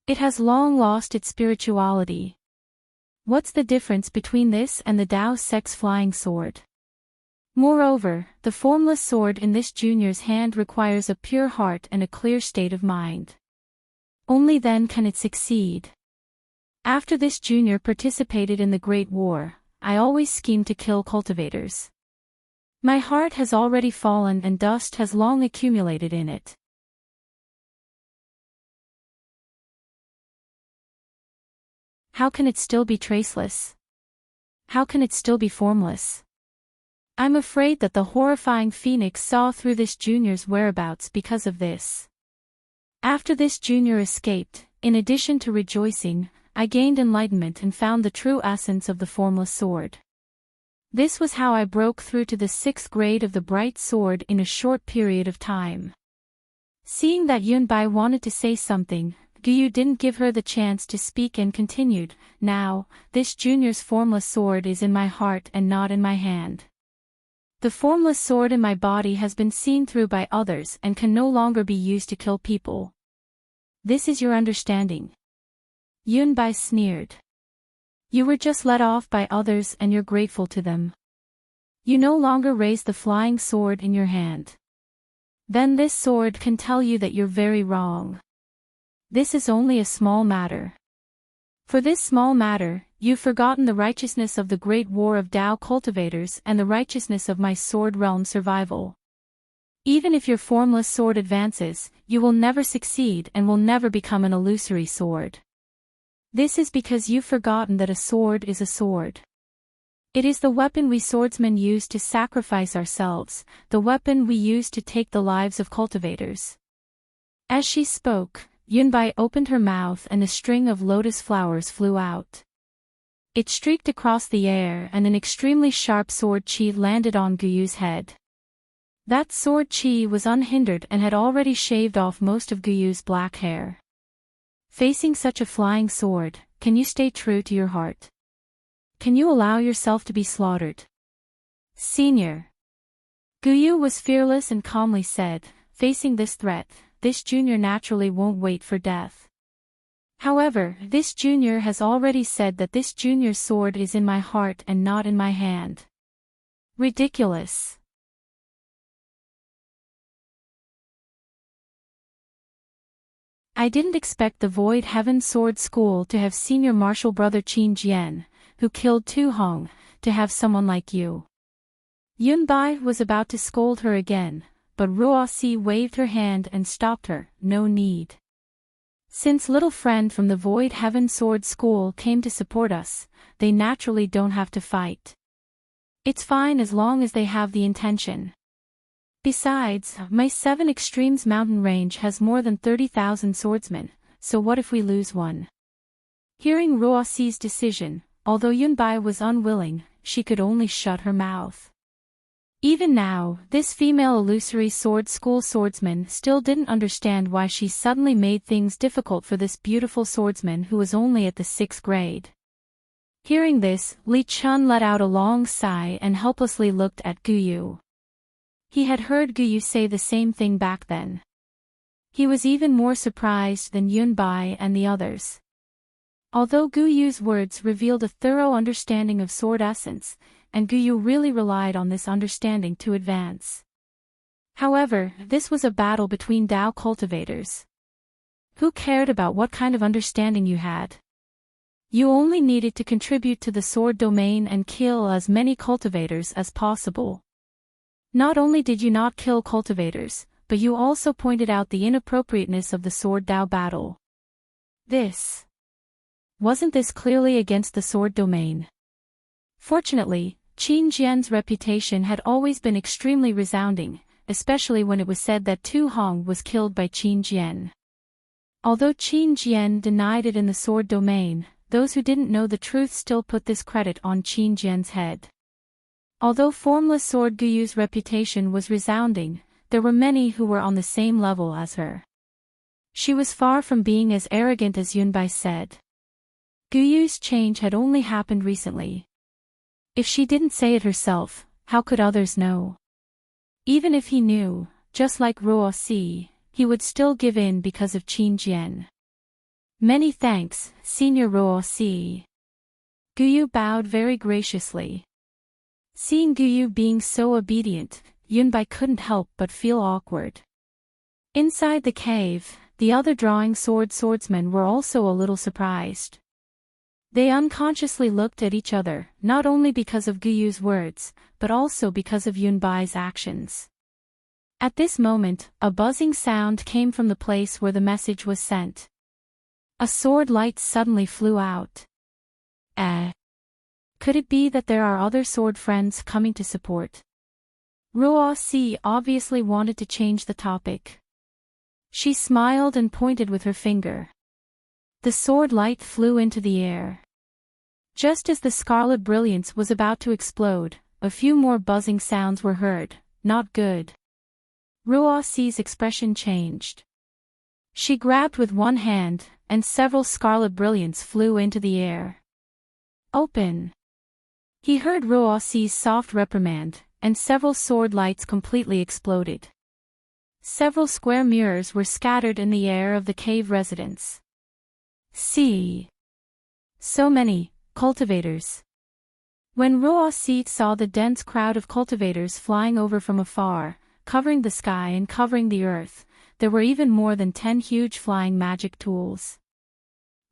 It has long lost its spirituality. What's the difference between this and the Dao sect's flying sword? Moreover, the formless sword in this Junior's hand requires a pure heart and a clear state of mind. Only then can it succeed. After this Junior participated in the Great War, I always schemed to kill cultivators. My heart has already fallen and dust has long accumulated in it. How can it still be traceless? How can it still be formless? I'm afraid that the horrifying phoenix saw through this Junior's whereabouts because of this. After this Junior escaped, in addition to rejoicing, I gained enlightenment and found the true essence of the formless sword. This was how I broke through to the 6th grade of the bright sword in a short period of time. Seeing that Yunbai wanted to say something, Guyu didn't give her the chance to speak and continued, "Now, this Junior's formless sword is in my heart and not in my hand. The formless sword in my body has been seen through by others and can no longer be used to kill people. This is your understanding." Yunbai sneered. "You were just let off by others and you're grateful to them. You no longer raise the flying sword in your hand. Then this sword can tell you that you're very wrong. This is only a small matter. For this small matter, you've forgotten the righteousness of the great war of Dao cultivators and the righteousness of my sword realm survival. Even if your formless sword advances, you will never succeed and will never become an illusory sword. This is because you've forgotten that a sword is a sword. It is the weapon we swordsmen use to sacrifice ourselves, the weapon we use to take the lives of cultivators." As she spoke, Yunbai opened her mouth and a string of lotus flowers flew out. It streaked across the air and an extremely sharp sword chi landed on Guyu's head. That sword chi was unhindered and had already shaved off most of Guyu's black hair. Facing such a flying sword, can you stay true to your heart? Can you allow yourself to be slaughtered? Senior. Guyu was fearless and calmly said, "Facing this threat, this Junior naturally won't wait for death. However, this Junior has already said that this Junior's sword is in my heart and not in my hand." Ridiculous. I didn't expect the Void Heaven Sword School to have senior martial brother Qin Jian, who killed Tu Hong, to have someone like you. Yunbai was about to scold her again, but Ruo Si waved her hand and stopped her. "No need. Since little friend from the Void Heaven Sword School came to support us, they naturally don't have to fight. It's fine as long as they have the intention. Besides, my 7 Extremes mountain range has more than 30,000 swordsmen, so what if we lose one?" Hearing Ruo Si's decision, although Yunbai was unwilling, she could only shut her mouth. Even now, this female illusory sword school swordsman still didn't understand why she suddenly made things difficult for this beautiful swordsman who was only at the 6th grade. Hearing this, Li Chun let out a long sigh and helplessly looked at Guyu. He had heard Guyu say the same thing back then. He was even more surprised than Yunbai and the others. Although Guyu's words revealed a thorough understanding of sword essence, and Guyu really relied on this understanding to advance. However, this was a battle between Dao cultivators. Who cared about what kind of understanding you had? You only needed to contribute to the sword domain and kill as many cultivators as possible. Not only did you not kill cultivators, but you also pointed out the inappropriateness of the sword Dao battle. Wasn't this clearly against the sword domain? Fortunately, Qin Jian's reputation had always been extremely resounding, especially when it was said that Tu Hong was killed by Qin Jian. Although Qin Jian denied it in the sword domain, those who didn't know the truth still put this credit on Qin Jian's head. Although formless sword Guyu's reputation was resounding, there were many who were on the same level as her. She was far from being as arrogant as Yunbai said. Guyu's change had only happened recently. If she didn't say it herself, how could others know? Even if he knew, just like Ruo Si, he would still give in because of Qin Jian. Many thanks, Senior Ruo Si. Guyu bowed very graciously. Seeing Guyu being so obedient, Yunbai couldn't help but feel awkward. Inside the cave, the other drawing swordsmen were also a little surprised. They unconsciously looked at each other, not only because of Guyu's words, but also because of Yunbai's actions. At this moment, a buzzing sound came from the place where the message was sent. A sword light suddenly flew out. Could it be that there are other sword friends coming to support? Ruo Si obviously wanted to change the topic. She smiled and pointed with her finger. The sword light flew into the air. Just as the scarlet brilliance was about to explode, a few more buzzing sounds were heard. Not good. Ruo Si's expression changed. She grabbed with one hand, and several scarlet brilliance flew into the air. Open! He heard Ruo Si's soft reprimand, and several sword lights completely exploded. Several square mirrors were scattered in the air of the cave residence. See! So many cultivators. When Ruo Si saw the dense crowd of cultivators flying over from afar, covering the sky and covering the earth, there were even more than 10 huge flying magic tools.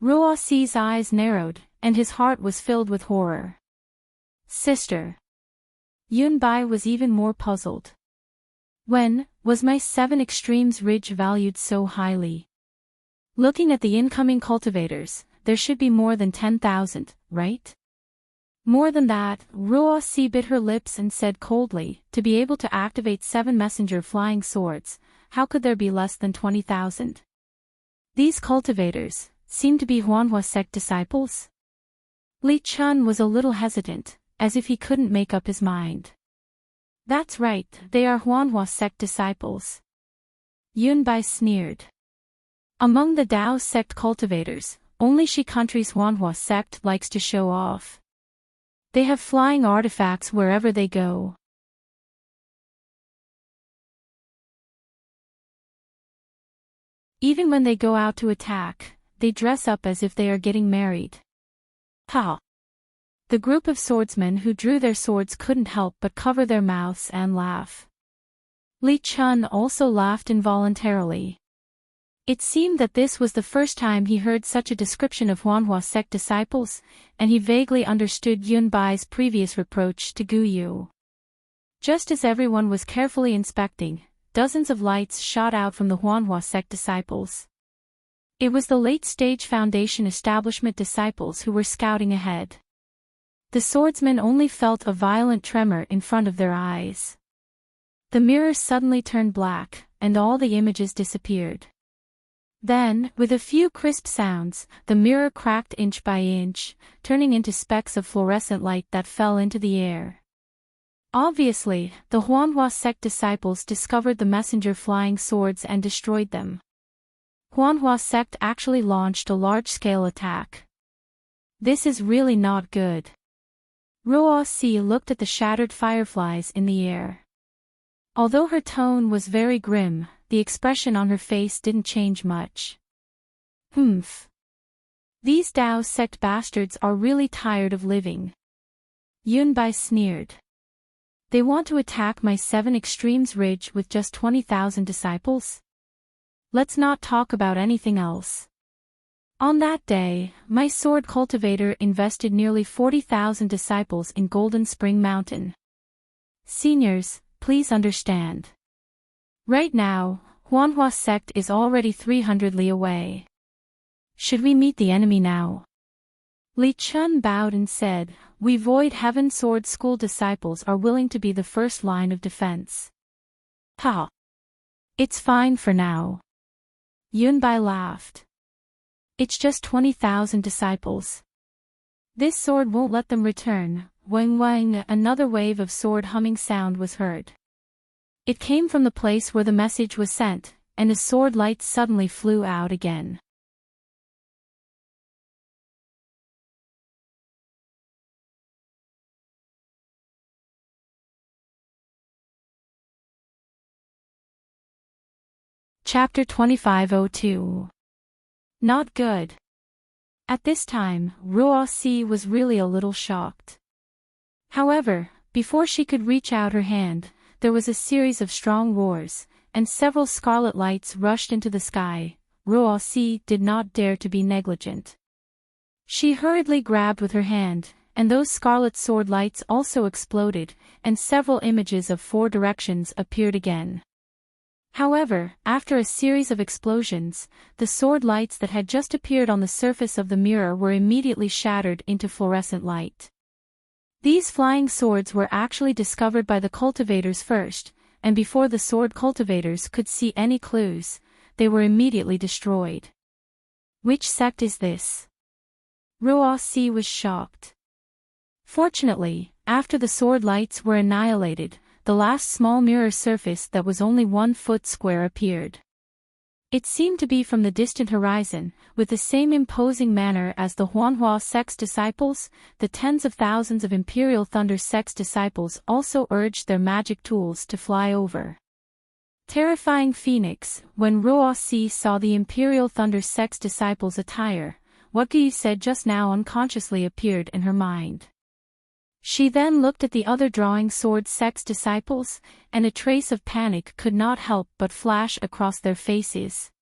Ruo Si's eyes narrowed, and his heart was filled with horror. Sister. Yunbai was even more puzzled. When was my 7 extremes ridge valued so highly? Looking at the incoming cultivators, there should be more than 10,000, right? More than that, Ruo Si bit her lips and said coldly, to be able to activate 7 messenger flying swords, how could there be less than 20,000? These cultivators seem to be Huanhua sect disciples? Li Chun was a little hesitant, as if he couldn't make up his mind. That's right, they are Huanhua sect disciples. Yunbai sneered. Among the Dao sect cultivators, only Shi country's Huanhua sect likes to show off. They have flying artifacts wherever they go. Even when they go out to attack, they dress up as if they are getting married. Ha! The group of swordsmen who drew their swords couldn't help but cover their mouths and laugh. Li Chun also laughed involuntarily. It seemed that this was the first time he heard such a description of Huanhua sect disciples, and he vaguely understood Yunbai's previous reproach to Guyu. Just as everyone was carefully inspecting, dozens of lights shot out from the Huanhua sect disciples. It was the late-stage Foundation establishment disciples who were scouting ahead. The swordsmen only felt a violent tremor in front of their eyes. The mirror suddenly turned black, and all the images disappeared. Then, with a few crisp sounds, the mirror cracked inch by inch, turning into specks of fluorescent light that fell into the air. Obviously, the Huanhua sect disciples discovered the messenger flying swords and destroyed them. Huanhua sect actually launched a large-scale attack. This is really not good. Ruo Si looked at the shattered fireflies in the air. Although her tone was very grim, the expression on her face didn't change much. Humph. These Dao sect bastards are really tired of living. Yunbai sneered. They want to attack my 7 Extremes Ridge with just 20,000 disciples? Let's not talk about anything else. On that day, my sword cultivator invested nearly 40,000 disciples in Golden Spring Mountain. Seniors, please understand. Right now, Huanhua sect is already 300 li away. Should we meet the enemy now? Li Chun bowed and said, "We Void Heaven Sword School disciples are willing to be the first line of defense." Ha! It's fine for now. Yunbai laughed. It's just 20,000 disciples. This sword won't let them return. Wang wang, another wave of sword humming sound was heard. It came from the place where the message was sent, and a sword light suddenly flew out again. Chapter 2502. Not good. At this time, Ruo Si was really a little shocked. However, before she could reach out her hand, there was a series of strong roars, and several scarlet lights rushed into the sky. Ruo Si did not dare to be negligent. She hurriedly grabbed with her hand, and those scarlet sword lights also exploded, and several images of 4 directions appeared again. However, after a series of explosions, the sword lights that had just appeared on the surface of the mirror were immediately shattered into fluorescent light. These flying swords were actually discovered by the cultivators first, and before the sword cultivators could see any clues, they were immediately destroyed. Which sect is this? Ruo Si was shocked. Fortunately, after the sword lights were annihilated, the last small mirror surface that was only 1 foot square appeared. It seemed to be from the distant horizon, with the same imposing manner as the Huanhua sect's disciples. The tens of thousands of Imperial Thunder sect's disciples also urged their magic tools to fly over. Terrifying Phoenix, when Ruo Si saw the Imperial Thunder sect's disciples' attire, what Guyu said just now unconsciously appeared in her mind. She then looked at the other drawing sword sect's disciples, and a trace of panic could not help but flash across their faces.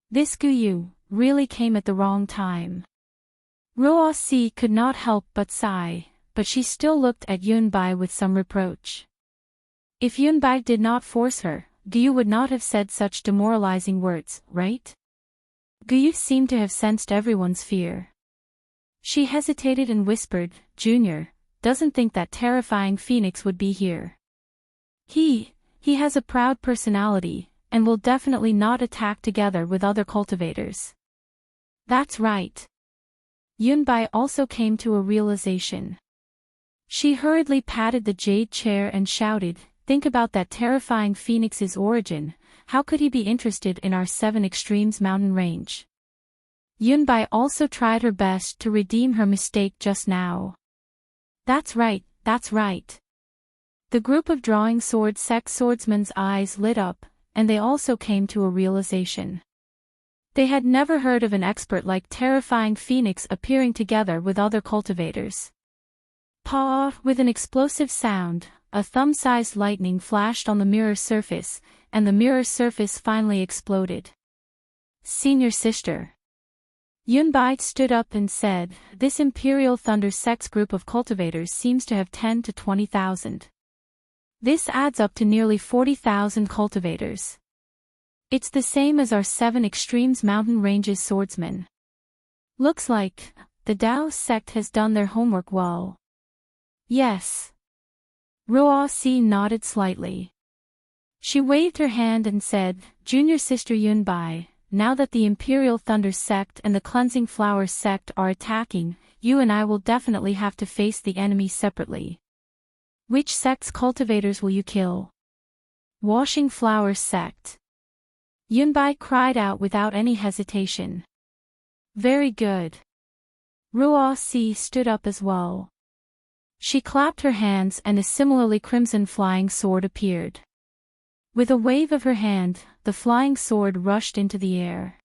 This Guyu really came at the wrong time. Ruo Si could not help but sigh, but she still looked at Yunbai with some reproach. If Yunbai did not force her, Guyu would not have said such demoralizing words, right? Guyu seemed to have sensed everyone's fear. She hesitated and whispered, "Junior doesn't think that terrifying Phoenix would be here. He has a proud personality, and will definitely not attack together with other cultivators." That's right. Yunbai also came to a realization. She hurriedly patted the jade chair and shouted, "Think about that terrifying Phoenix's origin. How could he be interested in our 7 Extremes mountain range?" Yunbai also tried her best to redeem her mistake just now. That's right, that's right. The group of drawing sword sect swordsmen's eyes lit up, and they also came to a realization. They had never heard of an expert like terrifying Phoenix appearing together with other cultivators. Paw! With an explosive sound, a thumb-sized lightning flashed on the mirror surface, and the mirror surface finally exploded. Senior sister. Yunbai stood up and said, "This Imperial Thunder sect's group of cultivators seems to have 10 to 20,000. This adds up to nearly 40,000 cultivators. It's the same as our 7 Extremes mountain ranges swordsmen. Looks like the Dao sect has done their homework well." Yes. Ruo Si nodded slightly. She waved her hand and said, "Junior sister Yunbai, now that the Imperial Thunder sect and the Cleansing Flower sect are attacking, you and I will definitely have to face the enemy separately." Which sect's cultivators will you kill? Washing Flowers sect. Yunbai cried out without any hesitation. Very good. Ruo Si stood up as well. She clapped her hands and a similarly crimson flying sword appeared. With a wave of her hand, the flying sword rushed into the air.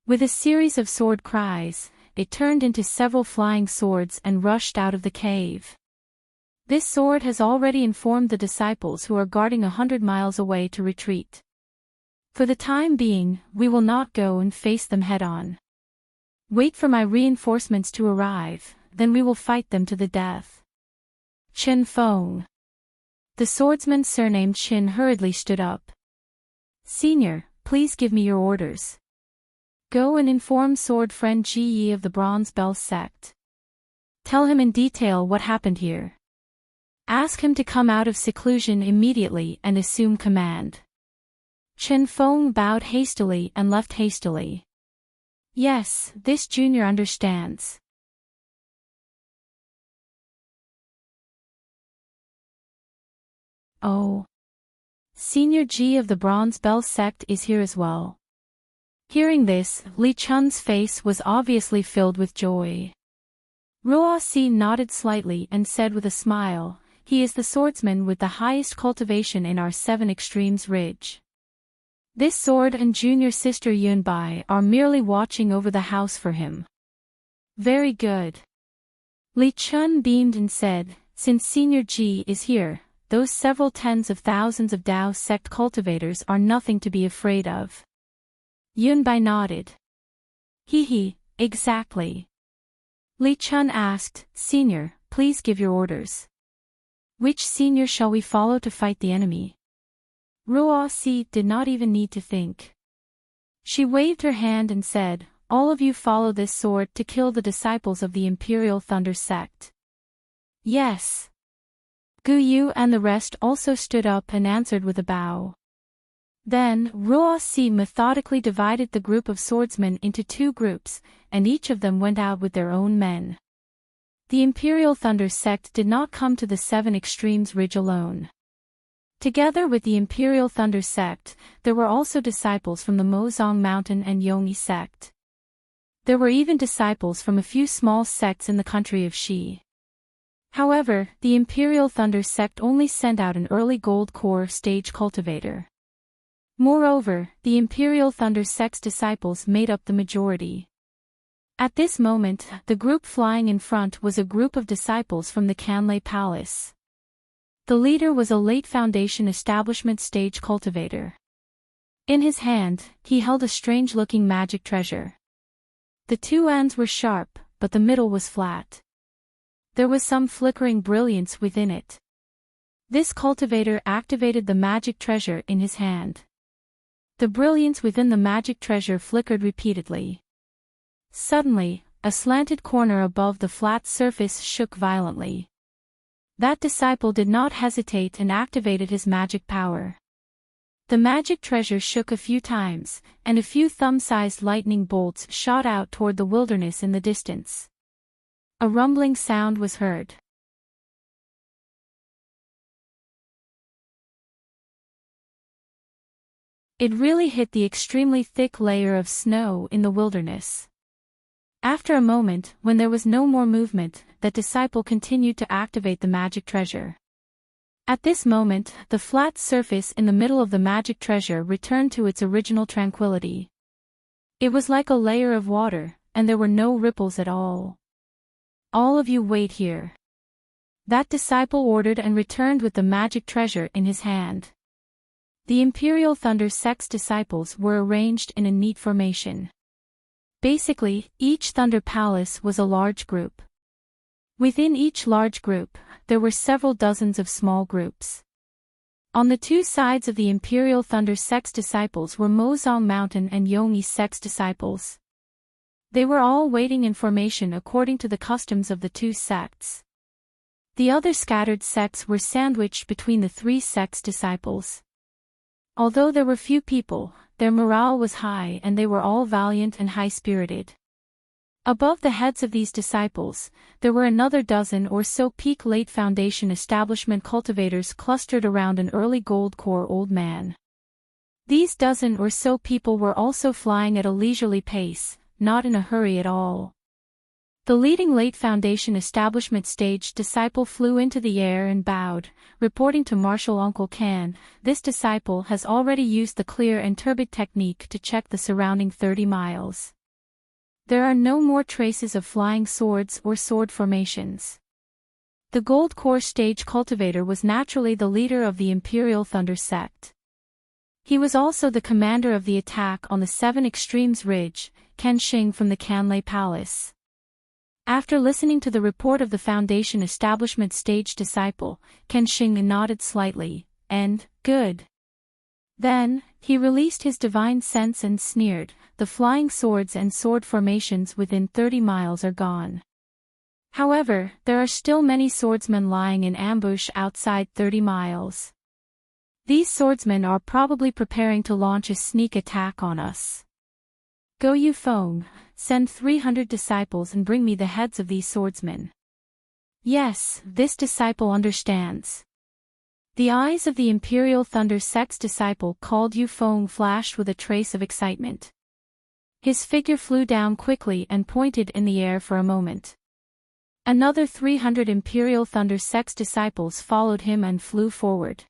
With a series of sword cries, it turned into several flying swords and rushed out of the cave. This sword has already informed the disciples who are guarding 100 miles away to retreat. For the time being, we will not go and face them head-on. Wait for my reinforcements to arrive, then we will fight them to the death. Chen Feng. The swordsman surnamed Qin hurriedly stood up. Senior, please give me your orders. Go and inform sword friend Ji Yi of the Bronze Bell sect. Tell him in detail what happened here. Ask him to come out of seclusion immediately and assume command. Chen Feng bowed hastily and left hastily. Yes, this junior understands. Oh. Senior Ji of the Bronze Bell sect is here as well. Hearing this, Li Chun's face was obviously filled with joy. Ruo Si nodded slightly and said with a smile, he is the swordsman with the highest cultivation in our 7 Extremes Ridge. This sword and junior sister Yunbai are merely watching over the house for him. Very good. Li Chun beamed and said, since Senior Ji is here, those several tens of thousands of Dao sect cultivators are nothing to be afraid of. Yunbai nodded. He, exactly. Li Chun asked, Senior, please give your orders. Which senior shall we follow to fight the enemy? Ruo Si did not even need to think. She waved her hand and said, all of you follow this sword to kill the disciples of the Imperial Thunder sect. Yes. Gu Yu and the rest also stood up and answered with a bow. Then, Ruo Si methodically divided the group of swordsmen into 2 groups, and each of them went out with their own men. The Imperial Thunder sect did not come to the 7 Extremes Ridge alone. Together with the Imperial Thunder sect, there were also disciples from the Mozong Mountain and Yongyi sect. There were even disciples from a few small sects in the country of Shi. However, the Imperial Thunder sect only sent out an early gold core stage cultivator. Moreover, the Imperial Thunder sect's disciples made up the majority. At this moment, the group flying in front was a group of disciples from the Canlei Palace. The leader was a late Foundation establishment stage cultivator. In his hand, he held a strange-looking magic treasure. The 2 ends were sharp, but the middle was flat. There was some flickering brilliance within it. This cultivator activated the magic treasure in his hand. The brilliance within the magic treasure flickered repeatedly. Suddenly, a slanted corner above the flat surface shook violently. That disciple did not hesitate and activated his magic power. The magic treasure shook a few times, and a few thumb-sized lightning bolts shot out toward the wilderness in the distance. A rumbling sound was heard. It really hit the extremely thick layer of snow in the wilderness. After a moment, when there was no more movement, that disciple continued to activate the magic treasure. At this moment, the flat surface in the middle of the magic treasure returned to its original tranquility. It was like a layer of water, and there were no ripples at all. All of you wait here. That disciple ordered and returned with the magic treasure in his hand. The Imperial Thunder sect's disciples were arranged in a neat formation. Basically, each Thunder Palace was a large group. Within each large group, there were several dozens of small groups. On the 2 sides of the Imperial Thunder sect's disciples were Mozong Mountain and Yongyi sect's disciples. They were all waiting in formation according to the customs of the 2 sects. The other scattered sects were sandwiched between the 3 sects' disciples. Although there were few people, their morale was high and they were all valiant and high-spirited. Above the heads of these disciples, there were another dozen or so peak late Foundation establishment cultivators clustered around an early gold core old man. These dozen or so people were also flying at a leisurely pace, not in a hurry at all. The leading late Foundation establishment stage disciple flew into the air and bowed, reporting to Marshal Uncle Can. This disciple has already used the clear and turbid technique to check the surrounding 30 miles. There are no more traces of flying swords or sword formations. The Gold Core stage cultivator was naturally the leader of the Imperial Thunder sect. He was also the commander of the attack on the Seven Extremes Ridge, Kenshing from the Canlay Palace. After listening to the report of the Foundation establishment stage disciple, Kenshing nodded slightly, and, good. Then, he released his divine sense and sneered, the flying swords and sword formations within 30 miles are gone. However, there are still many swordsmen lying in ambush outside 30 miles. These swordsmen are probably preparing to launch a sneak attack on us. Go Yufeng, send 300 disciples and bring me the heads of these swordsmen. Yes, this disciple understands. The eyes of the Imperial Thunder sect's disciple called Yufeng flashed with a trace of excitement. His figure flew down quickly and pointed in the air for a moment. Another 300 Imperial Thunder sect's disciples followed him and flew forward.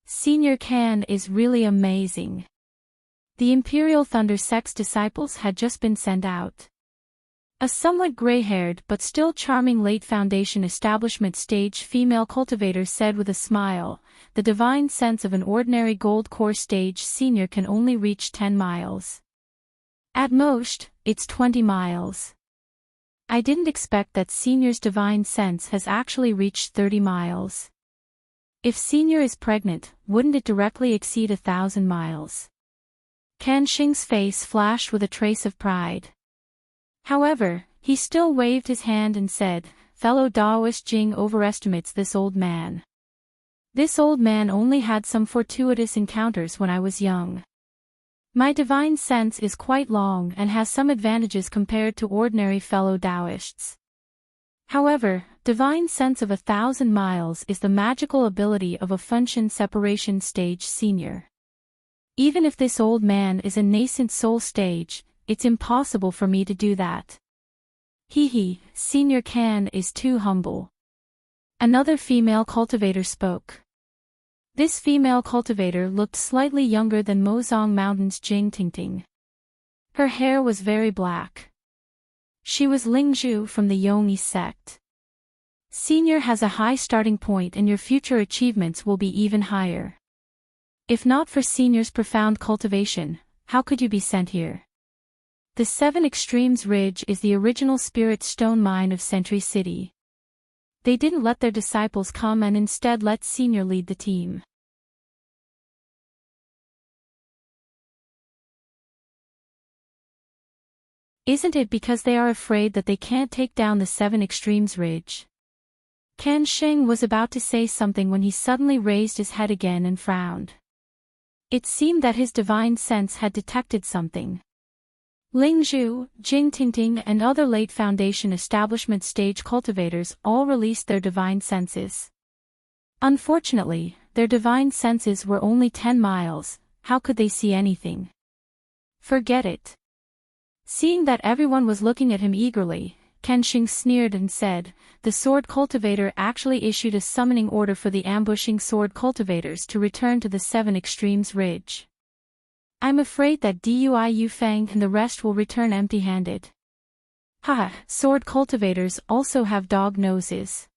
Senior Can is really amazing. The Imperial Thunder sect's disciples had just been sent out. A somewhat gray-haired but still charming late Foundation establishment stage female cultivator said with a smile, the divine sense of an ordinary gold core stage senior can only reach 10 miles. At most, it's 20 miles. I didn't expect that senior's divine sense has actually reached 30 miles. If senior is pregnant, wouldn't it directly exceed 1,000 miles? Kenshing's face flashed with a trace of pride. However, he still waved his hand and said, fellow Daoist Jing overestimates this old man. This old man only had some fortuitous encounters when I was young. My divine sense is quite long and has some advantages compared to ordinary fellow Daoists. However, divine sense of 1,000 miles is the magical ability of a function separation stage senior. Even if this old man is a nascent soul stage, it's impossible for me to do that. Senior Can is too humble. Another female cultivator spoke. This female cultivator looked slightly younger than Mozong Mountain's Jing Tingting. Her hair was very black. She was Lingzhu from the Yongyi sect. Senior has a high starting point and your future achievements will be even higher. If not for Senior's profound cultivation, how could you be sent here? The Seven Extremes Ridge is the original spirit stone mine of Sentry City. They didn't let their disciples come and instead let Senior lead the team. Isn't it because they are afraid that they can't take down the Seven Extremes Ridge? Kenshing was about to say something when he suddenly raised his head again and frowned. It seemed that his divine sense had detected something. Lingzhu, Jingtingting and other late Foundation establishment stage cultivators all released their divine senses. Unfortunately, their divine senses were only 10 miles, how could they see anything? Forget it. Seeing that everyone was looking at him eagerly, Kenshing sneered and said, the sword cultivator actually issued a summoning order for the ambushing sword cultivators to return to the Seven Extremes Ridge. I'm afraid that Dui Yufeng and the rest will return empty-handed. Sword cultivators also have dog noses.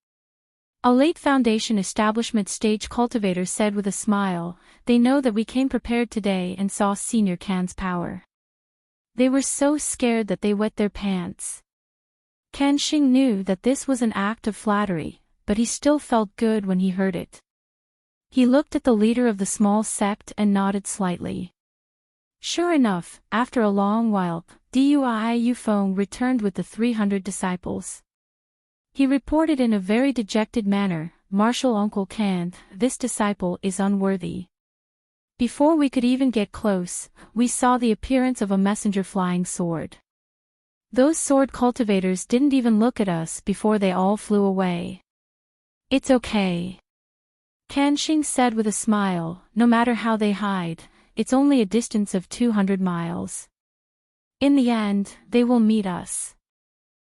A late Foundation establishment stage cultivator said with a smile, they know that we came prepared today and saw Senior Can's power. They were so scared that they wet their pants. Kenshing knew that this was an act of flattery, but he still felt good when he heard it. He looked at the leader of the small sect and nodded slightly. Sure enough, after a long while, Dui Yufeng returned with the 300 disciples. He reported in a very dejected manner, Marshal Uncle Can, this disciple is unworthy. Before we could even get close, we saw the appearance of a messenger flying sword. Those sword cultivators didn't even look at us before they all flew away. It's okay. Kanshing said with a smile, no matter how they hide, it's only a distance of 200 miles. In the end, they will meet us.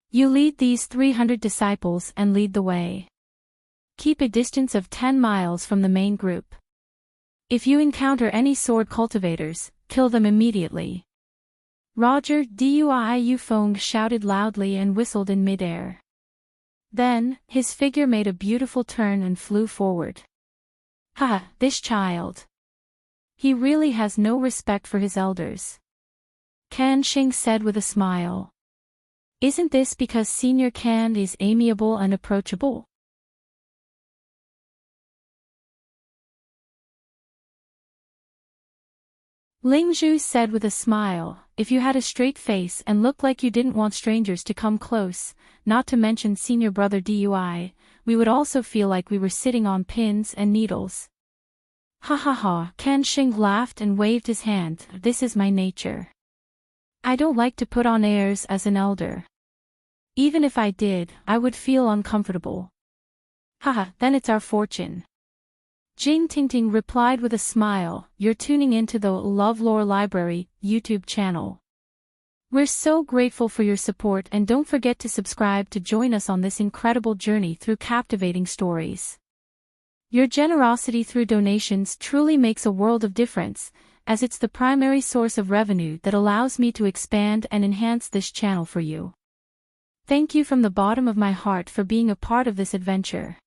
You lead these 300 disciples and lead the way. Keep a distance of 10 miles from the main group. If you encounter any sword cultivators, kill them immediately. Roger Duiufeng shouted loudly and whistled in midair. Then, his figure made a beautiful turn and flew forward. Ha, this child. He really has no respect for his elders. Kanshing said with a smile. Isn't this because Senior Kan is amiable and approachable? Lingzhu said with a smile, if you had a straight face and looked like you didn't want strangers to come close, not to mention senior brother Dui, we would also feel like we were sitting on pins and needles. Ha ha ha, Kanshing laughed and waved his hand, this is my nature. I don't like to put on airs as an elder. Even if I did, I would feel uncomfortable. Haha, then it's our fortune. Jing Tingting replied with a smile, you're tuning into the LoveLore Library YouTube channel. We're so grateful for your support and don't forget to subscribe to join us on this incredible journey through captivating stories. Your generosity through donations truly makes a world of difference, as it's the primary source of revenue that allows me to expand and enhance this channel for you. Thank you from the bottom of my heart for being a part of this adventure.